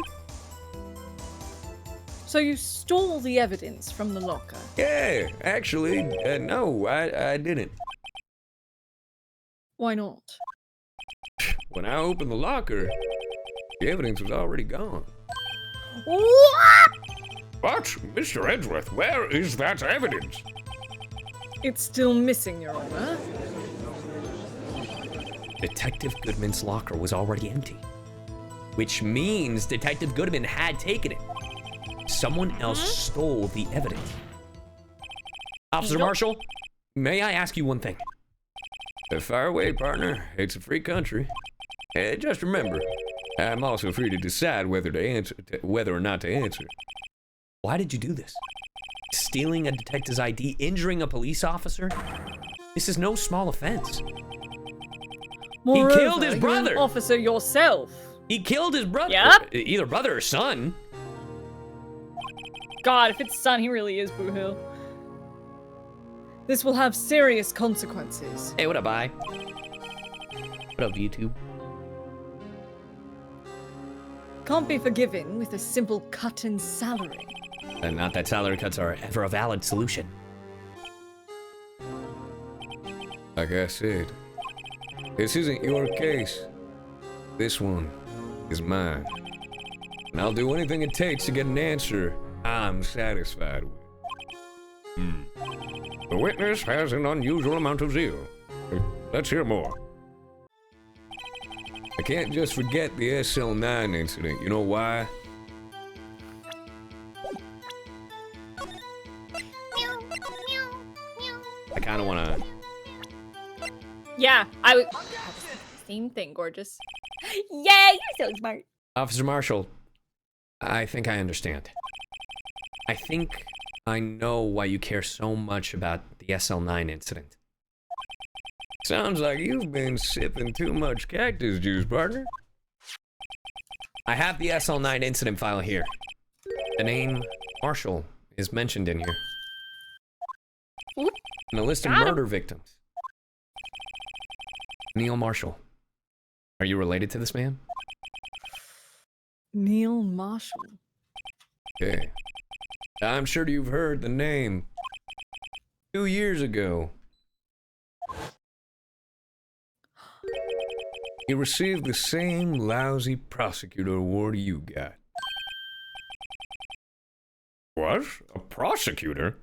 So you stole the evidence from the locker? Yeah, actually, no, I didn't. Why not? When I opened the locker, the evidence was already gone. but, Mr. Edgeworth, where is that evidence? It's still missing, Your Honor. Detective Goodman's locker was already empty, which means Detective Goodman had taken it. Someone else stole the evidence. Officer Marshall, may I ask you one thing? Fire away, partner. It's a free country. Just remember, I'm also free to decide whether or not to answer. Why did you do this? Stealing a detective's ID, injuring a police officer? This is no small offense. Moreover, he killed his brother. You're an officer yourself. He killed his brother. Yep. Either brother or son. God, if it's son, he really is Boothill. This will have serious consequences. Hey, what up, bye? What up, YouTube? Can't be forgiven with a simple cut in salary. And not that salary cuts are ever a valid solution. Like I said, this isn't your case. This one is mine. And I'll do anything it takes to get an answer I'm satisfied with. The witness has an unusual amount of zeal. Let's hear more. I can't just forget the SL9 incident. You know why? I kind of want to... Yeah, I would. Same thing, gorgeous. Yeah, you're so smart. Officer Marshall, I think I understand. I think I know why you care so much about the SL9 incident. Sounds like you've been sipping too much cactus juice, partner. I have the SL9 incident file here. The name Marshall is mentioned in here. And a list of murder victims. Neil Marshall. Are you related to this man? Neil Marshall. Okay. I'm sure you've heard the name. 2 years ago, he received the same lousy prosecutor award you got. What? A prosecutor?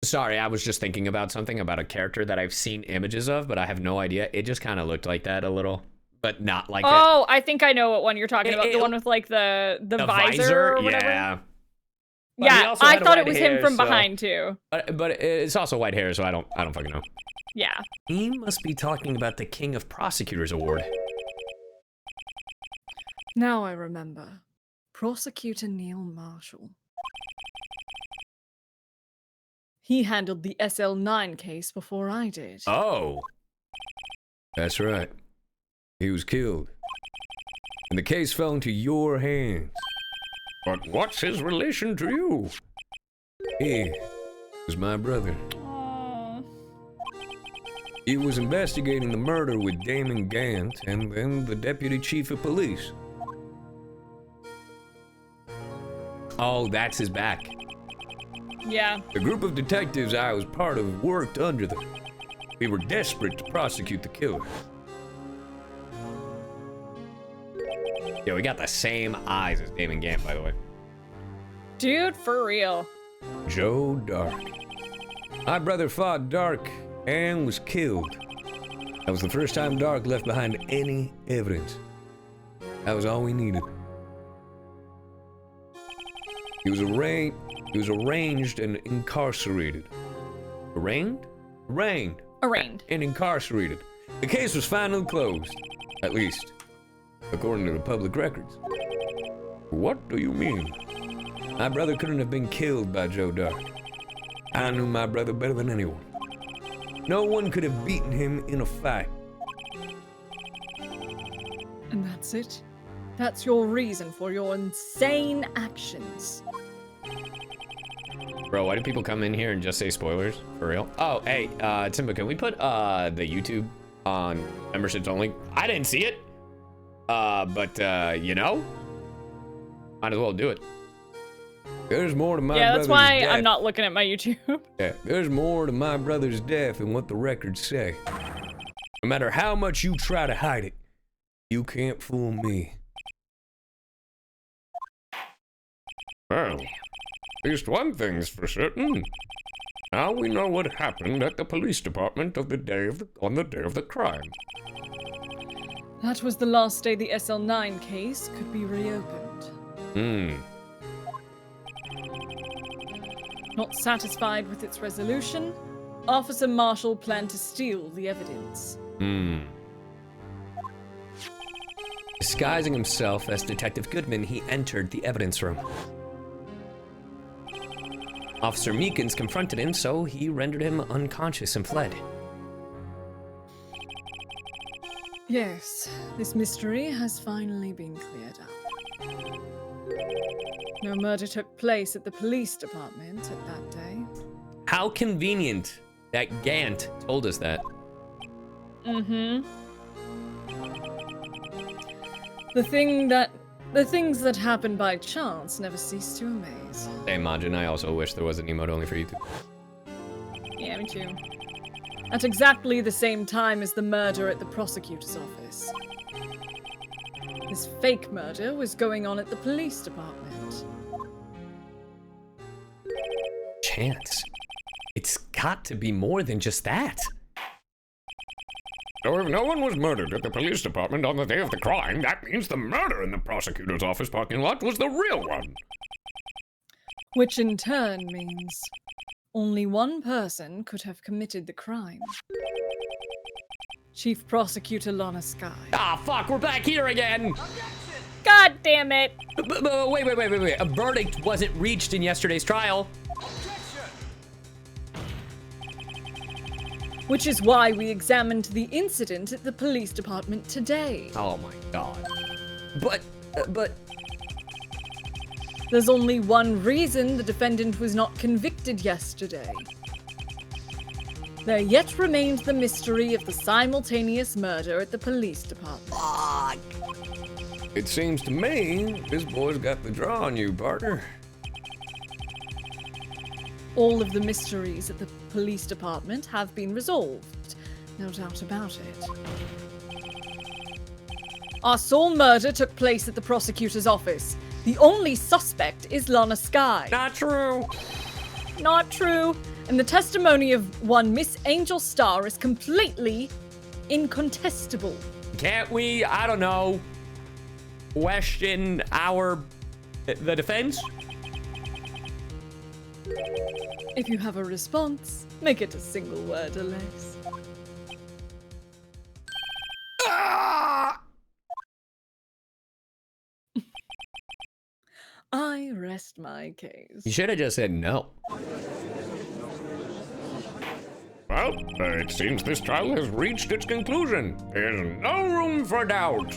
Sorry, I was just thinking about something about a character that I've seen images of, but I have no idea. It just kind of looked like that a little, but not like that. Oh, I think I know what one you're talking about. The one with like the visor or whatever. Yeah. Yeah, I thought it was him from behind too. But it's also white hair, so I don't fucking know. Yeah. He must be talking about the King of Prosecutors Award. Now I remember. Prosecutor Neil Marshall. He handled the SL9 case before I did. Oh. That's right. He was killed. And the case fell into your hands. But what's his relation to you? He was my brother. He was investigating the murder with Damon Gant and then the deputy chief of police. Oh, that's his back. Yeah. The group of detectives I was part of worked under them. We were desperate to prosecute the killer. Yeah, we got the same eyes as Damon Gant, by the way. Dude, for real. Joe Dark. My brother fought Dark and was killed. That was the first time Dark left behind any evidence. That was all we needed. He was arranged and incarcerated. Arraigned? Arraigned. Arraigned. And incarcerated. The case was finally closed. At least, according to the public records. What do you mean? My brother couldn't have been killed by Joe Dark. I knew my brother better than anyone. No one could have beaten him in a fight. And that's it? That's your reason for your insane actions. Bro, why do people come in here and just say spoilers? For real? Oh, hey, Timba, can we put the YouTube on memberships only? I didn't see it. But you know, might as well do it. There's more to my Yeah, brother's that's why death. I'm not looking at my YouTube. Yeah, there's more to my brother's death than what the records say. No matter how much you try to hide it, you can't fool me. Well, at least one thing's for certain. Now we know what happened at the police department on the day of the crime. That was the last day the SL9 case could be reopened. Not satisfied with its resolution, Officer Marshall planned to steal the evidence. Disguising himself as Detective Goodman, he entered the evidence room. Officer Meekins confronted him, so he rendered him unconscious and fled. Yes, this mystery has finally been cleared up. No murder took place at the police department at that day. How convenient that Gant told us that. The things that happen by chance never cease to amaze. Hey, Majin, I also wish there was an emote only for YouTube. Yeah, me too. At exactly the same time as the murder at the prosecutor's office. This fake murder was going on at the police department. Chance. It's got to be more than just that. So if no one was murdered at the police department on the day of the crime, that means the murder in the prosecutor's office parking lot was the real one. Which in turn means only one person could have committed the crime. Chief Prosecutor Lana Sky. Ah, fuck, we're back here again! God damn it! Wait. A verdict wasn't reached in yesterday's trial. Which is why we examined the incident at the police department today. Oh my god. But... There's only one reason the defendant was not convicted yesterday. There yet remains the mystery of the simultaneous murder at the police department. It seems to me this boy's got the draw on you, partner. All of the mysteries at the police department have been resolved, no doubt about it. Our sole murder took place at the prosecutor's office. The only suspect is Lana Sky. Not true. Not true. And the testimony of one Miss Angel Star is completely incontestable. Can't we, I don't know, question the defense? If you have a response, make it a single word or less. I rest my case. You should have just said no. Well, it seems this trial has reached its conclusion. There's no room for doubt.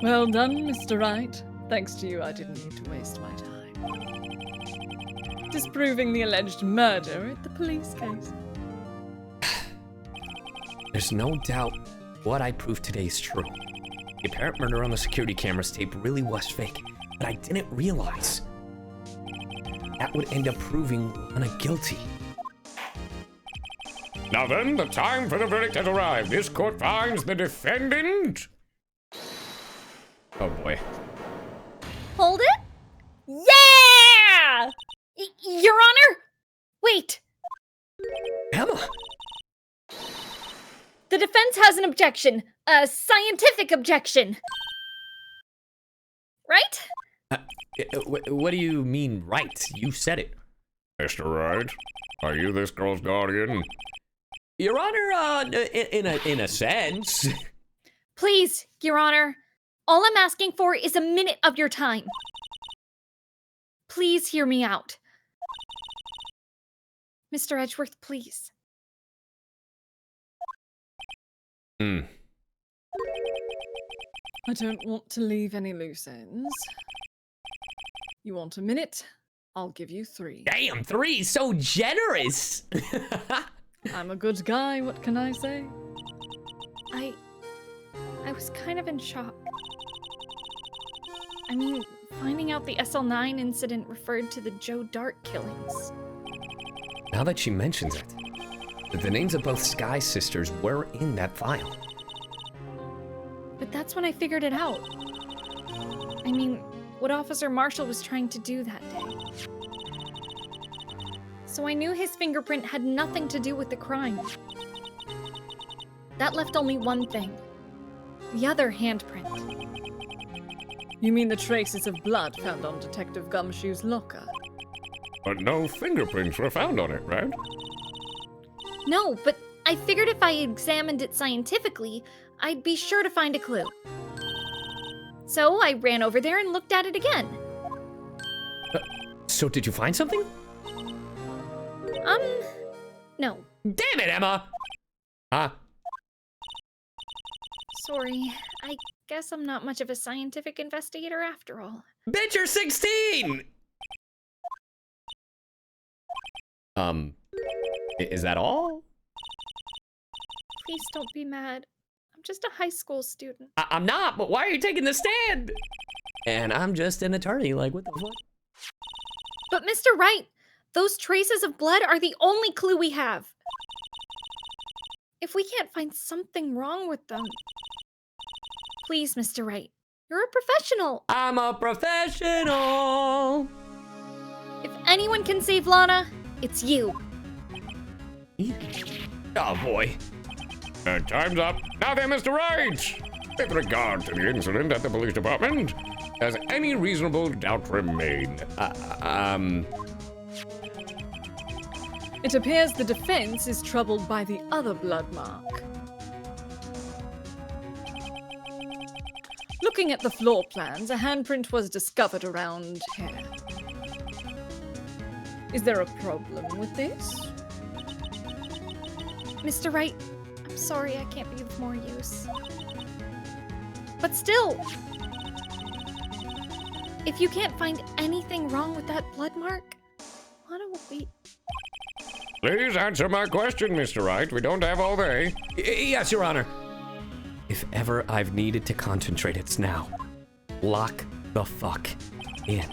Well done, Mr. Wright. Thanks to you, I didn't need to waste my time. Disproving the alleged murder at the police case. There's no doubt what I proved today is true. The apparent murder on the security camera's tape really was fake, but I didn't realize that would end up proving Lana guilty. Now then, the time for the verdict has arrived. This court finds the defendant Oh boy. Hold it. Yeah! Your Honor! Wait. Emma! The defense has an objection. A scientific objection. Right? What do you mean, right? You said it. Mr. Wright, are you this girl's guardian? Your Honor, in a sense. Please, Your Honor. All I'm asking for is a minute of your time. Please hear me out. Mr. Edgeworth, please. I don't want to leave any loose ends. You want a minute? I'll give you 3. Damn, 3, so generous. I'm a good guy, what can I say? I was kind of in shock. I mean, finding out the SL9 incident referred to the Joe Dart killings. Now that she mentions it, the names of both Sky sisters were in that file. But that's when I figured it out. I mean, what Officer Marshall was trying to do that day. So I knew his fingerprint had nothing to do with the crime. That left only one thing. The other handprint. You mean the traces of blood found on Detective Gumshoe's locker? But no fingerprints were found on it, right? No, but I figured if I examined it scientifically, I'd be sure to find a clue. So I ran over there and looked at it again. So did you find something? No. Damn it, Emma! Huh? Sorry. I guess I'm not much of a scientific investigator after all. Bitch, you're 16! Is that all? Please don't be mad. I'm just a high school student. I'm not, but why are you taking the stand? And I'm just an attorney, like, what the fuck? But Mr. Wright, those traces of blood are the only clue we have. If we can't find something wrong with them... Please, Mr. Wright, you're a professional. I'm a professional! If anyone can save Lana, it's you. Oh boy. Time's up. Now then, Mr. Wright! With regard to the incident at the police department, does any reasonable doubt remain? It appears the defense is troubled by the other blood mark. Looking at the floor plans, a handprint was discovered around here. Is there a problem with this? Mr. Wright, I'm sorry I can't be of more use. But still, if you can't find anything wrong with that blood mark, Lana will be... Please answer my question, Mr. Wright. We don't have all day. Yes, Your Honor. If ever I've needed to concentrate, it's now. Lock the fuck in.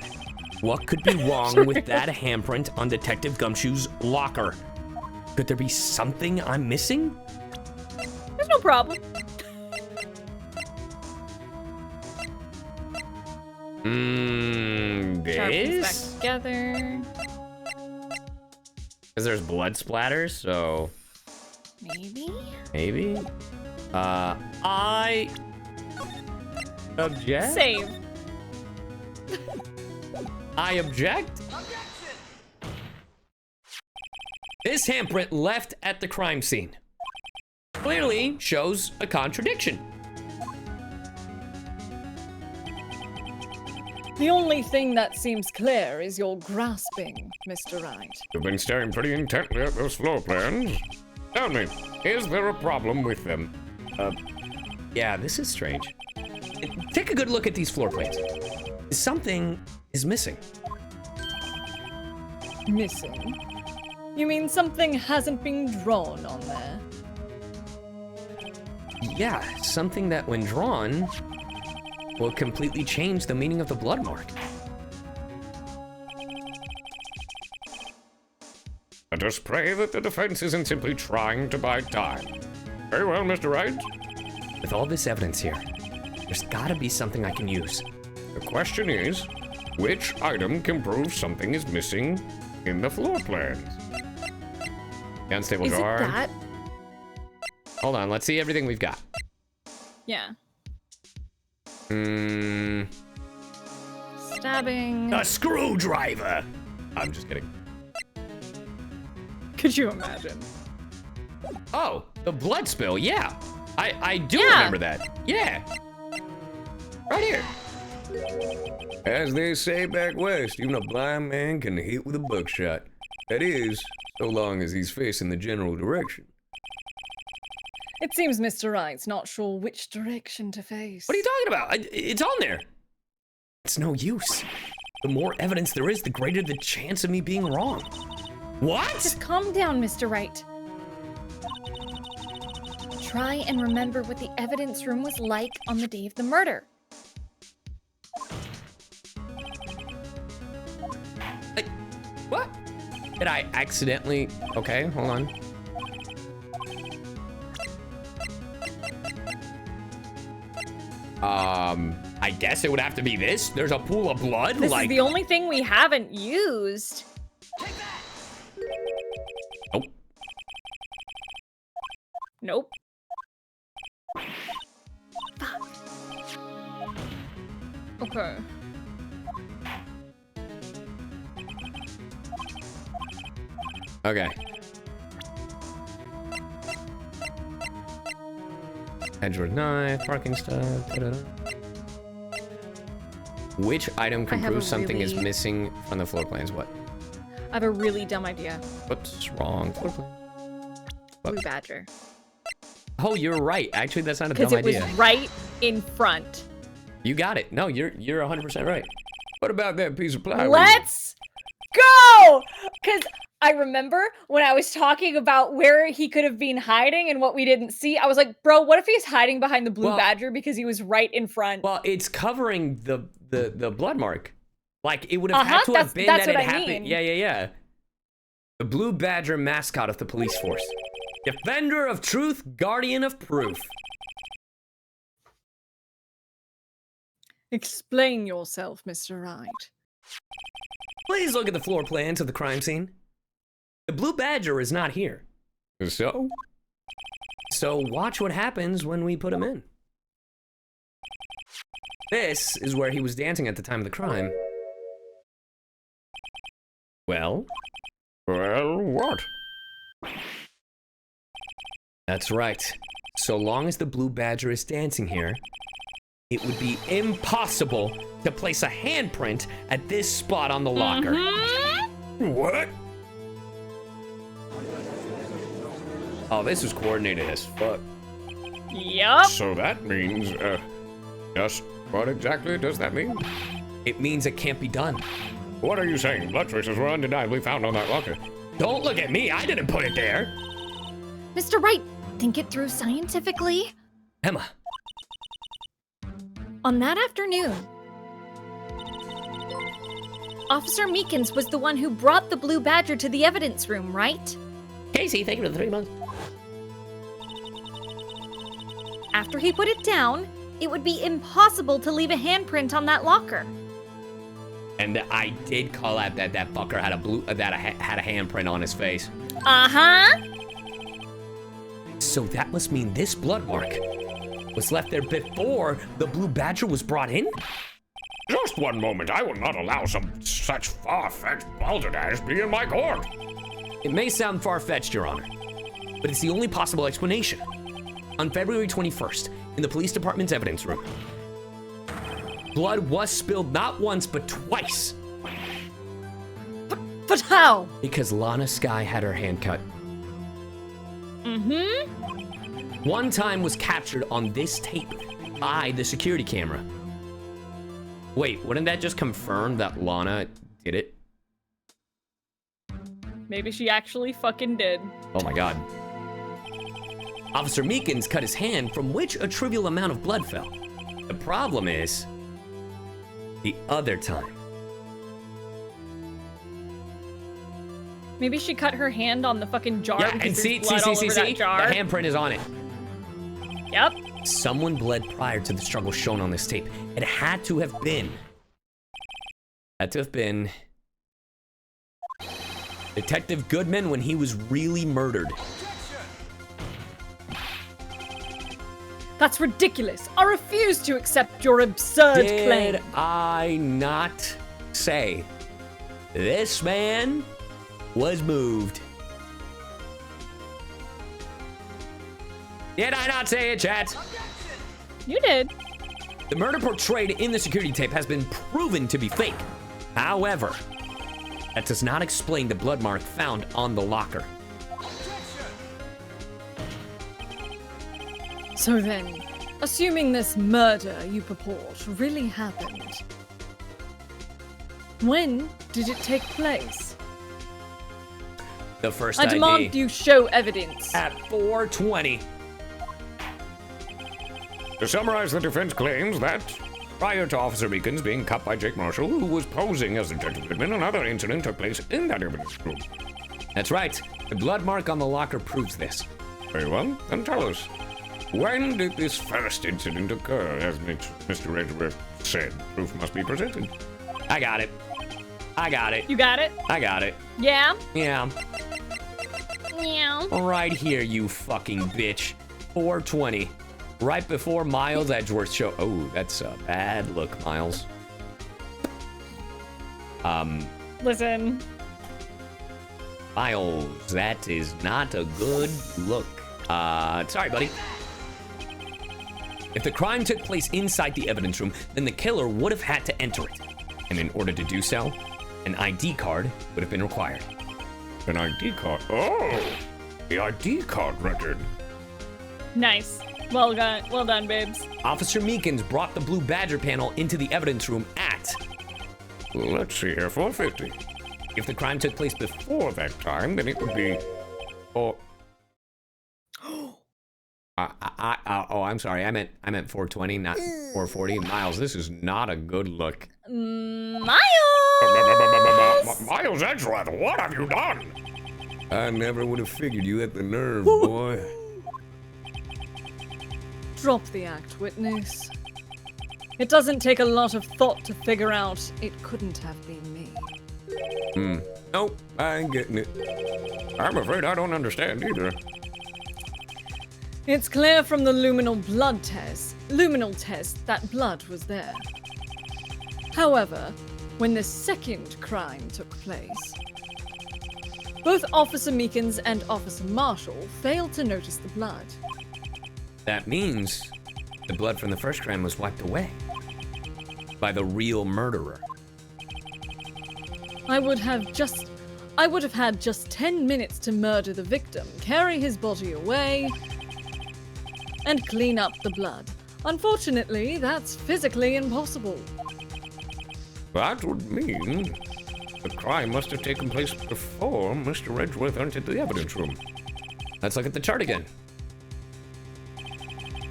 What could be wrong with that handprint on Detective Gumshoe's locker? Could there be something I'm missing? There's no problem. Sharpens This? back together. Because there's blood splatters, so... Maybe? I... object? Save. I object? This handprint left at the crime scene clearly shows a contradiction. The only thing that seems clear is your grasping, Mr. Wright. You've been staring pretty intently at those floor plans. Tell me, is there a problem with them? Yeah, this is strange. Take a good look at these floor plans. Something is missing. Missing? You mean something hasn't been drawn on there? Yeah, something that when drawn will completely change the meaning of the blood mark. Let us pray that the defense isn't simply trying to buy time. Very well, Mr. Wright. With all this evidence here, There's gotta be something I can use. The question is, which item can prove something is missing in the floor plans? The unstable Is it jar. that? Hold on, let's see everything we've got. Yeah. Stabbing. A screwdriver! I'm just kidding. Could you imagine? Oh, the blood spill, yeah. I do Yeah. remember that. Yeah. Right here. As they say back west, even a blind man can hit with a buckshot. That is, so long as he's facing the general direction. It seems Mr. Wright's not sure which direction to face. What are you talking about? It's on there. It's no use. The more evidence there is, the greater the chance of me being wrong. What? Just calm down, Mr. Wright. Try and remember what the evidence room was like on the day of the murder. What? Did I accidentally? Okay, hold on. I guess it would have to be this. There's a pool of blood. This like is the only thing we haven't used. Nope. Nope. Okay. Okay. Edgewood knife, parking stuff. Da-da-da. Which item can I have prove a something is really- missing from the floor plans? What? I have a really dumb idea. What's wrong? Floor plan. Blue badger. Oh, you're right. Actually, that's not a Because dumb it was idea. right in front. You got it. No, you're 100% right. What about that piece of plywood? Let's go! Because I remember when I was talking about where he could have been hiding and what we didn't see, I was like, bro, what if he's hiding behind the blue Well- badger because he was right in front? Well, it's covering the blood mark. Like, it would have had to have been that's that it what I happened. mean. Yeah. The blue badger mascot of the police force. Defender of truth, guardian of proof. Explain yourself, Mr. Wright. Please look at the floor plans of the crime scene. The blue badger is not here. So? So watch what happens when we put him in. This is where he was dancing at the time of the crime. Well? Well, what? That's right. So long as the blue badger is dancing here, it would be impossible to place a handprint at this spot on the locker. What? Oh, this was coordinated as fuck. Yup. So that means, just what exactly does that mean? It means it can't be done. What are you saying? Blood traces were undeniably found on that locker. Don't look at me, I didn't put it there. Mr. Wright, think it through scientifically. Emma, On that afternoon, Officer Meekins was the one who brought the blue badger to the evidence room, right? Casey, thank you for the 3 months. After he put it down, it would be impossible to leave a handprint on that locker. and I did call out that that fucker had had a handprint on his face. Uh-huh. So that must mean this blood mark was left there before the blue badger was brought in? Just one moment. I will not allow such far-fetched balderdash be in my court. It may sound far-fetched, Your Honor, but it's the only possible explanation. On February 21st, in the police department's evidence room, blood was spilled not once, but twice. But how? Because Lana Skye had her hand cut. Mm-hmm. One time was captured on this tape by the security camera. Wait, wouldn't that just confirm that Lana did it? Maybe she actually fucking did. Oh my god. Officer Meekins cut his hand, from which a trivial amount of blood fell. The problem is the other time. Maybe she cut her hand on the fucking jar Yeah, because and there's blood all over that jar. the handprint is on it. Yep. Someone bled prior to the struggle shown on this tape. It had to have been. Detective Goodman when he was really murdered. That's ridiculous. I refuse to accept your absurd claim. Did I not say this man was moved? Did I not say it, chat? You did. The murder portrayed in the security tape has been proven to be fake. However, that does not explain the blood mark found on the locker. So then, assuming this murder you purport really happened, when did it take place? The first I ID demand you show evidence. at 4:20. To summarize, the defense claims that prior to Officer Meekins being cut by Jake Marshall, who was posing as Detective Goodman, another incident took place in that evidence room. That's right. The blood mark on the locker proves this. Very well, then tell us. When did this first incident occur? As Mr. Edgeworth said, proof must be presented. I got it. You got it? I got it. Yeah? Yeah. Meow. Right here, you fucking bitch. 4:20. Right before Miles Edgeworth show. Oh, that's a bad look, Miles. Listen. Miles, that is not a good look. Sorry, buddy. If the crime took place inside the evidence room, then the killer would have had to enter it. And in order to do so, an ID card would have been required. An ID card? Oh! The ID card record. Nice. Well done, babes. Officer Meekins brought the blue badger panel into the evidence room at... Let's see here, 4:50. If the crime took place before For that time, then it would be... Oh, I'm sorry. I meant 4:20, not 4:40. Miles, this is not a good look. Miles! Miles Edgeworth, what have you done? I never would have figured you had the nerve, boy. Drop the act, witness. It doesn't take a lot of thought to figure out it couldn't have been me. Nope, I ain't getting it. I'm afraid I don't understand either. It's clear from the luminal test that blood was there. However, when the second crime took place, both Officer Meekins and Officer Marshall failed to notice the blood. That means the blood from the first crime was wiped away by the real murderer. I would have had just 10 minutes to murder the victim, carry his body away, and clean up the blood. Unfortunately, that's physically impossible. That would mean the crime must have taken place before Mr. Edgeworth entered the evidence room. Let's look at the chart again.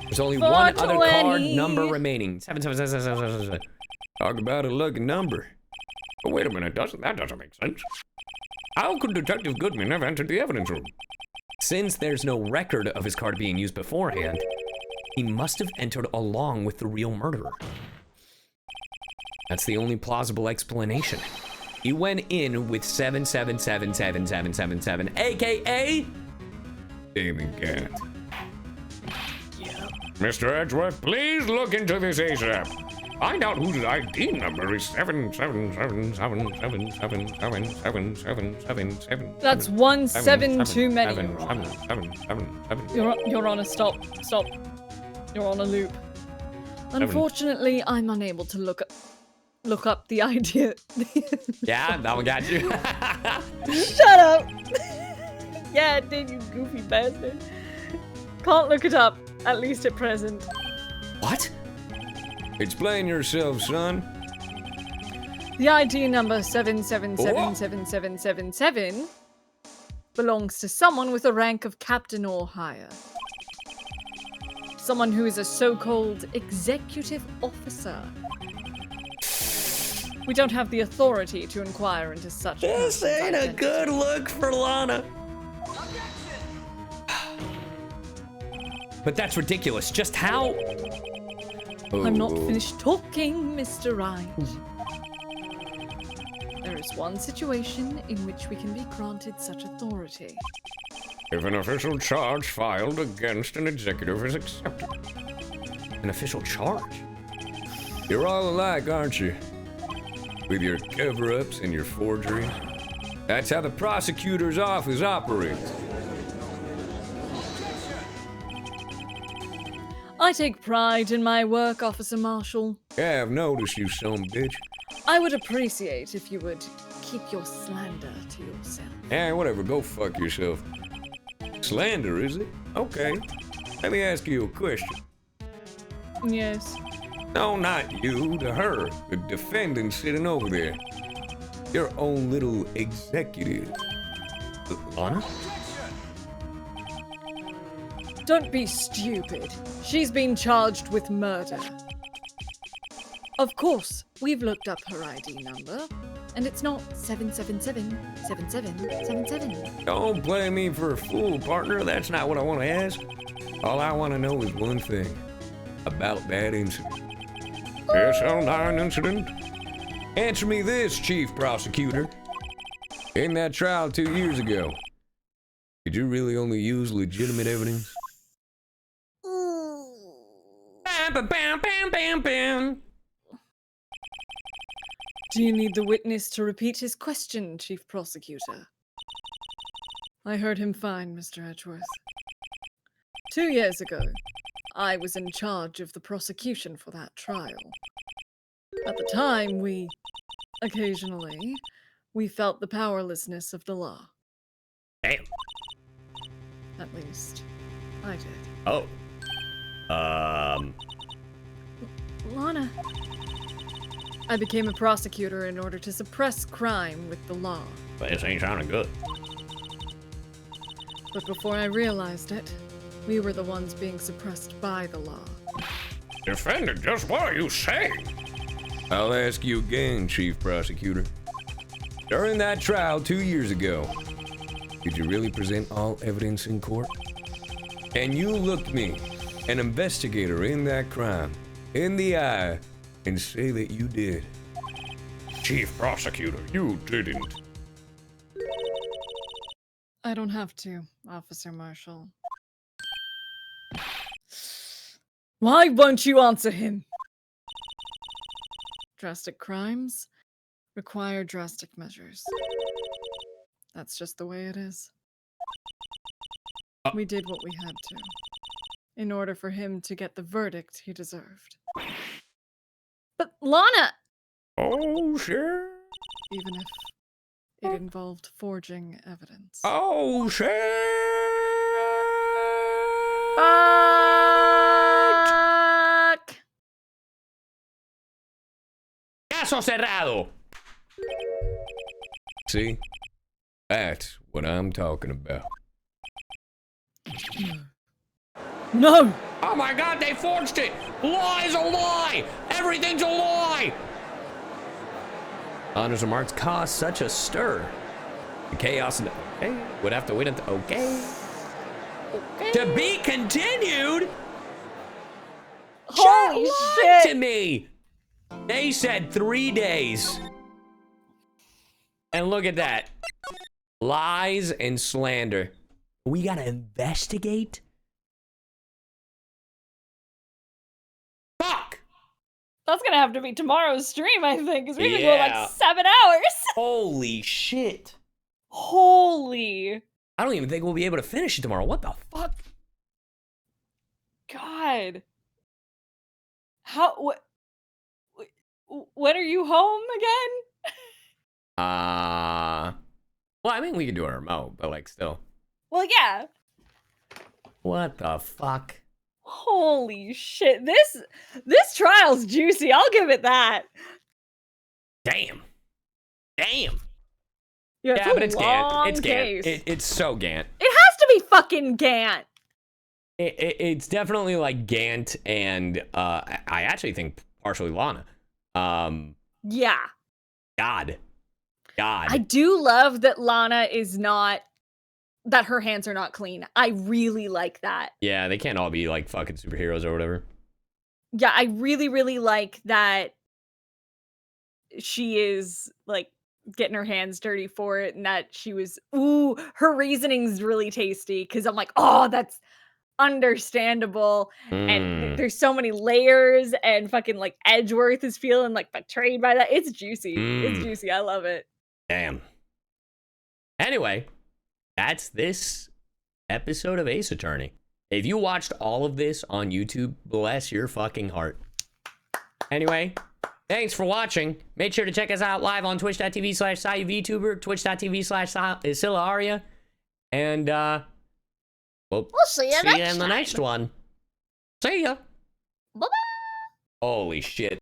There's only one other card number remaining. 77777. Talk about a lucky number. But wait a minute, that doesn't make sense. How could Detective Goodman have entered the evidence room? Since there's no record of his card being used beforehand, he must have entered along with the real murderer. That's the only plausible explanation. He went in with 7777777, aka David Gant. Mr. Edgeworth, please look into this ASAP. Find out whose ID number is 77777777777. That's 17 too many. 77777. You're on a stop. You're on a loop. Unfortunately, I'm unable to look up the idea. yeah, that one got you. Shut up! Yeah, it did, you goofy bastard. Can't look it up, at least at present. What? Explain yourself, son. The ID number 77777777 belongs to someone with a rank of captain or higher. Someone who is a so-called executive officer. We don't have the authority to inquire into such. This ain't a good look for Lana. But that's ridiculous. Just how? I'm not Oh. finished talking, Mr. Right. There is one situation in which we can be granted such authority. If an official charge filed against an executive is accepted. An official charge? You're all alike, aren't you? With your cover-ups and your forgery. That's how the prosecutor's office operates. I take pride in my work, Officer Marshall. Yeah, I've noticed you, son bitch. I would appreciate if you would keep your slander to yourself. Yeah, whatever, go fuck yourself. Slander, is it? Okay. Let me ask you a question. Yes. No, not you, to her, the defendant sitting over there. Your own little executive. Lana? Don't be stupid. She's been charged with murder. Of course, we've looked up her ID number, and it's not 777-7777. Don't play me for a fool, partner. That's not what I want to ask. All I want to know is one thing. About that incident. SL9 incident? Answer me this, Chief Prosecutor. In that trial 2 years ago, did you really only use legitimate evidence? Bam, bam, bam, bam, bam. Do you need the witness to repeat his question, Chief Prosecutor? I heard him fine, Mr. Edgeworth. 2 years ago, I was in charge of the prosecution for that trial. At the time, we felt the powerlessness of the law. Damn. At least, I did. Oh. Lana. I became a prosecutor in order to suppress crime with the law. This ain't sounding good. But before I realized it, we were the ones being suppressed by the law. Defendant, just what are you saying? I'll ask you again, Chief Prosecutor. During that trial 2 years ago, did you really present all evidence in court? And you looked me, an investigator in that crime, in the eye, and say that you did? Chief Prosecutor, you didn't. I don't have to, Officer Marshall. Why won't you answer him? Drastic crimes require drastic measures. That's just the way it is. We did what we had to, in order for him to get the verdict he deserved. But Lana, Oh, sure. Even if it involved forging evidence. Oh, shit! fuck. Caso cerrado. See? That's what I'm talking about. No! Oh my god, they forged it! Lie is a lie! Everything's a lie! Honors remarks caused such a stir. The chaos and okay, would have to wait until okay. To be continued? Holy Lied shit. to me! They said 3 days. And look at that. Lies and slander. We gotta investigate? Fuck! That's gonna have to be tomorrow's stream, I think, because we've been going Yeah. like 7 hours. Holy shit. Holy I don't even think we'll be able to finish it tomorrow. What the fuck? God. How, when are you home again? Well, I mean, we can do a remote, but like still. Well, yeah. What the fuck? Holy shit. This trial's juicy. I'll give it that. Damn. Damn. Yeah, Yeah, but it's Gant. long It's Gant. case. It's so Gant. It has to be fucking Gant. It's definitely like Gant, and I actually think partially Lana. Yeah. God. I do love that Lana is not that her hands are not clean. I really like that. Yeah, they can't all be like fucking superheroes or whatever. Yeah, I really, really like that she is like getting her hands dirty for it, and that she was, ooh, her reasoning's really tasty, because I'm like, oh, that's understandable. And there's so many layers, and fucking like Edgeworth is feeling like betrayed by that. It's juicy. It's juicy. I love it. Damn. Anyway, that's this episode of Ace Attorney. If you watched all of this on YouTube, bless your fucking heart. Anyway, thanks for watching. Make sure to check us out live on twitch.tv/CyYuVTuber, twitch.tv/CyllaAria. And, we'll see you in the next one. See ya. Bye-bye. Holy shit.